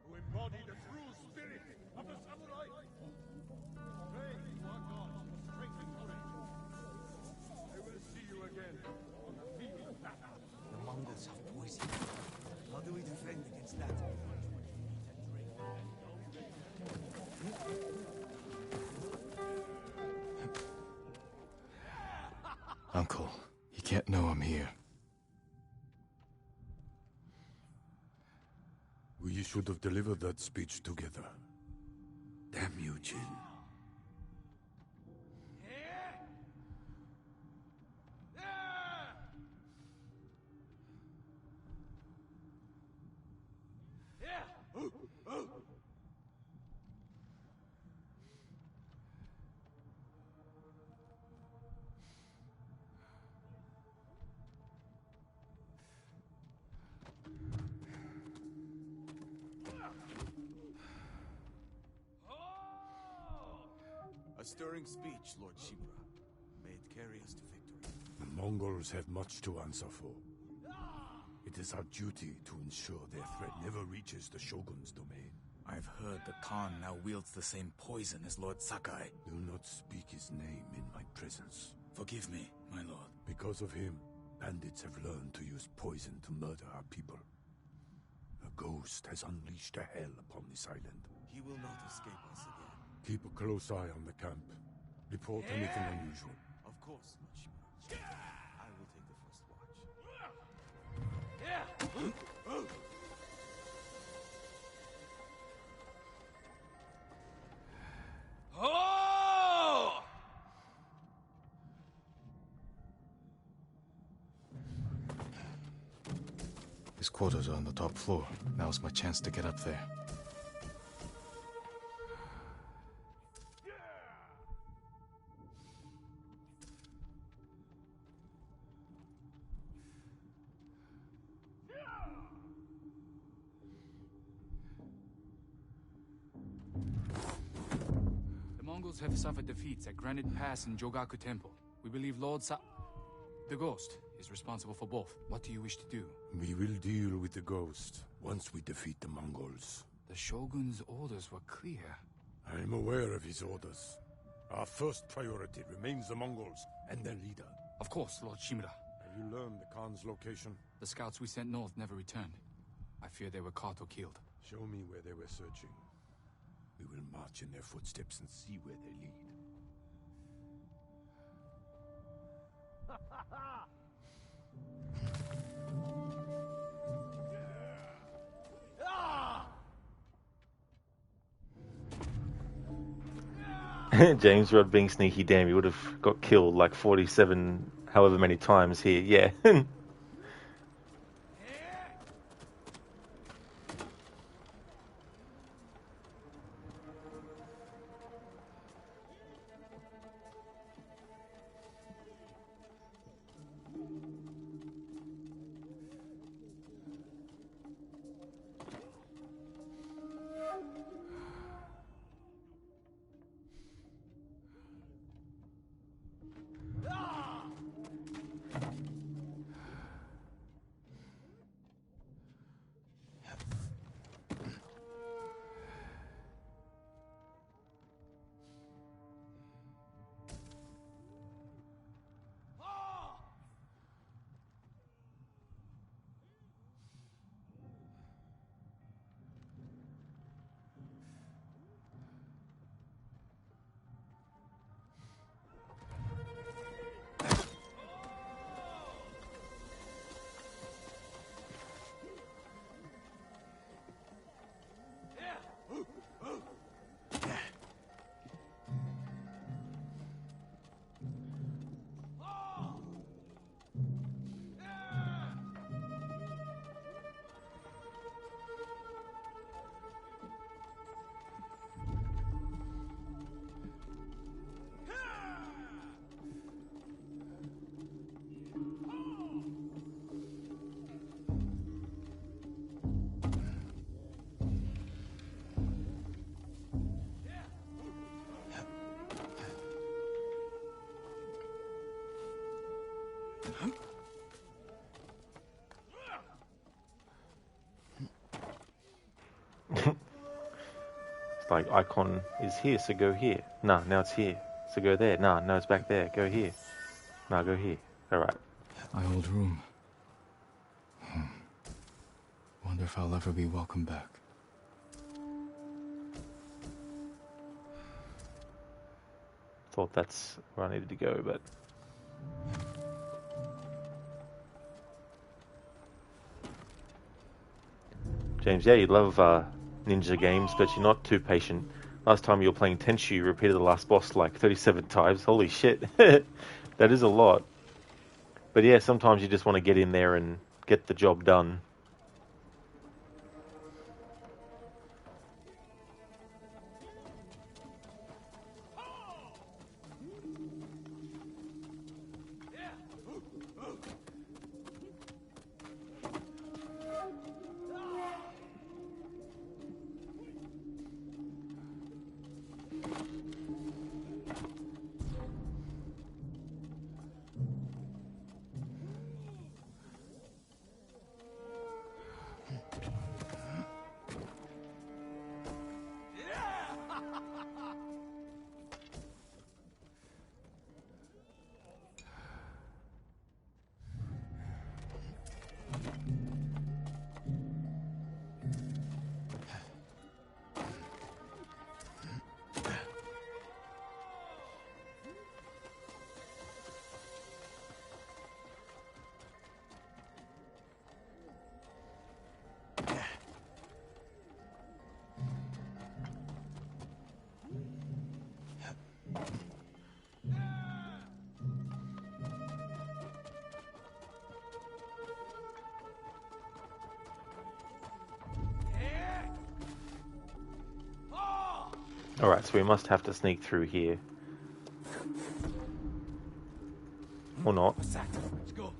who embody the true spirit of the samurai. Pray to our gods for strength and courage. I will see you again on the field of battle. The Mongols have poison. How do we defend against that? Uncle, he can't know I'm here. We should have delivered that speech together. Damn you, Jin. A stirring speech, Lord Shimura. May it carry us to victory. The Mongols have much to answer for. It is our duty to ensure their threat never reaches the Shogun's domain. I've heard the Khan now wields the same poison as Lord Sakai. Do not speak his name in my presence. Forgive me, my lord. Because of him, bandits have learned to use poison to murder our people. A ghost has unleashed a hell upon this island. He will not escape us again. Keep a close eye on the camp. Report anything unusual. Of course, Lord Shimura. I will take the first watch. Oh! His quarters are on the top floor. Now's my chance to get up there. The Mongols have suffered defeats at Granite Pass and Jogaku Temple. We believe the Ghost is responsible for both. What do you wish to do? We will deal with the ghost once we defeat the Mongols. The Shogun's orders were clear. I am aware of his orders. Our first priority remains the Mongols and their leader. Of course, Lord Shimura. Have you learned the Khan's location? The scouts we sent north never returned. I fear they were caught or killed. Show me where they were searching. We will march in their footsteps and see where they lead. James Rod being sneaky, damn, he would have got killed like 47 however many times here, yeah. It's like icon is here, so go here. Nah, now it's here, so go there. Nah, no, it's back there. Go here. Nah, go here. All right. My old room. Wonder if I'll ever be welcome back. Thought that's where I needed to go, but James, yeah, you love ninja games, but you're not too patient. Last time you were playing Tenchu, you repeated the last boss like 37 times. Holy shit. That is a lot. But yeah, sometimes you just want to get in there and get the job done. Alright, so we must have to sneak through here. Or not. What's that? Let's go.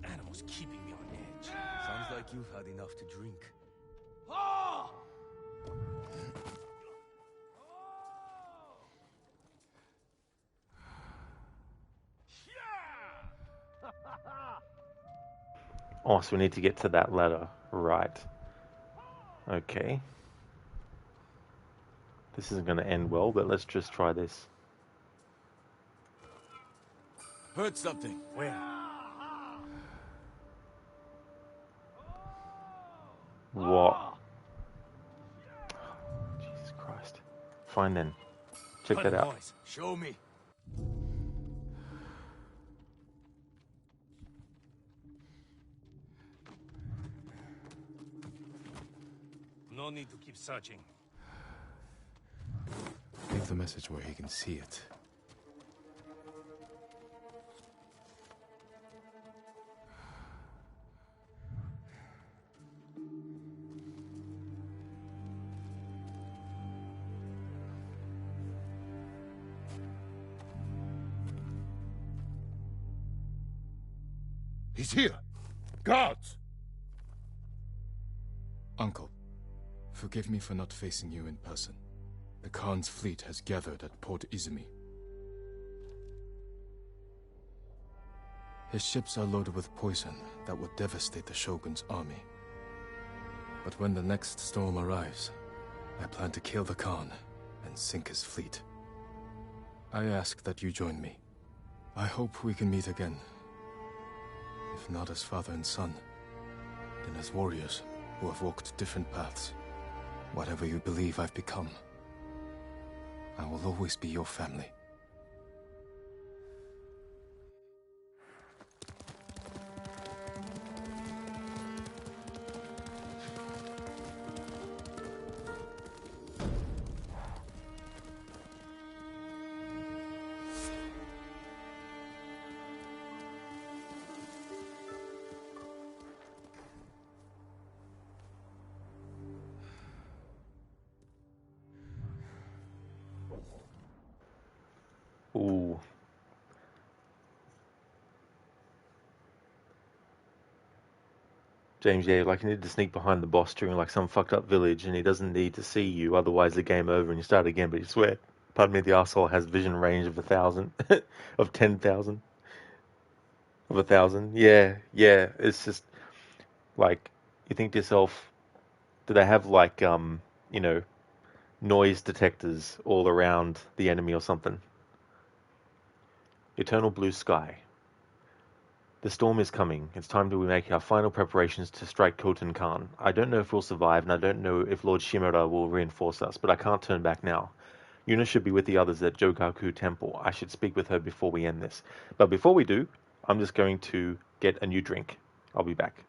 Animals keeping me on edge. Sounds like you've had enough to drink. Oh, so we need to get to that ladder. Right. Okay. This isn't going to end well, but let's just try this. Heard something. Where? What? Jesus Christ. Fine then. Check that out. Noise. Show me. No need to keep searching. Leave the message where he can see it. He's here! Guards! Uncle, forgive me for not facing you in person. The Khan's fleet has gathered at Port Izumi. His ships are loaded with poison that will devastate the Shogun's army. But when the next storm arrives, I plan to kill the Khan and sink his fleet. I ask that you join me. I hope we can meet again. If not as father and son, then as warriors who have walked different paths. Whatever you believe I've become, I will always be your family. Ooh. James, yeah, like you need to sneak behind the boss during like some fucked up village and he doesn't need to see you, otherwise the game over and you start again, but you swear, pardon me, the asshole has vision range of 1,000, of 10,000, of 1,000. Yeah, yeah, it's just like, you think to yourself, do they have like, you know, noise detectors all around the enemy or something? Eternal blue sky. The storm is coming. It's time to make our final preparations to strike Khotan Khan. I don't know if we'll survive, and I don't know if Lord Shimura will reinforce us, but I can't turn back now. Yuna should be with the others at Jogaku Temple. I should speak with her before we end this. But before we do, I'm just going to get a new drink. I'll be back.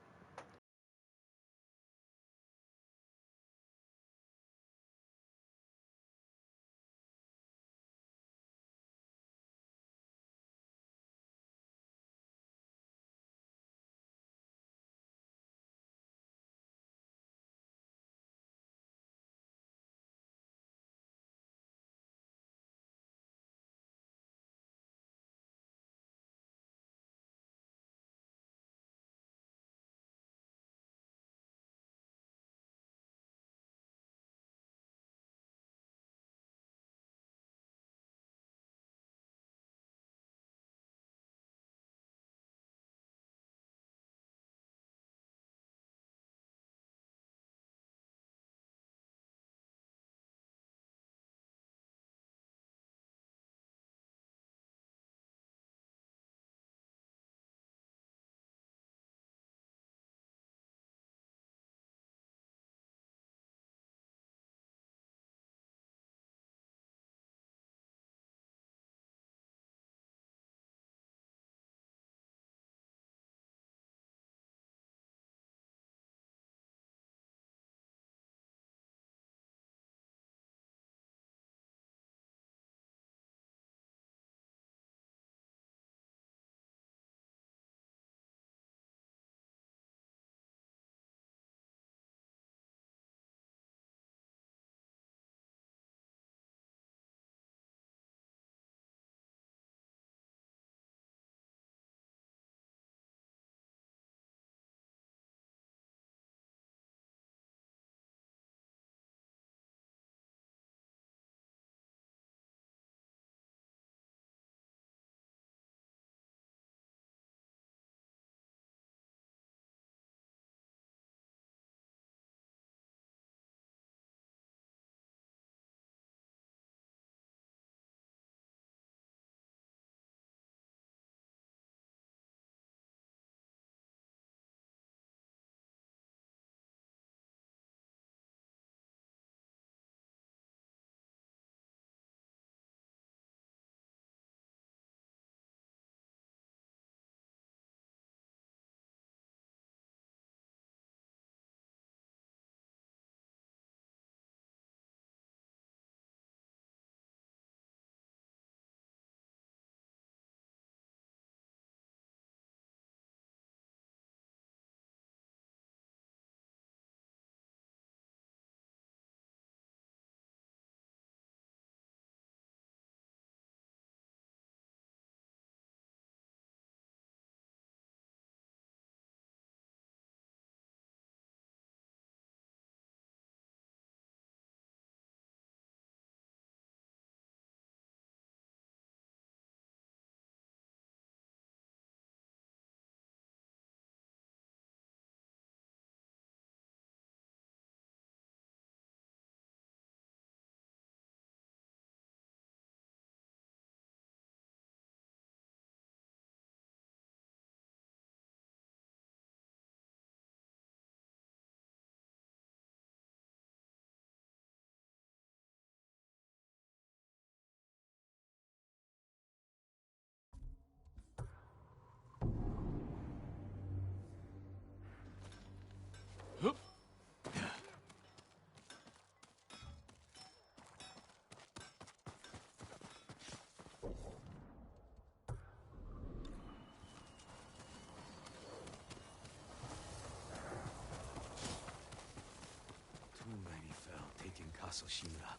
Castle Shimura.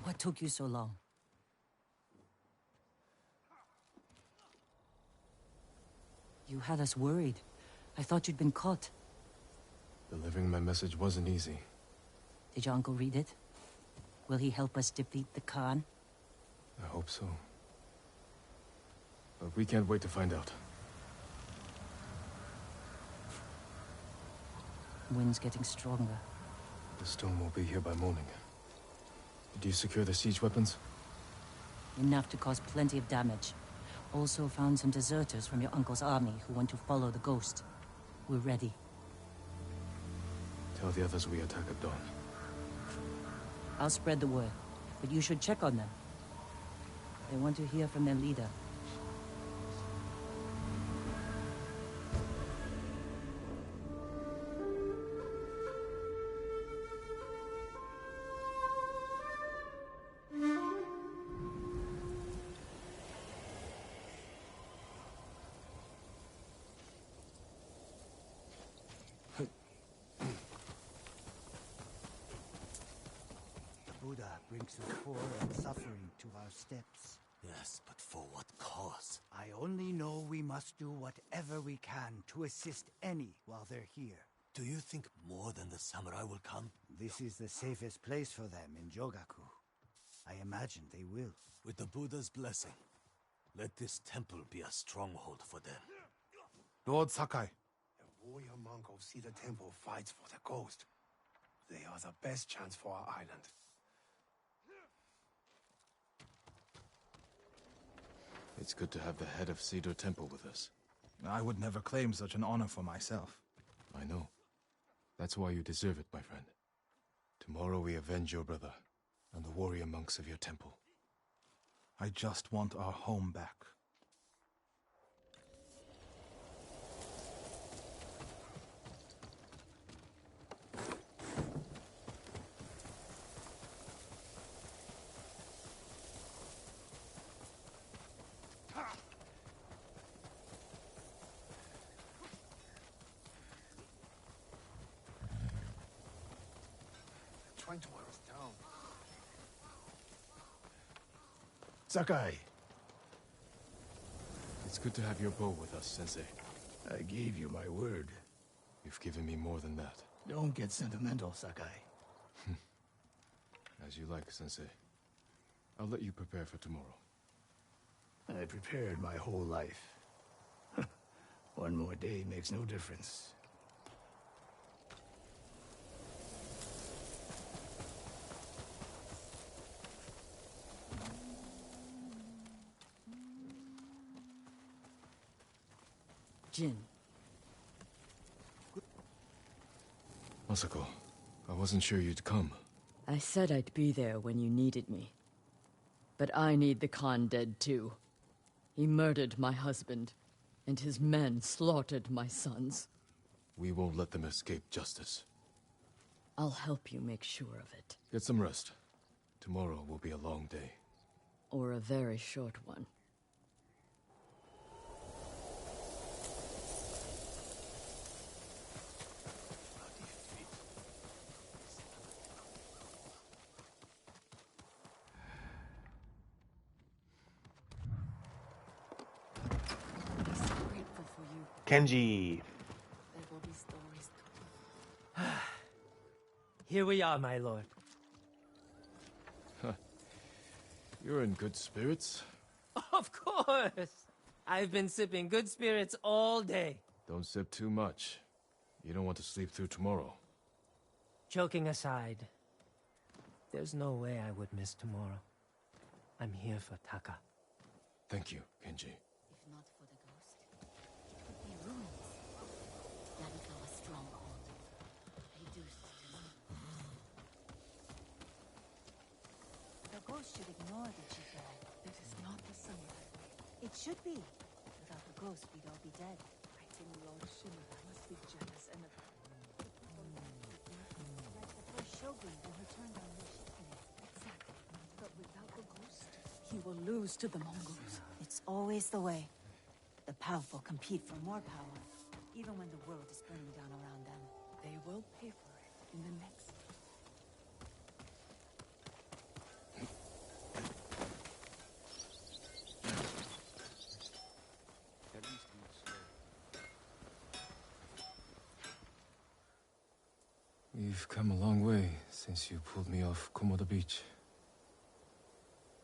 What took you so long? You had us worried. I thought you'd been caught. Delivering my message wasn't easy. Did your uncle read it? Will he help us defeat the Khan? I hope so. But we can't wait to find out. Wind's getting stronger. The storm will be here by morning. Did you secure the siege weapons? Enough to cause plenty of damage. Also found some deserters from your uncle's army who want to follow the Ghost. We're ready. Tell the others we attack at dawn. I'll spread the word, but you should check on them. They want to hear from their leader. Buddha brings the poor and suffering to our steps. Yes, but for what cause? I only know we must do whatever we can to assist any while they're here. Do you think more than the samurai will come? This is the safest place for them in Jogaku. I imagine they will. With the Buddha's blessing, let this temple be a stronghold for them. Lord Sakai. If warrior Mongols see the temple fights for the Ghost, they are the best chance for our island. It's good to have the head of Cedar Temple with us. I would never claim such an honor for myself. I know. That's why you deserve it, my friend. Tomorrow we avenge your brother and the warrior monks of your temple. I just want our home back. Trying to wear us down. Sakai, It's good to have your bow with us, Sensei. I gave you my word. You've given me more than that. Don't get sentimental, Sakai. As you like, Sensei. I'll let you prepare for tomorrow. I prepared my whole life. One more day makes no difference. Jin. Masako, I wasn't sure you'd come. I said I'd be there when you needed me. But I need the Khan dead too. He murdered my husband, and his men slaughtered my sons. We won't let them escape justice. I'll help you make sure of it. Get some rest. Tomorrow will be a long day. Or a very short one. Kenji. There will be stories to tell. Here we are, my lord. You're in good spirits. Of course! I've been sipping good spirits all day. Don't sip too much. You don't want to sleep through tomorrow. Joking aside, there's no way I would miss tomorrow. I'm here for Taka. Thank you, Kenji. If not for the Ghost, it would be ruins. That is our stronghold. Reduced to nothing. The Ghost should ignore the Chikai. This is not the samurai way. It should be. Without the Ghost, we'd all be dead. I think Lord Shimura must be jealous and Like the first Shogun who turned on the Shikini. exactly. But without the Ghost, he will lose to the Mongols. It's always the way. The powerful compete for more power, even when the world is burning down around them. They will pay for it in the next. We've come a long way since you pulled me off Komoda Beach.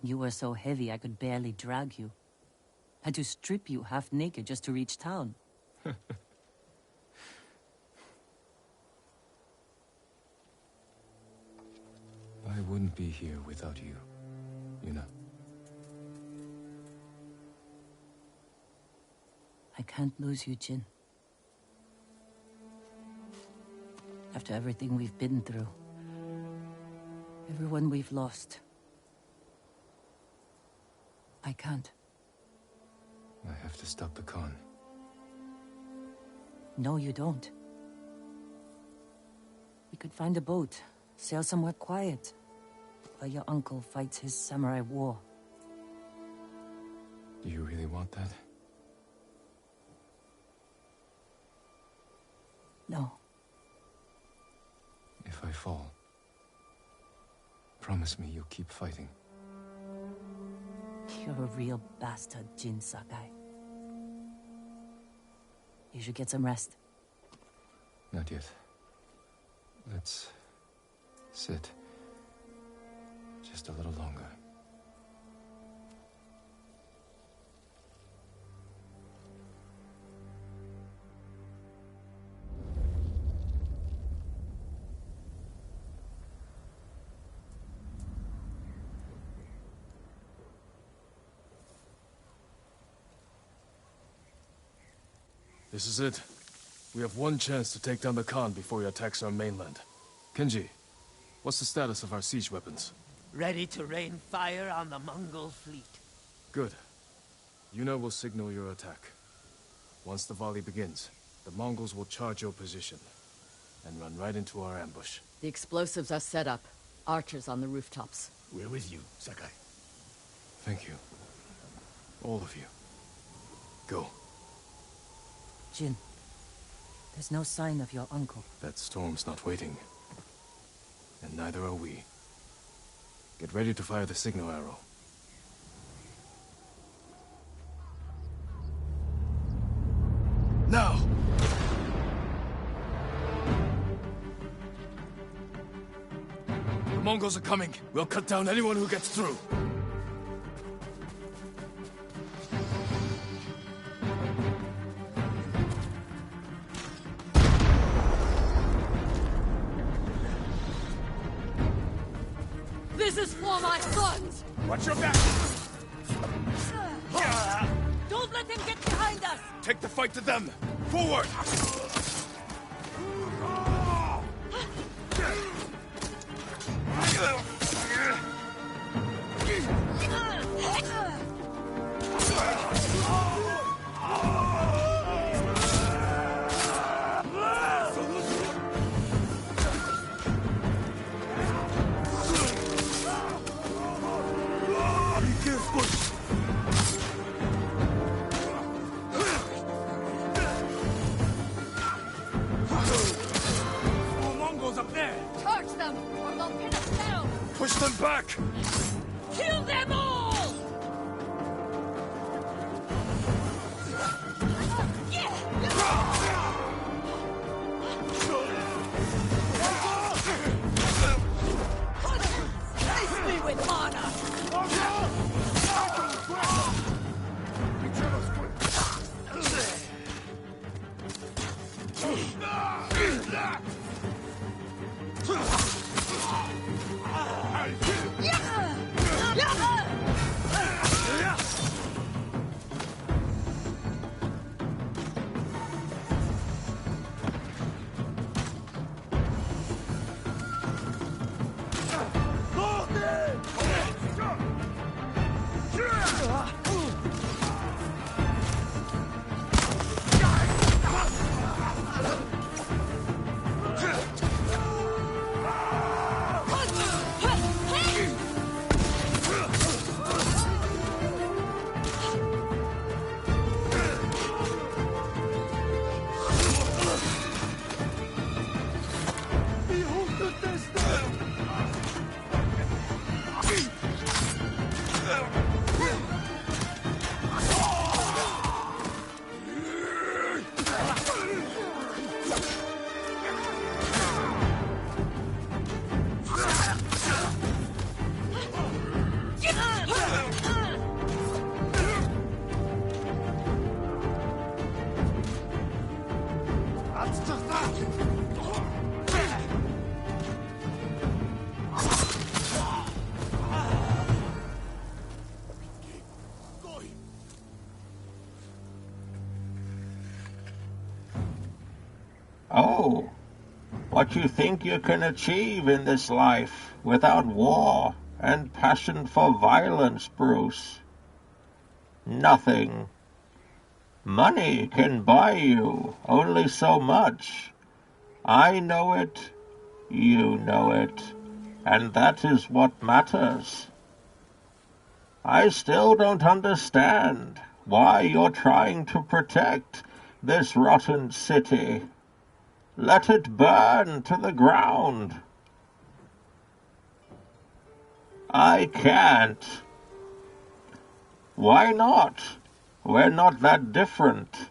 You were so heavy I could barely drag you. Had to strip you half naked just to reach town. I wouldn't be here without you, Yuna. I can't lose you, Jin. After everything we've been through, everyone we've lost, I can't. I have to stop the Khan. No, you don't. We could find a boat, sail somewhere quiet, while your uncle fights his samurai war. Do you really want that? No. If I fall, promise me you'll keep fighting. You're a real bastard, Jin Sakai. You should get some rest. Not yet. Let's sit just a little longer. This is it. We have one chance to take down the Khan before he attacks our mainland. Kenji, what's the status of our siege weapons? Ready to rain fire on the Mongol fleet. Good. Yuna will signal your attack. Once the volley begins, the Mongols will charge your position and run right into our ambush. The explosives are set up. Archers on the rooftops. We're with you, Sakai. Thank you. All of you. Go. Jin, there's no sign of your uncle. That storm's not waiting. And neither are we. Get ready to fire the signal arrow. Now! The Mongols are coming. We'll cut down anyone who gets through. This is for my sons! Watch your back! Don't let them get behind us! Take the fight to them! Forward! Push them back! Kill them all! Face me with honor! know what you think you can achieve in this life without war and passion for violence, Bruce. Nothing. Money can buy you only so much. I know it, you know it, and that is what matters. I still don't understand why you're trying to protect this rotten city. Let it burn to the ground. I can't. Why not? We're not that different.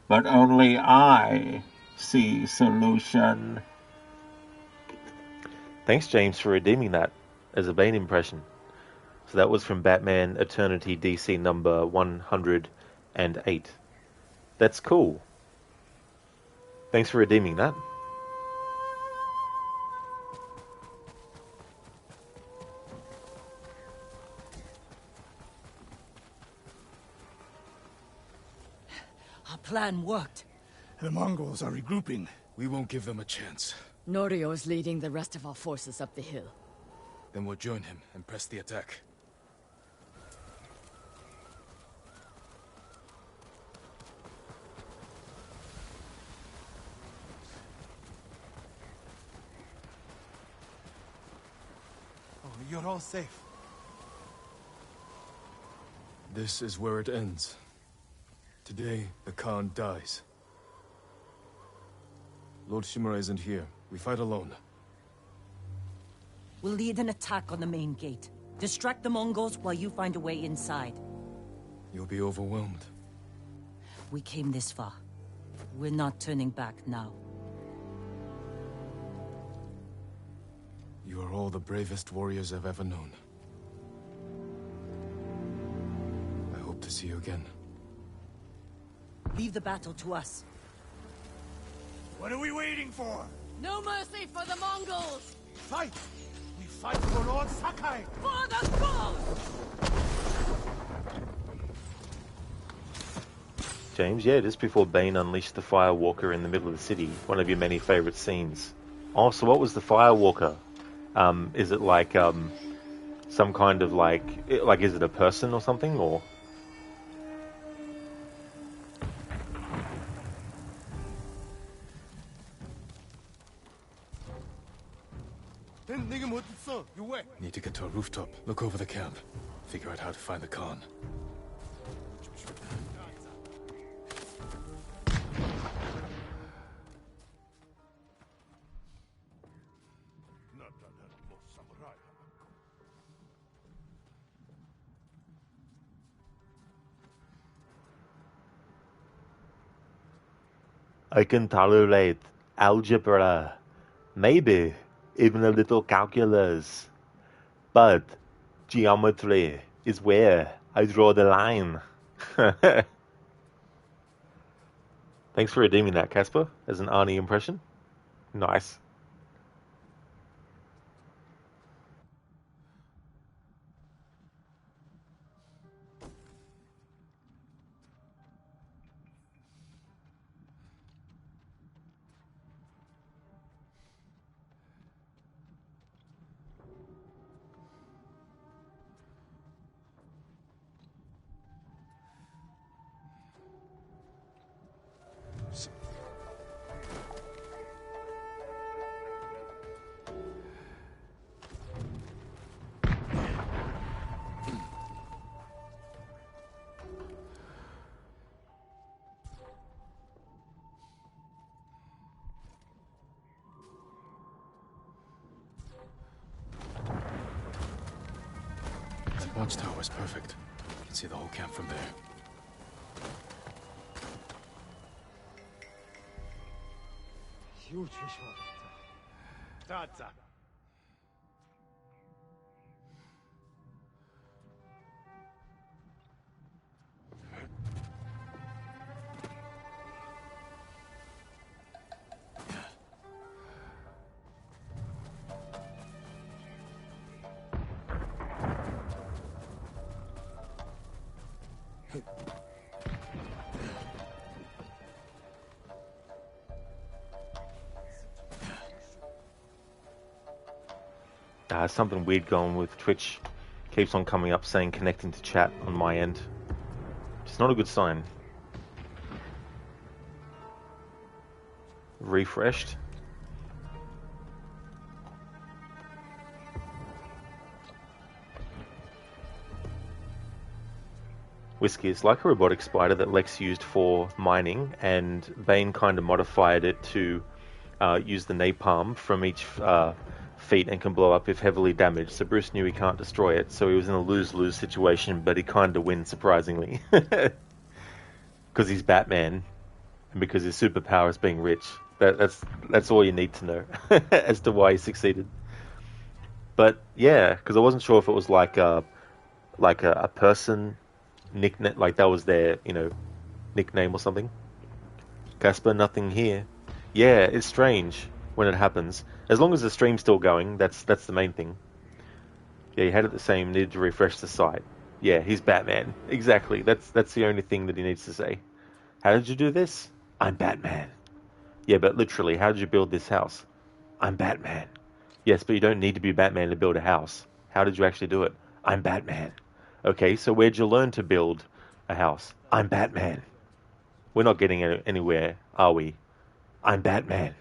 But only I see solution. Thanks, James, for redeeming that as a Bane impression. So that was from Batman Eternity DC number 108. That's cool. Thanks for redeeming that. Our plan worked. The Mongols are regrouping. We won't give them a chance. Norio is leading the rest of our forces up the hill. Then we'll join him and press the attack. Oh, you're all safe. This is where it ends. Today, the Khan dies. Lord Shimura isn't here. We fight alone. We'll lead an attack on the main gate. Distract the Mongols while you find a way inside. You'll be overwhelmed. We came this far. We're not turning back now. You are all the bravest warriors I've ever known. I hope to see you again. Leave the battle to us. What are we waiting for? No mercy for the Mongols! Fight! We fight for Lord Sakai! For the Ghost! James, yeah, just before Bane unleashed the Firewalker in the middle of the city, one of your many favourite scenes. Oh, so what was the Firewalker? Is it like some kind of like is it a person or something, or? Need to get to a rooftop, look over the camp, figure out how to find the Khan. I can tolerate algebra, maybe even a little calculus, but geometry is where I draw the line. Thanks for redeeming that, Casper, as an Arnie impression. Nice. That watchtower is perfect. You can see the whole camp from there. Something weird going with Twitch. Keeps on coming up saying connecting to chat on my end. It's not a good sign. Refreshed. Whiskey is like a robotic spider that Lex used for mining, and Bane kind of modified it to use the napalm from each feet and can blow up if heavily damaged. So Bruce knew he can't destroy it, so he was in a lose-lose situation, but he kind of wins, surprisingly. Because he's Batman, and because his superpower is being rich. That's all you need to know as to why he succeeded. But yeah, because I wasn't sure if it was like a person nickname, like that was their, nickname or something. Casper, nothing here. Yeah, it's strange when it happens. As long as the stream's still going, that's the main thing. Yeah, he had it the same, needed to refresh the site. Yeah, he's Batman. Exactly. That's the only thing that he needs to say. How did you do this? I'm Batman. Yeah, but literally, how did you build this house? I'm Batman. Yes, but you don't need to be Batman to build a house. How did you actually do it? I'm Batman. Okay, so where'd you learn to build a house? I'm Batman. We're not getting anywhere, are we? I'm Batman.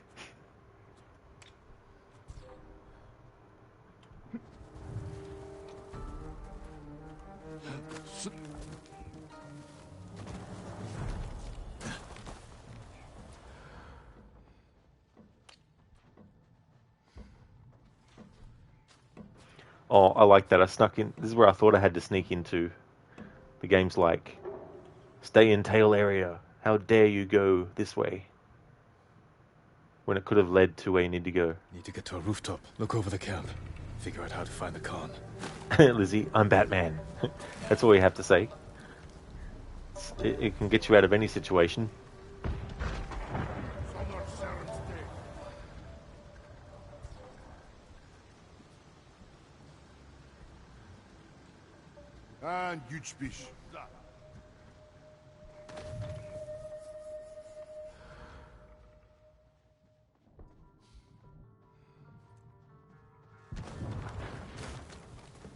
Oh, I like that. I snuck in. This is where I thought I had to sneak into. The game's like, stay in tail area. How dare you go this way? When it could have led to where you need to go. Need to get to a rooftop. Look over the camp. Figure out how to find the Khan. Lizzie, I'm Batman. That's all you have to say. It can get you out of any situation. And güç spish.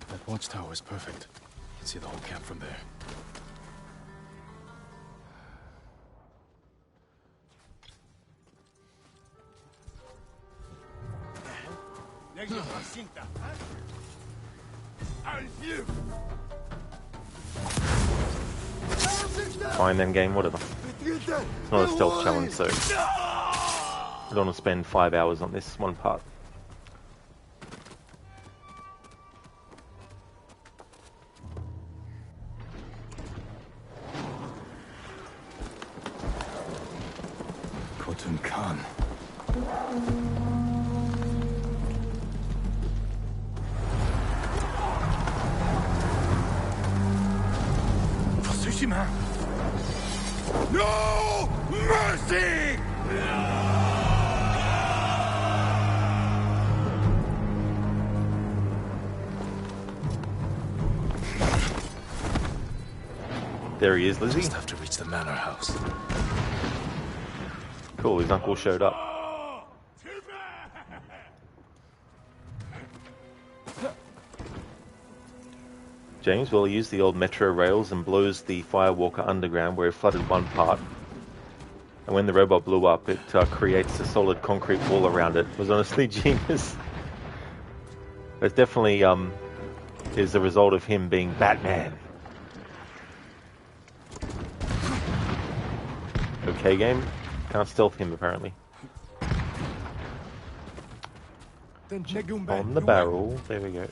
That watchtower is perfect. You can see the whole camp from there. Fine then, game, whatever. It's not a stealth challenge, so I don't want to spend 5 hours on this one part. Khotun Khan. Tsushima! No mercy! There he is, Lizzie. Just have to reach the manor house. Cool, his uncle showed up. James, well, he used the old metro rails and blows the Firewalker underground where he flooded one part. And when the robot blew up, it creates a solid concrete wall around it. It was honestly genius. It definitely is the result of him being Batman. Okay, game. Can't stealth him, apparently. On the barrel. There we go.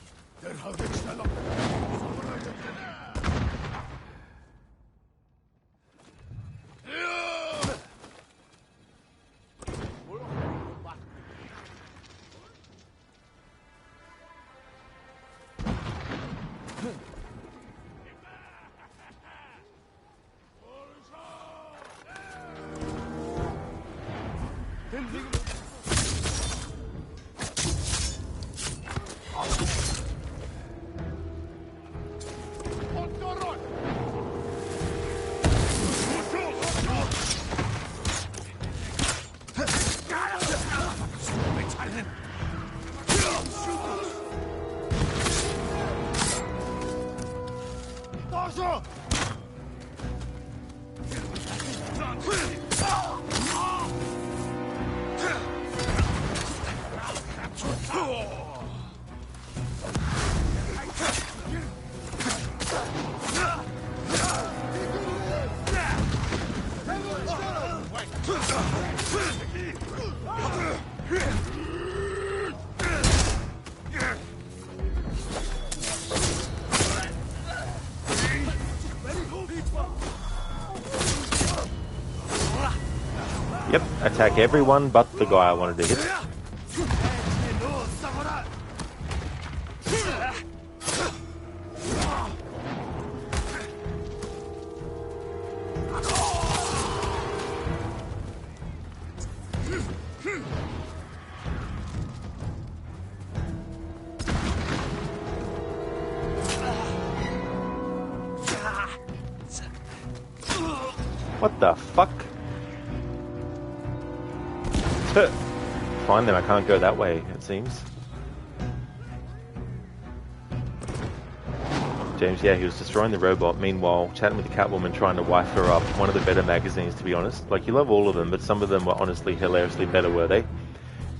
Yep, attack everyone but the guy I wanted to hit. What the fuck? Find them, I can't go that way, it seems. James, yeah, he was destroying the robot, meanwhile chatting with the Catwoman, trying to wife her up. One of the better magazines, to be honest. Like, you love all of them, but some of them were honestly hilariously better, were they?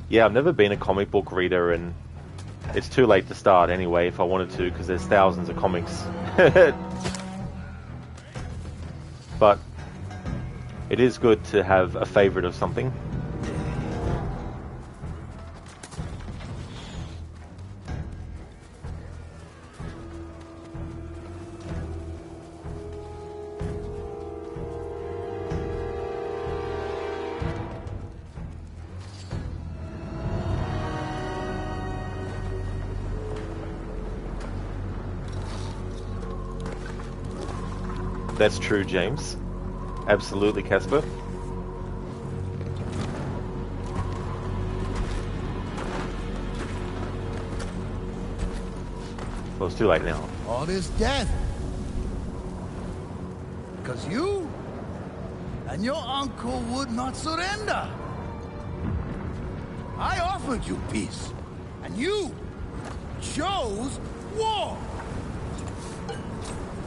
Yeah, I've never been a comic book reader, and it's too late to start anyway if I wanted to, because there's thousands of comics. But it is good to have a favorite of something. That's true, James. Absolutely, Casper. Well, it's too late now. All this death. Because you and your uncle would not surrender. I offered you peace, and you chose war.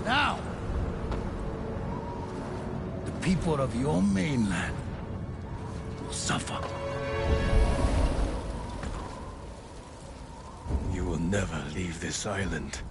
Now, the people of your mainland will suffer. You will never leave this island.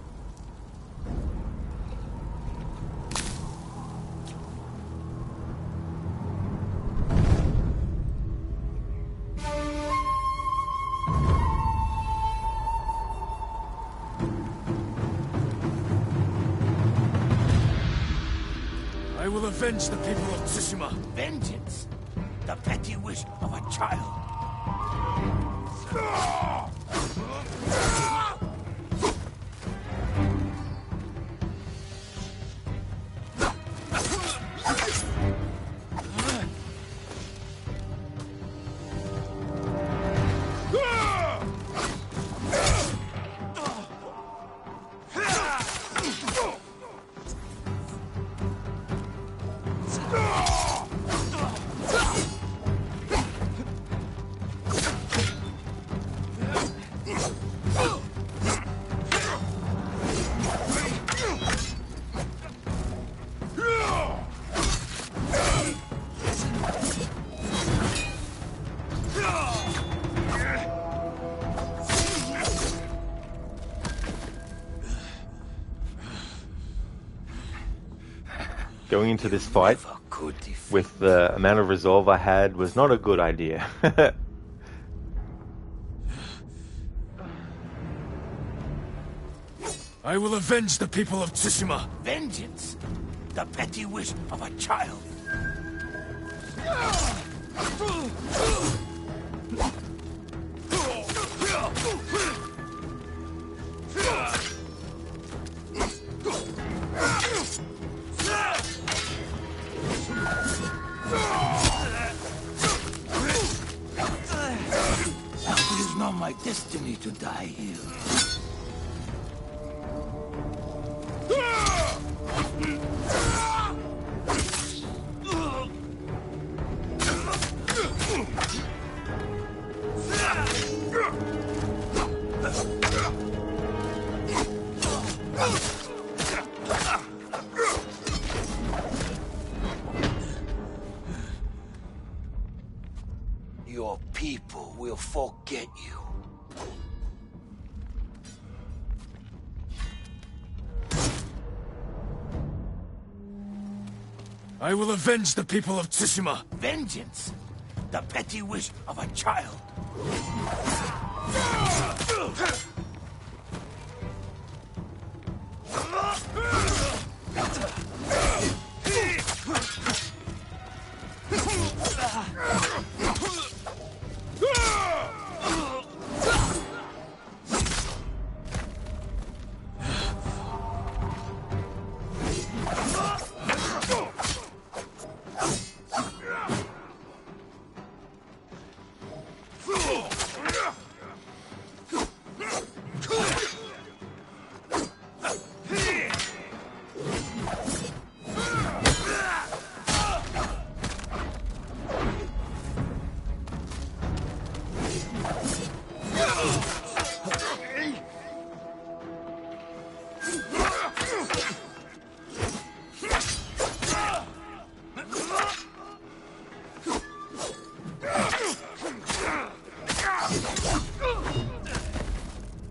I will avenge the people of Tsushima. Vengeance? The petty wish of a child. Going into this fight with the amount of resolve I had was not a good idea. I will avenge the people of Tsushima. Vengeance? The petty wish of a child. It is not my destiny to die here. forget you. I will avenge the people of Tsushima. Vengeance? The petty wish of a child.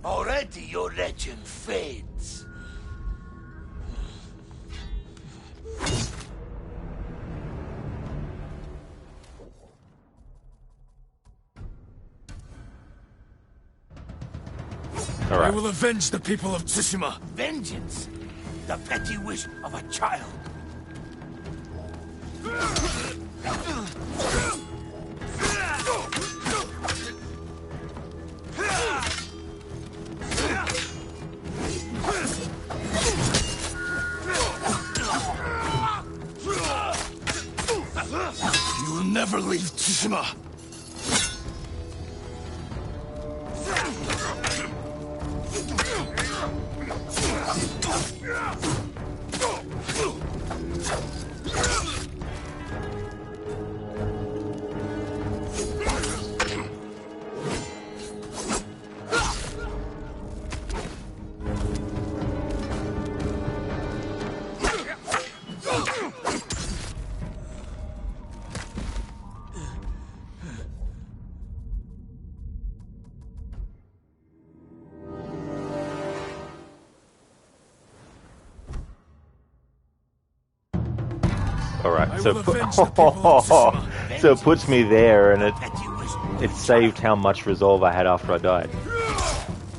Already your legend fades. All right. I will avenge the people of Tsushima. Vengeance? The petty wish of a child. You will never leave Tsushima. All right, I so will avenge the people of Tsushima. so it puts me there, and it saved how much resolve I had after I died.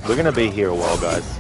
We're gonna be here a while, guys.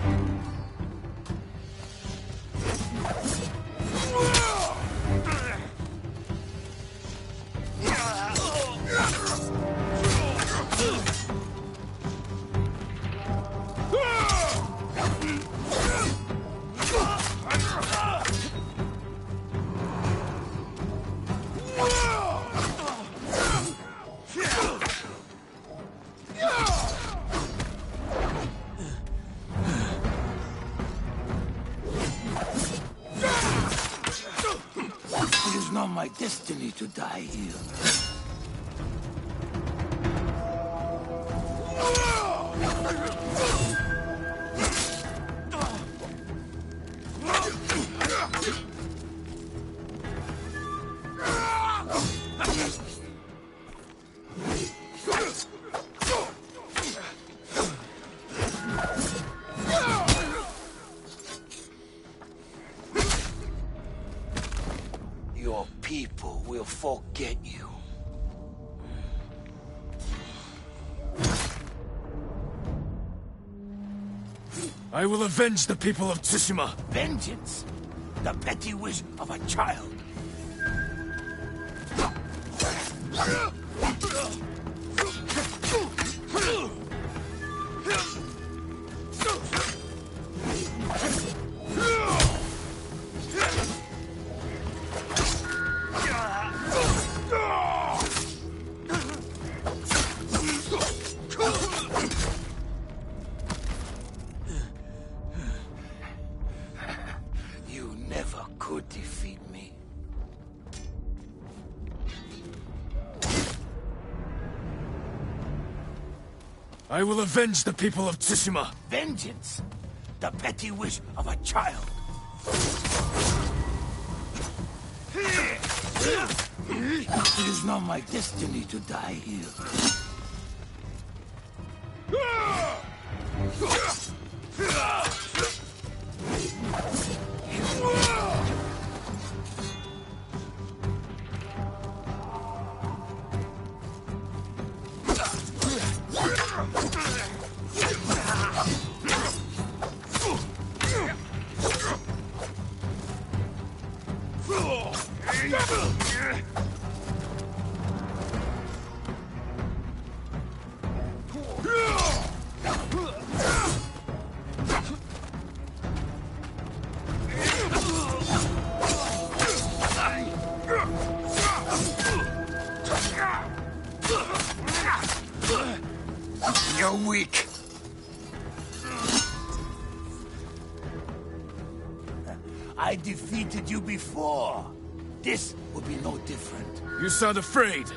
It is not my destiny to die here. Your people will forget you. I will avenge the people of Tsushima. Vengeance? The petty wish of a child. You never could defeat me. I will avenge the people of Tsushima. Vengeance? The petty wish of a child. It is not my destiny to die here. You're weak. I defeated you before. This will be no different. You sound afraid.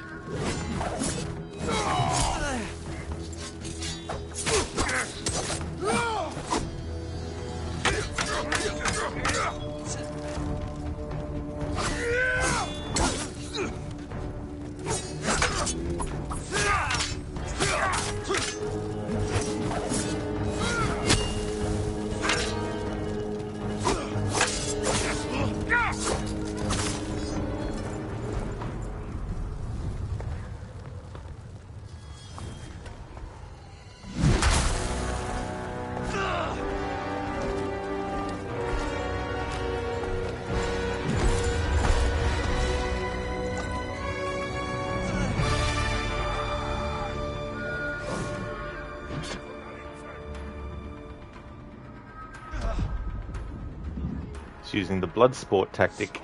Using the Bloodsport tactic.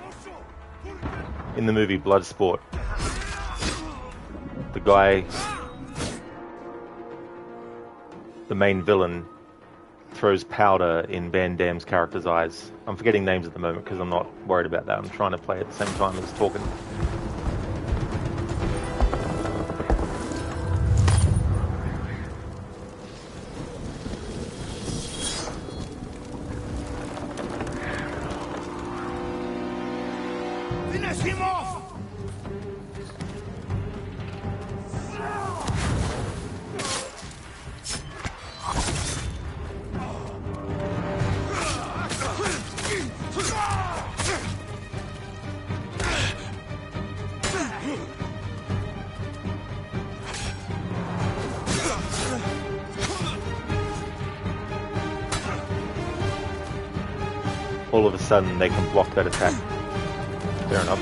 In the movie Bloodsport, the guy, the main villain, throws powder in Van Damme's character's eyes. I'm forgetting names at the moment because I'm not worried about that. I'm trying to play at the same time as talking. Finish him off! All of a sudden, they can block that attack. Fair enough.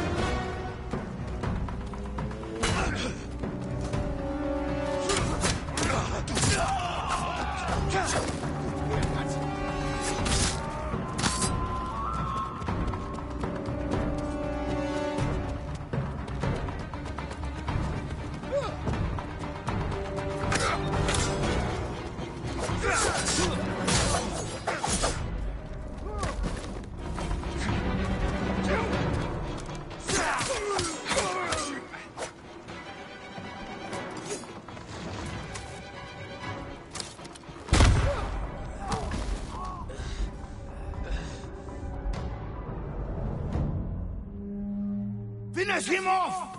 Finish him off!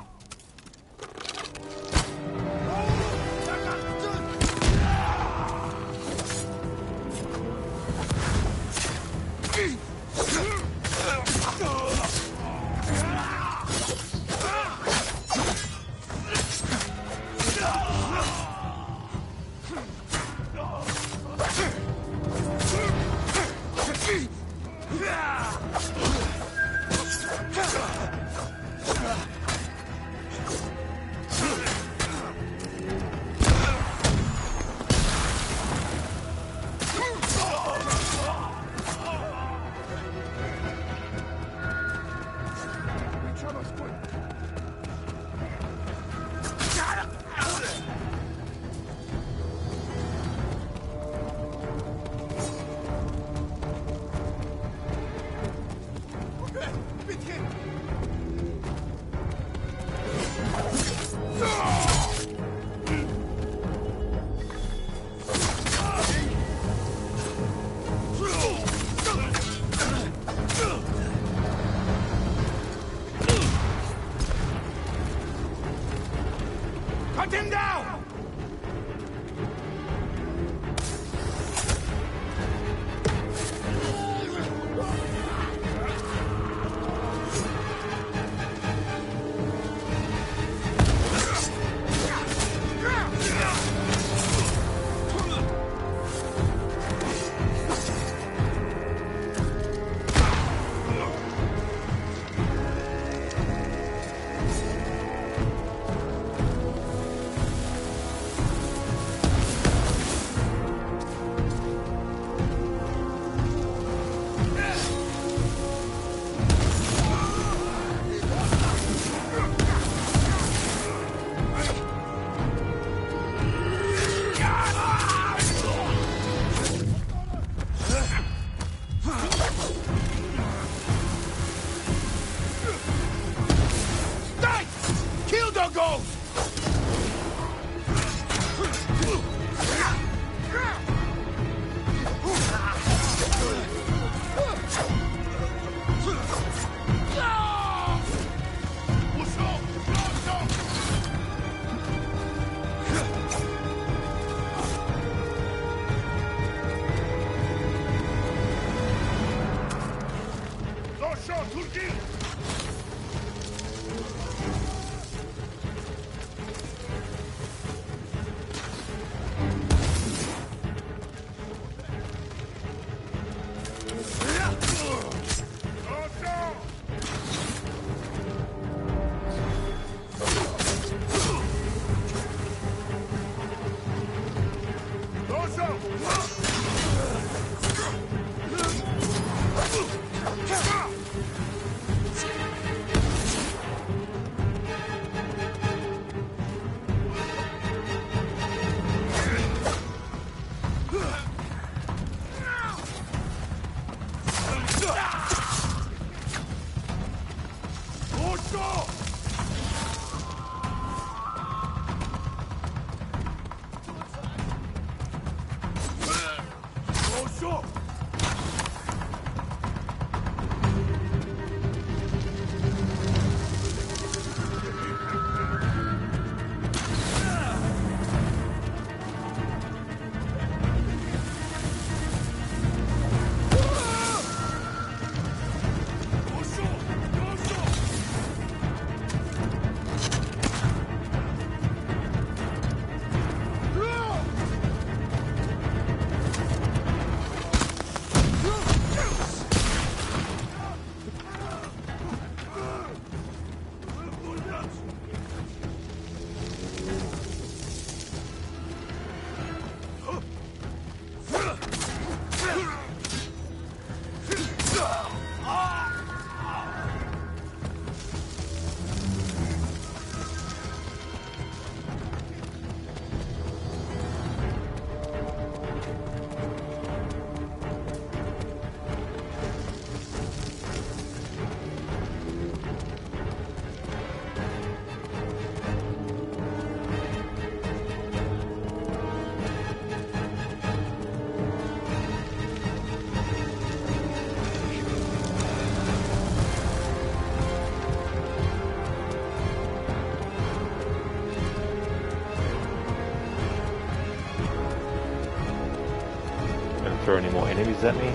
Throw any more enemies at me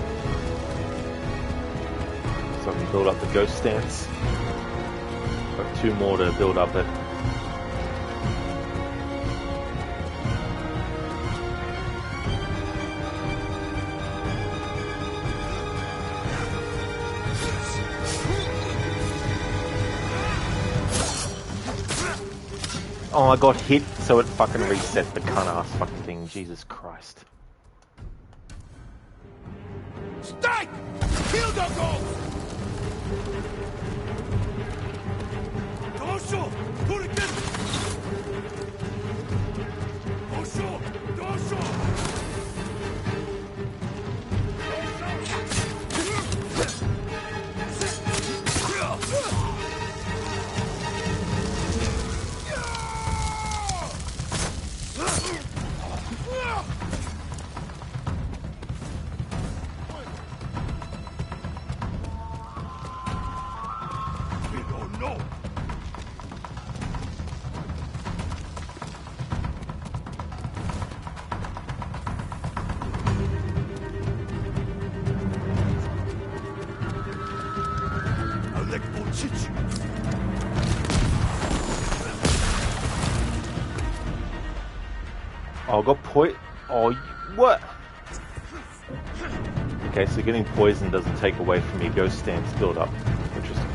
so I can build up the ghost stance. Got 2 more to build up it. Oh, I got hit, so it fucking reset the cunt ass fucking thing. Jesus Christ. Strike! Kill the ghost! Dosho! Hurricane! Dosho! Dosho! Oh, I got oh, what? Okay, so getting poisoned doesn't take away from your ghost stance build up. Interesting.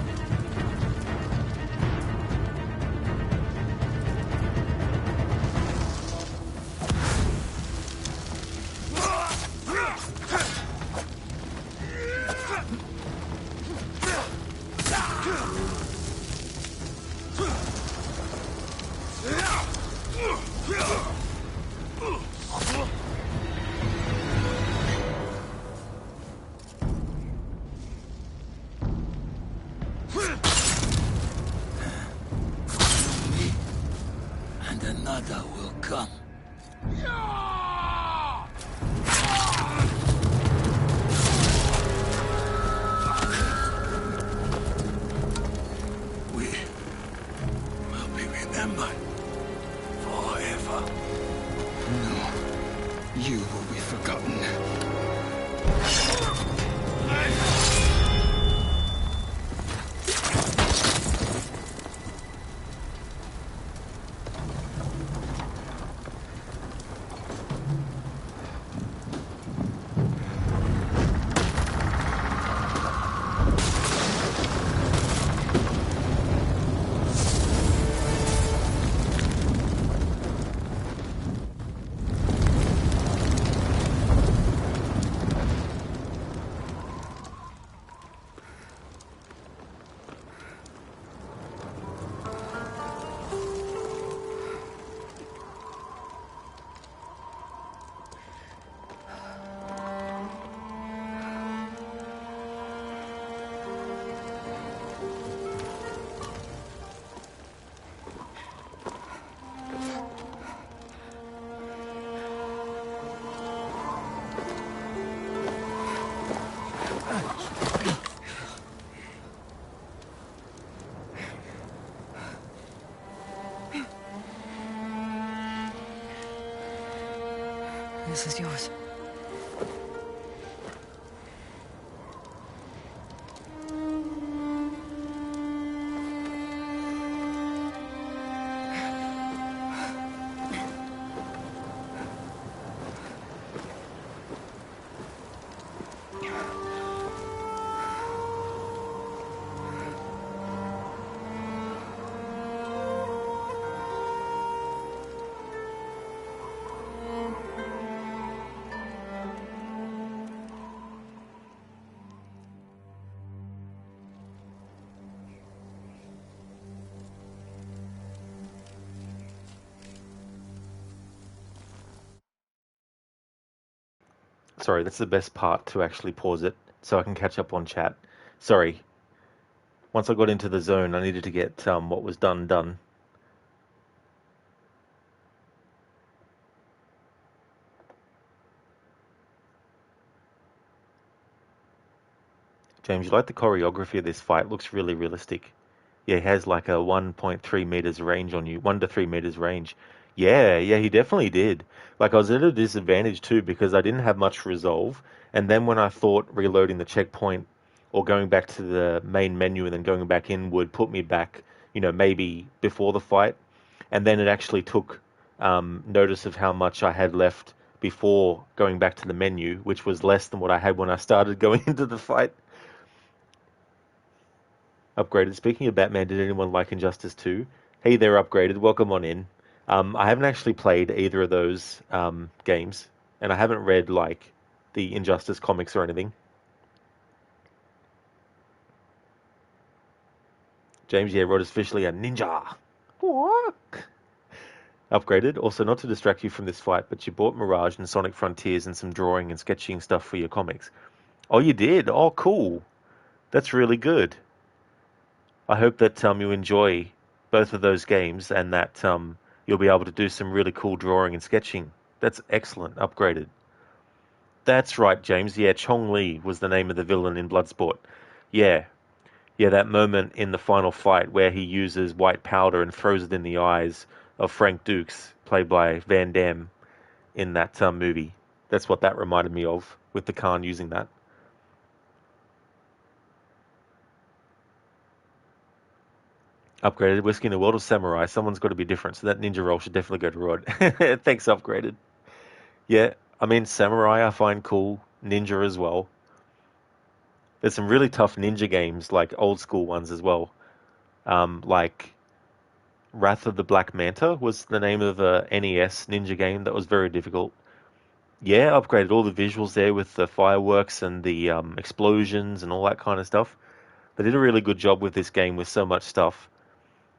This is yours. Sorry, that's the best part, to actually pause it so I can catch up on chat. Sorry. Once I got into the zone, I needed to get what was done. James, you like the choreography of this fight? Looks really realistic. Yeah, he has like a 1.3 meters range on you, 1 to 3 meters range. Yeah, he definitely did. Like, I was at a disadvantage too because I didn't have much resolve. And then when I thought reloading the checkpoint or going back to the main menu and then going back in would put me back, maybe before the fight. And then it actually took notice of how much I had left before going back to the menu, which was less than what I had when I started going into the fight. Upgraded. Speaking of Batman, did anyone like Injustice 2? Hey there, Upgraded. Welcome on in. I haven't actually played either of those games, and I haven't read, like, the Injustice comics or anything. James, yeah, Rod is officially a ninja. What? Upgraded. Also, not to distract you from this fight, but you bought Mirage and Sonic Frontiers and some drawing and sketching stuff for your comics. Oh, you did? Oh, cool. That's really good. I hope that you enjoy both of those games and that you'll be able to do some really cool drawing and sketching. That's excellent. Upgraded. That's right, James. Yeah, Chong Li was the name of the villain in Bloodsport. Yeah. Yeah, that moment in the final fight where he uses white powder and throws it in the eyes of Frank Dukes, played by Van Damme in that movie. That's what that reminded me of, with the Khan using that. Upgraded. Whiskey in a world of samurai. Someone's got to be different, so that ninja roll should definitely go to Rod. Thanks, Upgraded. Yeah, I mean, samurai I find cool. Ninja as well. There's some really tough ninja games, like old school ones as well. Like Wrath of the Black Manta was the name of a NES ninja game that was very difficult. Yeah, upgraded all the visuals there with the fireworks and the explosions and all that kind of stuff. They did a really good job with this game with so much stuff.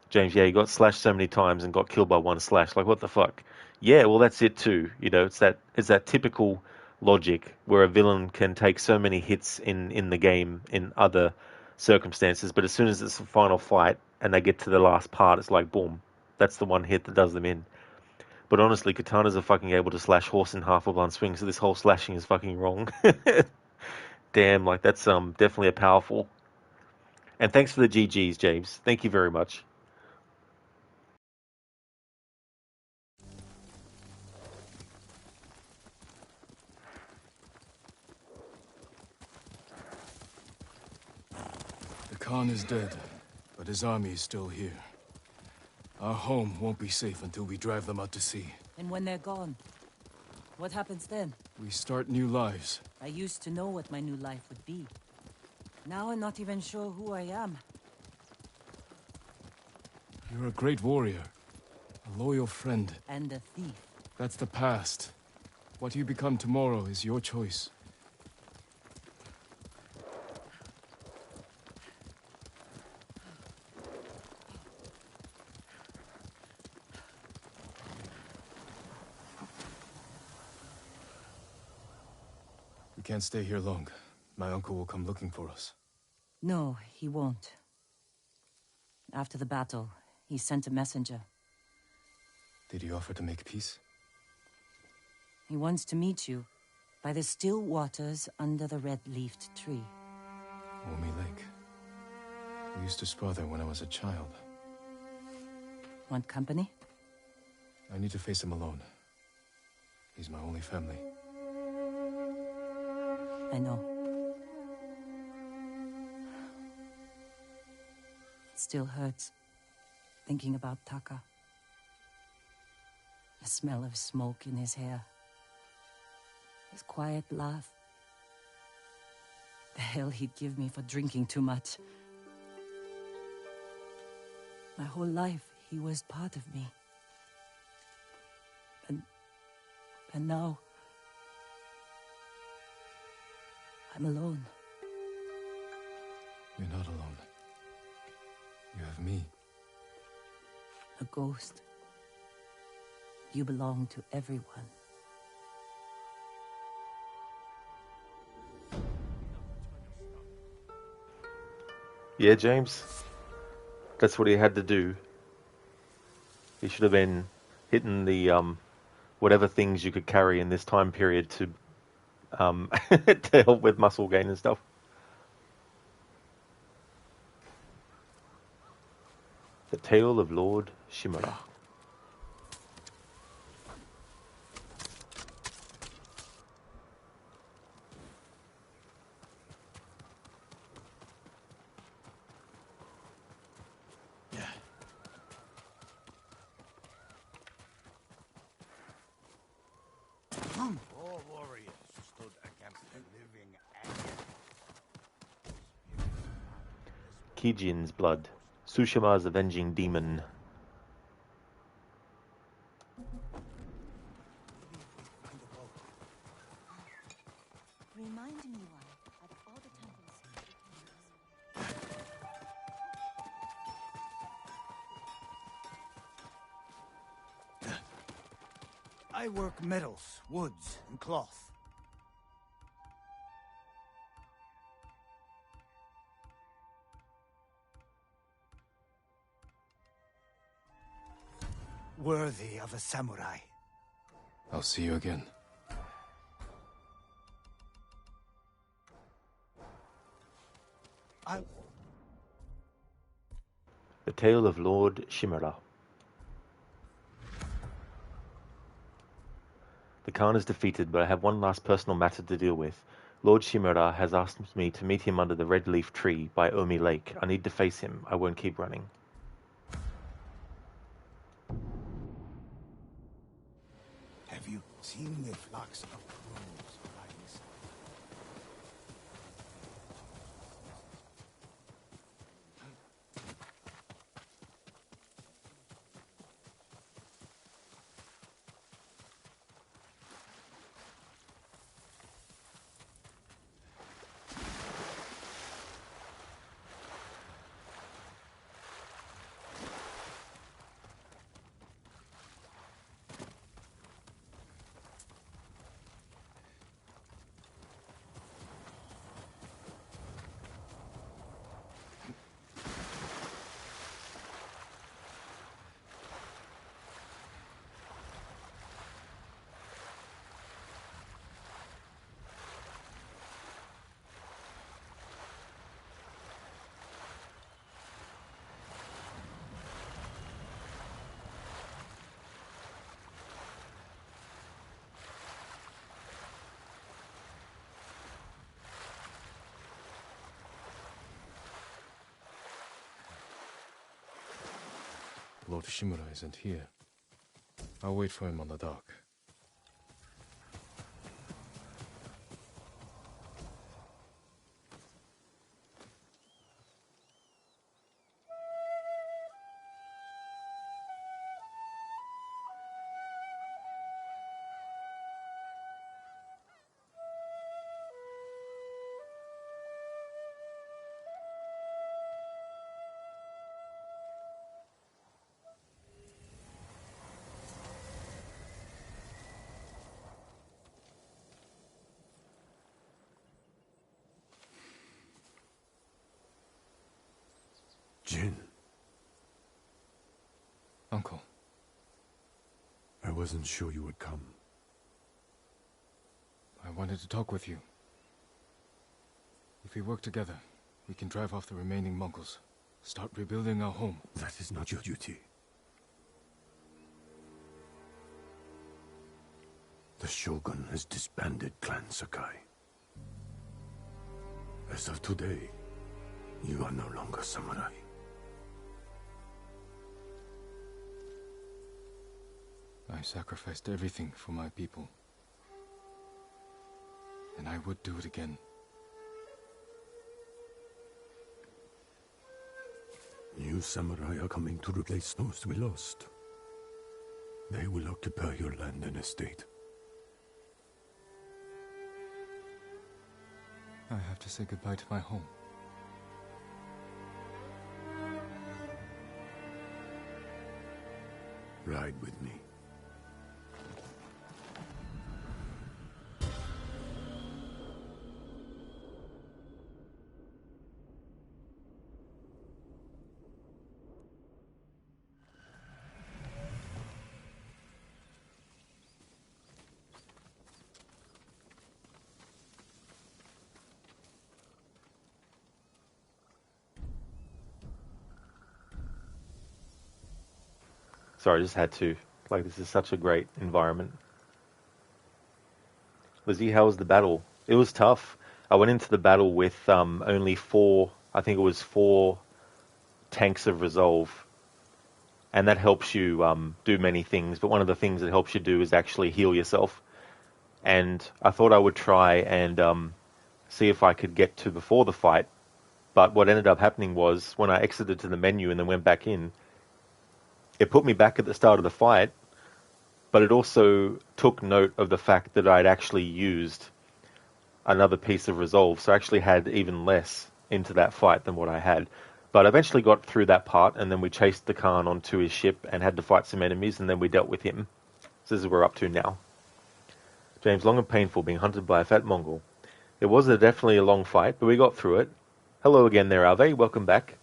James, yeah, he got slashed so many times and got killed by one slash. Like, what the fuck? Yeah, well, that's it too. It's that typical logic where a villain can take so many hits in the game in other circumstances, but as soon as it's the final fight and they get to the last part, it's like, boom, that's the one hit that does them in. But honestly, katanas are fucking able to slash horse in half with one swing, so this whole slashing is fucking wrong. Damn, like that's definitely a powerful. And thanks for the GGs, James. Thank you very much. The Khan is dead, but his army is still here. Our home won't be safe until we drive them out to sea. And when they're gone, what happens then? We start new lives. I used to know what my new life would be. Now I'm not even sure who I am. You're a great warrior, a loyal friend. And a thief. That's the past. What you become tomorrow is your choice. We can't stay here long. My uncle will come looking for us. No, he won't. After the battle, he sent a messenger. Did he offer to make peace? He wants to meet you by the still waters under the red-leafed tree. Omi Lake. We used to spar there when I was a child. Want company? I need to face him alone. He's my only family. I know. It still hurts, thinking about Taka. The smell of smoke in his hair. His quiet laugh. The hell he'd give me for drinking too much. My whole life, he was part of me. And now... I'm alone. You're not alone. You have me. A ghost. You belong to everyone. Yeah, James. That's what he had to do. He should have been hitting the whatever things you could carry in this time period to to help with muscle gain and stuff. The Tale of Lord Shimura. Four warriors stood against the living Kijin's blood. Tsushima's avenging demon. Remind me why, out of all the temples. I work metals, woods, and cloth. Worthy of a samurai. I'll see you again. The Tale of Lord Shimura. The Khan is defeated, but I have one last personal matter to deal with. Lord Shimura has asked me to meet him under the red leaf tree by Omi Lake. I need to face him. I won't keep running. Have you seen the flocks of crows flying south? Lord Shimura isn't here. I'll wait for him on the dock. Jin. Uncle. I wasn't sure you would come. I wanted to talk with you. If we work together, we can drive off the remaining Mongols. Start rebuilding our home. That is not your duty. The Shogun has disbanded Clan Sakai. As of today, you are no longer samurai. I sacrificed everything for my people. And I would do it again. New samurai are coming to replace those we lost. They will occupy your land and estate. I have to say goodbye to my home. Ride with me. Sorry, I just had to. Like, this is such a great environment. Lizzie, how was the battle? It was tough. I went into the battle with only four tanks of resolve. And that helps you do many things. But one of the things it helps you do is actually heal yourself. And I thought I would try and see if I could get to before the fight. But what ended up happening was when I exited to the menu and then went back in, it put me back at the start of the fight, but it also took note of the fact that I'd actually used another piece of resolve, so I actually had even less into that fight than what I had. But I eventually got through that part, and then we chased the Khan onto his ship and had to fight some enemies, and then we dealt with him. So this is where we're up to now. James, long and painful, being hunted by a fat Mongol. It was definitely a long fight, but we got through it. Hello again there, Ave. Welcome back.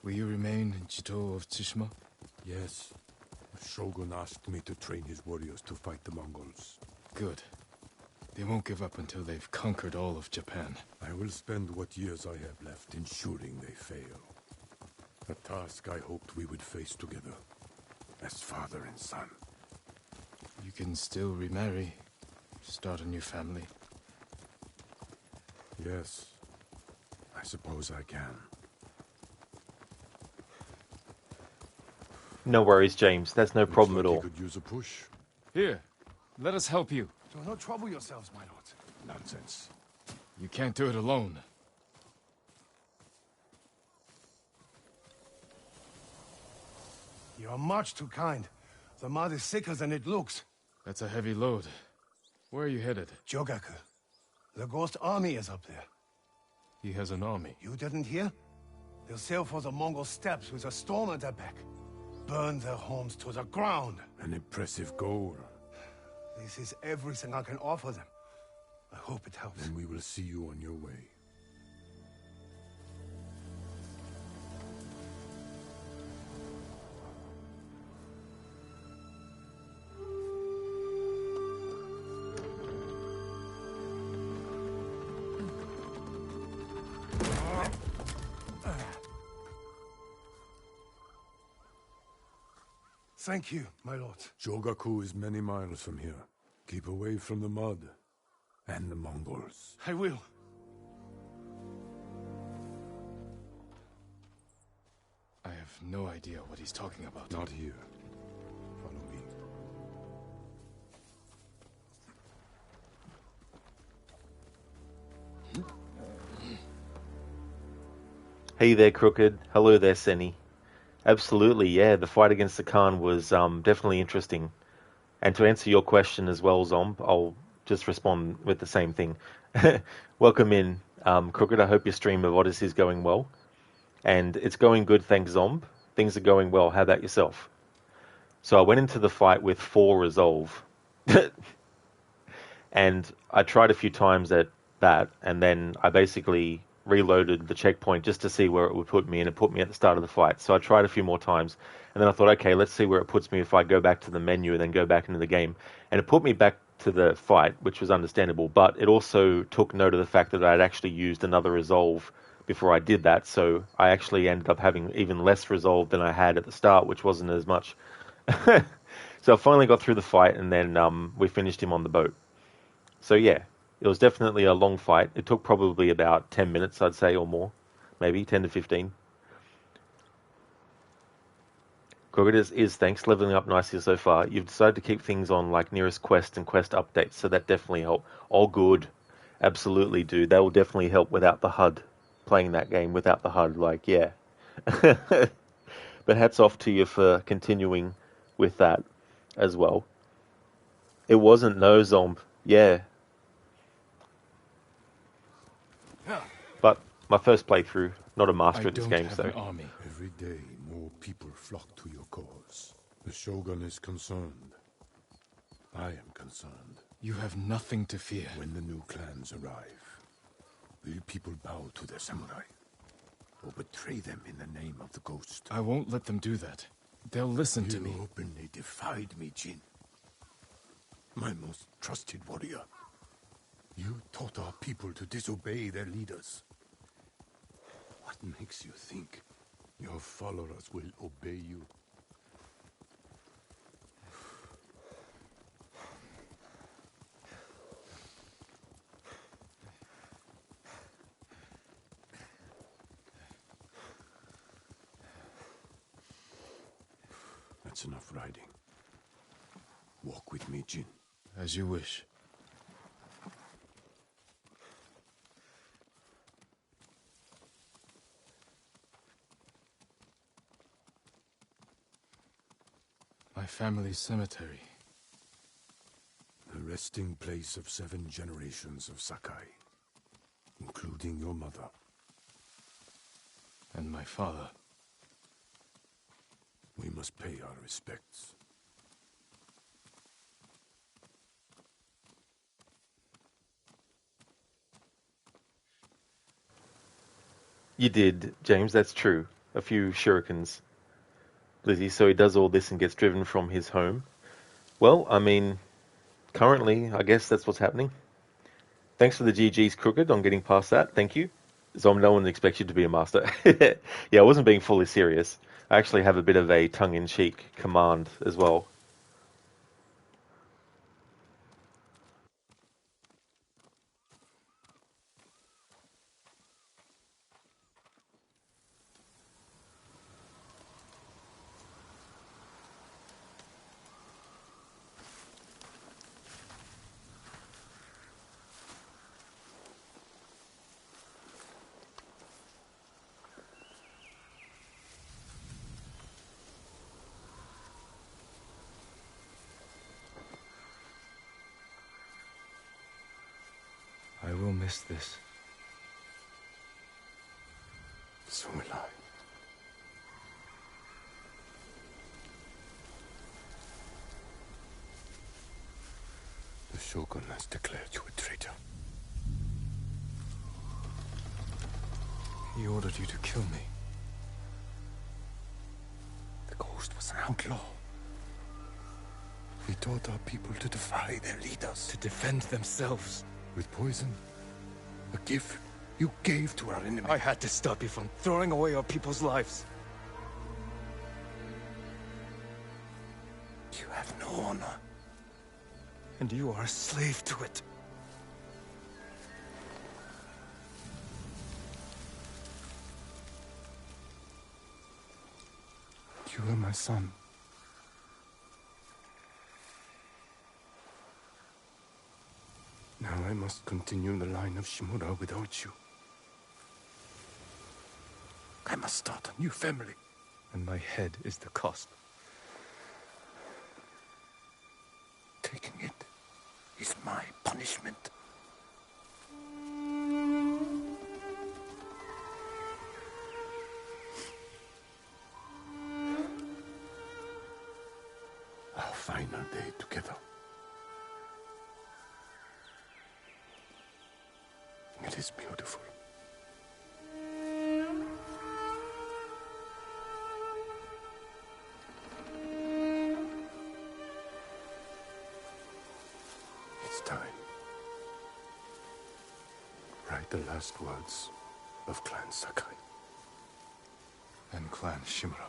Will you remain in Ghost of Tsushima? Yes. The Shogun asked me to train his warriors to fight the Mongols. Good. They won't give up until they've conquered all of Japan. I will spend what years I have left ensuring they fail. A task I hoped we would face together, as father and son. You can still remarry, start a new family. Yes, I suppose I can. No worries, James. That's no problem at all. Could use a push. Here, let us help you. Do not trouble yourselves, my lord. Nonsense. You can't do it alone. You are much too kind. The mud is thicker than it looks. That's a heavy load. Where are you headed? Jogaku. The Ghost army is up there. He has an army. You didn't hear? They'll sail for the Mongol steppes with a storm at their back. Burn their homes to the ground. An impressive goal. This is everything I can offer them. I hope it helps. Then we will see you on your way. Thank you, my lord. Jogaku is many miles from here. Keep away from the mud and the Mongols. I will. I have no idea what he's talking about. Not here. Follow me. Hey there, Crooked. Hello there, Senny. Absolutely, yeah. The fight against the Khan was definitely interesting. And to answer your question as well, Zomb, I'll just respond with the same thing. Welcome in, Crooked. I hope your stream of Odyssey is going well. And it's going good, thanks, Zomb. Things are going well. How about yourself? So I went into the fight with 4 resolve. And I tried a few times at that, and then I basically reloaded the checkpoint just to see where it would put me, and it put me at the start of the fight. So I tried a few more times, and then I thought, okay, let's see where it puts me if I go back to the menu and then go back into the game. And it put me back to the fight, which was understandable, but it also took note of the fact that I'd actually used another resolve before I did that, so I actually ended up having even less resolve than I had at the start, which wasn't as much. So I finally got through the fight, and then we finished him on the boat. So yeah, it was definitely a long fight. It took probably about 10 minutes, I'd say, or more. Maybe 10 to 15. Crooked is thanks, leveling up nicely so far. You've decided to keep things on like nearest quest and quest updates, so that definitely helped. All good. Absolutely, dude. That will definitely help without the HUD. Playing that game without the HUD, like, yeah. But hats off to you for continuing with that as well. It wasn't no Zomb. Yeah. But my first playthrough, not a master at this game, so. Every day, more people flock to your cause. The Shogun is concerned. I am concerned. You have nothing to fear. When the new clans arrive, will people bow to their samurai? Or betray them in the name of the Ghost? I won't let them do that. They'll listen to me. You openly defied me, Jin. My most trusted warrior. You taught our people to disobey their leaders. What makes you think your followers will obey you? That's enough riding. Walk with me, Jin. As you wish. My family's cemetery. The resting place of 7 generations of Sakai, including your mother. And my father. We must pay our respects. You did, James, that's true. A few shurikens. Lizzie, so he does all this and gets driven from his home. Well, I mean, currently, I guess that's what's happening. Thanks for the GG's, Crooked, on getting past that. Thank you. Zom, no one expects you to be a master. Yeah, I wasn't being fully serious. I actually have a bit of a tongue-in-cheek command as well. I will miss this. So will I. The Shogun has declared you a traitor. He ordered you to kill me. The Ghost was an outlaw. He taught our people to defy their leaders. To defend themselves. With poison. A gift you gave to our enemy. I had to stop you from throwing away our people's lives. You have no honor. And you are a slave to it. You are my son. Now I must continue the line of Shimura without you. I must start a new family. And my head is the cost. Taking it is my punishment. Our final day together. It is beautiful. the last words of Clan Sakai. And Clan Shimura.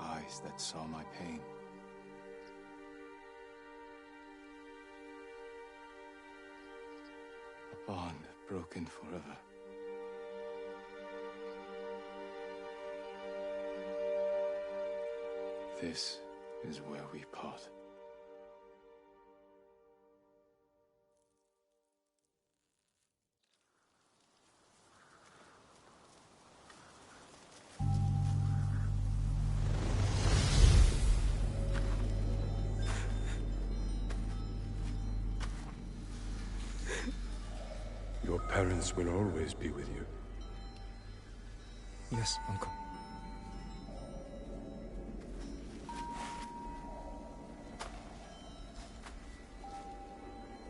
Eyes that saw my pain. A bond broken forever. This is where we part. Your parents will always be with you. Yes, Uncle.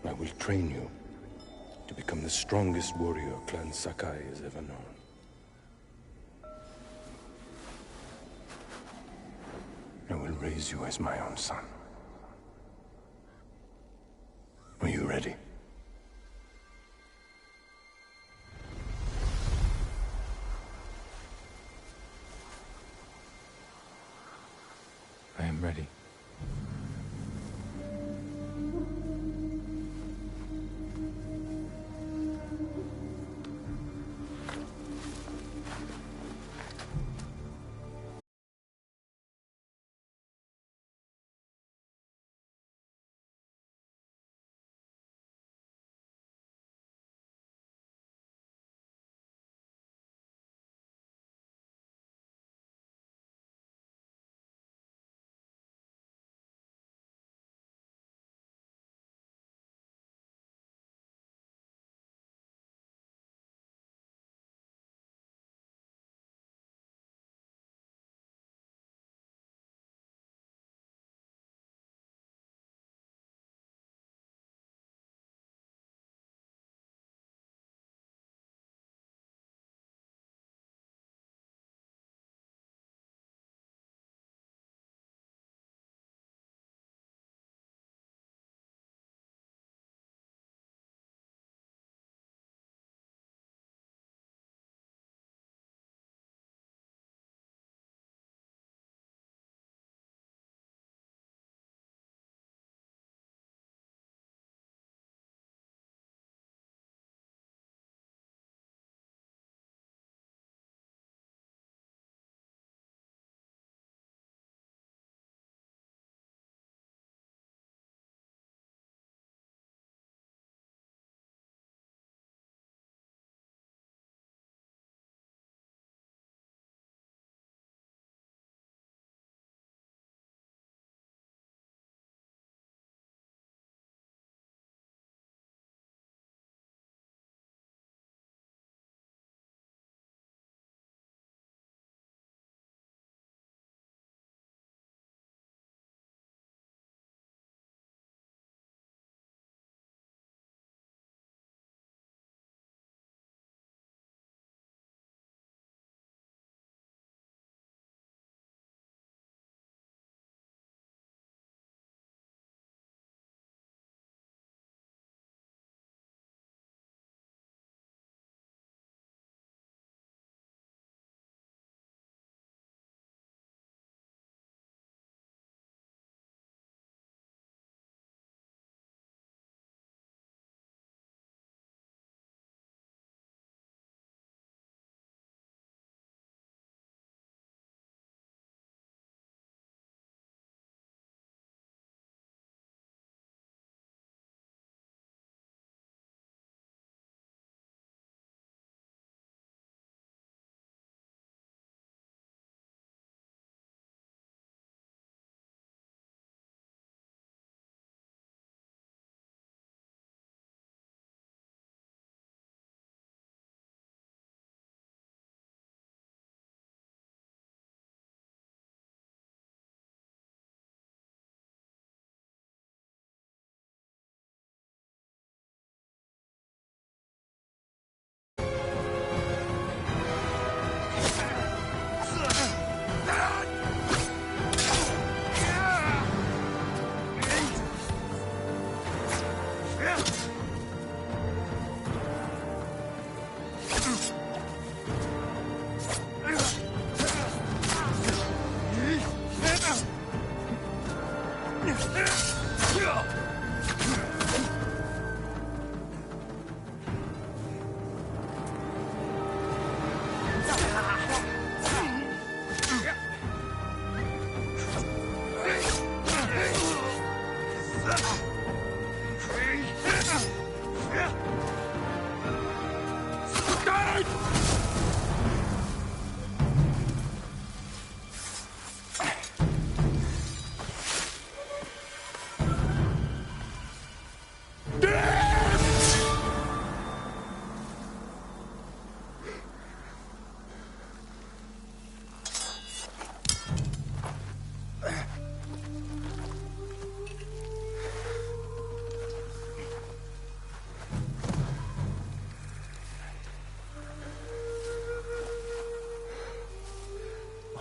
I will train you to become the strongest warrior Clan Sakai has ever known. I will raise you as my own son. Are you ready? I am ready.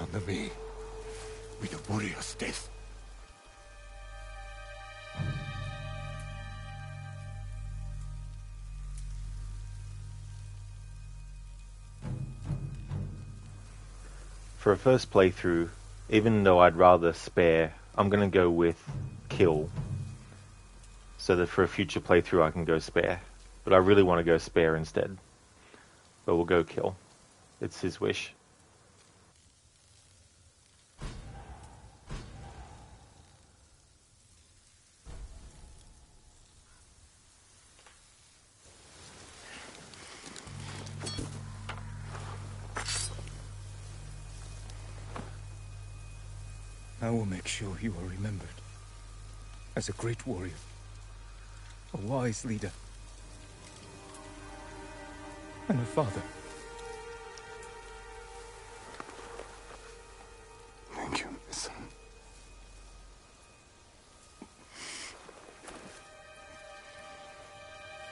Honor me with a warrior's death. For a first playthrough, even though I'd rather spare, I'm going to go with kill. So that for a future playthrough I can go spare. But I really want to go spare instead. But we'll go kill. It's his wish. I will make sure you are remembered as a great warrior, a wise leader, and a father. Thank you, my son.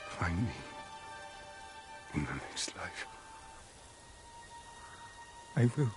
Find me in the next life. I will.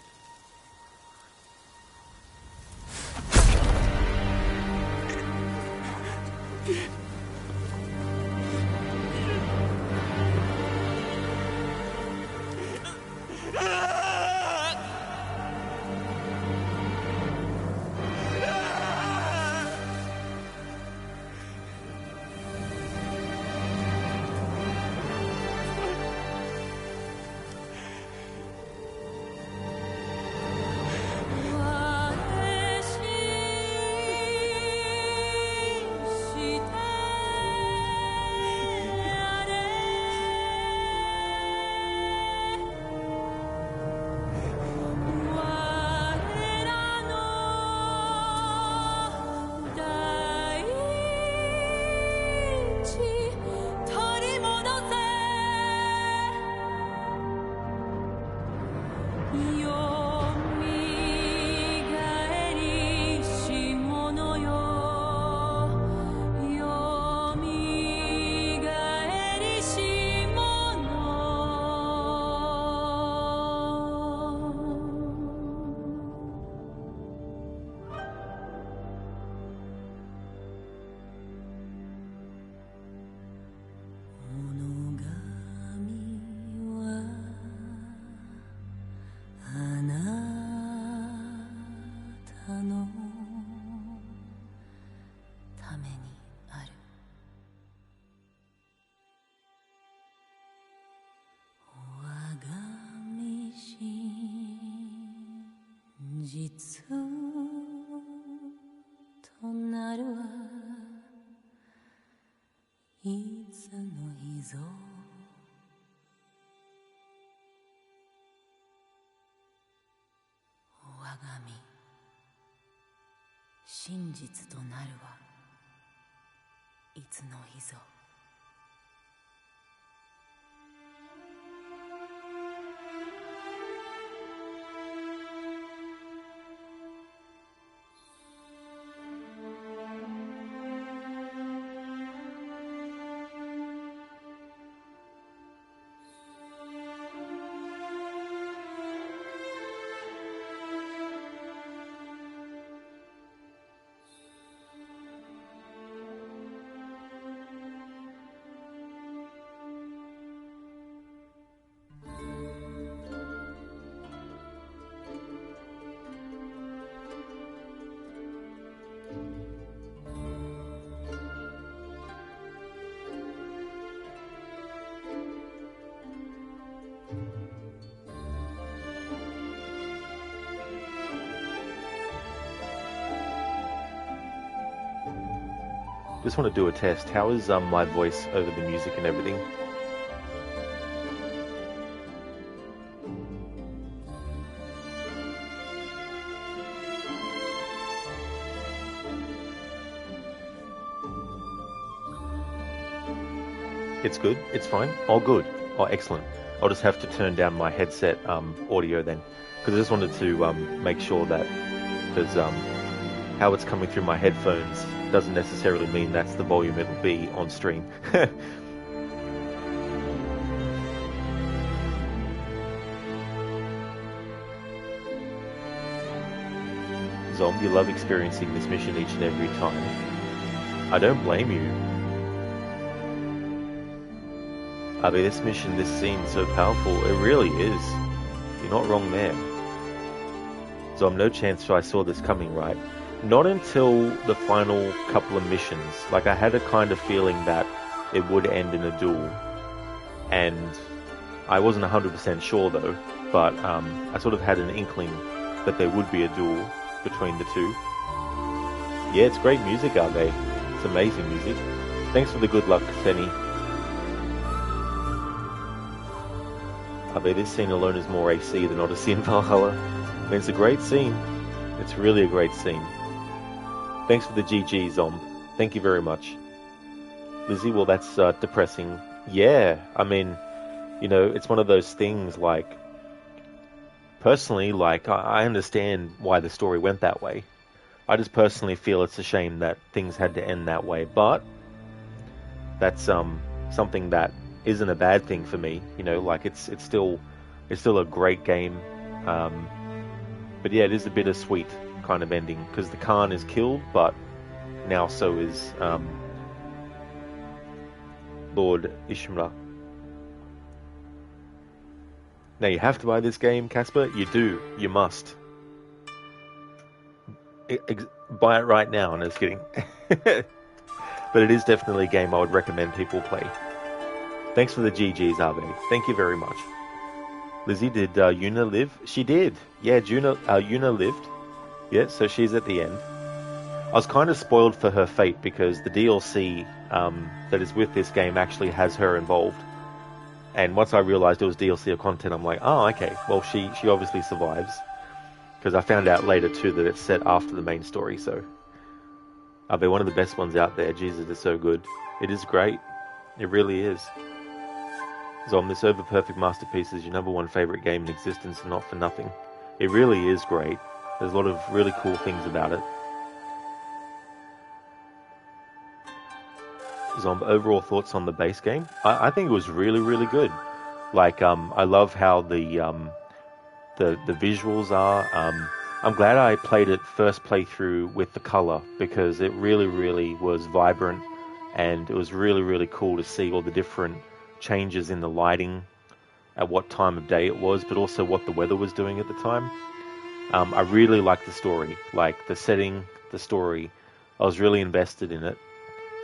真実となるはいつの日ぞ。Just want to do a test. How is my voice over the music and everything? It's good? It's fine? Oh, good. Oh, excellent. I'll just have to turn down my headset audio then, because I just wanted to make sure that, because how it's coming through my headphones doesn't necessarily mean that's the volume it'll be on stream. Zom, you love experiencing this mission each and every time. I don't blame you. I mean, this mission, this scene, so powerful. It really is. You're not wrong there. So no chance I saw this coming, right? Not until the final couple of missions. Like, I had a kind of feeling that it would end in a duel. And I wasn't 100% sure, though. But I sort of had an inkling that there would be a duel between the two. Yeah, it's great music, Abe. It's amazing music. Thanks for the good luck, Fenny. Abe, this scene alone is more AC than Odyssey and Valhalla. I mean, it's a great scene. It's really a great scene. Thanks for the GG, Zom. Thank you very much. Lizzie, well, that's depressing. Yeah, I mean, you know, it's one of those things, like, personally, like, I understand why the story went that way. I just personally feel it's a shame that things had to end that way, but that's something that isn't a bad thing for me, you know, like, it's still a great game, but yeah, it is a bittersweet kind of ending, because the Khan is killed, but now so is Lord Ishimura. Now you have to buy this game, Casper. You do. You must. Buy it right now. No, just kidding. But it is definitely a game I would recommend people play. Thanks for the GGs, Abe. Thank you very much. Lizzie, did Yuna live? She did. Yeah, Yuna lived. Yeah, so she's at the end. I was kind of spoiled for her fate because the DLC that is with this game actually has her involved. And once I realized it was DLC or content, I'm like, oh, okay. Well, she obviously survives. Because I found out later, too, that it's set after the main story, so... I'll be one of the best ones out there. Jesus, it's so good. It is great. It really is. Zom, this over-perfect masterpiece is your #1 favorite game in existence and not for nothing. It really is great. There's a lot of really cool things about it. Zom, overall thoughts on the base game? I think it was really, really good. Like, I love how the visuals are. I'm glad I played it first playthrough with the color, because it really, really was vibrant, and it was really, really cool to see all the different changes in the lighting at what time of day it was, but also what the weather was doing at the time. I really liked the story, like the setting, the story. I was really invested in it,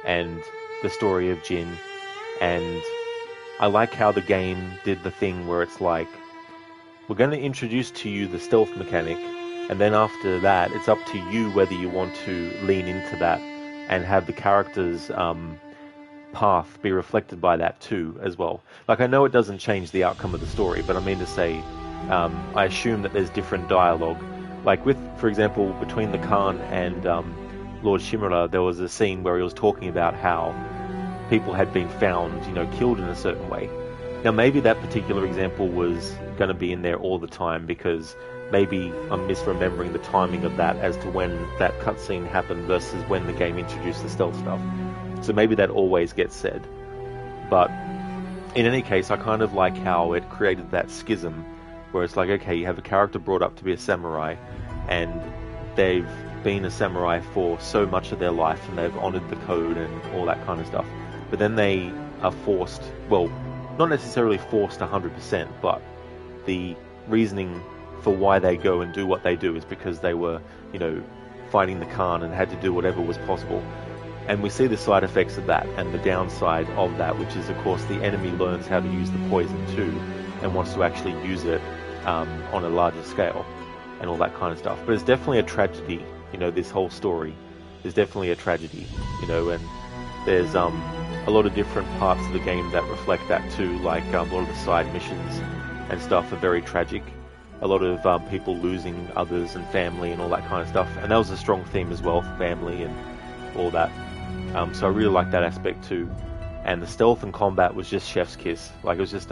and the story of Jin, and I like how the game did the thing where it's like, we're going to introduce to you the stealth mechanic, and then after that, it's up to you whether you want to lean into that and have the character's path be reflected by that too, as well. Like, I know it doesn't change the outcome of the story, but I mean to say, I assume that there's different dialogue. Like with, for example, between the Khan and Lord Shimura, there was a scene where he was talking about how people had been found, you know, killed in a certain way. Now, maybe that particular example was going to be in there all the time, because maybe I'm misremembering the timing of that as to when that cutscene happened versus when the game introduced the stealth stuff. So maybe that always gets said. But in any case, I kind of like how it created that schism, where it's like, okay, you have a character brought up to be a samurai, and they've been a samurai for so much of their life, and they've honored the code and all that kind of stuff. But then they are forced, well, not necessarily forced 100%, but the reasoning for why they go and do what they do is because they were, you know, fighting the Khan and had to do whatever was possible. And we see the side effects of that, and the downside of that, which is, of course, the enemy learns how to use the poison too, and wants to actually use it on a larger scale, and all that kind of stuff. But it's definitely a tragedy, you know, this whole story is definitely a tragedy, you know, and There's a lot of different parts of the game that reflect that too, like a lot of the side missions and stuff are very tragic. A lot of people losing others and family and all that kind of stuff. And that was a strong theme as well, family and all that. So I really like that aspect too. And the stealth and combat was just chef's kiss. Like, it was just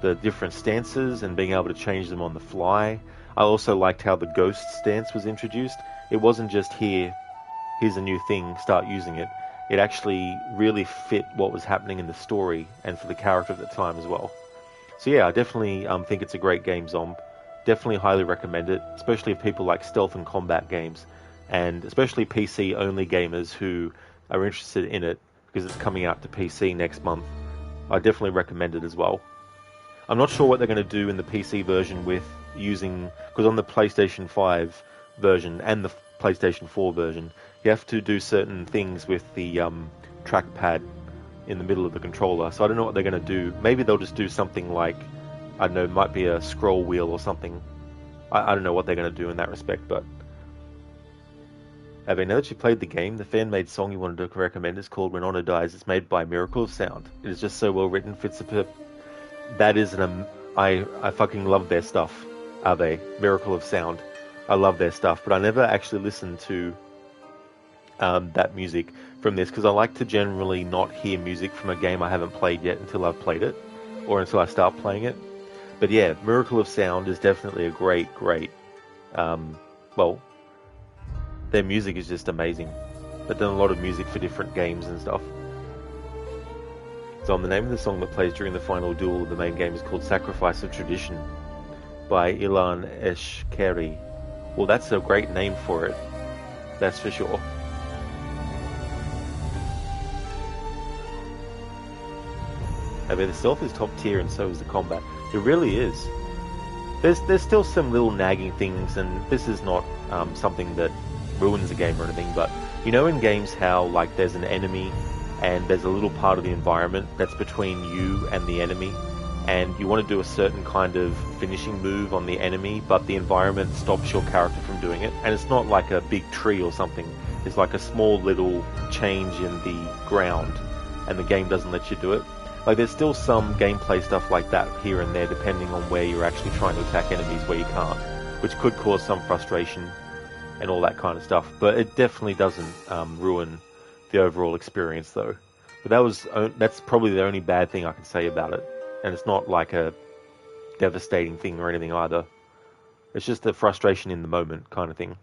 the different stances and being able to change them on the fly. I also liked how the ghost stance was introduced. It wasn't just here's a new thing, start using it. It actually really fit what was happening in the story and for the character at the time as well. So yeah, I definitely think it's a great game, Zomb. Definitely highly recommend it, especially if people like stealth and combat games, and especially PC-only gamers who are interested in it, because it's coming out to PC next month. I definitely recommend it as well. I'm not sure what they're going to do in the PC version with using, because on the PlayStation 5 version and the PlayStation 4 version, you have to do certain things with the trackpad in the middle of the controller. So I don't know what they're going to do. Maybe they'll just do something like, I don't know, it might be a scroll wheel or something. I don't know what they're going to do in that respect, but... now that you played the game, the fan-made song you wanted to recommend is called When Honor Dies. It's made by Miracle of Sound. It is just so well written, fits the that is I fucking love their stuff. Are they? Miracle of Sound. I love their stuff, but I never actually listened to that music from this, because I like to generally not hear music from a game I haven't played yet until I've played it, or until I start playing it. But yeah, Miracle of Sound is definitely a great, well, their music is just amazing. They've done a lot of music for different games and stuff. So the name of the song that plays during the final duel of the main game is called Sacrifice of Tradition by Ilan Eshkeri. Well, that's a great name for it, that's for sure. I mean, the stealth is top tier and so is the combat. It really is. There's still some little nagging things, and this is not something that ruins the game or anything, but you know in games how like there's an enemy and there's a little part of the environment that's between you and the enemy, and you want to do a certain kind of finishing move on the enemy, but the environment stops your character from doing it, and it's not like a big tree or something, it's like a small little change in the ground, and the game doesn't let you do it. Like, there's still some gameplay stuff like that here and there, depending on where you're actually trying to attack enemies where you can't, which could cause some frustration and all that kind of stuff, but it definitely doesn't ruin the overall experience though. But that's probably the only bad thing I can say about it, and it's not like a devastating thing or anything either. It's just a frustration in the moment kind of thing.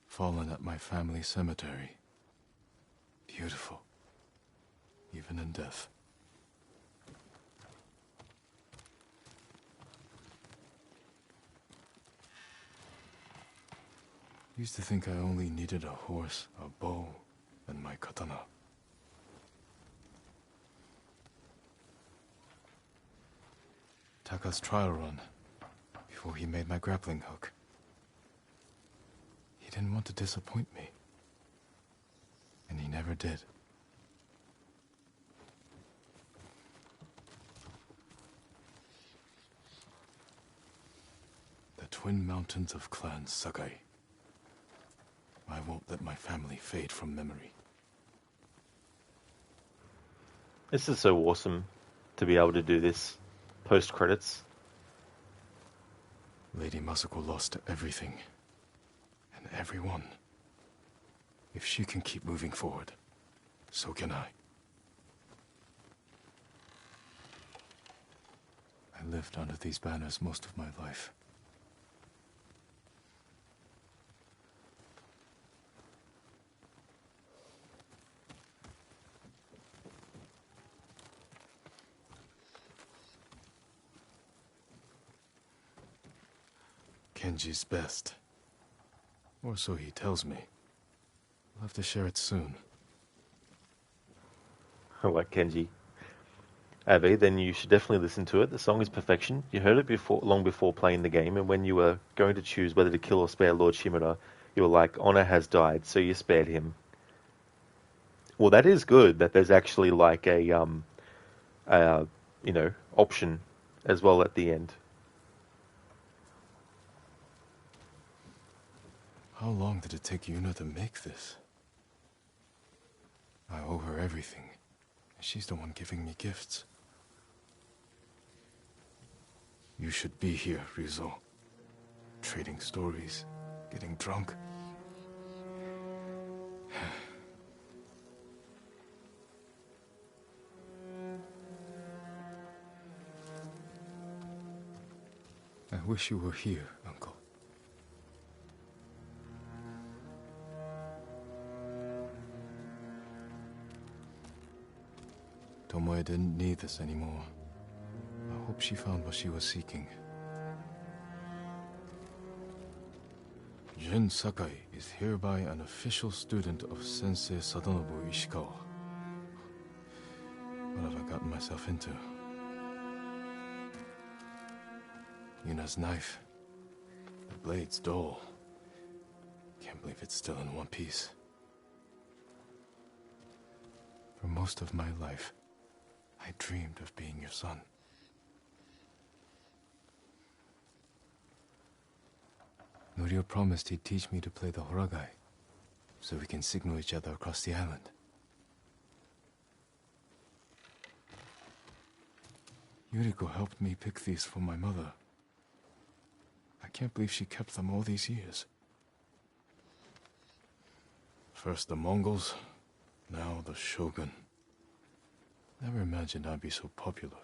Fallen at my family cemetery. Beautiful. Even in death. Used to think I only needed a horse, a bow, and my katana. Taka's trial run, before he made my grappling hook. He didn't want to disappoint me. And he never did. The twin mountains of Clan Sagai. I won't let my family fade from memory. This is so awesome to be able to do this post-credits. Lady Masako lost everything. And everyone. If she can keep moving forward, so can I. I lived under these banners most of my life. Kenji's best. Or so he tells me. We'll have to share it soon. like Kenji. Avi, then you should definitely listen to it. The song is perfection. You heard it before, long before playing the game, and when you were going to choose whether to kill or spare Lord Shimura, you were like, Honor has died, so you spared him. Well, that is good that there's actually like a option as well at the end. How long did it take Yuna to make this? I owe her everything. She's the one giving me gifts. You should be here, Ryuzo. Trading stories, getting drunk. I wish you were here, Uncle. Tomoe didn't need this anymore. I hope she found what she was seeking. Jin Sakai is hereby an official student of Sensei Sadanobu Ishikawa. What have I gotten myself into? Yuna's knife. The blade's dull. Can't believe it's still in one piece. For most of my life, I dreamed of being your son. Norio promised he'd teach me to play the horagai, so we can signal each other across the island. Yuriko helped me pick these for my mother. I can't believe she kept them all these years. First the Mongols, now the Shogun. Never imagined I'd be so popular.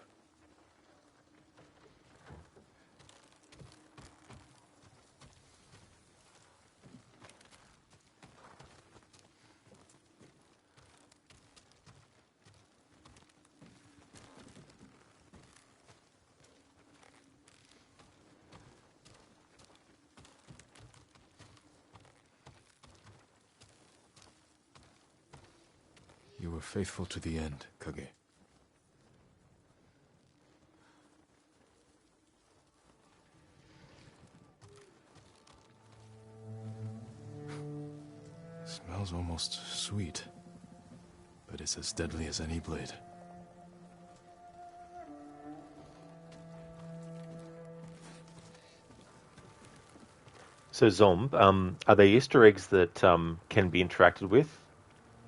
You were faithful to the end, Kage. Smells almost sweet, but it's as deadly as any blade. So, Zomb, are they Easter eggs that can be interacted with?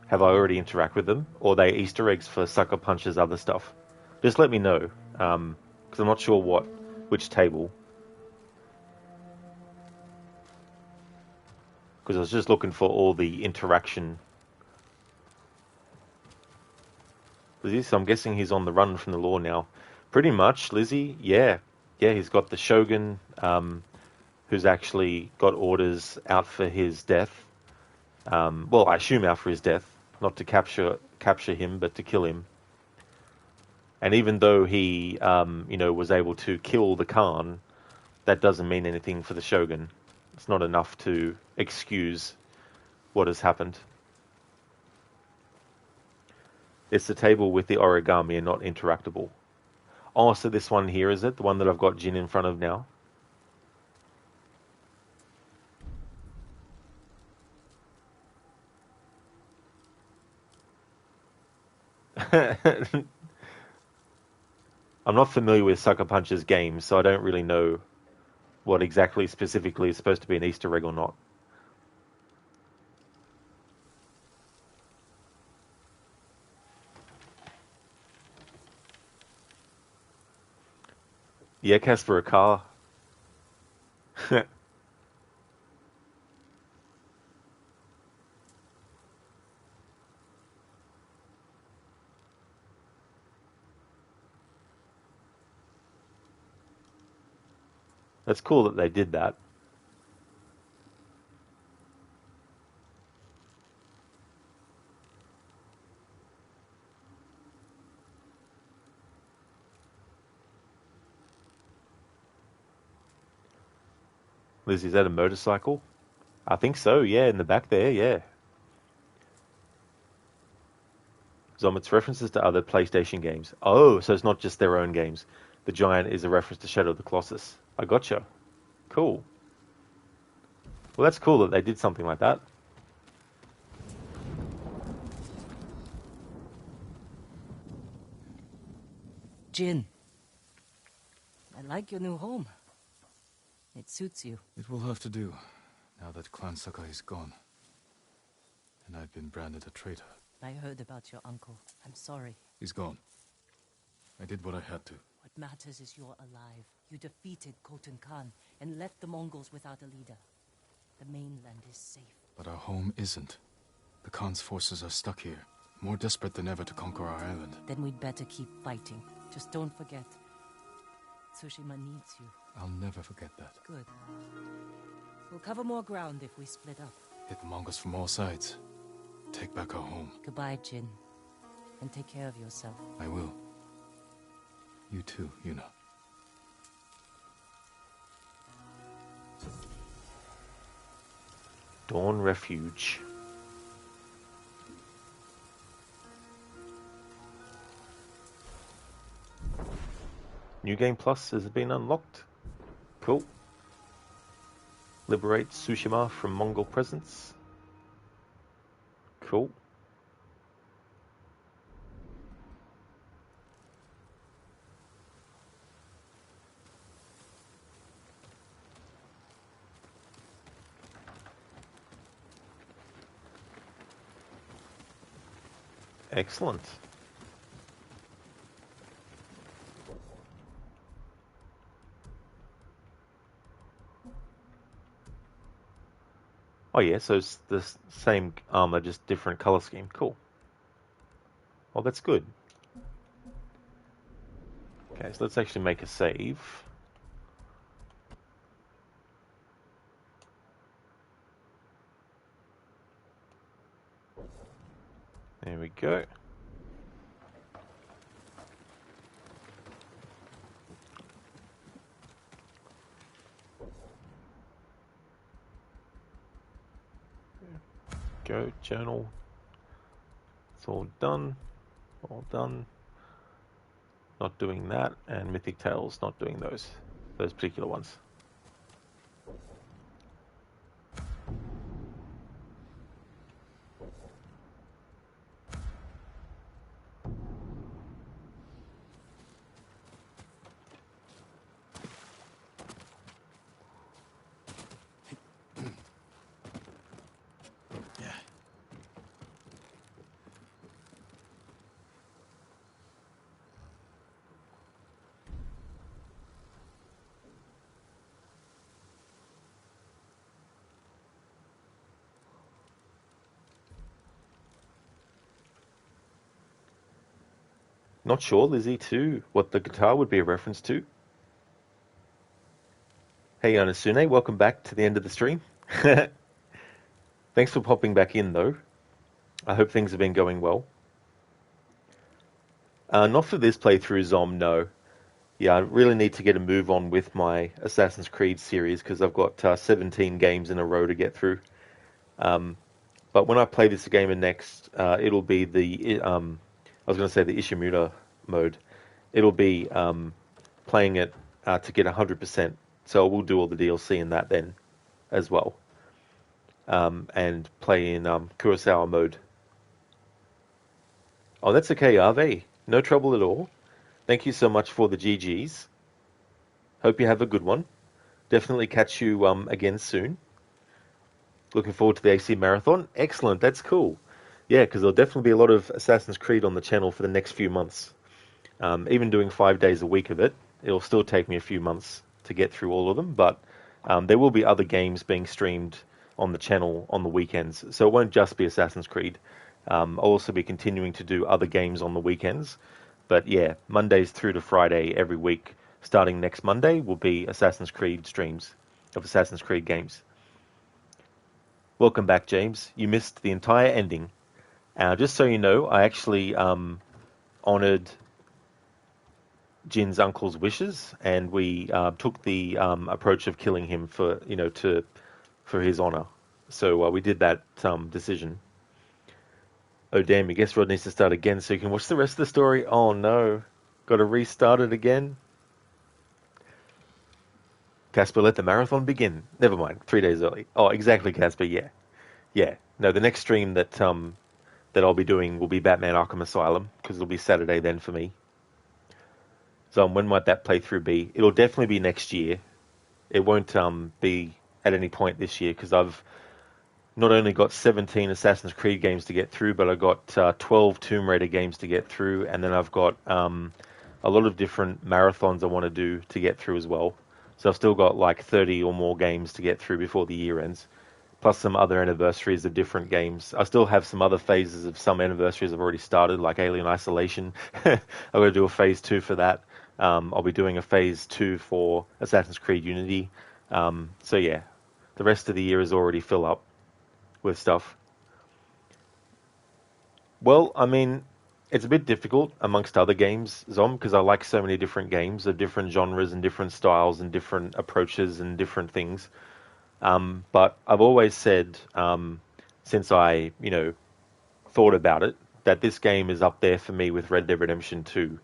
Have I already interacted with them? Or are they Easter eggs for Sucker Punch's other stuff? Just let me know, because I'm not sure which table. Because I was just looking for all the interaction. So I'm guessing he's on the run from the law now. Pretty much, Lizzie, yeah. Yeah, he's got the Shogun, who's actually got orders out for his death. Well, I assume out for his death. Not to capture him, but to kill him. And even though he, was able to kill the Khan, that doesn't mean anything for the Shogun. It's not enough to excuse what has happened. It's the table with the origami and not interactable. Oh, so this one here, is it? The one that I've got Jin in front of now? I'm not familiar with Sucker Punch's games, so I don't really know what exactly specifically is supposed to be an Easter egg or not. Yeah, Casper, a car. That's cool that they did that. Liz, is that a motorcycle? I think so, yeah, in the back there, yeah. Zom, it's references to other PlayStation games. Oh, so it's not just their own games. The giant is a reference to Shadow of the Colossus. I gotcha. Cool. Well, that's cool that they did something like that. Jin, I like your new home. It suits you. It will have to do, now that Clan Sakai is gone. And I've been branded a traitor. I heard about your uncle. I'm sorry. He's gone. I did what I had to. What matters is you're alive. You defeated Khotun Khan and left the Mongols without a leader. The mainland is safe. But our home isn't. The Khan's forces are stuck here, more desperate than ever to conquer our island. Then we'd better keep fighting. Just don't forget. Tsushima needs you. I'll never forget that. Good. We'll cover more ground if we split up. Hit the Mongols from all sides. Take back our home. Goodbye, Jin. And take care of yourself. I will. You too, Yuna. Dawn Refuge. New Game Plus has been unlocked. Cool. Liberate Tsushima from Mongol presence. Cool. Excellent. Oh yeah, so it's the same armor, just different color scheme. Cool. Well, that's good. Okay, so let's actually make a save. There we go. Go, journal. It's all done. All done. Not doing that, and Mythic Tales not doing those particular ones. Not sure, Lizzie, too, what the guitar would be a reference to. Hey, Yanasune, welcome back to the end of the stream. Thanks for popping back in, though. I hope things have been going well. Not for this playthrough, Zom, no. Yeah, I really need to get a move on with my Assassin's Creed series, because I've got 17 games in a row to get through. But when I play this game next, it'll be the... I was going to say the Ishimura mode. It'll be playing it to get 100%. So we'll do all the DLC in that then as well. And play in Kurosawa mode. Oh, that's okay, Ave. No trouble at all. Thank you so much for the GGs. Hope you have a good one. Definitely catch you again soon. Looking forward to the AC Marathon. Excellent, that's cool. Yeah, because there'll definitely be a lot of Assassin's Creed on the channel for the next few months. Even doing 5 days a week of it, it'll still take me a few months to get through all of them, but there will be other games being streamed on the channel on the weekends, so it won't just be Assassin's Creed. I'll also be continuing to do other games on the weekends, but yeah, Mondays through to Friday every week, starting next Monday, will be Assassin's Creed streams of Assassin's Creed games. Welcome back, James. You missed the entire ending. Just so you know, I actually honoured Jin's uncle's wishes, and we took the approach of killing him for his honour. So we did that decision. Oh damn, I guess Rod needs to start again so you can watch the rest of the story. Oh no. Gotta restart it again. Casper, let the marathon begin. Never mind, 3 days early. Oh, exactly, Casper, yeah. Yeah. No, the next stream that I'll be doing will be Batman Arkham Asylum, because it'll be Saturday then for me. So when might that playthrough be? It'll definitely be next year. It won't be at any point this year, because I've not only got 17 Assassin's Creed games to get through, but I've got 12 Tomb Raider games to get through, and then I've got a lot of different marathons I want to do to get through as well. So I've still got like 30 or more games to get through before the year ends, plus some other anniversaries of different games. I still have some other phases of some anniversaries I've already started, like Alien Isolation. I've got to do a phase 2 for that. I'll be doing a phase 2 for Assassin's Creed Unity. So yeah, the rest of the year is already fill up with stuff. Well, I mean, it's a bit difficult amongst other games, Zom, because I like so many different games of different genres and different styles and different approaches and different things. But I've always said, since I, thought about it, that this game is up there for me with Red Dead Redemption 2.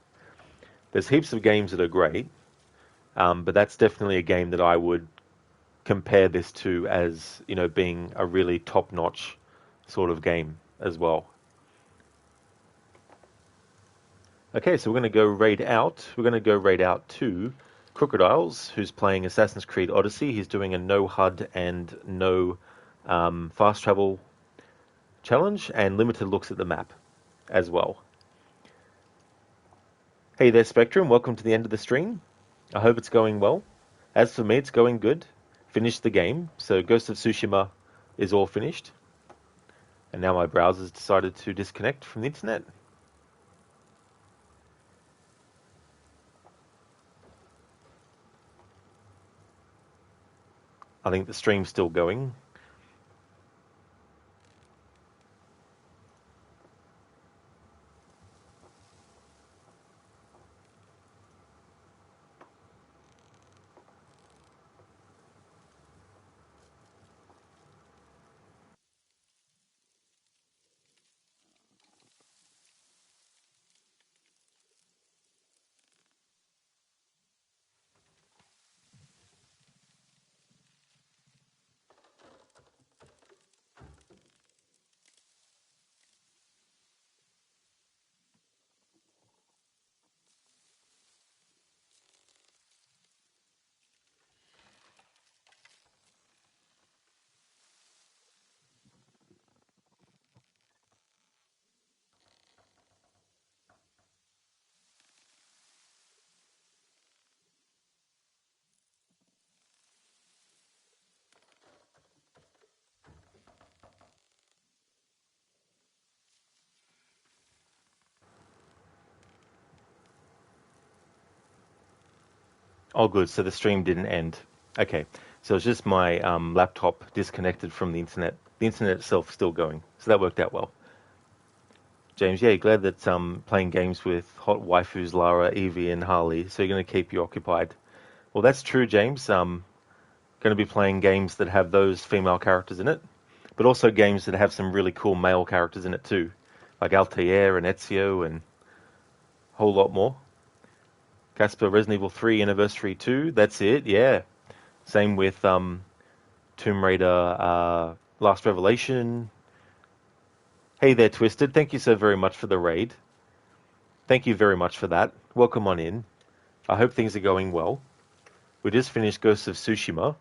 There's heaps of games that are great, but that's definitely a game that I would compare this to as, being a really top-notch sort of game as well. Okay, so we're going to go raid out. We're going to go raid out to Crocodiles, who's playing Assassin's Creed Odyssey. He's doing a no HUD and no fast travel challenge and limited looks at the map as well. Hey there, Spectrum. Welcome to the end of the stream. I hope it's going well. As for me, it's going good. Finished the game, so Ghost of Tsushima is all finished. And now my browser's decided to disconnect from the internet. I think the stream's still going. Oh, good. So the stream didn't end. Okay. So it's just my laptop disconnected from the internet. The internet itself is still going. So that worked out well. James, yeah, glad that playing games with hot waifus Lara, Evie, and Harley, so you're going to keep you occupied. Well, that's true, James. Going to be playing games that have those female characters in it, but also games that have some really cool male characters in it too, like Altair and Ezio and a whole lot more. Casper, Resident Evil 3 Anniversary 2, that's it, yeah. Same with Tomb Raider Last Revelation. Hey there, Twisted. Thank you so very much for the raid. Thank you very much for that. Welcome on in. I hope things are going well. We just finished Ghost of Tsushima.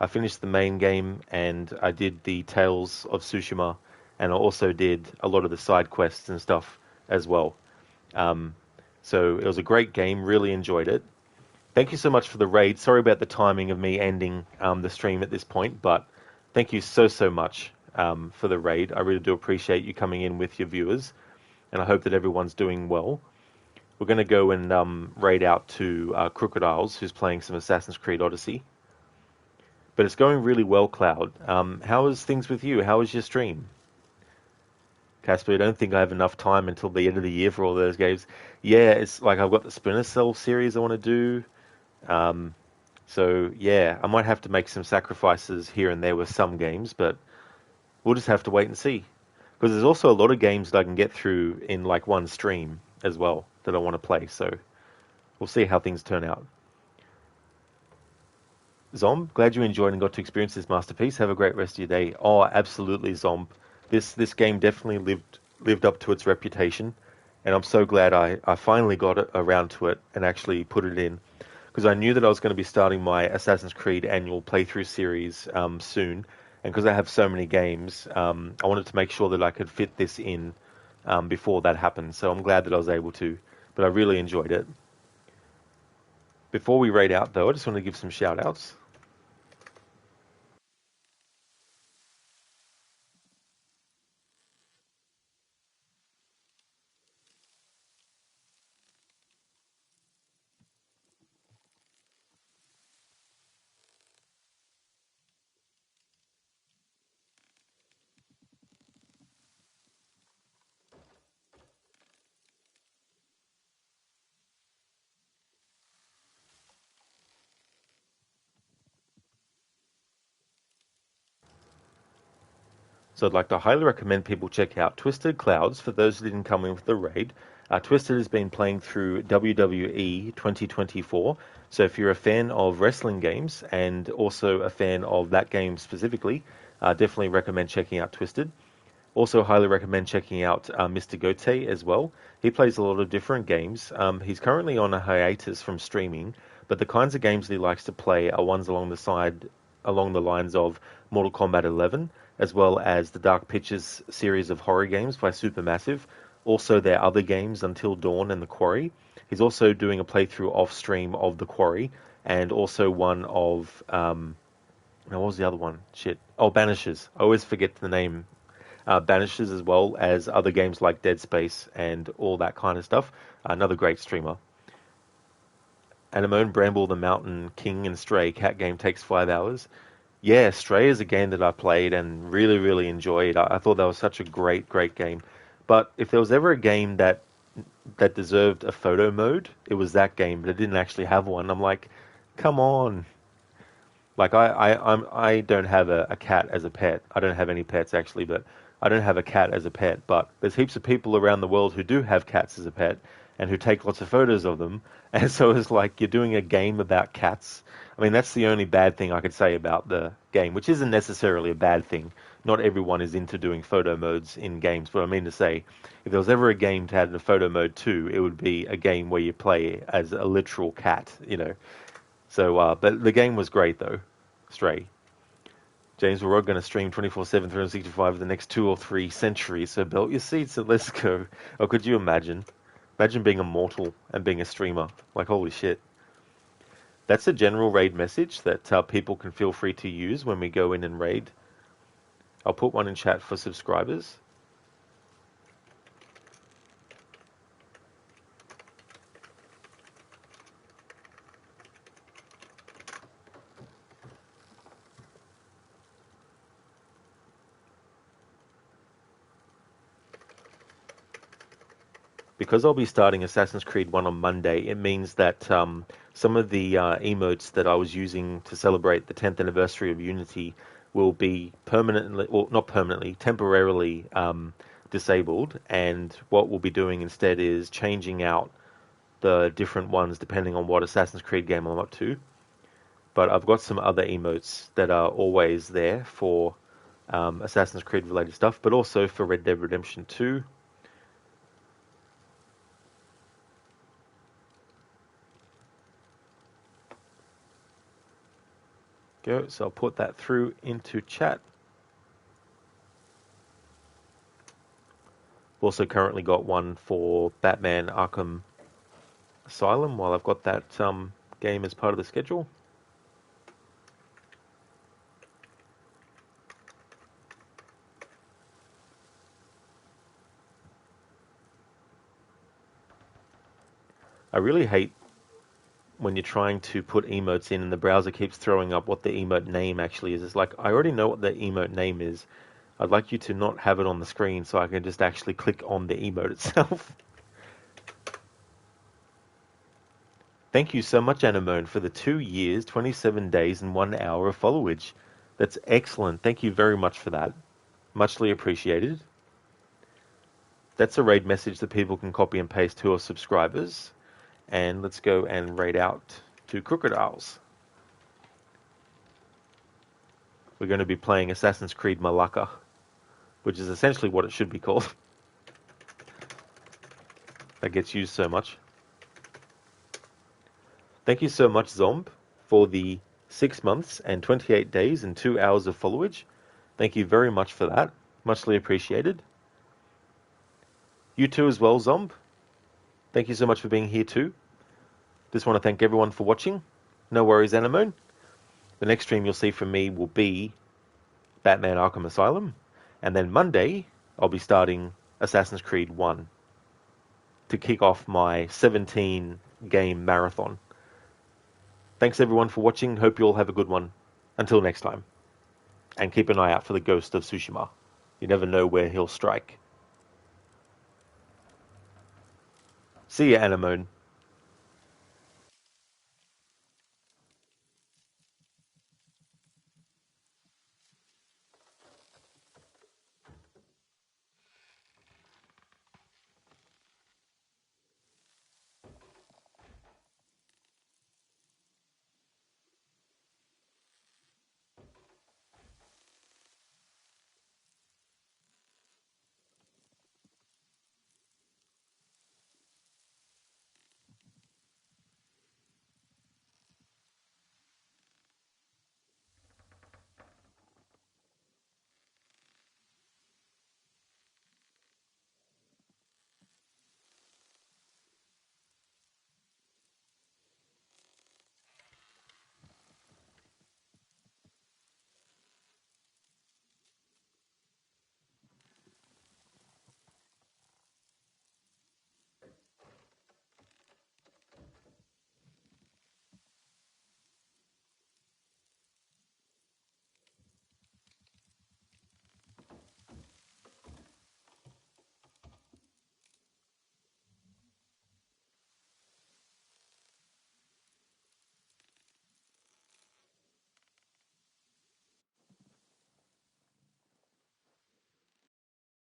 I finished the main game and I did the Tales of Tsushima, and I also did a lot of the side quests and stuff as well. So it was a great game. Really enjoyed it. Thank you so much for the raid. Sorry about the timing of me ending the stream at this point, but thank you so much for the raid. I really do appreciate you coming in with your viewers, and I hope that everyone's doing well. We're going to go and raid out to Crocodiles, who's playing some Assassin's Creed Odyssey. But it's going really well, Cloud. How is things with you? How is your stream? Casper, I don't think I have enough time until the end of the year for all those games. Yeah, it's like I've got the Splinter Cell series I want to do. So yeah, I might have to make some sacrifices here and there with some games, but we'll just have to wait and see. Because there's also a lot of games that I can get through in like one stream as well that I want to play. So we'll see how things turn out. Zomb, glad you enjoyed and got to experience this masterpiece. Have a great rest of your day. Oh, absolutely, Zomb. This game definitely lived up to its reputation, and I'm so glad I finally got around to it and actually put it in, because I knew that I was going to be starting my Assassin's Creed annual playthrough series soon, and because I have so many games, I wanted to make sure that I could fit this in before that happened. So I'm glad that I was able to, but I really enjoyed it. Before we raid out, though, I just want to give some shout-outs. So I'd like to highly recommend people check out Twisted Clouds for those who didn't come in with the raid. Twisted has been playing through WWE 2024. So if you're a fan of wrestling games and also a fan of that game specifically, definitely recommend checking out Twisted. Also highly recommend checking out Mr. Gote as well. He plays a lot of different games. He's currently on a hiatus from streaming, but the kinds of games that he likes to play are ones along the lines of Mortal Kombat 11, as well as the Dark Pictures series of horror games by Supermassive. Also their other games, Until Dawn and The Quarry. He's also doing a playthrough off-stream of The Quarry, and also one of... now, what was the other one? Shit. Oh, Banishers. I always forget the name. Banishers, as well as other games like Dead Space and all that kind of stuff. Another great streamer. Anemone, Bramble, The Mountain King, and Stray cat game takes 5 hours. Yeah, Stray is a game that I played and really, really enjoyed. I thought that was such a great, great game. But if there was ever a game that deserved a photo mode, it was that game, but it didn't actually have one. I'm like, come on. Like I don't have a cat as a pet. I don't have any pets actually, but I don't have a cat as a pet. But there's heaps of people around the world who do have cats as a pet and who take lots of photos of them. And so it's like you're doing a game about cats. I mean, that's the only bad thing I could say about the game, which isn't necessarily a bad thing. Not everyone is into doing photo modes in games, but I mean to say, if there was ever a game to add a photo mode to, it would be a game where you play as a literal cat, you know. So, but the game was great though. Stray. James, we're all going to stream 24/7, 365 for the next 2 or 3 centuries, so belt your seats and let's go. Oh, could you imagine? Imagine being immortal and being a streamer. Like, holy shit. That's a general raid message that people can feel free to use when we go in and raid. I'll put one in chat for subscribers. Because I'll be starting Assassin's Creed 1 on Monday, it means that some of the emotes that I was using to celebrate the 10th anniversary of Unity will be permanently, well, not permanently, temporarily disabled. And what we'll be doing instead is changing out the different ones depending on what Assassin's Creed game I'm up to. But I've got some other emotes that are always there for Assassin's Creed related stuff, but also for Red Dead Redemption 2. Go. So I'll put that through into chat. Also currently got one for Batman Arkham Asylum while I've got that game as part of the schedule. I really hate when you're trying to put emotes in and the browser keeps throwing up what the emote name actually is. It's like, I already know what the emote name is. I'd like you to not have it on the screen so I can just actually click on the emote itself. Thank you so much, Anemone, for the 2 years, 27 days, and 1 hour of followage. That's excellent. Thank you very much for that. Muchly appreciated. That's a raid message that people can copy and paste to our subscribers. And let's go and raid out 2 crocodiles. We're going to be playing Assassin's Creed Malacca, which is essentially what it should be called. That gets used so much. Thank you so much, Zomb, for the 6 months and 28 days and 2 hours of followage. Thank you very much for that. Muchly appreciated. You too as well, Zomb. Thank you so much for being here too. Just want to thank everyone for watching. No worries, Anemone. The next stream you'll see from me will be Batman Arkham Asylum. And then Monday, I'll be starting Assassin's Creed 1 to kick off my 17-game marathon. Thanks everyone for watching. Hope you all have a good one. Until next time. And keep an eye out for the Ghost of Tsushima. You never know where he'll strike. See ya, Anemone.